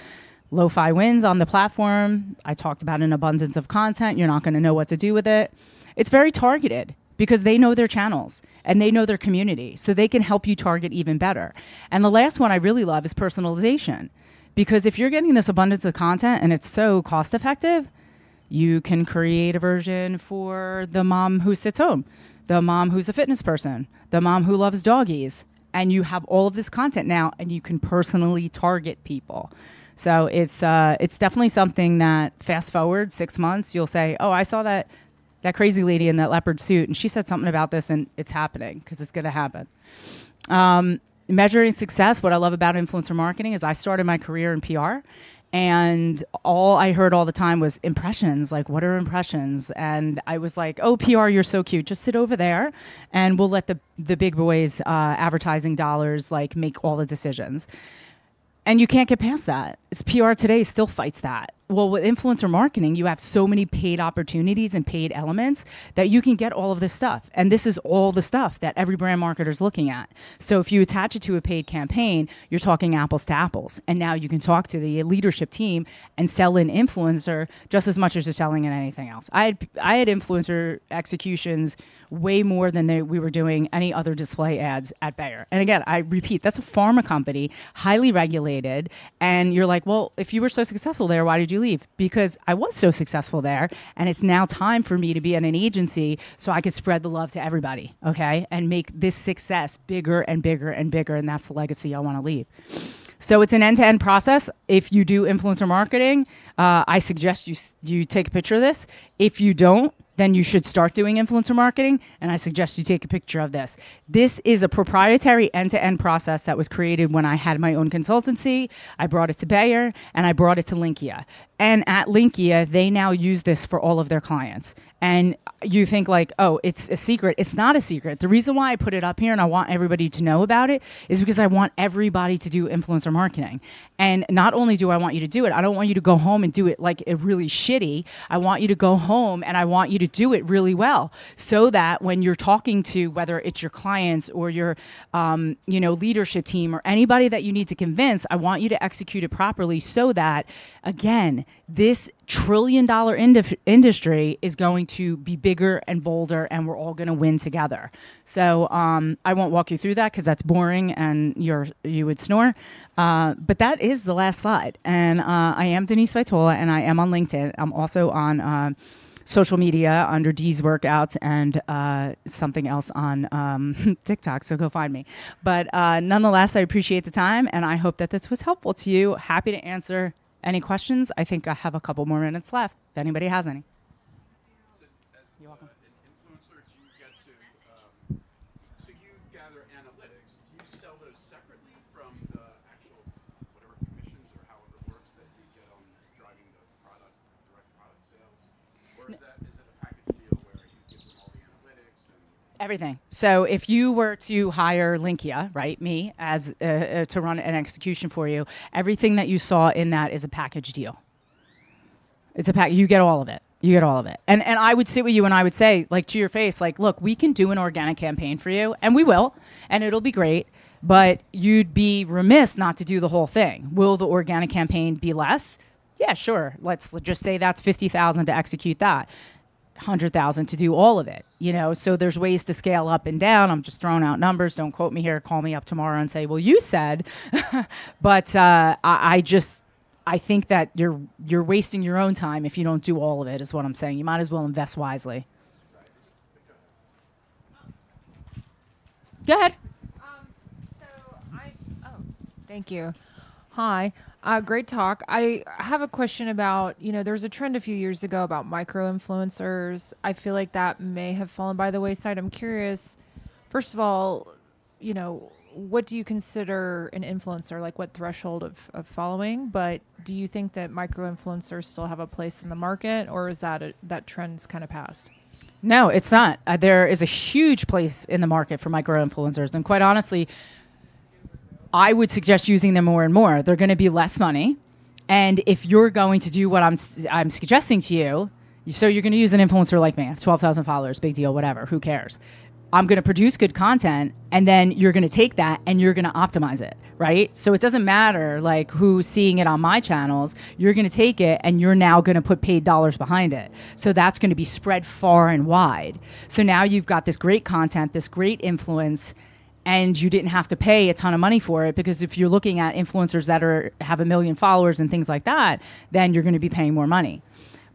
Lo-fi wins on the platform. I talked about an abundance of content. You're not going to know what to do with it. It's very targeted because they know their channels and they know their community, so they can help you target even better. And the last one I really love is personalization, because if you're getting this abundance of content and it's so cost effective, you can create a version for the mom who sits home, the mom who's a fitness person, the mom who loves doggies, and you have all of this content now and you can personally target people. So it's definitely something that fast forward 6 months, you'll say, oh, I saw that crazy lady in that leopard suit, and she said something about this, and it's happening because it's going to happen. Measuring success, what I love about influencer marketing is I started my career in PR, and all I heard all the time was impressions, like, what are impressions? And I was like, oh, PR, you're so cute. Just sit over there, and we'll let the big boys, advertising dollars, like, make all the decisions. And you can't get past that. PR today still fights that. Well, with influencer marketing, you have so many paid opportunities and paid elements that you can get all of this stuff. And this is all the stuff that every brand marketer is looking at. So if you attach it to a paid campaign, you're talking apples to apples. And now you can talk to the leadership team and sell an influencer just as much as you're selling in anything else. I had influencer executions way more than we were doing any other display ads at Bayer. And again, I repeat, that's a pharma company, highly regulated. And you're like, well, if you were so successful there, why did you leave? Because I was so successful there, and it's now time for me to be at an agency so I can spread the love to everybody, okay? And make this success bigger and bigger and bigger, and that's the legacy I want to leave. So it's an end-to-end process. If you do influencer marketing, I suggest you take a picture of this. If you don't, then you should start doing influencer marketing, and I suggest you take a picture of this. This is a proprietary end-to-end process that was created when I had my own consultancy. I brought it to Bayer, and I brought it to Linkia. And at Linkia, they now use this for all of their clients. And you think like, oh, it's a secret. It's not a secret. The reason why I put it up here and I want everybody to know about it is because I want everybody to do influencer marketing. And not only do I want you to do it, I don't want you to go home and do it like it really shitty. I want you to go home and I want you to do it really well, so that when you're talking to, whether it's your clients or your leadership team or anybody that you need to convince, I want you to execute it properly so that, again, this trillion-dollar industry is going to be bigger and bolder, and we're all going to win together. So I won't walk you through that because that's boring and you would snore. But that is the last slide. And I am Denise Vitola, and I am on LinkedIn. I'm also on social media under D's Workouts and something else on TikTok, so go find me. But nonetheless, I appreciate the time, and I hope that this was helpful to you. Happy to answer any questions. I think I have a couple more minutes left, if anybody has any. So as You're welcome. An influencer, do you get to, so you gather analytics, do you sell those separately from the actual, whatever commissions or however it works that you get on driving the product, direct product sales? Or is it a package deal where you give them all the analytics and Everything. So if you were to hire Linkia, right, me, as to run an execution for you, everything that you saw in that is a package deal. It's a pack. You get all of it. You get all of it. And I would sit with you and I would say, like, to your face, like, look, we can do an organic campaign for you, and we will, and it'll be great, but you'd be remiss not to do the whole thing. Will the organic campaign be less? Yeah, sure. Let's just say that's $50,000 to execute that. $100,000 to do all of it, you know. So there's ways to scale up and down. I'm just throwing out numbers. Don't quote me here. Call me up tomorrow and say, well, you said. But I think that you're wasting your own time if you don't do all of it. Is what I'm saying. You might as well invest wisely. Go ahead. Thank you. Hi. Great talk. I have a question about, there was a trend a few years ago about micro-influencers. I feel like that may have fallen by the wayside. I'm curious, first of all, what do you consider an influencer? Like what threshold of following? But do you think that micro-influencers still have a place in the market, or is that trend's kind of past? No, it's not. There is a huge place in the market for micro-influencers. And quite honestly, I would suggest using them more and more. They're going to be less money. And if you're going to do what I'm suggesting to you, so you're going to use an influencer like me, 12,000 followers, big deal, whatever, who cares? I'm going to produce good content, and then you're going to take that and you're going to optimize it, right? So it doesn't matter like who's seeing it on my channels. You're going to take it and you're now going to put paid dollars behind it. So that's going to be spread far and wide. So now you've got this great content, this great influence, and you didn't have to pay a ton of money for it, because if you're looking at influencers that have 1 million followers and things like that, then you're going to be paying more money.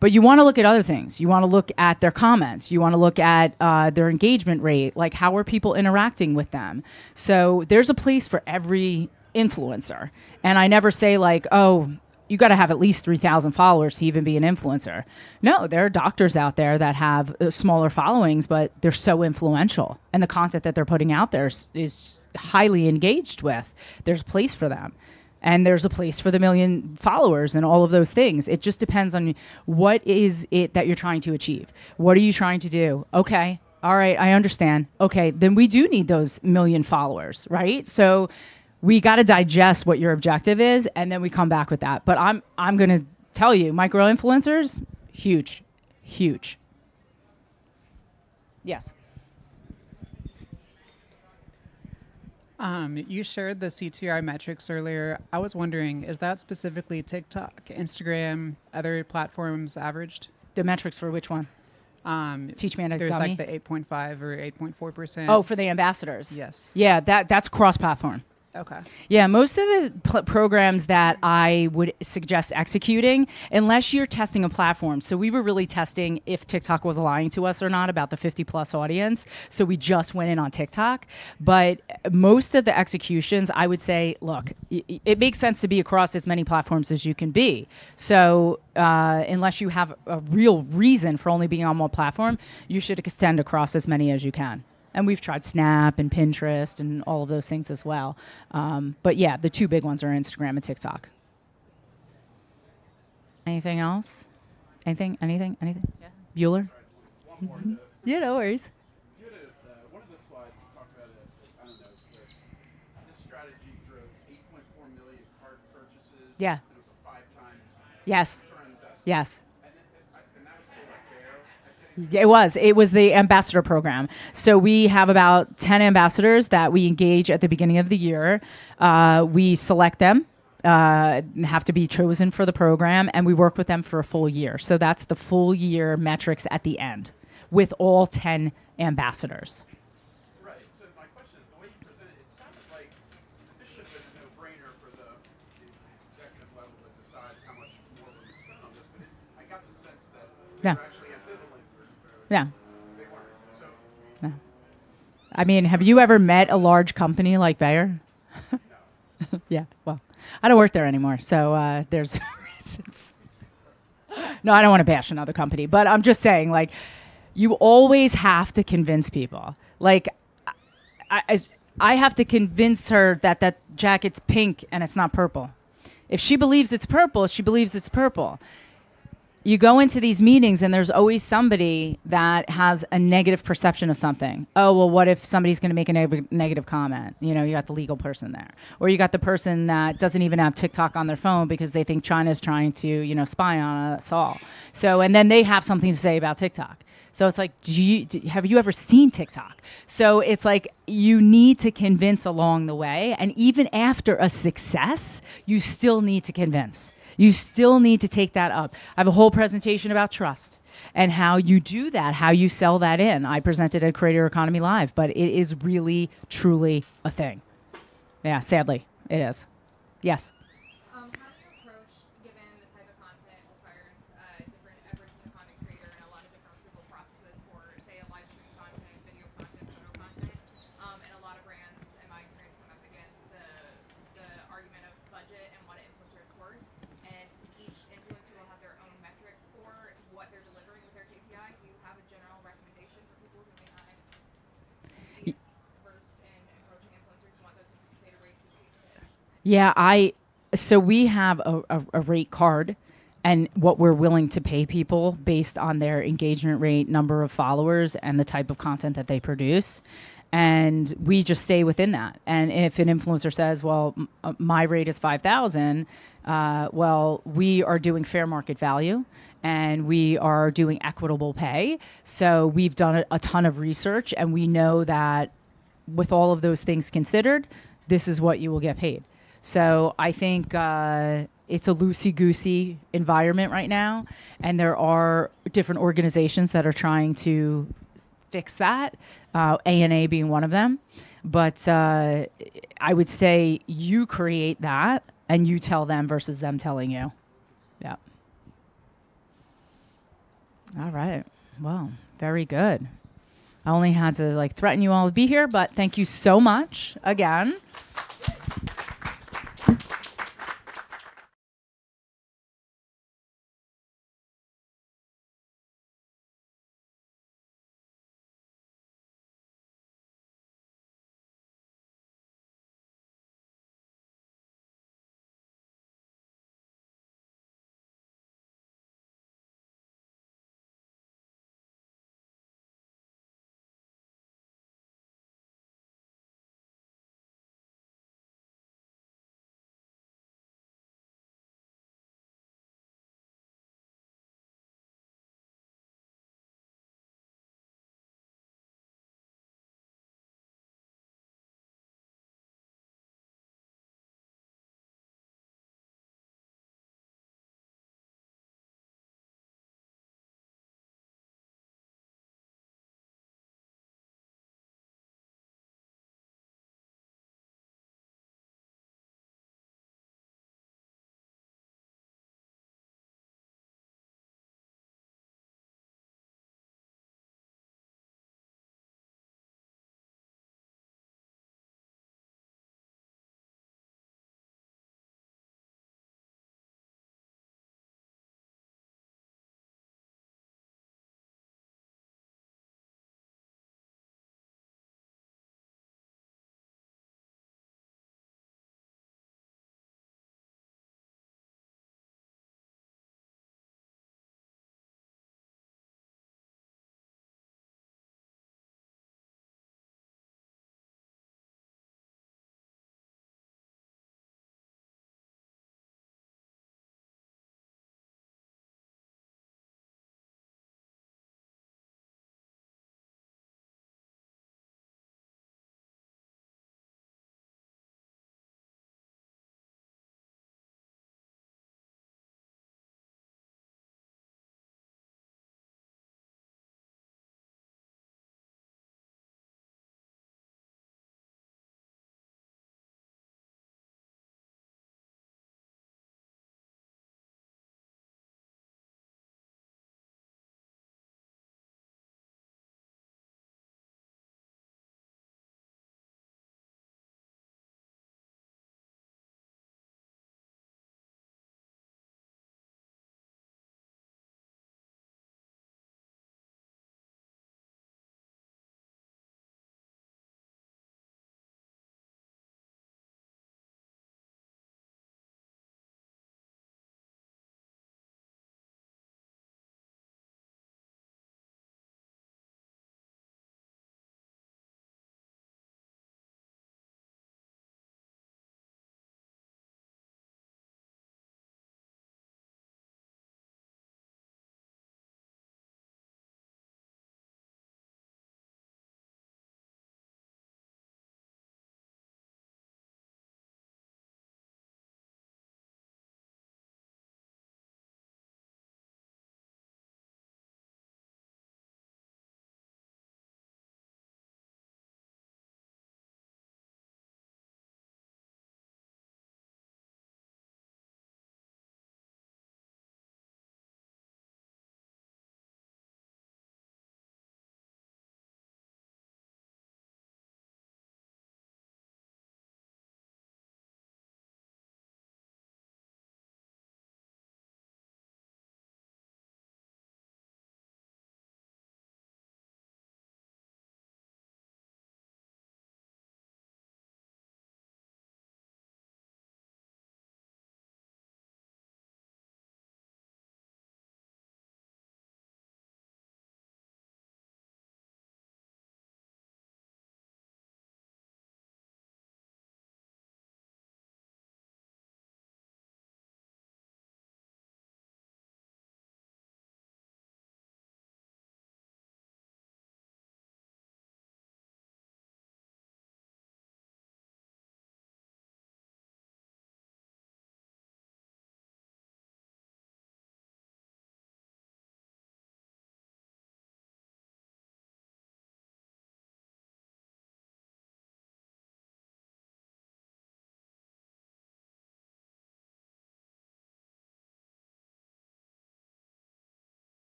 But you want to look at other things. You want to look at their comments. You want to look at their engagement rate, like how are people interacting with them. So there's a place for every influencer. And I never say like, oh, you got to have at least 3,000 followers to even be an influencer. No, there are doctors out there that have smaller followings, but they're so influential. And the content that they're putting out there is highly engaged with. There's a place for them. And there's a place for the 1 million followers and all of those things. It just depends on what is it that you're trying to achieve. What are you trying to do? Okay, all right, I understand. Okay, then we do need those 1 million followers, right? So we got to digest what your objective is, and then we come back with that. But I'm going to tell you, micro-influencers, huge, huge. Yes. You shared the CTR metrics earlier. I was wondering, is that specifically TikTok, Instagram, other platforms averaged? The metrics for which one? Teach me, there's dummy. like the 8.5 or 8.4%. Oh, for the ambassadors. Yes. Yeah, that's cross-platform. Okay. Yeah, most of the programs that I would suggest executing, unless you're testing a platform. So we were really testing if TikTok was lying to us or not about the 50-plus audience. So we just went in on TikTok. But most of the executions, I would say, look, it makes sense to be across as many platforms as you can be. So unless you have a real reason for only being on one platform, you should extend across as many as you can. And we've tried Snap and Pinterest and all of those things as well. But yeah, the two big ones are Instagram and TikTok. Anything else? Anything? Yeah. Bueller? Yeah, no worries. You had one of the slides talked about I don't know, this strategy drove 8.4 million cart purchases. Yeah. It was a 5-time Yes. return on investment. Yes. And that was for like Bear, I think. It was the ambassador program. So we have about 10 ambassadors that we engage at the beginning of the year. We select them have to be chosen for the program, and we work with them for a full year. So that's the full year metrics at the end with all 10 ambassadors. Right. So my question is, the way you presented it, it sounded like this should have been a no-brainer for the executive level that decides how much more we're going to spend on this, but I got the sense that they Yeah. were actually ambivalent. Yeah. They weren't. So. No. I mean, have you ever met a large company like Bayer? Yeah, well, I don't work there anymore, so there's a reason. No, I don't want to bash another company, but I'm just saying, like, you always have to convince people. Like, I have to convince her that that jacket's pink and it's not purple. If she believes it's purple, she believes it's purple. You go into these meetings and there's always somebody that has a negative perception of something. Oh, well, what if somebody's going to make a negative comment? You know, you got the legal person there. Or you got the person that doesn't even have TikTok on their phone because they think China's trying to, you know, spy on us all. So, and then they have something to say about TikTok. So it's like, have you ever seen TikTok? So it's like you need to convince along the way. And even after a success, you still need to convince. You still need to take that up. I have a whole presentation about trust and how you do that, how you sell that in. I presented at Creator Economy Live, but it is really, truly a thing. Yeah, sadly, it is. Yes? How do you approach, given the type of content requires different efforts from the content creator and a lot of different approval processes for, say, a live stream content, video content, photo content, and a lot of brands, in my experience, come up against the argument of budget and what an influencer is worth, and each influencer will have their own metric for what they're delivering with their KPI. Do you have a general recommendation for people who may not be as versed in approaching influencers and what those anticipated rates would be for pitch? Yeah, so we have a rate card and what we're willing to pay people based on their engagement rate, number of followers, and the type of content that they produce. And we just stay within that. And if an influencer says, well, my rate is 5,000, well, we are doing fair market value and we are doing equitable pay. So we've done a ton of research and we know that with all of those things considered, this is what you will get paid. So I think it's a loosey-goosey environment right now, and there are different organizations that are trying to fix that, ANA being one of them. But I would say you create that, and you tell them versus them telling you. Yeah. All right. Well, very good. I only had to like threaten you all to be here, but thank you so much again.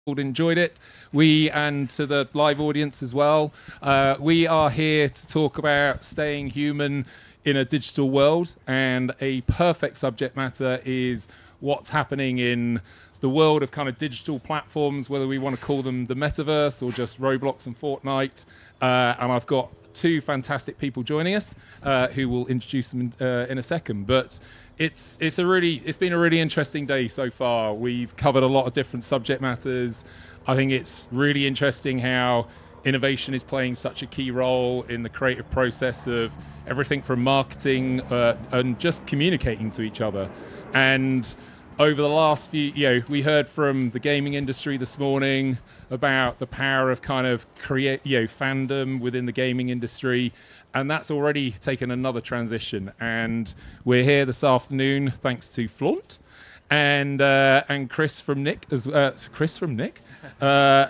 enjoyed it. And to the live audience as well. We are here to talk about staying human in a digital world, and a perfect subject matter is what's happening in the world of kind of digital platforms, whether we want to call them the metaverse or just Roblox and Fortnite. And I've got two fantastic people joining us who will introduce them in a second. But it's been a really interesting day so far. We've covered a lot of different subject matters. I think it's really interesting how innovation is playing such a key role in the creative process of everything from marketing and just communicating to each other. And over the last few, we heard from the gaming industry this morning about the power of kind of fandom within the gaming industry. And that's already taken another transition. And we're here this afternoon thanks to Flaunt and Chris from Nick as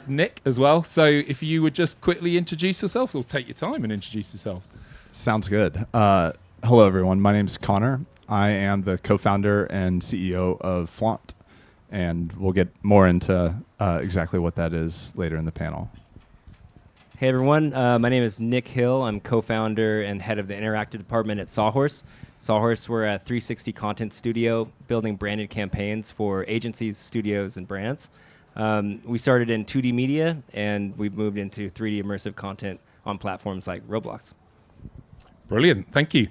Nick as well. So if you would just quickly introduce yourselves, or take your time and introduce yourselves. Sounds good. Hello, everyone. My name's Connor. I am the co-founder and CEO of Flaunt, and we'll get more into exactly what that is later in the panel. Hey everyone, my name is Nick Hill. I'm co-founder and head of the interactive department at Sawhorse. Sawhorse, we're a 360 content studio building branded campaigns for agencies, studios, and brands. We started in 2D media, and we've moved into 3D immersive content on platforms like Roblox. Brilliant, thank you.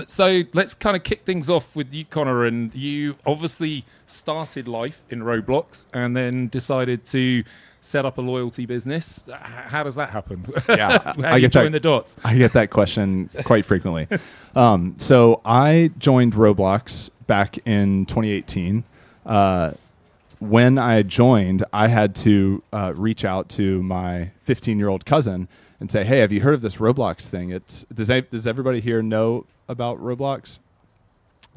So let's kind of kick things off with you, Connor. And you obviously started life in Roblox and then decided to set up a loyalty business. How does that happen? Yeah, How you join the dots? I get that question quite frequently. So I joined Roblox back in 2018. When I joined, I had to reach out to my 15-year-old cousin and say, "Hey, have you heard of this Roblox thing? Does everybody here know about Roblox?"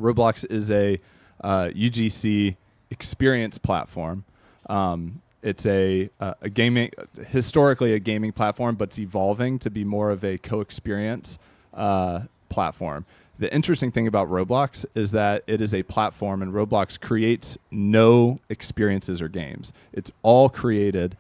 Roblox is a UGC experience platform. It's a gaming, historically a gaming platform, but it's evolving to be more of a co-experience platform. The interesting thing about Roblox is that it is a platform, and Roblox creates no experiences or games. It's all created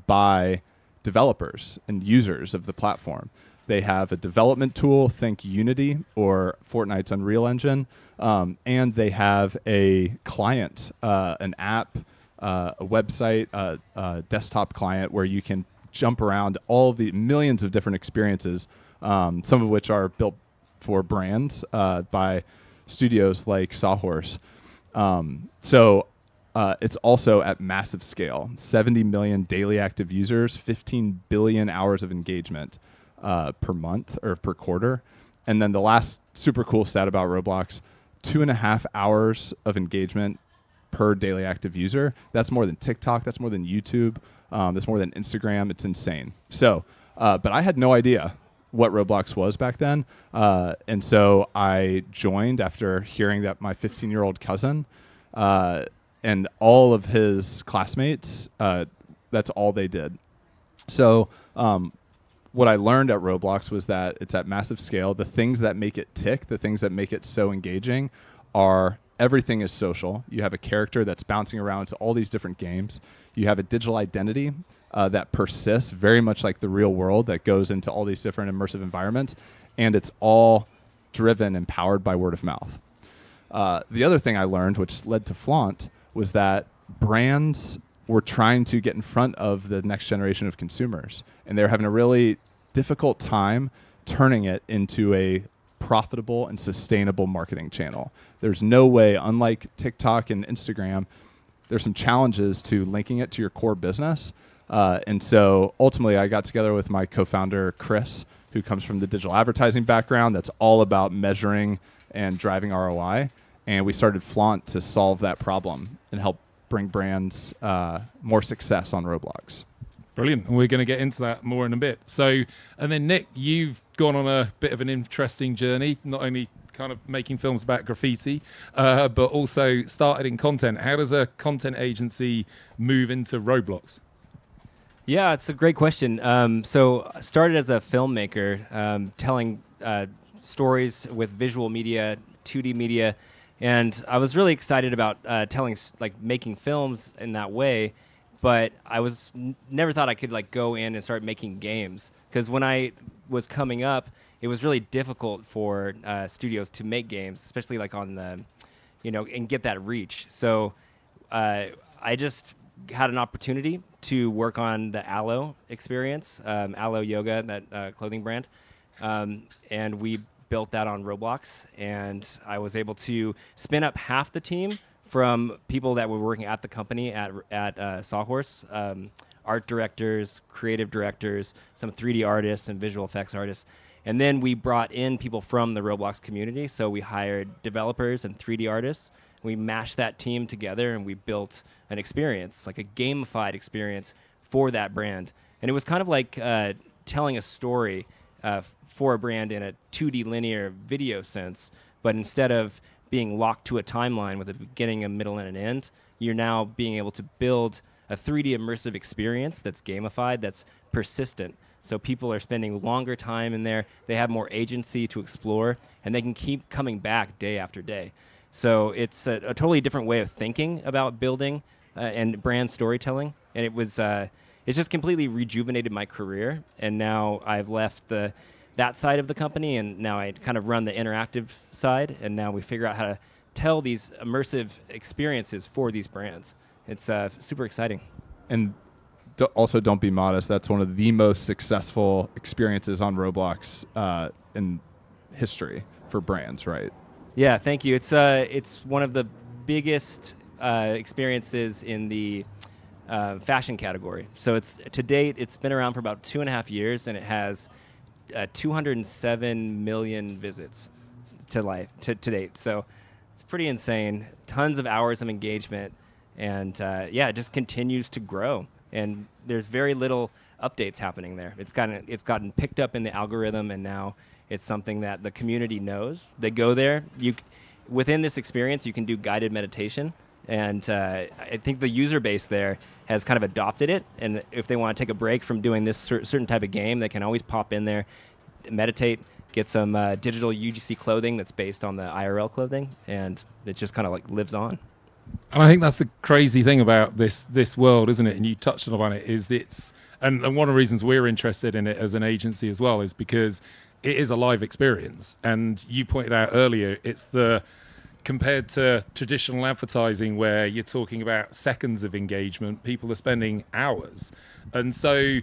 by developers and users of the platform. They have a development tool, think Unity or Fortnite's Unreal Engine, and they have a client, an app, a website, a desktop client where you can jump around all the millions of different experiences, some of which are built for brands by studios like Sawhorse. It's also at massive scale, 70 million daily active users, 15 billion hours of engagement per month or per quarter. And then the last super cool stat about Roblox, 2.5 hours of engagement per daily active user. That's more than TikTok. That's more than YouTube. That's more than Instagram. It's insane. So, but I had no idea what Roblox was back then. And so I joined after hearing that my 15-year-old cousin and all of his classmates, that's all they did. So what I learned at Roblox was that it's at massive scale. The things that make it tick, the things that make it so engaging are everything is social. You have a character that's bouncing around to all these different games. You have a digital identity that persists very much like the real world that goes into all these different immersive environments. And it's all driven and powered by word of mouth. The other thing I learned, which led to Flaunt, was that brands were trying to get in front of the next generation of consumers. And they're having a really difficult time turning it into a profitable and sustainable marketing channel. There's no way, unlike TikTok and Instagram, there's some challenges to linking it to your core business. And so ultimately I got together with my co-founder, Chris, who comes from the digital advertising background that's all about measuring and driving ROI. And we started Flaunt to solve that problem and help bring brands more success on Roblox. Brilliant. And we're going to get into that more in a bit. So, and then Nick, you've gone on a bit of an interesting journey, not only kind of making films about graffiti, but also started in content. How does a content agency move into Roblox? Yeah, it's a great question. So I started as a filmmaker, telling stories with visual media, 2D media, and I was really excited about making films in that way. but I was never thought I could like go in and start making games, because when I was coming up, it was really difficult for studios to make games, especially like on the, and get that reach. So I just had an opportunity to work on the Aloe experience, Aloe Yoga, that clothing brand, and we built that on Roblox, and I was able to spin up half the team from people that were working at the company at Sawhorse, art directors, creative directors, some 3D artists and visual effects artists. And then we brought in people from the Roblox community. So we hired developers and 3D artists. We mashed that team together and we built an experience, like a gamified experience for that brand. And it was kind of like telling a story for a brand in a 2D linear video sense, but instead of being locked to a timeline with a beginning, a middle, and an end, you're now being able to build a 3D immersive experience that's gamified, that's persistent. So people are spending longer time in there, they have more agency to explore, and they can keep coming back day after day. So it's a totally different way of thinking about building and brand storytelling. And it was, it's just completely rejuvenated my career. And now I've left that side of the company, and now I kind of run the interactive side, and now we figure out how to tell these immersive experiences for these brands. It's super exciting. And also, don't be modest. That's one of the most successful experiences on Roblox in history for brands, right? Yeah, thank you. It's one of the biggest experiences in the fashion category. So it's to date, it's been around for about 2.5 years, and it has 207 million visits to date. So it's pretty insane. Tons of hours of engagement, and it just continues to grow. And there's very little updates happening there. It's gotten picked up in the algorithm, and now it's something that the community knows. They go there. Within this experience, you can do guided meditation. And I think the user base there has kind of adopted it. And if they want to take a break from doing this certain type of game, they can always pop in there, meditate, get some digital UGC clothing that's based on the IRL clothing, and it just kind of like lives on. And I think that's the crazy thing about this world, isn't it? And you touched on it, is and one of the reasons we're interested in it as an agency as well is because it is a live experience. And you pointed out earlier, it's compared to traditional advertising where you're talking about seconds of engagement, people are spending hours. And so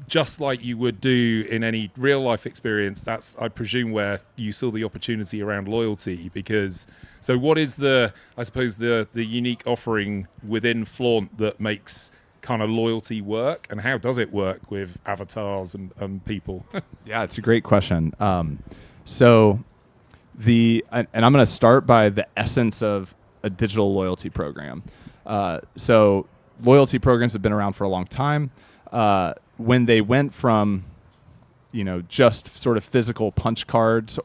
just like you would do in any real life experience, that's, I presume, where you saw the opportunity around loyalty. So what is the unique offering within Flaunt that makes kind of loyalty work, and how does it work with avatars and people? Yeah, it's a great question. And I'm going to start by the essence of a digital loyalty program. So loyalty programs have been around for a long time. When they went from, just sort of physical punch cards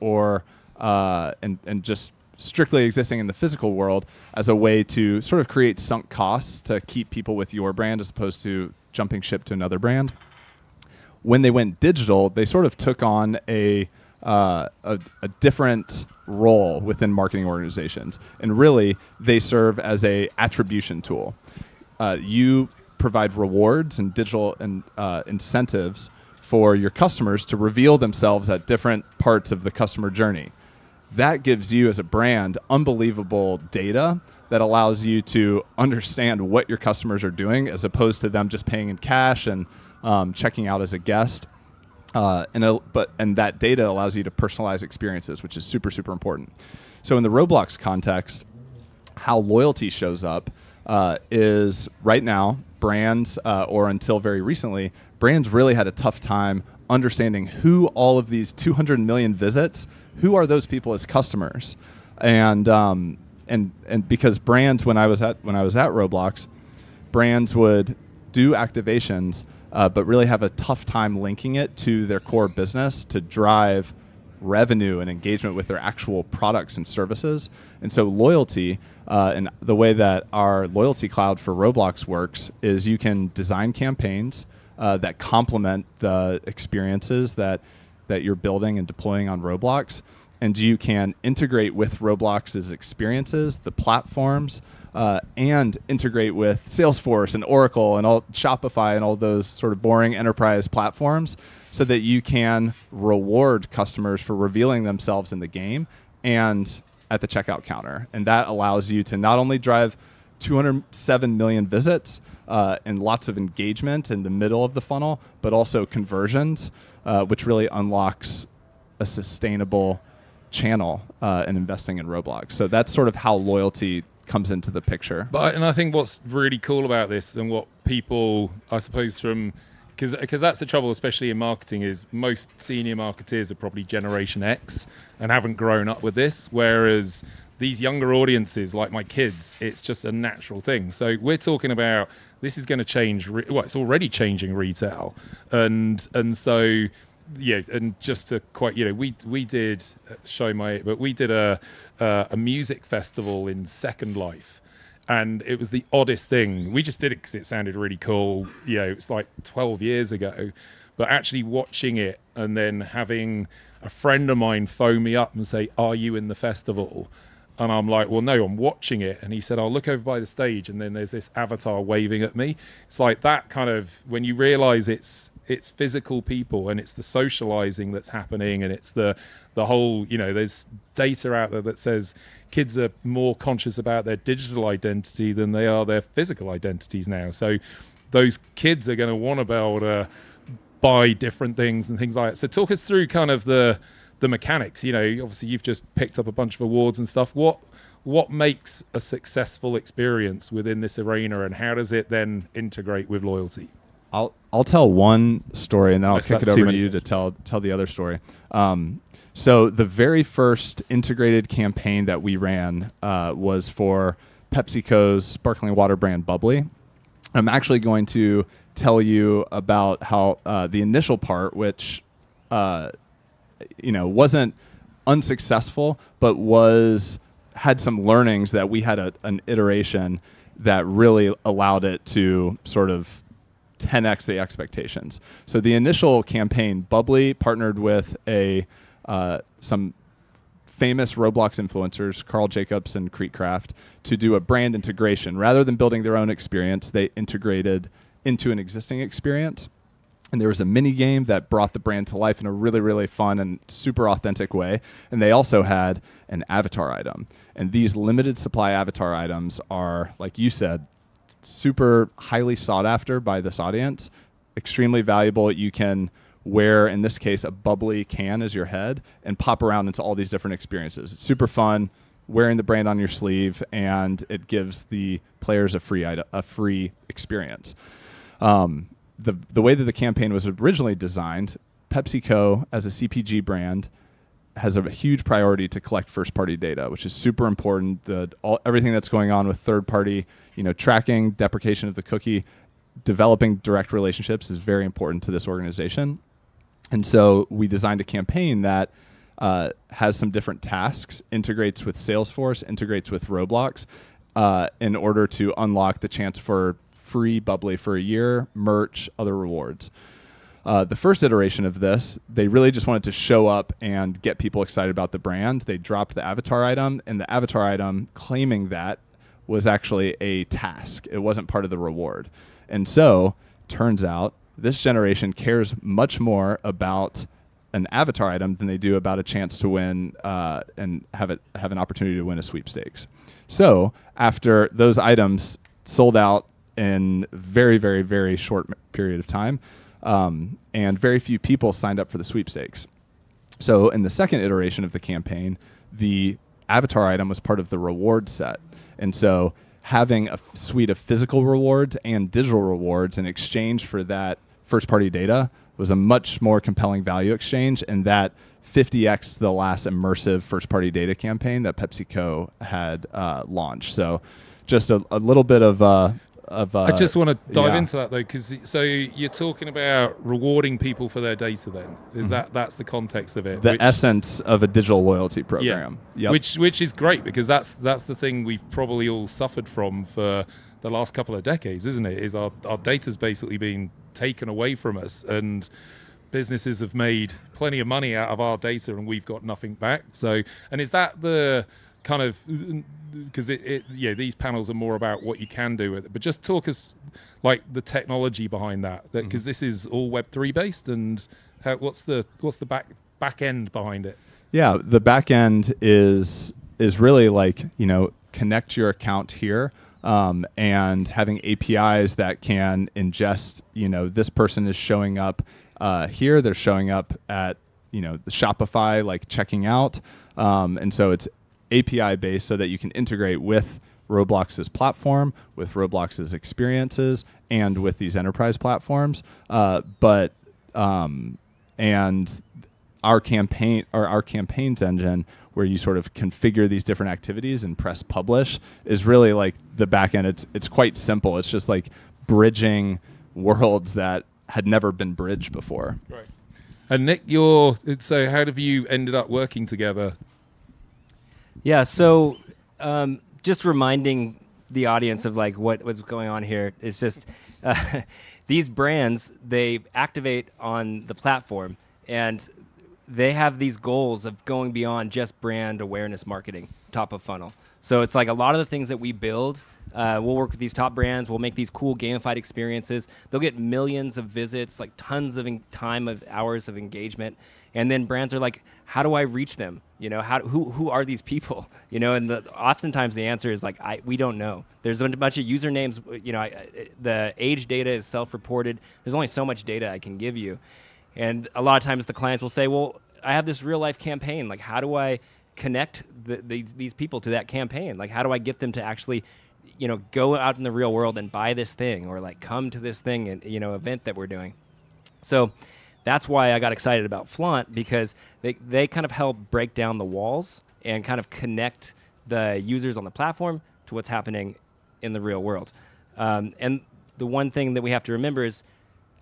and just strictly existing in the physical world as a way to sort of create sunk costs to keep people with your brand as opposed to jumping ship to another brand. When they went digital, they sort of took on a different role within marketing organizations, and really they serve as a attribution tool. You provide rewards and digital incentives for your customers to reveal themselves at different parts of the customer journey. That gives you as a brand unbelievable data that allows you to understand what your customers are doing as opposed to them just paying in cash and checking out as a guest. And that data allows you to personalize experiences, which is super, super important. So in the Roblox context, how loyalty shows up is right now brands, or until very recently, brands really had a tough time understanding who all of these 200 million visits, who are those people as customers, and because brands, when I was at Roblox, brands would do activations, but really have a tough time linking it to their core business to drive revenue and engagement with their actual products and services. And so loyalty, and the way that our loyalty cloud for Roblox works is you can design campaigns that complement the experiences that you're building and deploying on Roblox. and you can integrate with Roblox's experiences, the platforms, and integrate with Salesforce and Oracle and all Shopify and all those sort of boring enterprise platforms, so that you can reward customers for revealing themselves in the game and at the checkout counter. And that allows you to not only drive 207 million visits and lots of engagement in the middle of the funnel, but also conversions, which really unlocks a sustainable channel in investing in Roblox. So that's sort of how loyalty comes into the picture. And I think what's really cool about this, and what people, I suppose, from, because that's the trouble, especially in marketing, is most senior marketeers are probably Generation X and haven't grown up with this, whereas these younger audiences, like my kids, it's just a natural thing. So we're talking about, this is going to change, well, it's already changing retail. And so, yeah, and just to quite, we did a music festival in Second Life, and it was the oddest thing. We just did it because it sounded really cool. It's like 12 years ago, but actually watching it and then having a friend of mine phone me up and say, "Are you in the festival?" And I'm like, "Well, no, I'm watching it." And he said, "I'll look over by the stage," and then there's this avatar waving at me. It's like that kind of, when you realize it's physical people, and it's the socializing that's happening, and it's the whole, there's data out there that says kids are more conscious about their digital identity than they are their physical identities now. So those kids are going to want to be able to buy different things and things like that. So talk us through kind of the mechanics. Obviously you've just picked up a bunch of awards and stuff. What makes a successful experience within this arena, and how does it then integrate with loyalty? I'll tell one story, and then I'll kick it over to you to tell the other story. So the very first integrated campaign that we ran was for PepsiCo's sparkling water brand Bubbly. I'm actually going to tell you about how the initial part, which wasn't unsuccessful, but had some learnings that we had an iteration that really allowed it to sort of 10x the expectations. So the initial campaign, Bubbly partnered with some famous Roblox influencers, Carl Jacobs and Creekcraft, to do a brand integration. Rather than building their own experience, they integrated into an existing experience. And there was a mini game that brought the brand to life in a really, really fun and super authentic way. And they also had an avatar item. And these limited supply avatar items are, like you said, super highly sought after by this audience, extremely valuable. You can wear, in this case, a Bubbly can as your head and pop around into all these different experiences. It's super fun, wearing the brand on your sleeve, and it gives the players a free experience. The way that the campaign was originally designed, PepsiCo as a CPG brand has a huge priority to collect first-party data, which is super important. Everything that's going on with third-party, tracking, deprecation of the cookie, developing direct relationships is very important to this organization. And so we designed a campaign that has some different tasks, integrates with Salesforce, integrates with Roblox, in order to unlock the chance for free Bubbly for a year, merch, other rewards. The first iteration of this, they really just wanted to show up and get people excited about the brand. They dropped the avatar item, and the avatar item, claiming that, was actually a task. It wasn't part of the reward. And so, turns out, this generation cares much more about an avatar item than they do about a chance to win and have an opportunity to win a sweepstakes. So, after those items sold out in very, very, very short period of time, and very few people signed up for the sweepstakes. So in the second iteration of the campaign, the avatar item was part of the reward set. And so having a suite of physical rewards and digital rewards in exchange for that first-party data was a much more compelling value exchange, and that 50x the last immersive first-party data campaign that PepsiCo had launched. So just a little bit of I just want to dive into that, though, because so you're talking about rewarding people for their data. Then that's the context of it. The essence of a digital loyalty program. Yeah. Yep. Which is great, because that's the thing we've probably all suffered from for the last couple of decades, isn't it? Is our data's basically being taken away from us, and businesses have made plenty of money out of our data and we've got nothing back. So, and is that the kind of, because these panels are more about what you can do with it, but just talk us like the technology behind that, because this is all Web3 based, and what's the back end behind it? Yeah, the back end is really like, connect your account here, and having APIs that can ingest, this person is showing up here, they're showing up at, the Shopify, like checking out. And so it's API based so that you can integrate with Roblox's platform, with Roblox's experiences, and with these enterprise platforms. And our campaigns engine, where you sort of configure these different activities and press publish, is really like the back end. It's quite simple. It's just like bridging worlds that had never been bridged before. Right. And Nick, so how have you ended up working together? Yeah, so just reminding the audience of like what's going on here. It's just these brands, they activate on the platform, and they have these goals of going beyond just brand awareness marketing, top of funnel. So it's like a lot of the things that we build, we'll work with these top brands, we'll make these cool gamified experiences. They'll get millions of visits, like tons of hours of engagement. And then brands are like, how do I reach them? Who are these people? And oftentimes the answer is like, we don't know. There's a bunch of usernames, the age data is self-reported. There's only so much data I can give you. And a lot of times the clients will say, well, I have this real life campaign. Like, how do I connect these people to that campaign? Like, how do I get them to actually, go out in the real world and buy this thing, or like come to this thing and, event that we're doing? So that's why I got excited about Flaunt, because they kind of help break down the walls and kind of connect the users on the platform to what's happening in the real world. And the one thing that we have to remember is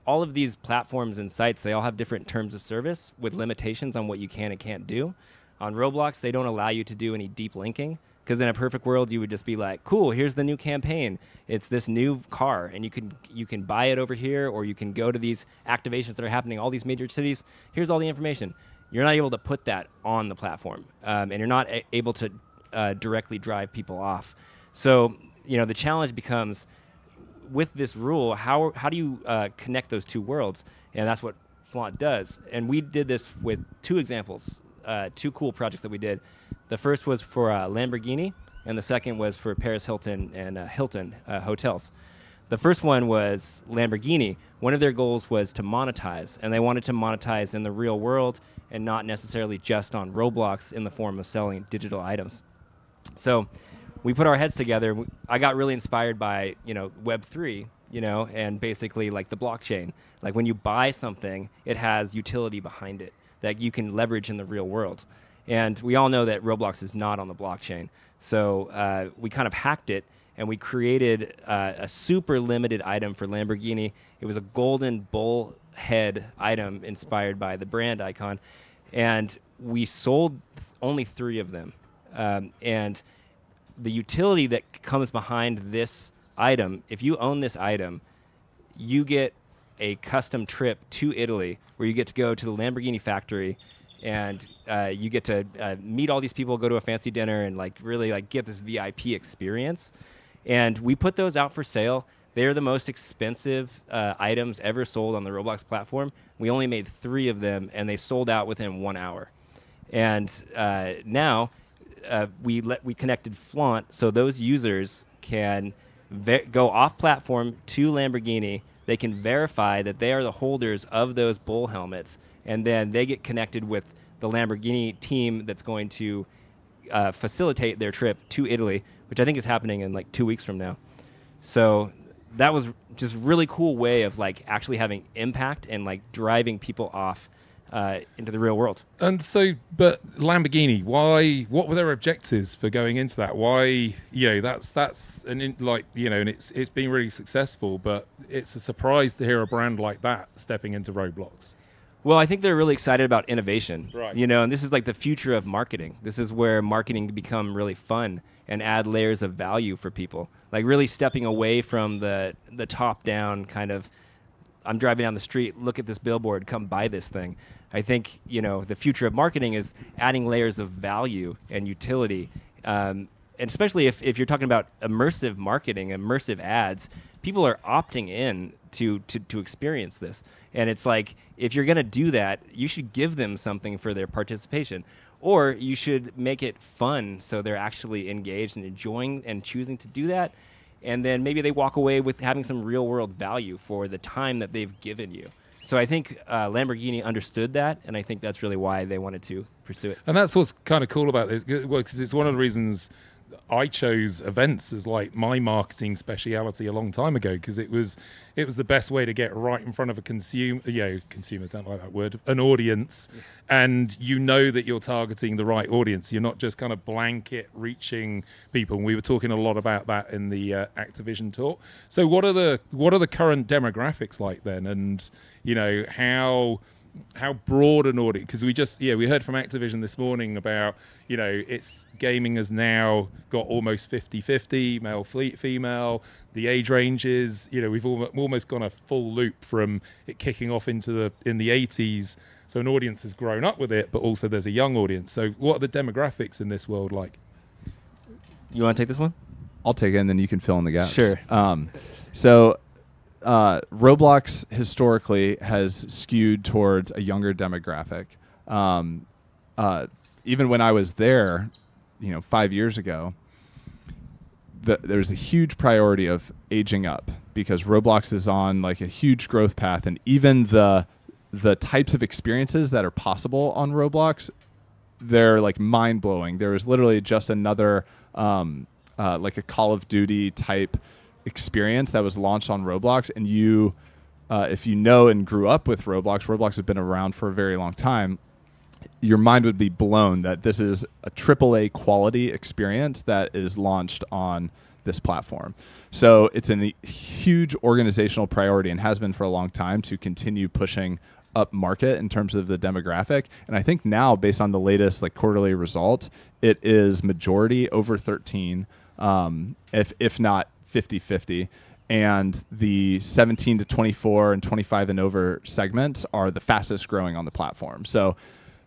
all of these platforms and sites, they all have different terms of service with limitations on what you can and can't do. On Roblox, they don't allow you to do any deep linking, because in a perfect world, you would just be like, cool, here's the new campaign. It's this new car, and you can buy it over here, or you can go to these activations that are happening in all these major cities. Here's all the information. You're not able to put that on the platform, and you're not able to directly drive people off. So, the challenge becomes, with this rule, how do you connect those two worlds? And that's what Flaunt does. And we did this with two examples, two cool projects that we did. The first was for Lamborghini, and the second was for Paris Hilton and Hilton hotels. The first one was Lamborghini. One of their goals was to monetize, and they wanted to monetize in the real world and not necessarily just on Roblox in the form of selling digital items. So we put our heads together. I got really inspired by, Web3, and basically like the blockchain. Like when you buy something, it has utility behind it that you can leverage in the real world. And we all know that Roblox is not on the blockchain. So we kind of hacked it, and we created a super limited item for Lamborghini. It was a golden bull head item inspired by the brand icon. And we sold only 3 of them. And the utility that comes behind this item, if you own this item, you get a custom trip to Italy where you get to go to the Lamborghini factory, and you get to meet all these people, go to a fancy dinner, and like really like get this VIP experience. And we put those out for sale. They're the most expensive items ever sold on the Roblox platform. We only made 3 of them, and they sold out within 1 hour. And now we connected Flaunt so those users can go off platform to Lamborghini. They can verify that they are the holders of those bull helmets, and then they get connected with the Lamborghini team that's going to facilitate their trip to Italy, which I think is happening in like 2 weeks from now. So that was just a really cool way of like actually having impact and like driving people off into the real world. And so, but Lamborghini, why? What were their objectives for going into that? Why? That's and it's been really successful, but it's a surprise to hear a brand like that stepping into Roblox. Well, I think they're really excited about innovation, right? And this is like the future of marketing. This is where marketing can become really fun and add layers of value for people. Like really stepping away from the top-down kind of I'm driving down the street, look at this billboard, come buy this thing. I think, the future of marketing is adding layers of value and utility. And especially if you're talking about immersive marketing, immersive ads, people are opting in to experience this. And it's like, if you're going to do that, you should give them something for their participation. Or you should make it fun so they're actually engaged and enjoying and choosing to do that. And then maybe they walk away with having some real world value for the time that they've given you. So I think Lamborghini understood that, and I think that's really why they wanted to pursue it. And that's what's kind of cool about this, because it's one of the reasons I chose events as like my marketing speciality a long time ago, because it was the best way to get right in front of a consumer, don't like that word, an audience, and that you're targeting the right audience. You're not just kind of blanket reaching people. And we were talking a lot about that in the Activision talk. So what are the current demographics like then, and how broad an audience? Because we heard from Activision this morning about its gaming has now got almost 50-50 male female, the age ranges, we've almost gone a full loop from it kicking off in the 80s, so an audience has grown up with it, but also there's a young audience. So what are the demographics in this world like? You want to take this one? I'll take it, and then you can fill in the gaps. Sure. Roblox historically has skewed towards a younger demographic. Even when I was there, 5 years ago, there's a huge priority of aging up, because Roblox is on like a huge growth path, and even the types of experiences that are possible on Roblox, they're like mind blowing. There was literally just another like a Call of Duty type experience that was launched on Roblox, and if you know and grew up with Roblox has been around for a very long time, your mind would be blown that this is a AAA quality experience that is launched on this platform. So it's a huge organizational priority, and has been for a long time, to continue pushing up market in terms of the demographic. And I think now, based on the latest quarterly results, it is majority over 13, if not 50-50, and the 17 to 24 and 25 and over segments are the fastest growing on the platform. So,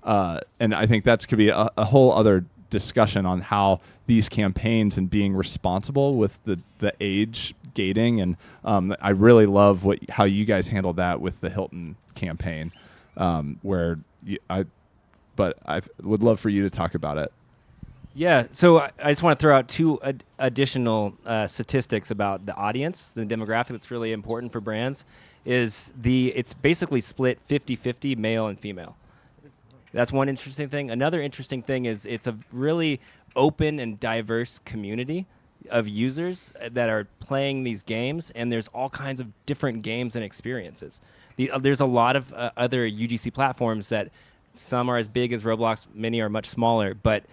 and I think that could be a whole other discussion on how these campaigns and being responsible with the age gating. And I really love how you guys handled that with the Hilton campaign, I would love for you to talk about it. Yeah, so I just want to throw out two additional statistics about the audience, the demographic that's really important for brands. It's basically split 50-50 male and female. That's one interesting thing. Another interesting thing is it's a really open and diverse community of users that are playing these games, and there's all kinds of different games and experiences. There's a lot of other UGC platforms that some are as big as Roblox, many are much smaller, but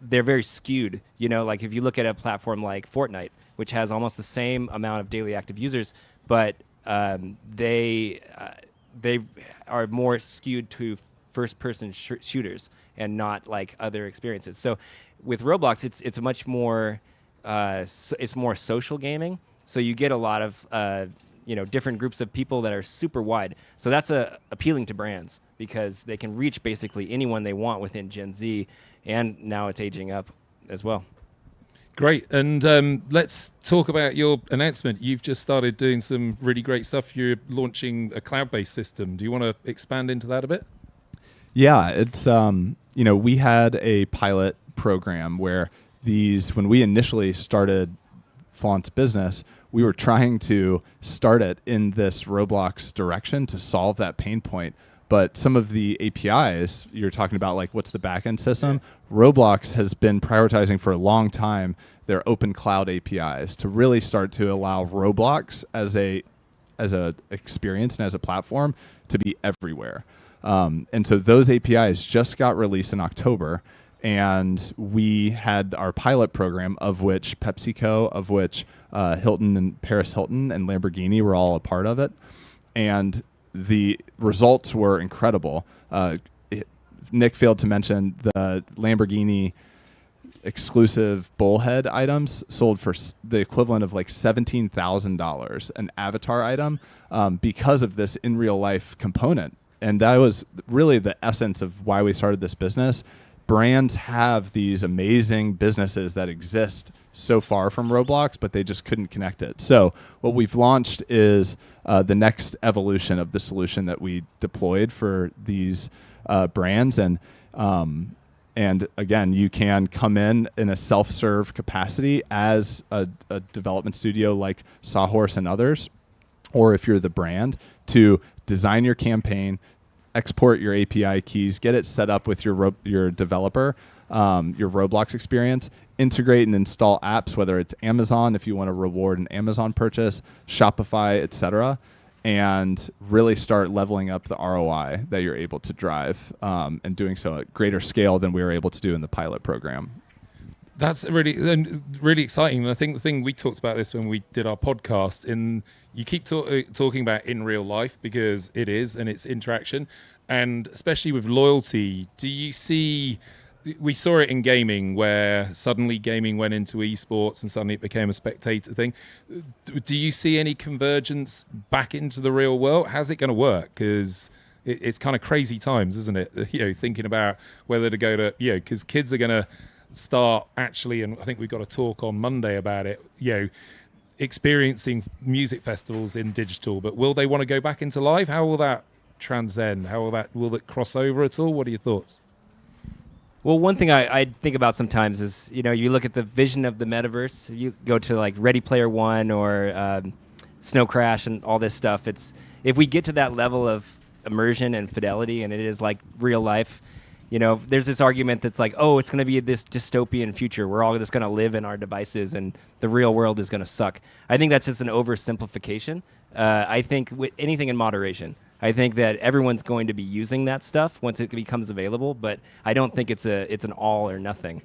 they're very skewed. Like if you look at a platform like Fortnite, which has almost the same amount of daily active users, but they are more skewed to first-person shooters and not like other experiences. So with Roblox, it's a much more it's more social gaming. So you get a lot of different groups of people that are super wide. So that's appealing to brands, because they can reach basically anyone they want within Gen Z. And now it's aging up as well. Great. And let's talk about your announcement. You've just started doing some really great stuff. You're launching a cloud-based system. Do you want to expand into that a bit? Yeah, it's we had a pilot program where when we initially started Flaunt's business, we were trying to start it in this Roblox direction to solve that pain point. But some of the APIs you're talking about, like what's the backend system, Roblox has been prioritizing for a long time their open cloud APIs to really start to allow Roblox as a experience and as a platform to be everywhere. And so those APIs just got released in October, and we had our pilot program, of which PepsiCo, of which Hilton and Paris Hilton and Lamborghini were all a part of it. And the results were incredible. Nick failed to mention the Lamborghini exclusive bullhead items sold for the equivalent of like $17,000 an avatar item because of this in real life component. And that was really the essence of why we started this business. Brands have these amazing businesses that exist so far from Roblox, but they just couldn't connect it. So what we've launched is the next evolution of the solution that we deployed for these brands. And again, you can come in a self-serve capacity as a development studio like Sawhorse and others, or if you're the brand, to design your campaign, export your API keys, get it set up with your developer, your Roblox experience, integrate and install apps, whether it's Amazon if you want to reward an Amazon purchase, Shopify, etc., and really start leveling up the ROI that you're able to drive, and doing so at greater scale than we were able to do in the pilot program. That's really exciting. And I think the thing we talked about this when we did our podcast, you keep talking about in real life because it is, and it's interaction, and especially with loyalty. Do you see? We saw it in gaming where suddenly gaming went into esports and suddenly it became a spectator thing. Do you see any convergence back into the real world? How's it going to work? Because it's kind of crazy times, isn't it? Thinking about whether to go to, because kids are going to start actually, and I think we've got a talk on Monday about it, experiencing music festivals in digital, but will they want to go back into live? How will that transcend? Will it cross over at all? What are your thoughts? Well, one thing I think about sometimes is, you look at the vision of the metaverse, you go to like Ready Player One or Snow Crash and all this stuff. If we get to that level of immersion and fidelity and it is like real life, there's this argument that's like, oh, it's going to be this dystopian future. We're all just going to live in our devices and the real world is going to suck. I think that's just an oversimplification. I think with anything in moderation. I think that everyone's going to be using that stuff once it becomes available, but I don't think it's an all or nothing.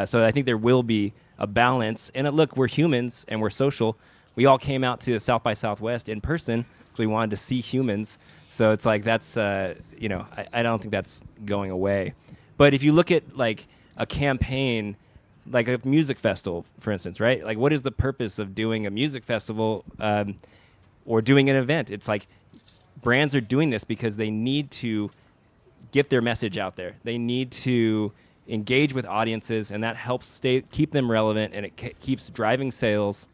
So I think there will be a balance. And look, we're humans and we're social. We all came out to South by Southwest in person because we wanted to see humans. So it's like that's, I don't think that's going away. But if you look at like a campaign, like a music festival, for instance, right? Like what is the purpose of doing a music festival or doing an event? It's like, brands are doing this because they need to get their message out there. They need to engage with audiences, and that helps keep them relevant, and it keeps driving sales.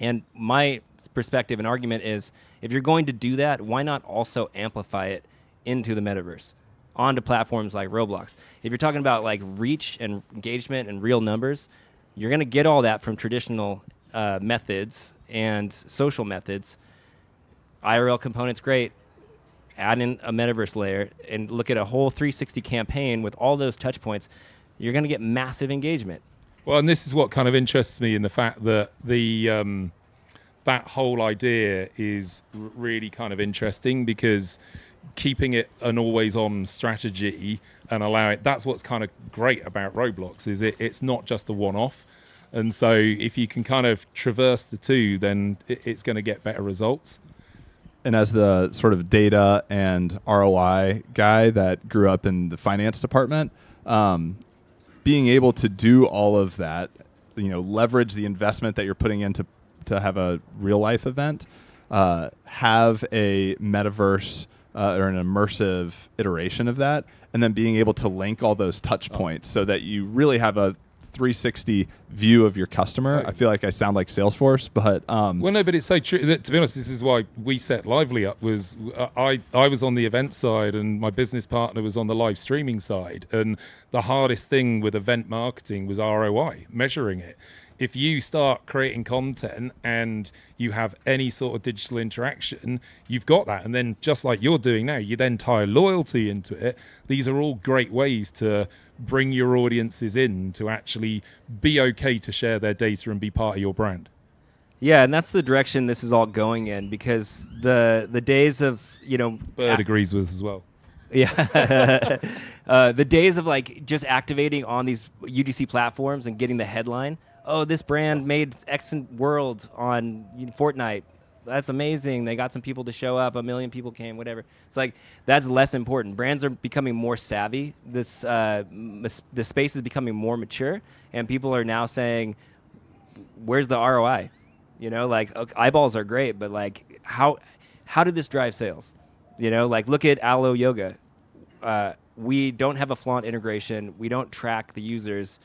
And my perspective and argument is, if you're going to do that, why not also amplify it into the metaverse, onto platforms like Roblox? If you're talking about like reach and engagement and real numbers, you're going to get all that from traditional methods and social methods. IRL component's great. Add in a metaverse layer and look at a whole 360 campaign with all those touch points. You're going to get massive engagement. Well, and this is what kind of interests me in the fact that that whole idea is really kind of interesting, because keeping it an always-on strategy and allow it, that's what's kind of great about Roblox, is it's not just a one-off. And so if you can kind of traverse the two, then it's going to get better results. And as the sort of data and ROI guy that grew up in the finance department, being able to do all of that, leverage the investment that you're putting into to have a real life event, have a metaverse or an immersive iteration of that, and then being able to link all those touch points so that you really have a 360 view of your customer. Totally. I feel like I sound like Salesforce, but well, no, but it's so true. To be honest, this is why we set Lively up. Was I was on the event side, and my business partner was on the live streaming side. And the hardest thing with event marketing was ROI, measuring it. If you start creating content and you have any sort of digital interaction, you've got that. And then just like you're doing now, you then tie loyalty into it. These are all great ways to bring your audiences in to actually be okay to share their data and be part of your brand. Yeah, and that's the direction this is all going in, because the days of, Bird agrees with as well. Yeah. The days of like just activating on these UGC platforms and getting the headline, oh, this brand made X world on Fortnite. that's amazing. They got some people to show up. 1 million people came, whatever. It's like, that's less important. Brands are becoming more savvy. The space is becoming more mature, and people are now saying, where's the ROI? You know, like, okay, eyeballs are great, but like, how did this drive sales? You know, like, look at Alo Yoga. We don't have a Flaunt integration. We don't track the users.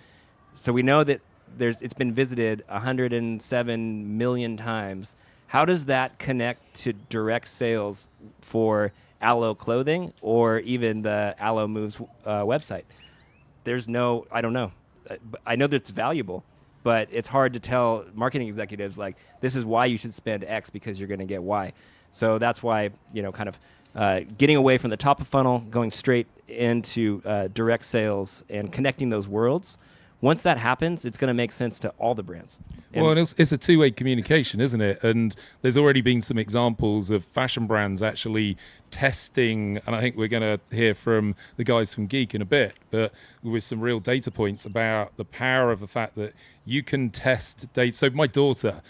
So we know that it's been visited 107 million times. How does that connect to direct sales for Alo clothing or even the Alo Moves website? I don't know. I know that it's valuable, but it's hard to tell marketing executives, like, this is why you should spend X because you're going to get Y. So that's why, you know, kind of getting away from the top of funnel, going straight into direct sales and connecting those worlds. Once that happens, it's going to make sense to all the brands. Well, and it's a two-way communication, isn't it? And there's already been some examples of fashion brands actually testing, and I think we're going to hear from the guys from Geek in a bit, but with some real data points about the power of the fact that you can test data. So my daughter,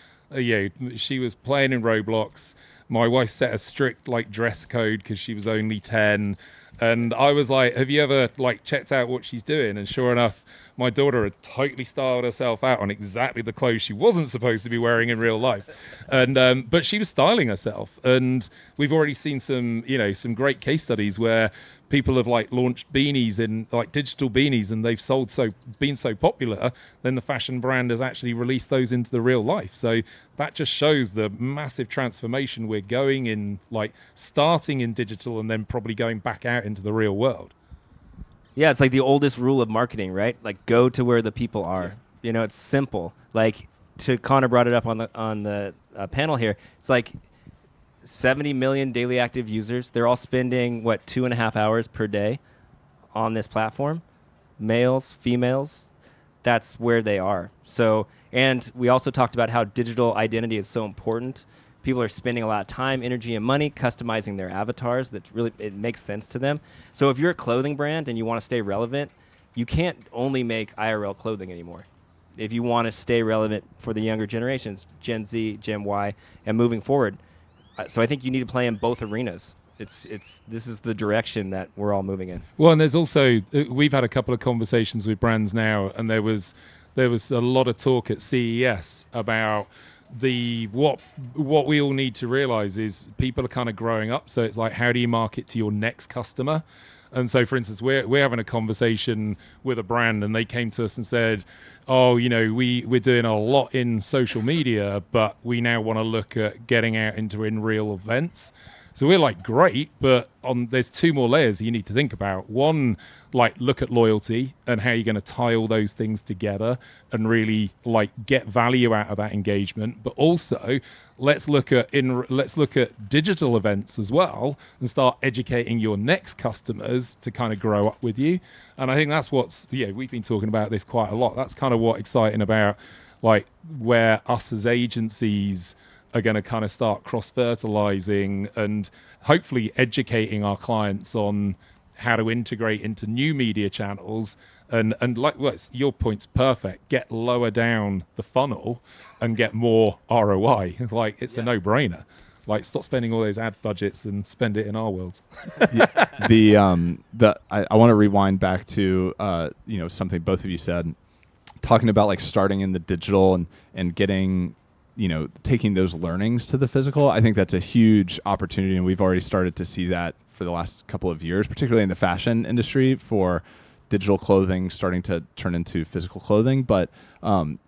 she was playing in Roblox. My wife set a strict dress code because she was only 10. And I was like, have you ever checked out what she's doing? And sure enough, my daughter had totally styled herself out on exactly the clothes she wasn't supposed to be wearing in real life. And but she was styling herself. And we've already seen some great case studies where people have launched beanies in digital beanies, and they've been so popular, then the fashion brand has actually released those into the real life. So that just shows the massive transformation we're going in, starting in digital and then probably going back out into the real world. Yeah, it's like the oldest rule of marketing, right? Like, go to where the people are. You know, it's simple. Like, Connor brought it up on the panel here. It's like 70 million daily active users. They're all spending 2.5 hours per day on this platform. Males, females, that's where they are. So, and we also talked about how digital identity is so important. People are spending a lot of time, energy, and money customizing their avatars. It makes sense to them. So if you're a clothing brand and you want to stay relevant, you can't only make IRL clothing anymore. If you want to stay relevant for the younger generations, Gen Z, Gen Y, and moving forward. So I think you need to play in both arenas. This is the direction that we're all moving in. Well, and there's also, we've had a couple of conversations with brands now, and there was a lot of talk at CES about what we all need to realize is people are kind of growing up. So it's like, how do you market to your next customer? And so, for instance, we're having a conversation with a brand, and they came to us and said, oh, we're doing a lot in social media, but we now want to look at getting out into real events. So we're like, great, but there's two more layers you need to think about. One, look at loyalty and how you're going to tie all those things together and really get value out of that engagement. But also, let's look at digital events as well and start educating your next customers to kind of grow up with you. And I think that's we've been talking about this quite a lot. That's kind of what's exciting about where us as agencies are going to kind of start cross-fertilizing and hopefully educating our clients on how to integrate into new media channels. And your point's perfect. Get lower down the funnel and get more ROI. It's a no-brainer. Stop spending all those ad budgets and spend it in our world. I want to rewind back to something both of you said, talking about starting in the digital and getting taking those learnings to the physical. I think that's a huge opportunity, and we've already started to see that for the last couple of years, particularly in the fashion industry, for digital clothing starting to turn into physical clothing. But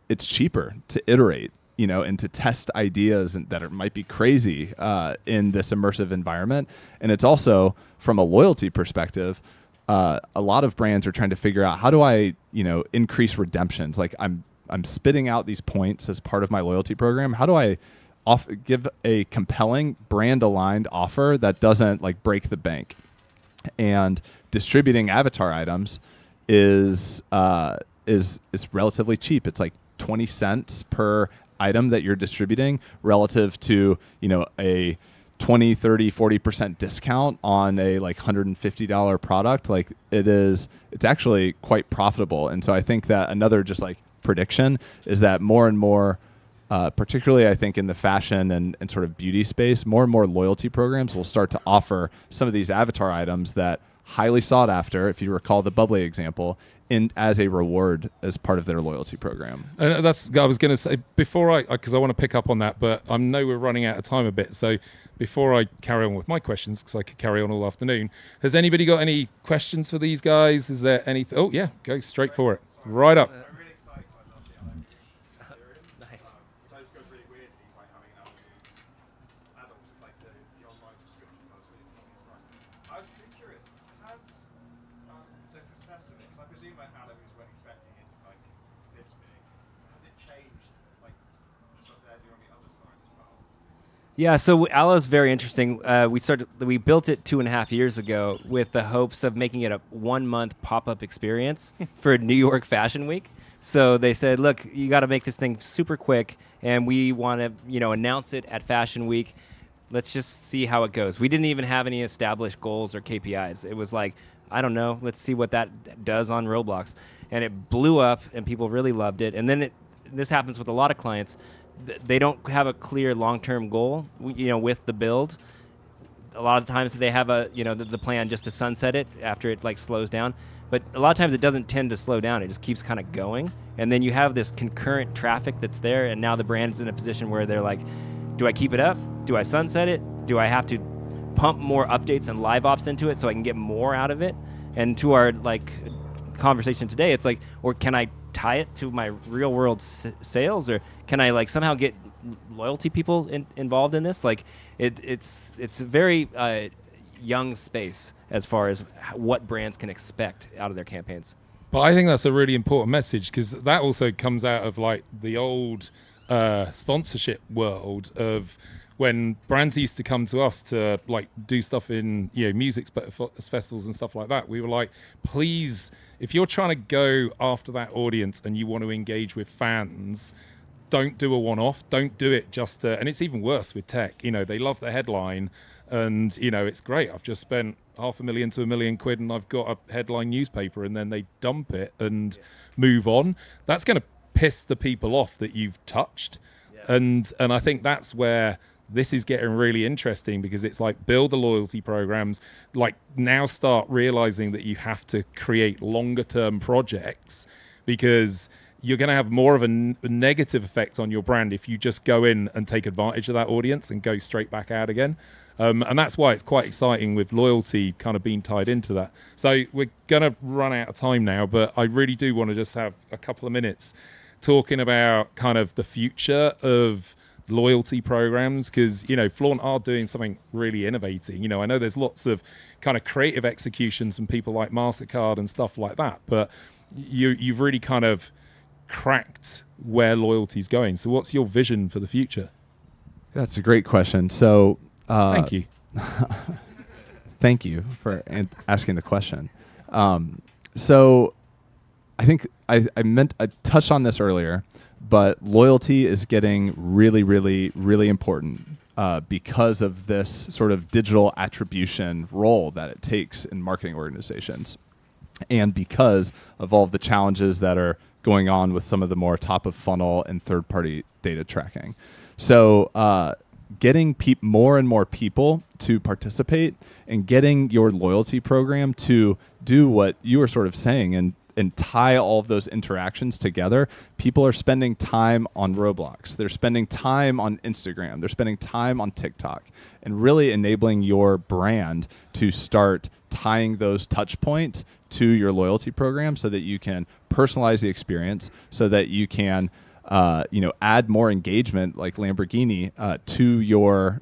it's cheaper to iterate, and to test ideas that might be crazy in this immersive environment. And it's also, from a loyalty perspective, a lot of brands are trying to figure out, how do I, increase redemptions? I'm spitting out these points as part of my loyalty program. How do I give a compelling brand-aligned offer that doesn't break the bank? And distributing avatar items is relatively cheap. It's 20 cents per item that you're distributing relative to a 20, 30, 40% discount on a $150 product. It's actually quite profitable. And so I think that another just prediction is that more and more particularly I think in the fashion and sort of beauty space, more and more loyalty programs will start to offer some of these avatar items that highly sought after, if you recall the bubbly example, in as a reward as part of their loyalty program. I was going to say, before because I want to pick up on that, but I know we're running out of time a bit. So before I carry on with my questions, because I could carry on all afternoon, has anybody got any questions for these guys? Is there any? Oh yeah, go straight for it. Right up. Yeah, so Alo's very interesting. We built it 2.5 years ago with the hopes of making it a 1-month pop-up experience for New York Fashion Week. So they said, look, you got to make this thing super quick, and we want to, announce it at Fashion Week. Let's just see how it goes. We didn't even have any established goals or KPIs. It was like, I don't know, let's see what that does on Roblox. And it blew up, and people really loved it. And then this happens with a lot of clients. They don't have a clear long-term goal, with the build. A lot of times they have the plan just to sunset it after it slows down. But a lot of times it doesn't tend to slow down. It just keeps kind of going. And then you have this concurrent traffic that's there, and now the brand's in a position where they're like, do I keep it up? Do I sunset it? Do I have to pump more updates and live ops into it so I can get more out of it? And to our conversation today, it's like, or can I tie it to my real world sales, or can I somehow get loyalty people involved in this? It's a very young space as far as what brands can expect out of their campaigns. But I think that's a really important message, because that also comes out of the old sponsorship world of when brands used to come to us to do stuff in music festivals and stuff like that. We were like, please, if you're trying to go after that audience and you want to engage with fans, don't do a one-off. Don't do it just to, and it's even worse with tech. They love the headline, and it's great. I've just spent $500,000 to £1 million and I've got a headline newspaper, and then they dump it and move on. That's going to piss the people off that you've touched. Yeah. And I think that's where this is getting really interesting, because it's build the loyalty programs, now start realizing that you have to create longer term projects, because you're going to have more of a negative effect on your brand if you just go in and take advantage of that audience and go straight back out again. And that's why it's quite exciting with loyalty kind of being tied into that. So we're going to run out of time now, but I really do want to just have a couple of minutes talking about kind of the future of loyalty programs, because Flaunt are doing something really innovating. I know there's lots of kind of creative executions from people like MasterCard and stuff like that, but you've really kind of cracked where loyalty's going. So what's your vision for the future? That's a great question. So thank you. Thank you for asking the question. So I think I touched on this earlier, but loyalty is getting really, really, really important because of this sort of digital attribution role that it takes in marketing organizations, and because of all of the challenges that are going on with some of the more top of funnel and third-party data tracking. So getting more and more people to participate and getting your loyalty program to do what you were sort of saying and tie all of those interactions together. People are spending time on Roblox. They're spending time on Instagram. They're spending time on TikTok, and really enabling your brand to start tying those touch points to your loyalty program so that you can personalize the experience, so that you can add more engagement like Lamborghini to your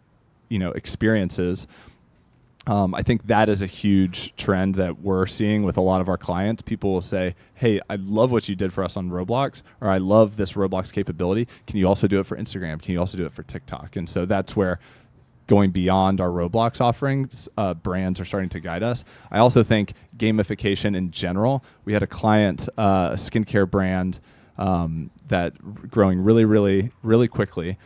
experiences. I think that is a huge trend that we're seeing with a lot of our clients. People will say, hey, I love what you did for us on Roblox, or I love this Roblox capability. Can you also do it for Instagram? Can you also do it for TikTok? And so that's where, going beyond our Roblox offerings, brands are starting to guide us. I also think gamification in general. We had a client, a skincare brand that growing really, really, really quickly,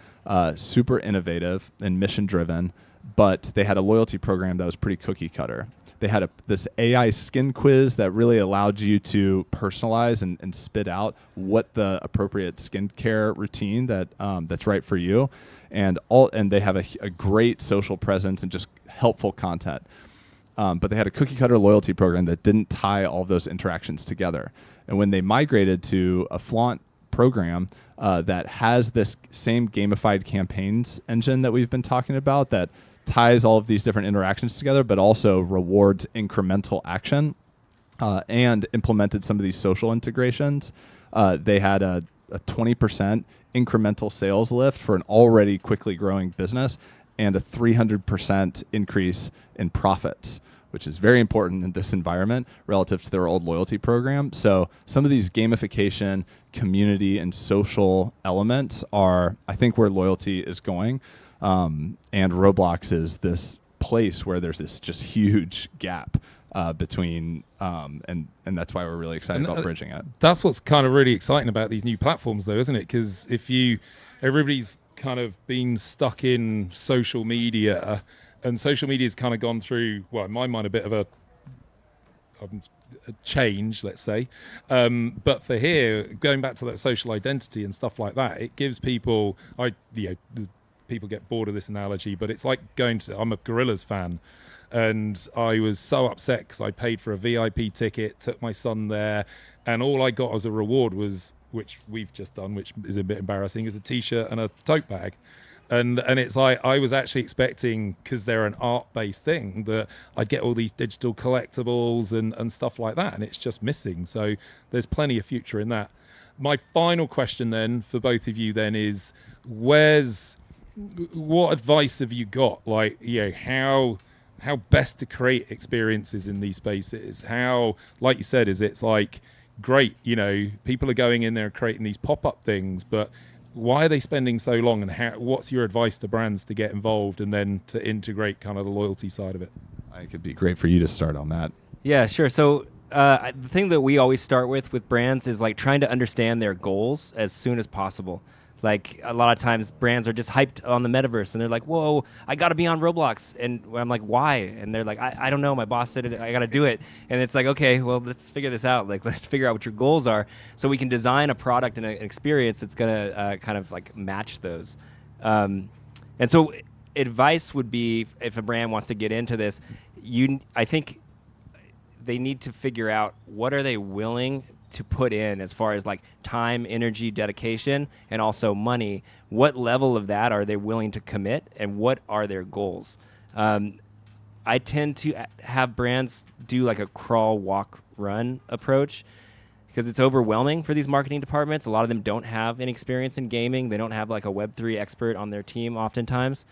super innovative and mission driven, but they had a loyalty program that was pretty cookie cutter. They had this AI skin quiz that really allowed you to personalize and spit out what the appropriate skincare routine that's right for you, and they have a great social presence and just helpful content. But they had a cookie cutter loyalty program that didn't tie all those interactions together. And when they migrated to a Flaunt program that has this same gamified campaigns engine that we've been talking about, that ties all of these different interactions together, but also rewards incremental action, and implemented some of these social integrations, they had a 20% incremental sales lift for an already quickly growing business and a 300% increase in profits, which is very important in this environment relative to their old loyalty program. So some of these gamification, community, and social elements are, I think, where loyalty is going. And Roblox is this place where there's this just huge gap between, and that's why we're really excited about bridging it. That's what's kind of really exciting about these new platforms, though, isn't it? Because everybody's kind of been stuck in social media, and social media's kind of gone through, well, in my mind, a bit of a change, let's say. But for here, going back to that social identity and stuff like that, it gives people, people get bored of this analogy, but it's like I'm a Gorillaz fan, and I was so upset because I paid for a VIP ticket, took my son there, and all I got as a reward was, which we've just done, which is a bit embarrassing, is a t-shirt and a tote bag. And it's like, I was actually expecting, because they're an art-based thing, that I'd get all these digital collectibles and stuff like that, and it's just missing. So there's plenty of future in that. My final question then for both of you then is, what advice have you got? Like, how best to create experiences in these spaces? How, like you said, it's like, great, people are going in there and creating these pop-up things, but why are they spending so long, and what's your advice to brands to get involved and then to integrate kind of the loyalty side of it? I think it'd be great for you to start on that. Yeah, sure. So the thing that we always start with brands is like trying to understand their goals as soon as possible. Like, a lot of times brands are just hyped on the metaverse, and they're like, whoa, I got to be on Roblox. And I'm like, why? And they're like, I don't know. My boss said it, I got to do it. And it's like, okay, well, let's figure this out. Like, let's figure out what your goals are so we can design a product and an experience that's going to kind of like match those. And so advice would be, if a brand wants to get into this, I think they need to figure out what are they willing to put in as far as like time, energy, dedication, and also money. What level of that are they willing to commit, and what are their goals? I tend to have brands do like a crawl, walk, run approach, because it's overwhelming for these marketing departments. A lot of them don't have any experience in gaming. They don't have like a Web3 expert on their team oftentimes.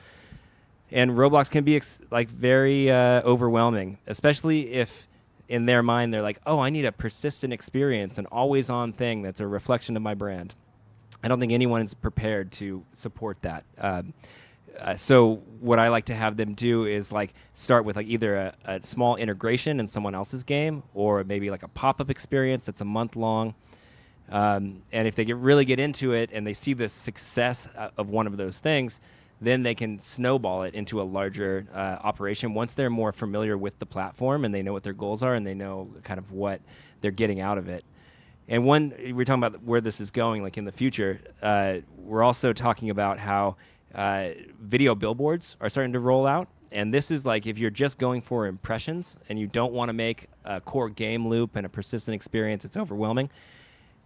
And Roblox can be very overwhelming, especially if in their mind they're like, oh, I need a persistent experience, an always-on thing that's a reflection of my brand. I don't think anyone is prepared to support that. So what I like to have them do is like start with like either a small integration in someone else's game, or maybe like a pop-up experience that's a month long. And if they really get into it and they see the success of one of those things, then they can snowball it into a larger operation once they're more familiar with the platform and they know what their goals are and they know kind of what they're getting out of it. And we're talking about where this is going, like in the future, we're also talking about how video billboards are starting to roll out. And this is like, if you're just going for impressions and you don't want to make a core game loop and a persistent experience, it's overwhelming.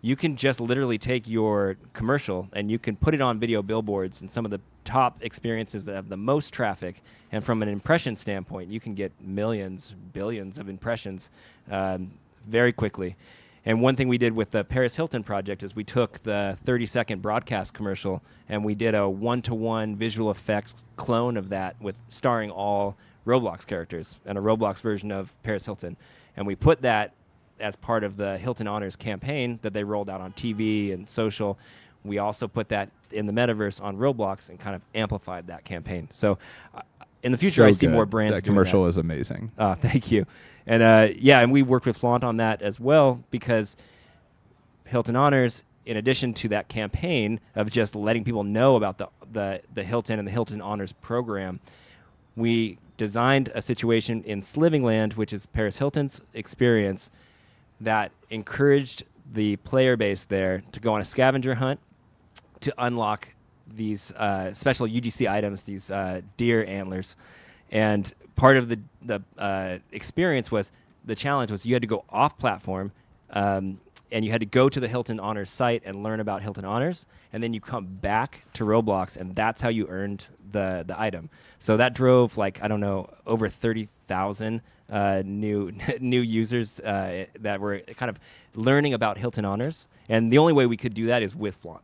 You can just literally take your commercial and you can put it on video billboards and some of the top experiences that have the most traffic. And from an impression standpoint, you can get millions, billions of impressions very quickly. And one thing we did with the Paris Hilton project is we took the 30-second broadcast commercial and we did a one-to-one visual effects clone of that with starring all Roblox characters and a Roblox version of Paris Hilton. And we put that as part of the Hilton Honors campaign that they rolled out on TV and social. We also put that in the metaverse on Roblox and kind of amplified that campaign. So in the future, I see more brands that doing commercial that. is amazing. Thank you. And and we worked with Flaunt on that as well, because Hilton Honors, in addition to that campaign of just letting people know about the Hilton and the Hilton Honors program, we designed a situation in Slivingland, which is Paris Hilton's experience, that encouraged the player base there to go on a scavenger hunt to unlock these special UGC items, these deer antlers. And part of the experience was, the challenge was you had to go off platform and you had to go to the Hilton Honors site and learn about Hilton Honors, and then you come back to Roblox, and that's how you earned the item. So that drove, like, I don't know, over 30,000 new users that were kind of learning about Hilton Honors. And the only way we could do that is with Flaunt.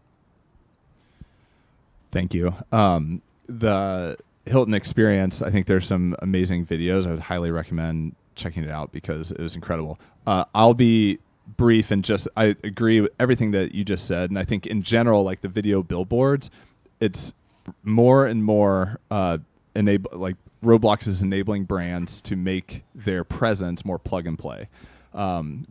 Thank you. The Hilton experience, I think there's some amazing videos. I would highly recommend checking it out because it was incredible. I'll be brief and just, I agree with everything that you just said. And I think in general, like the video billboards, it's more and more like Roblox is enabling brands to make their presence more plug and play.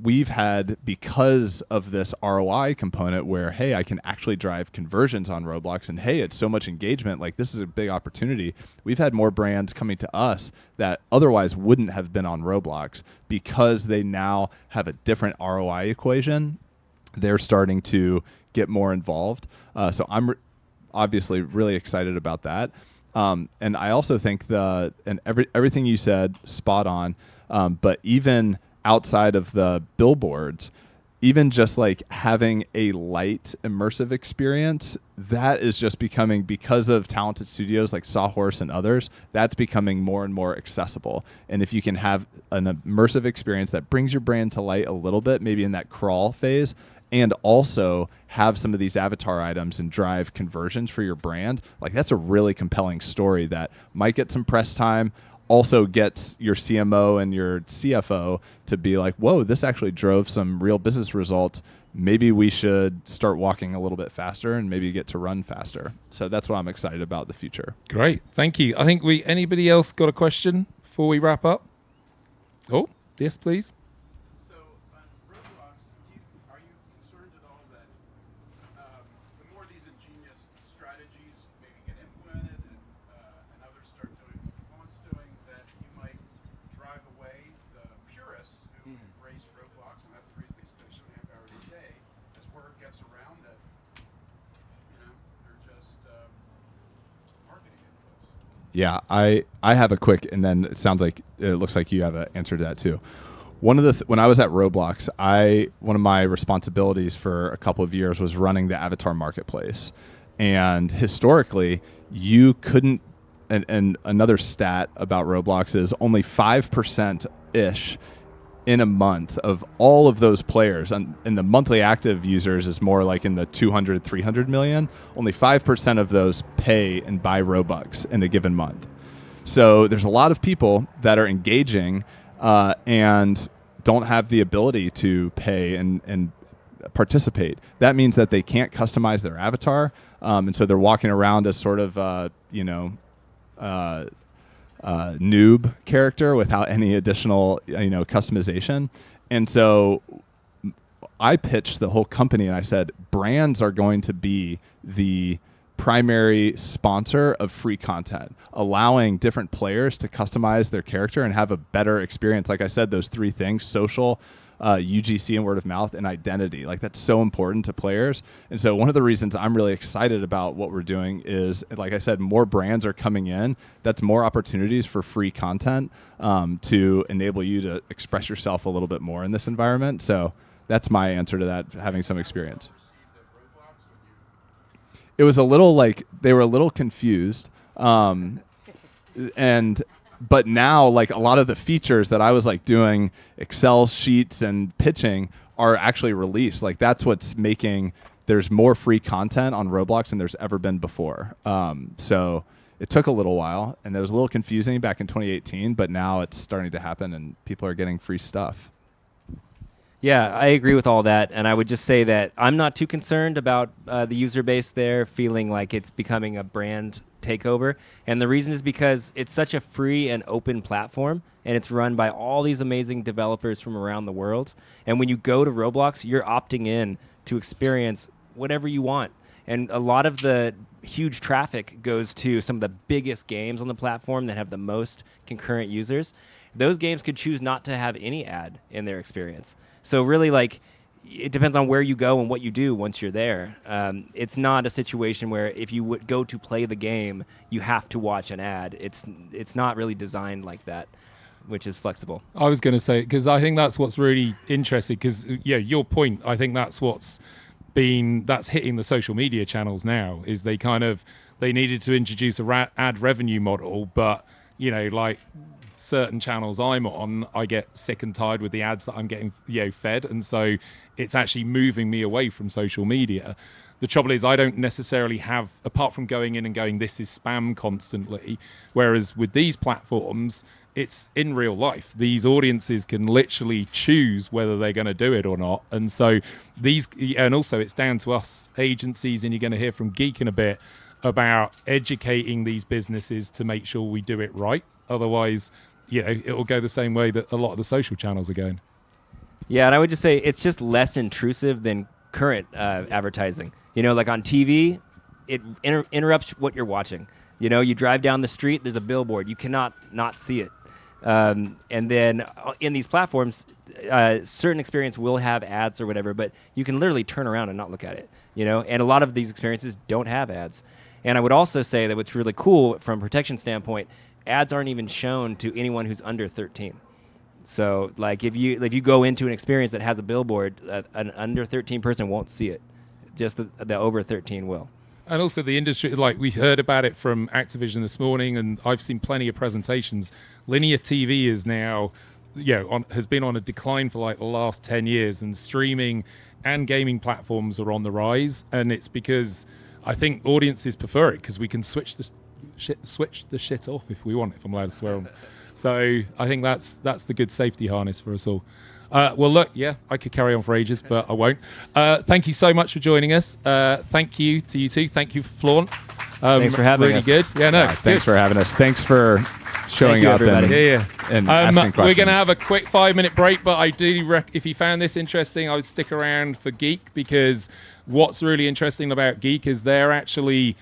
We've had, because of this ROI component where, hey, I can actually drive conversions on Roblox, and hey, it's so much engagement, like this is a big opportunity. We've had more brands coming to us that otherwise wouldn't have been on Roblox because they now have a different ROI equation. They're starting to get more involved. So I'm obviously really excited about that. And I also think everything you said, spot on. But even outside of the billboards, even just like having a light immersive experience, that is just becoming, because of talented studios like Sawhorse and others, that's becoming more and more accessible. And if you can have an immersive experience that brings your brand to light a little bit, maybe in that crawl phase, and also have some of these avatar items and drive conversions for your brand, like that's a really compelling story that might get some press time, also gets your CMO and your CFO to be like, whoa, this actually drove some real business results. Maybe we should start walking a little bit faster and maybe get to run faster. So that's what I'm excited about the future. Great. Thank you. I think anybody else got a question before we wrap up? Oh, yes, please. Yeah, I have a quick, and then it looks like you have an answer to that too. One of when I was at Roblox, one of my responsibilities for a couple of years was running the avatar marketplace, and historically, you couldn't. And another stat about Roblox is only 5% ish in a month of all of those players, and the monthly active users is more like in the 200, 300 million. Only 5% of those pay and buy Robux in a given month. So there's a lot of people that are engaging and don't have the ability to pay and participate. That means that they can't customize their avatar, and so they're walking around as sort of noob character without any additional customization. And so I pitched the whole company and I said, brands are going to be the primary sponsor of free content, allowing different players to customize their character and have a better experience. Like I said, those three things: social, UGC and word of mouth, and identity. Like that's so important to players. And so one of the reasons I'm really excited about what we're doing is, like I said, more brands are coming in. That's more opportunities for free content to enable you to express yourself a little bit more in this environment. So that's my answer to that, having some experience. It was a little like they were a little confused. But now, like a lot of the features that I was like doing Excel sheets and pitching are actually released. Like that's what's making there's more free content on Roblox than there's ever been before. So it took a little while, and it was a little confusing back in 2018, but now it's starting to happen, and people are getting free stuff. Yeah, I agree with all that, and I would just say that I'm not too concerned about the user base there feeling like it's becoming a brand takeover, and the reason is because it's such a free and open platform, and it's run by all these amazing developers from around the world. And when you go to Roblox, you're opting in to experience whatever you want. And a lot of the huge traffic goes to some of the biggest games on the platform that have the most concurrent users. Those games could choose not to have any ad in their experience. So really, like, it depends on where you go and what you do once you're there. It's not a situation where if you would go to play the game, you have to watch an ad. It's not really designed like that, which is flexible. I was going to say, because I think that's what's really interesting, because, yeah, your point, I think that's that's hitting the social media channels now, is they needed to introduce a ad revenue model, but, you know, like certain channels I'm on, I get sick and tired with the ads that I'm getting, fed, and so it's actually moving me away from social media. The trouble is, I don't necessarily have, apart from going in and going, this is spam constantly, whereas with these platforms, it's in real life. These audiences can literally choose whether they're going to do it or not. And so and also it's down to us agencies, and you're going to hear from Geek in a bit, about educating these businesses to make sure we do it right. Otherwise, it will go the same way that a lot of the social channels are going. Yeah, and I would just say it's just less intrusive than current advertising. Like on TV, it interrupts what you're watching. You drive down the street, there's a billboard. You cannot not see it. And then in these platforms, certain experience will have ads or whatever, but you can literally turn around and not look at it. And a lot of these experiences don't have ads. And I would also say that what's really cool from a protection standpoint, ads aren't even shown to anyone who's under 13. So, like, if you go into an experience that has a billboard, an under 13 person won't see it. Just the over 13 will. And also the industry, like we heard about it from Activision this morning, and I've seen plenty of presentations. Linear TV is now, has been on a decline for like the last 10 years, and streaming and gaming platforms are on the rise. And it's because I think audiences prefer it, because we can switch the shit off if we want, if I'm allowed to swear on. So I think that's the good safety harness for us all. Well, look, I could carry on for ages, but I won't. Thank you so much for joining us. Thank you to you two. Thank you, Flaunt. Thanks for having us. Really good. Yeah, no, thanks for having us. Thanks for showing up and asking questions. We're going to have a quick 5-minute break, but I do if you found this interesting, I would stick around for Geek, because what's really interesting about Geek is they're actually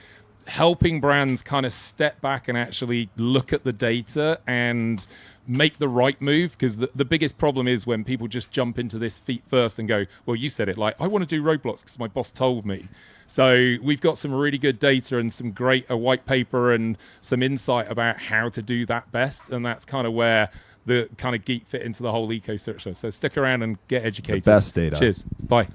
helping brands kind of step back and actually look at the data and make the right move, because the biggest problem is when people just jump into this feet first and go, well, you said it, like, I want to do Roblox because my boss told me. So we've got some really good data and some great white paper and some insight about how to do that best, and that's kind of where the kind of Geek fit into the whole ecosystem. So stick around and get educated. The best data. Cheers. Bye.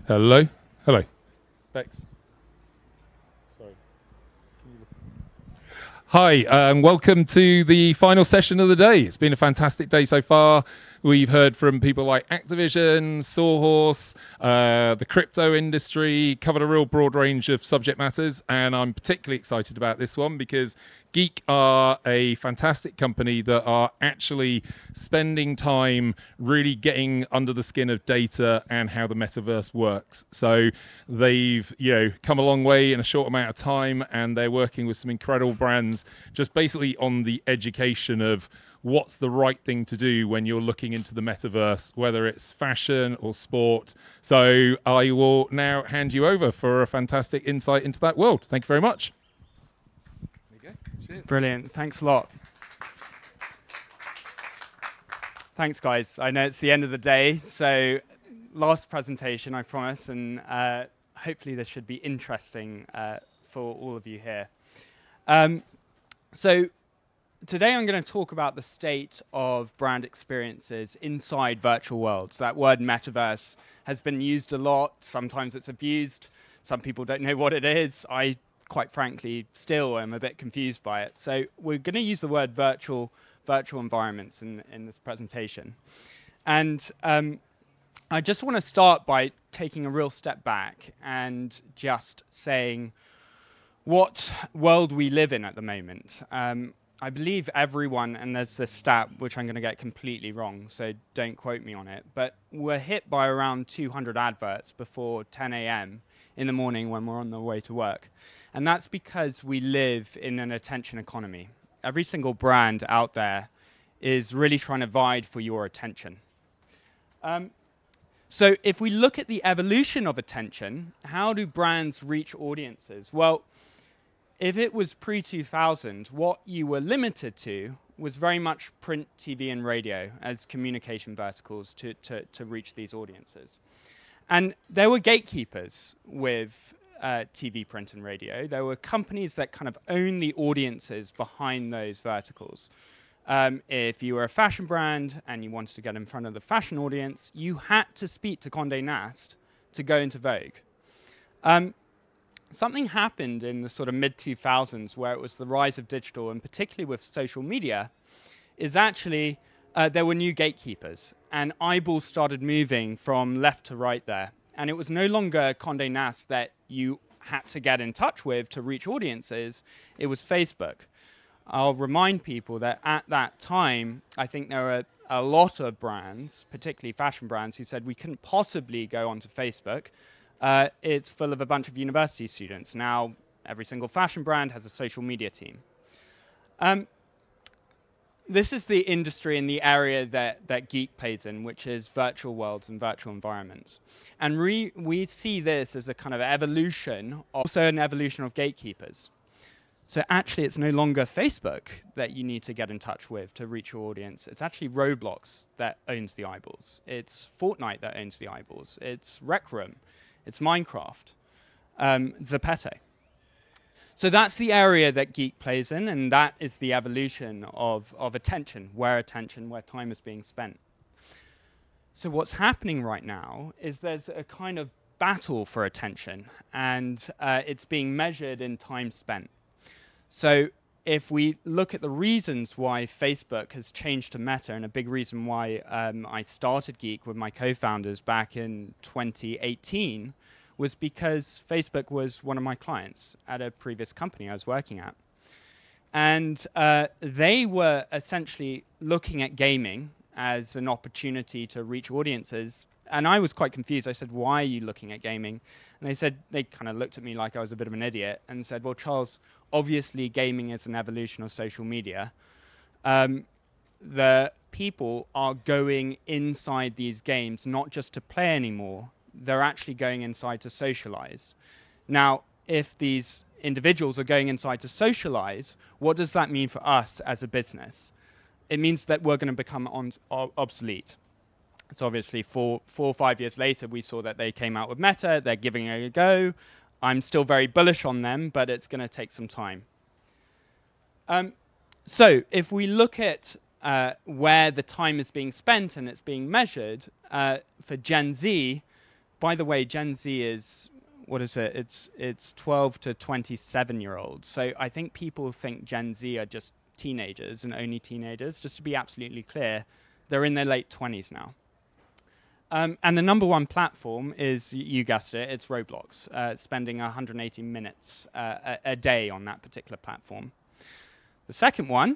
Hello. Hello. Bex. Sorry. Hi, and welcome to the final session of the day. It's been a fantastic day so far. We've heard from people like Activision, Sawhorse, the crypto industry, covered a real broad range of subject matters, and I'm particularly excited about this one because Geek are a fantastic company that are actually spending time really getting under the skin of data and how the metaverse works. So they've, come a long way in a short amount of time, and they're working with some incredible brands just basically on the education of what's the right thing to do when you're looking into the metaverse, whether it's fashion or sport. So I will now hand you over for a fantastic insight into that world. Thank you very much. Cheers. Brilliant. Thanks a lot. Thanks, guys. I know it's the end of the day, so last presentation, I promise, and hopefully this should be interesting for all of you here. So today I'm going to talk about the state of brand experiences inside virtual worlds. That word metaverse has been used a lot. Sometimes it's abused. Some people don't know what it is. I quite frankly, still am a bit confused by it. So we're going to use the word virtual environments in this presentation. And I just want to start by taking a real step back and just saying what world we live in at the moment. I believe everyone, and there's this stat which I'm going to get completely wrong, so don't quote me on it, but we're hit by around 200 adverts before 10 a.m. in the morning when we're on the way to work. And that's because we live in an attention economy. Every single brand out there is really trying to vie for your attention. So if we look at the evolution of attention, how do brands reach audiences? Well, if it was pre-2000, what you were limited to was very much print, TV, and radio as communication verticals to reach these audiences. And there were gatekeepers with TV, print, and radio. There were companies that kind of own the audiences behind those verticals. If you were a fashion brand and you wanted to get in front of the fashion audience, you had to speak to Condé Nast to go into Vogue. Something happened in the sort of mid-2000s where it was the rise of digital, and particularly with social media, is actually there were new gatekeepers, and eyeballs started moving from left to right there. And it was no longer Condé Nast that you had to get in touch with to reach audiences. It was Facebook. I'll remind people that at that time, I think there were a lot of brands, particularly fashion brands, who said we couldn't possibly go onto Facebook. It's full of a bunch of university students. Now, every single fashion brand has a social media team. This is the industry and the area that Geek plays in, which is virtual worlds and virtual environments. And we see this as a kind of evolution, also an evolution of gatekeepers. So actually, it's no longer Facebook that you need to get in touch with to reach your audience. It's actually Roblox that owns the eyeballs. It's Fortnite that owns the eyeballs. It's Rec Room. It's Minecraft. Zapete. So that's the area that Geek plays in, and that is the evolution of attention, where time is being spent. So what's happening right now is there's a kind of battle for attention, and it's being measured in time spent. So if we look at the reasons why Facebook has changed to Meta, and a big reason why I started Geek with my co-founders back in 2018, was because Facebook was one of my clients at a previous company I was working at. And they were essentially looking at gaming as an opportunity to reach audiences. And I was quite confused. I said, why are you looking at gaming? And they kind of looked at me like I was a bit of an idiot and said, well, Charles, obviously gaming is an evolution of social media. The people are going inside these games not just to play anymore, they're actually going inside to socialize. Now, if these individuals are going inside to socialize, what does that mean for us as a business? It means that we're going to become obsolete. It's obviously 4 or 5 years later, we saw that they came out with Meta. They're giving it a go. I'm still very bullish on them, but it's going to take some time. So if we look at where the time is being spent and it's being measured, for Gen Z, by the way, Gen Z is, what is it? It's 12 to 27-year-olds. So I think people think Gen Z are just teenagers and only teenagers. Just to be absolutely clear, they're in their late 20s now. And the number one platform is, you guessed it, it's Roblox, spending 180 minutes a day on that particular platform. The second one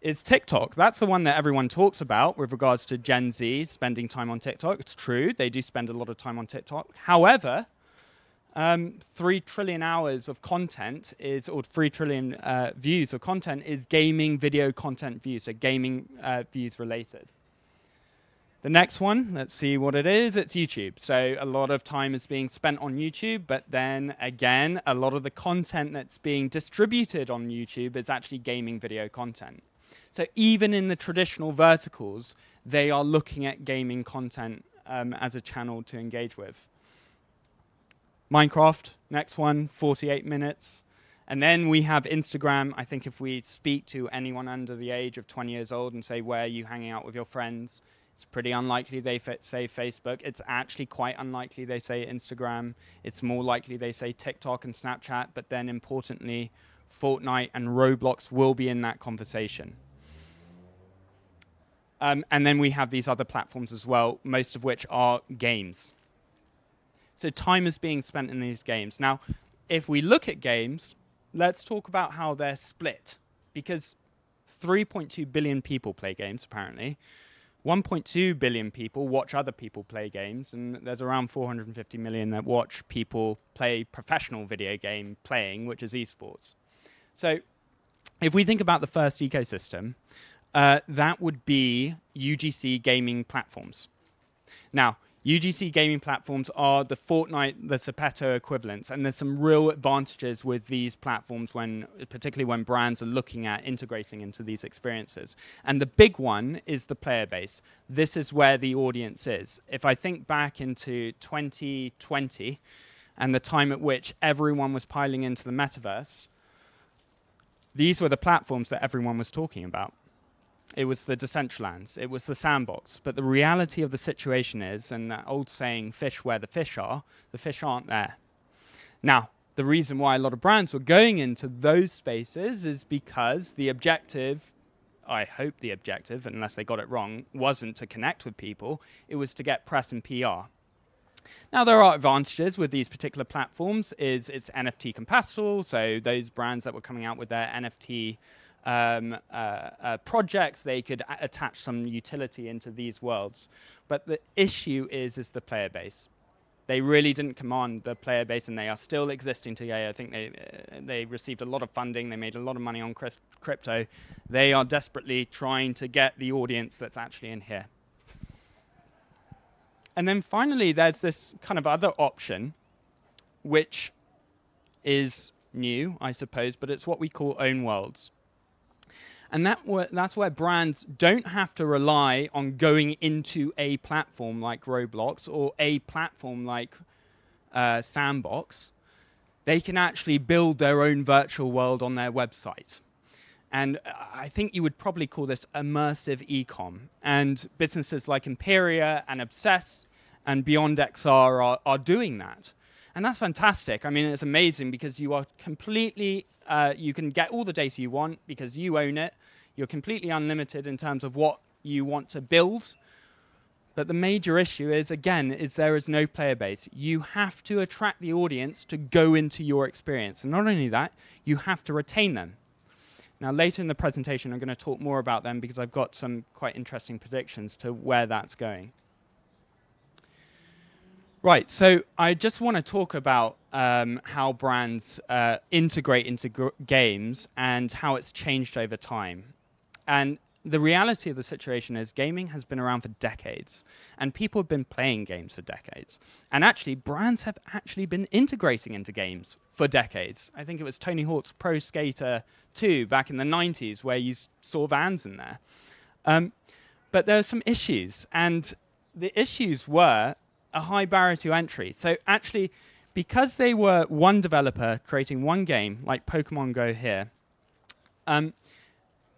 is TikTok. That's the one that everyone talks about with regards to Gen Z spending time on TikTok. It's true, they do spend a lot of time on TikTok. However, 3 trillion hours of content is, or 3 trillion views of content is gaming video content views, so gaming views related. The next one, let's see what it is. It's YouTube. So a lot of time is being spent on YouTube, but then again, a lot of the content that's being distributed on YouTube is actually gaming video content. So even in the traditional verticals, they are looking at gaming content as a channel to engage with. Minecraft, next one, 48 minutes. And then we have Instagram. I think if we speak to anyone under the age of 20 years old and say, where are you hanging out with your friends? It's pretty unlikely they say Facebook. It's actually quite unlikely they say Instagram. It's more likely they say TikTok and Snapchat. But then importantly, Fortnite and Roblox will be in that conversation. And then we have these other platforms as well, most of which are games. So time is being spent in these games. Now, if we look at games, let's talk about how they're split. Because 3.2 billion people play games, apparently. 1.2 billion people watch other people play games, and there's around 450 million that watch people play professional video game playing, which is esports. So if we think about the first ecosystem, that would be UGC gaming platforms. Now, UGC gaming platforms are the Fortnite, the Zepeto equivalents, and there's some real advantages with these platforms, particularly when brands are looking at integrating into these experiences. And the big one is the player base. This is where the audience is. If I think back into 2020 and the time at which everyone was piling into the metaverse, these were the platforms that everyone was talking about. It was the Decentralands, it was the sandbox. But the reality of the situation is, and that old saying, fish where the fish aren't there. Now, the reason why a lot of brands were going into those spaces is because the objective, I hope the objective, unless they got it wrong, wasn't to connect with people, it was to get press and PR. Now, there are advantages with these particular platforms. It's NFT compatible, so those brands that were coming out with their NFT projects, they could attach some utility into these worlds. But the issue is the player base. They really didn't command the player base, and they are still existing today. I think they received a lot of funding. They made a lot of money on crypto. They are desperately trying to get the audience that's actually in here. And then finally, there's this kind of other option, which is new, I suppose, but it's what we call own worlds. And that's where brands don't have to rely on going into a platform like Roblox or a platform like Sandbox. They can actually build their own virtual world on their website. And I think you would probably call this immersive e-com. And businesses like Imperia and Obsess and Beyond XR are doing that. And that's fantastic. I mean, it's amazing because you are completely, you can get all the data you want because you own it. You're completely unlimited in terms of what you want to build. But the major issue is, again, there is no player base. You have to attract the audience to go into your experience. And not only that, you have to retain them. Now, later in the presentation, I'm going to talk more about them because I've got some quite interesting predictions to where that's going. Right, so I just want to talk about how brands integrate into games and how it's changed over time. And the reality of the situation is gaming has been around for decades, and people have been playing games for decades. And actually, brands have actually been integrating into games for decades. I think it was Tony Hawk's Pro Skater 2 back in the 90s where you saw Vans in there. But there are some issues, and the issues were a high barrier to entry. So actually, because they were one developer creating one game, like Pokemon Go here,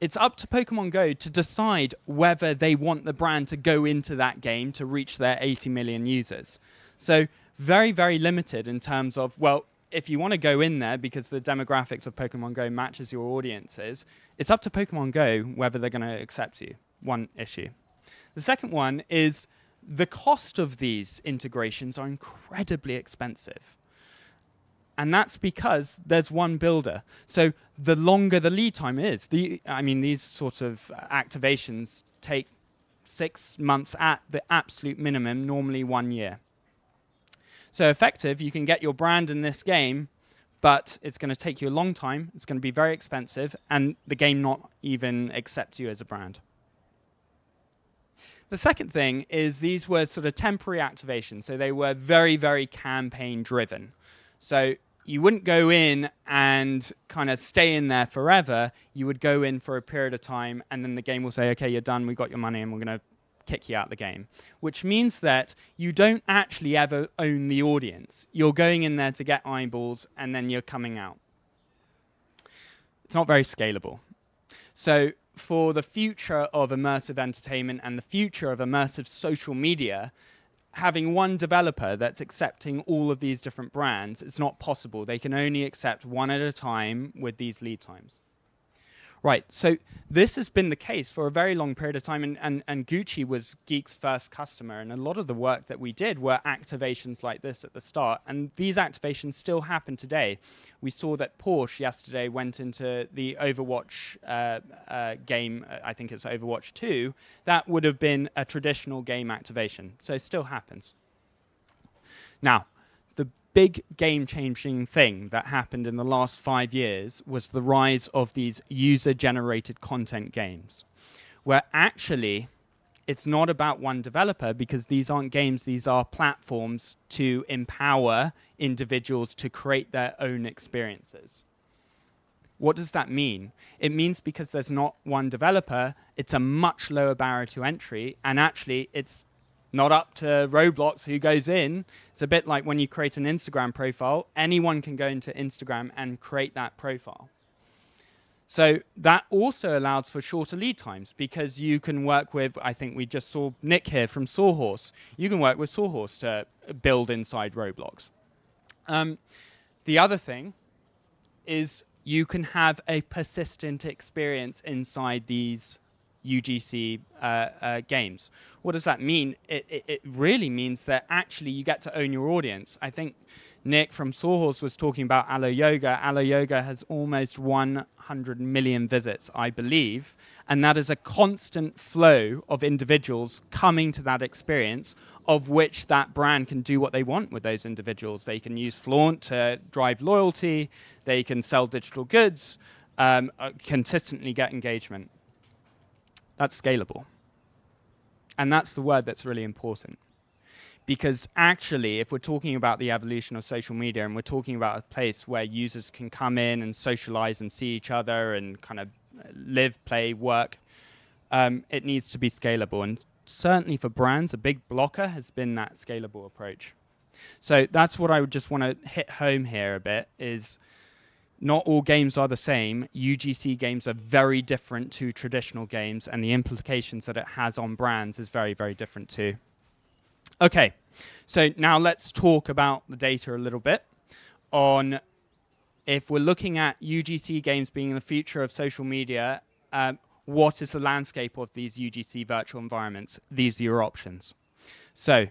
it's up to Pokemon Go to decide whether they want the brand to go into that game to reach their 80 million users. So very, very limited in terms of, well, if you want to go in there because the demographics of Pokemon Go matches your audiences, it's up to Pokemon Go whether they're going to accept you. One issue. The second one is the cost of these integrations are incredibly expensive. And that's because there's one builder. So the longer the lead time is, these sort of activations take 6 months at the absolute minimum, normally 1 year. So effective, you can get your brand in this game, but it's going to take you a long time, it's going to be very expensive, and the game not even accepts you as a brand. The second thing is these were sort of temporary activations, so they were very, very campaign driven. So you wouldn't go in and kind of stay in there forever. You would go in for a period of time, and then the game will say, okay, you're done, we got your money, and we're going to kick you out of the game. Which means that you don't actually ever own the audience. You're going in there to get eyeballs, and then you're coming out. It's not very scalable. So for the future of immersive entertainment and the future of immersive social media, having one developer that's accepting all of these different brands, it's not possible. They can only accept one at a time with these lead times. Right, so this has been the case for a very long period of time, and Gucci was Geek's first customer, and a lot of the work that we did were activations like this at the start, and these activations still happen today. We saw that Porsche yesterday went into the Overwatch game, I think it's Overwatch 2, that would have been a traditional game activation, so it still happens. Now, the big game-changing thing that happened in the last 5 years was the rise of these user-generated content games, where actually it's not about one developer, because these aren't games, these are platforms to empower individuals to create their own experiences. What does that mean? It means because there's not one developer, it's a much lower barrier to entry, and actually it's not up to Roblox who goes in. It's a bit like when you create an Instagram profile. Anyone can go into Instagram and create that profile. So that also allows for shorter lead times, because you can work with, I think we just saw Nick here from Sawhorse. You can work with Sawhorse to build inside Roblox. The other thing is you can have a persistent experience inside these UGC games. What does that mean? It really means that actually you get to own your audience. I think Nick from Sawhorse was talking about Allo Yoga. Allo Yoga has almost 100 million visits, I believe, and that is a constant flow of individuals coming to that experience, of which that brand can do what they want with those individuals. They can use Flaunt to drive loyalty, they can sell digital goods, consistently get engagement. That's scalable. And that's the word that's really important. Because actually, if we're talking about the evolution of social media, and we're talking about a place where users can come in and socialize and see each other and kind of live, play, work, it needs to be scalable. And certainly for brands, a big blocker has been that scalable approach. So that's what I would just want to hit home here a bit, is not all games are the same. UGC games are very different to traditional games, and the implications that it has on brands is very, very different too. Okay, so now let's talk about the data a little bit on, if we're looking at UGC games being the future of social media, what is the landscape of these UGC virtual environments? These are your options. So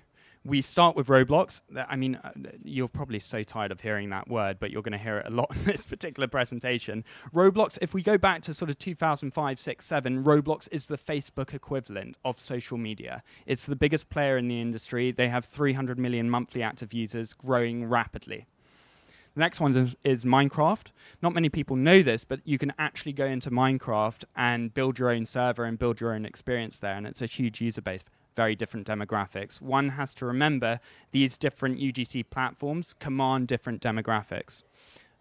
we start with Roblox. I mean, you're probably so tired of hearing that word, but you're going to hear it a lot in this particular presentation. Roblox, if we go back to sort of 2005, 6, 7, Roblox is the Facebook equivalent of social media. It's the biggest player in the industry. They have 300 million monthly active users, growing rapidly. The next one is Minecraft. Not many people know this, but you can actually go into Minecraft and build your own server and build your own experience there, and it's a huge user base. Very different demographics. One has to remember these different UGC platforms command different demographics.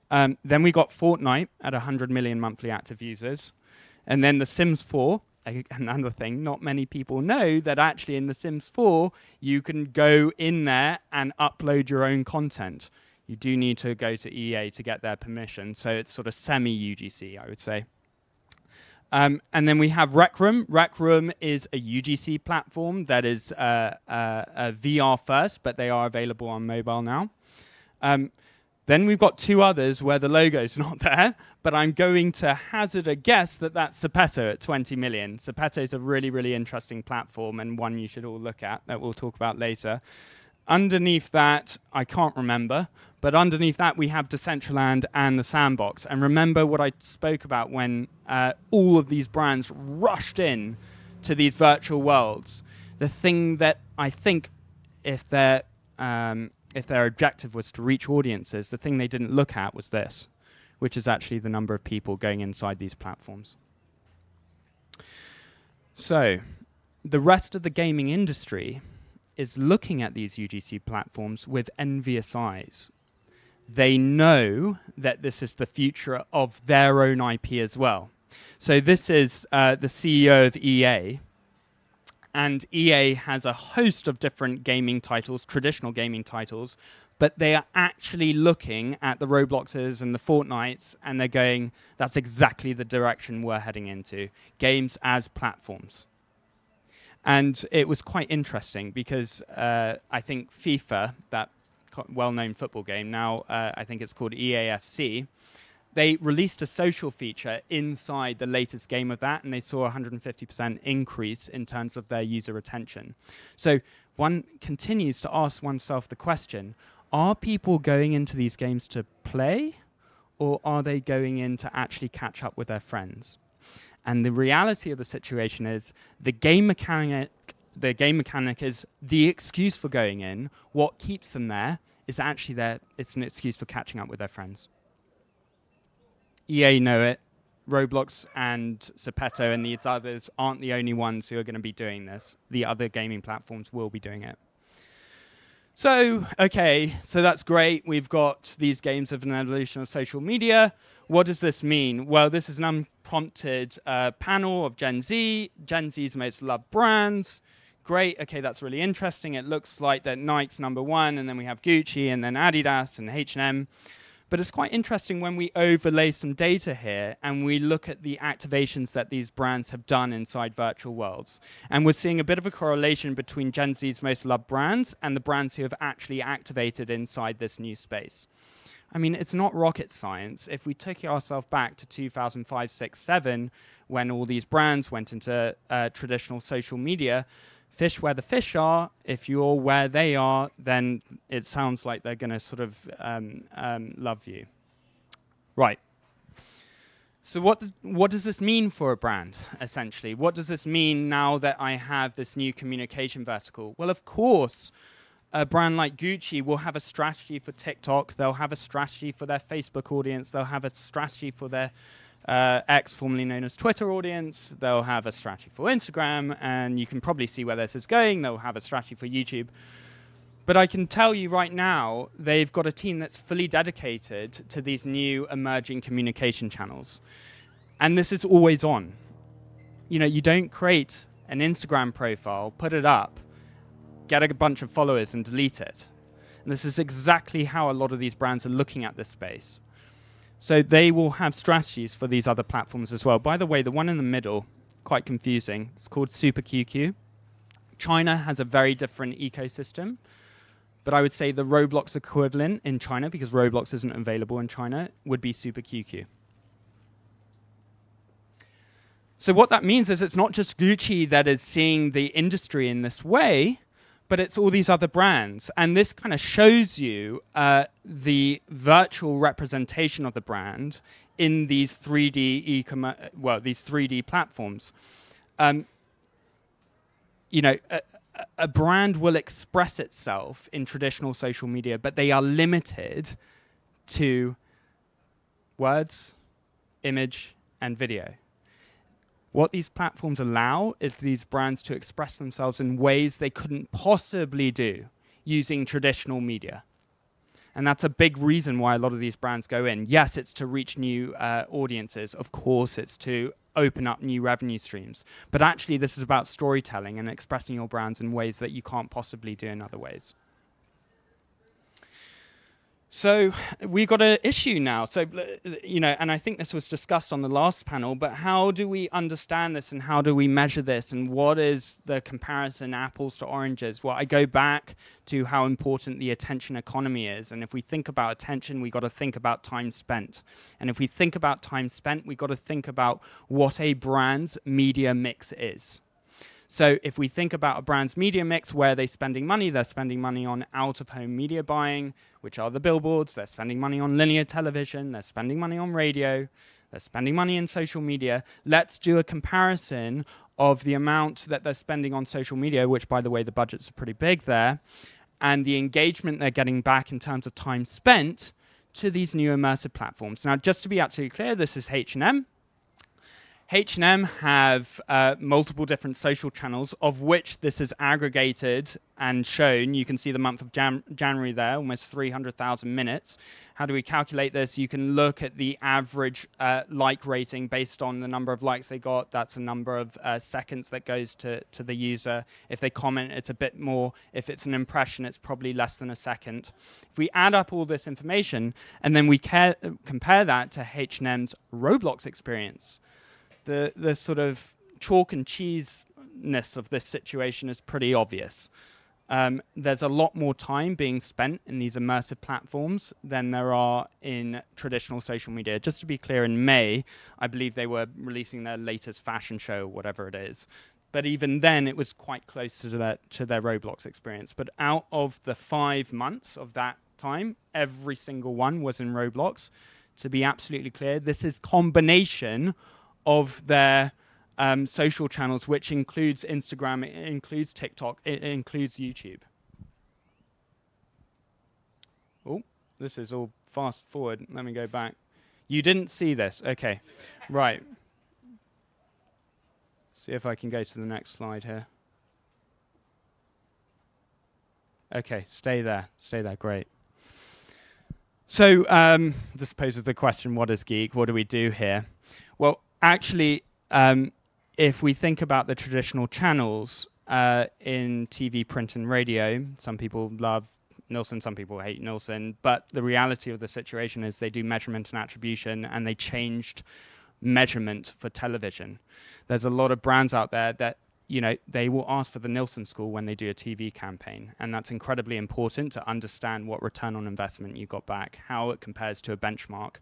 Then we got Fortnite at 100 million monthly active users. And then The Sims 4, another thing, not many people know that actually in The Sims 4, you can go in there and upload your own content. You do need to go to EA to get their permission, so it's sort of semi-UGC, I would say. And then we have Rec Room. Rec Room is a UGC platform that is a VR first, but they are available on mobile now. Then we've got two others where the logo's not there, but I'm going to hazard a guess that that's Sepetto at 20 million. Sepetto is a really, really interesting platform and one you should all look at that we'll talk about later. Underneath that, I can't remember, but underneath that we have Decentraland and the Sandbox. And remember what I spoke about when all of these brands rushed in to these virtual worlds. The thing that I think if their objective was to reach audiences, the thing they didn't look at was this, which is actually the number of people going inside these platforms. So the rest of the gaming industry is looking at these UGC platforms with envious eyes. They know that this is the future of their own IP as well. So this is the CEO of EA, and EA has a host of different gaming titles, traditional gaming titles, but they are actually looking at the Robloxes and the Fortnites, and they're going, that's exactly the direction we're heading into, games as platforms. And it was quite interesting because I think FIFA, that well-known football game, now I think it's called EAFC, they released a social feature inside the latest game of that, and they saw a 150% increase in terms of their user retention. So one continues to ask oneself the question, are people going into these games to play, or are they going in to actually catch up with their friends? And the reality of the situation is the game mechanic is the excuse for going in. What keeps them there is actually it's an excuse for catching up with their friends. EA know it. Roblox and Sepetto and these others aren't the only ones who are going to be doing this. The other gaming platforms will be doing it. So, okay, so that's great. We've got these games of an evolution of social media. What does this mean? Well, this is an unprompted panel of Gen Z, Gen Z's most loved brands. Great, okay, that's really interesting. It looks like that Nike's #1, and then we have Gucci, and then Adidas, and H&M. But it's quite interesting when we overlay some data here and we look at the activations that these brands have done inside virtual worlds. And we're seeing a bit of a correlation between Gen Z's most loved brands and the brands who have actually activated inside this new space. I mean, it's not rocket science. If we take ourselves back to 2005, 6, 7, when all these brands went into traditional social media, fish where the fish are, if you're where they are, then it sounds like they're going to sort of love you. Right. So what does this mean for a brand, essentially? What does this mean now that I have this new communication vertical? Well, of course, a brand like Gucci will have a strategy for TikTok. They'll have a strategy for their Facebook audience. They'll have a strategy for their X, formerly known as Twitter audience. They'll have a strategy for Instagram, and you can probably see where this is going. They'll have a strategy for YouTube. But I can tell you right now, they've got a team that's fully dedicated to these new emerging communication channels. And this is always on. You know, you don't create an Instagram profile, put it up, get a bunch of followers and delete it. And this is exactly how a lot of these brands are looking at this space. So they will have strategies for these other platforms as well. By the way, the one in the middle, quite confusing, it's called Super QQ. China has a very different ecosystem, but I would say the Roblox equivalent in China, because Roblox isn't available in China, would be Super QQ. So what that means is it's not just Gucci that is seeing the industry in this way, but it's all these other brands. And this kind of shows you the virtual representation of the brand in these 3D these 3D platforms. You know, a brand will express itself in traditional social media, but they are limited to words, image, and video. What these platforms allow is these brands to express themselves in ways they couldn't possibly do using traditional media. And that's a big reason why a lot of these brands go in. Yes, it's to reach new audiences. Of course, it's to open up new revenue streams. But actually, this is about storytelling and expressing your brands in ways that you can't possibly do in other ways. So we've got an issue now. So, you know, and I think this was discussed on the last panel, but how do we understand this and how do we measure this and what is the comparison apples to oranges? Well, I go back to how important the attention economy is. And if we think about attention, we got to think about time spent. And if we think about time spent, we got to think about what a brand's media mix is. So if we think about a brand's media mix, where are they spending money? They're spending money on out-of-home media buying, which are the billboards. They're spending money on linear television. They're spending money on radio. They're spending money in social media. Let's do a comparison of the amount that they're spending on social media, which, by the way, the budgets are pretty big there, and the engagement they're getting back in terms of time spent to these new immersive platforms. Now, just to be absolutely clear, this is H&M. H&M have multiple different social channels, of which this is aggregated and shown. You can see the month of January there, almost 300,000 minutes. How do we calculate this? You can look at the average like rating based on the number of likes they got. That's a number of seconds that goes to the user. If they comment, it's a bit more. If it's an impression, it's probably less than a second. If we add up all this information and then we compare that to H&M's Roblox experience, the sort of chalk and cheese-ness of this situation is pretty obvious. There's a lot more time being spent in these immersive platforms than there are in traditional social media. Just to be clear, in May, I believe they were releasing their latest fashion show, whatever it is. But even then, it was quite close to their Roblox experience. But out of the 5 months of that time, every single one was in Roblox. To be absolutely clear, this is combination of their social channels, which includes Instagram, it includes TikTok, it includes YouTube. Oh, this is all fast forward. Let me go back. You didn't see this. Okay, right. See if I can go to the next slide here. Okay, stay there. Stay there. Great. So this poses the question, what is Geek? What do we do here? Well, actually, if we think about the traditional channels in TV, print, and radio, some people love Nielsen, some people hate Nielsen, but the reality of the situation is they do measurement and attribution, and they changed measurement for television. There's a lot of brands out there that, you know, they will ask for the Nielsen score when they do a TV campaign, and that's incredibly important to understand what return on investment you got back, how it compares to a benchmark.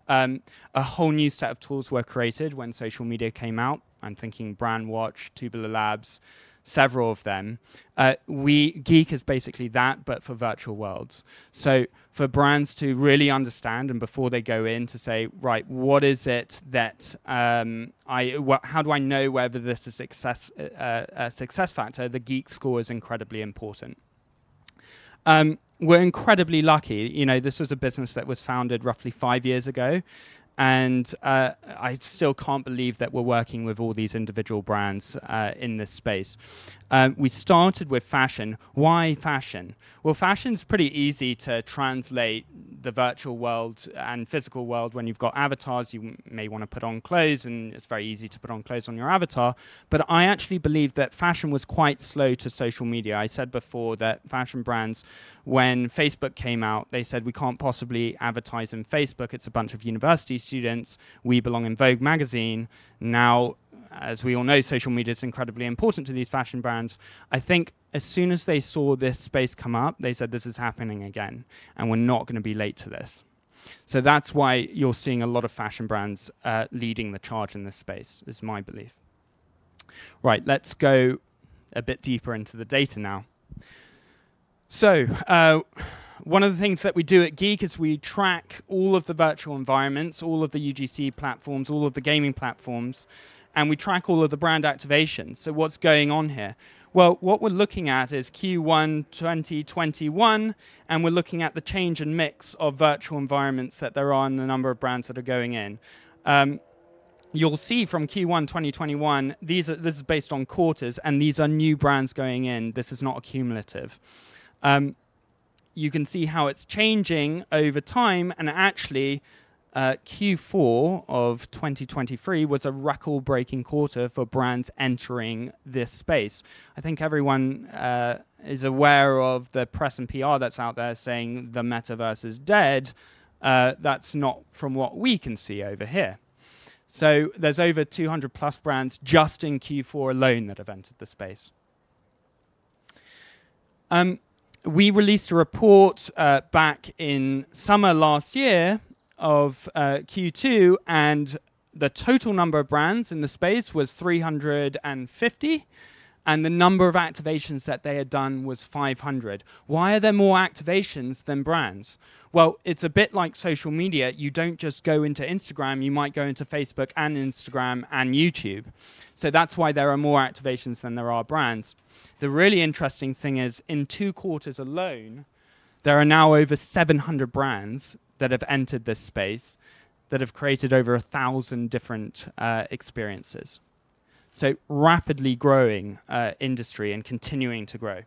A whole new set of tools were created when social media came out. I'm thinking Brandwatch, Tubular Labs, several of them. Geek is basically that, but for virtual worlds. So for brands to really understand, and before they go in, to say, right, what is it that how do I know whether this is a success factor? The Geek score is incredibly important. We're incredibly lucky. You know, this was a business that was founded roughly 5 years ago, and I still can't believe that we're working with all these individual brands in this space. We started with fashion. Why fashion? Well, fashion's pretty easy to translate the virtual world and physical world. When you've got avatars, you may want to put on clothes, and it's very easy to put on clothes on your avatar. But I actually believe that fashion was quite slow to social media. I said before that fashion brands, when Facebook came out, they said, we can't possibly advertise in Facebook. It's a bunch of university students. We belong in Vogue magazine. Now, as we all know, social media is incredibly important to these fashion brands. I think as soon as they saw this space come up, they said, this is happening again, and we're not going to be late to this. So that's why you're seeing a lot of fashion brands leading the charge in this space, is my belief. Right, let's go a bit deeper into the data now. So one of the things that we do at Geek is we track all of the virtual environments, all of the UGC platforms, all of the gaming platforms, and we track all of the brand activations. So what's going on here? Well, what we're looking at is Q1 2021, and we're looking at the change and mix of virtual environments that there are and the number of brands that are going in. You'll see from Q1 2021, this is based on quarters, and these are new brands going in. This is not accumulative. You can see how it's changing over time, and actually Q4 of 2023 was a record-breaking quarter for brands entering this space. I think everyone is aware of the press and PR that's out there saying the metaverse is dead. That's not from what we can see over here. So there's over 200 plus brands just in Q4 alone that have entered the space. We released a report back in summer last year of Q2, and the total number of brands in the space was 350, and the number of activations that they had done was 500. Why are there more activations than brands? Well, it's a bit like social media. You don't just go into Instagram, you might go into Facebook and Instagram and YouTube. So that's why there are more activations than there are brands. The really interesting thing is, in 2 quarters alone, there are now over 700 brands that have entered this space that have created over 1,000 different experiences. So rapidly growing industry and continuing to grow.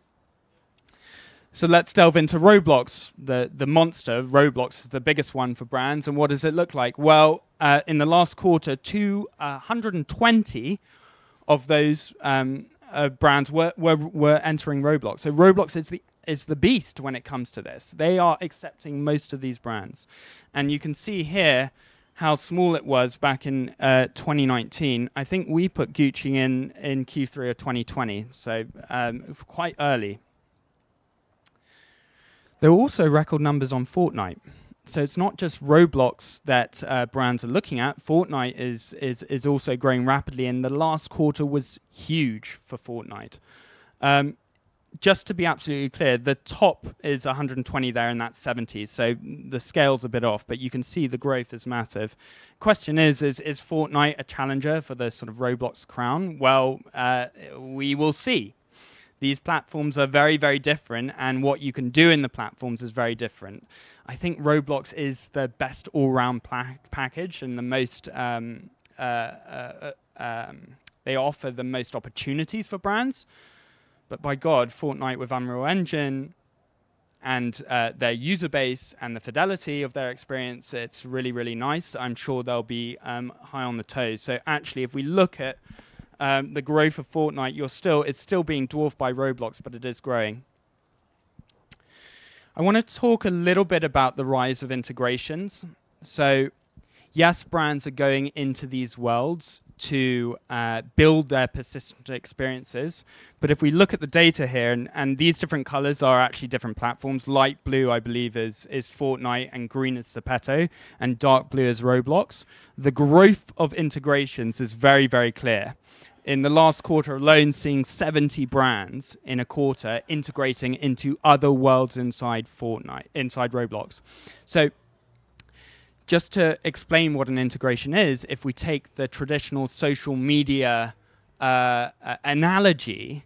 So let's delve into Roblox. The monster, Roblox, is the biggest one for brands. And what does it look like? Well, in the last quarter, 220 of those brands were entering Roblox. So Roblox is the beast when it comes to this. They are accepting most of these brands. And you can see here how small it was back in 2019. I think we put Gucci in Q3 of 2020, so quite early. There were also record numbers on Fortnite. So it's not just Roblox that brands are looking at. Fortnite is also growing rapidly, and the last quarter was huge for Fortnite. Just to be absolutely clear, the top is 120 there, and that's 70. So the scale's a bit off, but you can see the growth is massive. Question is Fortnite a challenger for the sort of Roblox crown? Well, we will see. These platforms are very, very different, and what you can do in the platforms is very different. I think Roblox is the best all-round package and the most, they offer the most opportunities for brands. But by God, Fortnite with Unreal Engine and their user base and the fidelity of their experience, it's really, really nice. I'm sure they'll be high on the toes. So actually, if we look at the growth of Fortnite, it's still being dwarfed by Roblox, but it is growing. I want to talk a little bit about the rise of integrations. So yes, brands are going into these worlds to build their persistent experiences. But if we look at the data here, and these different colors are actually different platforms. Light blue, I believe, is Fortnite, and green is Zepeto, and dark blue is Roblox. The growth of integrations is very, very clear. In the last quarter alone, seeing 70 brands in a quarter integrating into other worlds inside Roblox. So just to explain what an integration is, if we take the traditional social media analogy,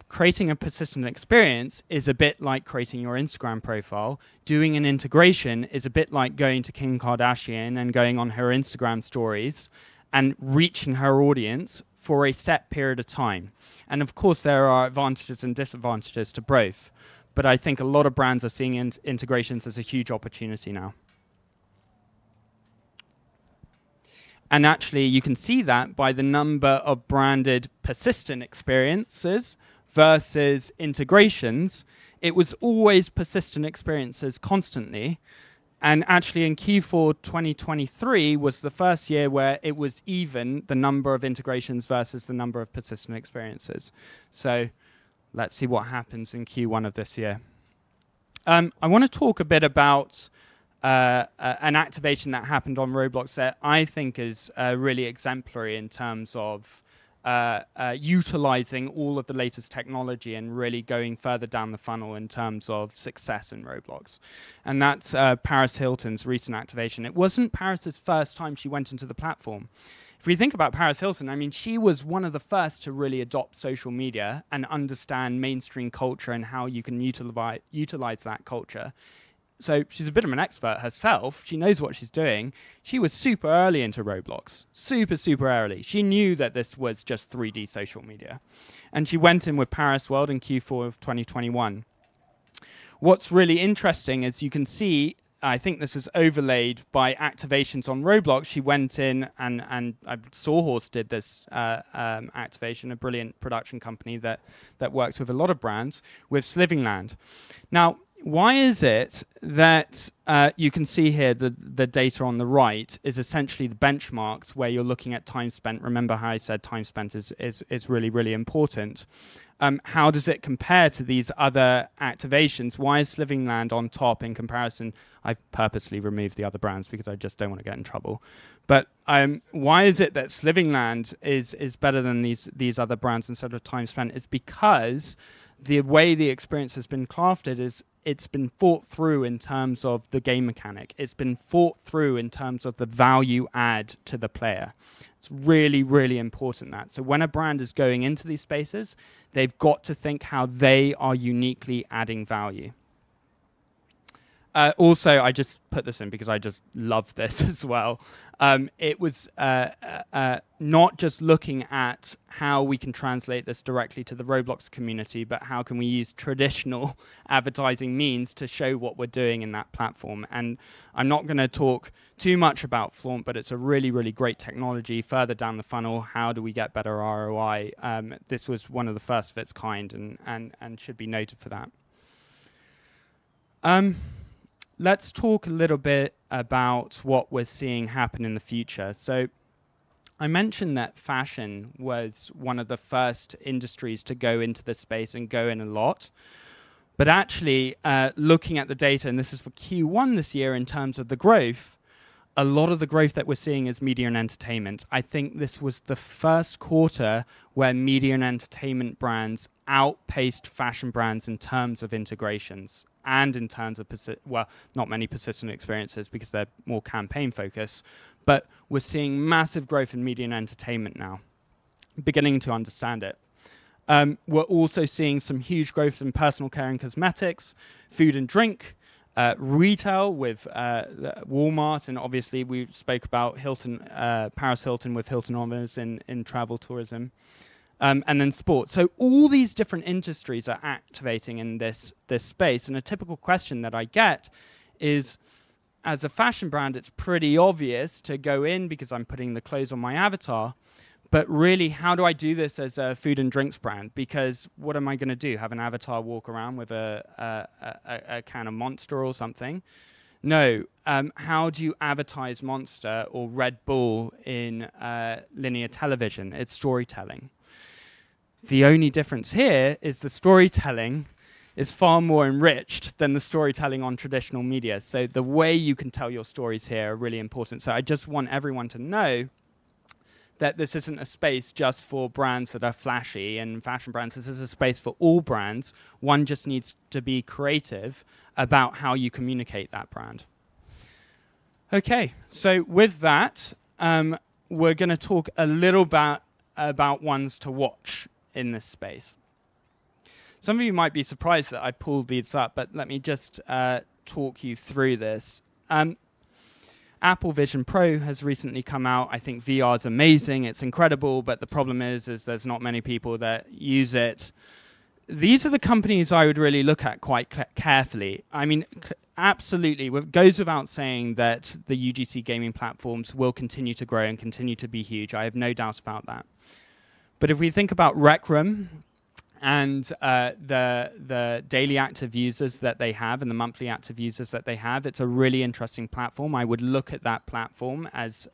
creating a persistent experience is a bit like creating your Instagram profile. Doing an integration is a bit like going to Kim Kardashian and going on her Instagram stories and reaching her audience for a set period of time. And of course, there are advantages and disadvantages to both. But I think a lot of brands are seeing integrations as a huge opportunity now. And actually, you can see that by the number of branded persistent experiences versus integrations. It was always persistent experiences constantly. And actually, in Q4 2023 was the first year where it was even, the number of integrations versus the number of persistent experiences. So let's see what happens in Q1 of this year. I want to talk a bit about an activation that happened on Roblox that I think is really exemplary in terms of utilizing all of the latest technology and really going further down the funnel in terms of success in Roblox. And that's Paris Hilton's recent activation. It wasn't Paris's first time she went into the platform. If we think about Paris Hilton, I mean, she was one of the first to really adopt social media and understand mainstream culture and how you can utilize that culture. So she's a bit of an expert herself. She knows what she's doing. She was super early into Roblox, super early. She knew that this was just 3D social media. And she went in with Paris World in Q4 of 2021. What's really interesting is you can see I think this is overlaid by activations on Roblox. She went in and Sawhorse did this activation, a brilliant production company that works with a lot of brands, with Slivingland. Now, why is it that you can see here the data on the right is essentially the benchmarks where you're looking at time spent? Remember how I said time spent is really, really important. How does it compare to these other activations? Why is Slivingland on top in comparison? I've purposely removed the other brands because I just don't want to get in trouble. But why is it that Slivingland is better than these other brands instead of time spent? It's because the way the experience has been crafted is it's been thought through in terms of the game mechanic. It's been thought through in terms of the value add to the player. It's really, really important that. So when a brand is going into these spaces, they've got to think how they are uniquely adding value. Also, I just put this in because I just love this as well. It was not just looking at how we can translate this directly to the Roblox community, but how can we use traditional advertising means to show what we're doing in that platform. And I'm not going to talk too much about Flaunt, but it's a really, really great technology. Further down the funnel, how do we get better ROI? This was one of the first of its kind and should be noted for that. Let's talk a little bit about what we're seeing happen in the future. So I mentioned that fashion was one of the first industries to go into this space and go in a lot. But actually, looking at the data, and this is for Q1 this year in terms of the growth, a lot of the growth that we're seeing is media and entertainment. I think this was the first quarter where media and entertainment brands outpaced fashion brands in terms of integrations and in terms of, well, not many persistent experiences because they're more campaign focused, but we're seeing massive growth in media and entertainment now, beginning to understand it. We're also seeing some huge growth in personal care and cosmetics, food and drink, retail with Walmart, and obviously we spoke about Hilton, Paris Hilton with Hilton Honors in travel tourism. And then sports. So all these different industries are activating in this space. And a typical question that I get is, as a fashion brand, it's pretty obvious to go in because I'm putting the clothes on my avatar. But really, how do I do this as a food and drinks brand? Because what am I going to do? Have an avatar walk around with a can of Monster or something? No. How do you advertise Monster or Red Bull in linear television? It's storytelling. The only difference here is the storytelling is far more enriched than the storytelling on traditional media. So the way you can tell your stories here are really important. So I just want everyone to know that this isn't a space just for brands that are flashy and fashion brands. This is a space for all brands. One just needs to be creative about how you communicate that brand. Okay, so with that, we're going to talk a little about ones to watch in this space. Some of you might be surprised that I pulled these up, but let me just talk you through this. Apple Vision Pro has recently come out. I think VR is amazing. It's incredible, but the problem is there's not many people that use it. These are the companies I would really look at quite carefully. I mean, absolutely, it goes without saying that the UGC gaming platforms will continue to grow and continue to be huge. I have no doubt about that. But if we think about Rec Room and the daily active users that they have and the monthly active users that they have, it's a really interesting platform. I would look at that platform as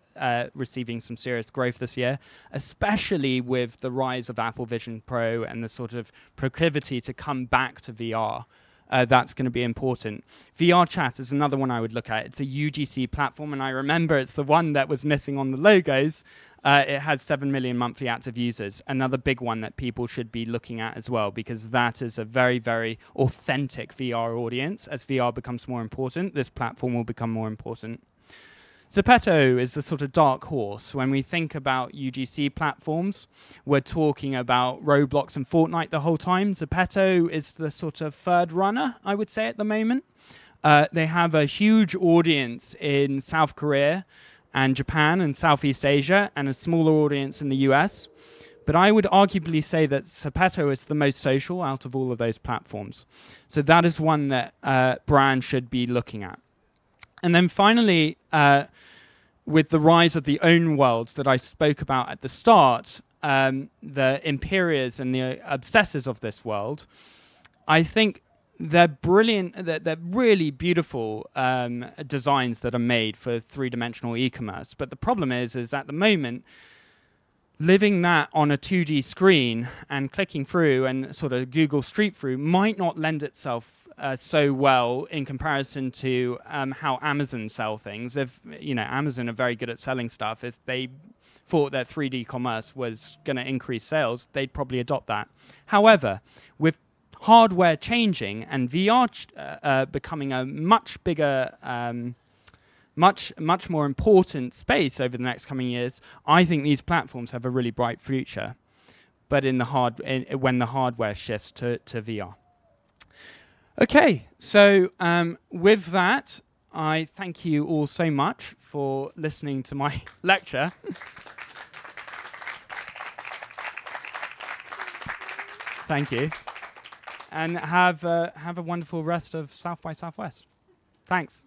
receiving some serious growth this year, especially with the rise of Apple Vision Pro and the sort of proclivity to come back to VR. That's going to be important. VR Chat is another one I would look at. It's a UGC platform, and I remember it's the one that was missing on the logos. It has 7 million monthly active users. Another big one that people should be looking at as well, because that is a very, very authentic VR audience. As VR becomes more important, this platform will become more important. Zepeto is the sort of dark horse. When we think about UGC platforms, we're talking about Roblox and Fortnite the whole time. Zepeto is the sort of third runner, I would say, at the moment. They have a huge audience in South Korea and Japan and Southeast Asia, and a smaller audience in the US. But I would arguably say that Zepeto is the most social out of all of those platforms. So that is one that brands should be looking at. And then finally, with the rise of the own worlds that I spoke about at the start, the Imperias and the obsessors of this world, I think they're brilliant, they're really beautiful designs that are made for three-dimensional e-commerce. But the problem is at the moment, living that on a 2D screen and clicking through and sort of Google Street View might not lend itself so well in comparison to how Amazon sell things. If Amazon are very good at selling stuff, if they thought that 3D commerce was going to increase sales, they'd probably adopt that. However, with hardware changing and VR becoming a much bigger, much more important space over the next coming years, I think these platforms have a really bright future. But when the hardware shifts to VR. Okay, so with that, I thank you all so much for listening to my lecture. Thank you. And have a wonderful rest of South by Southwest. Thanks.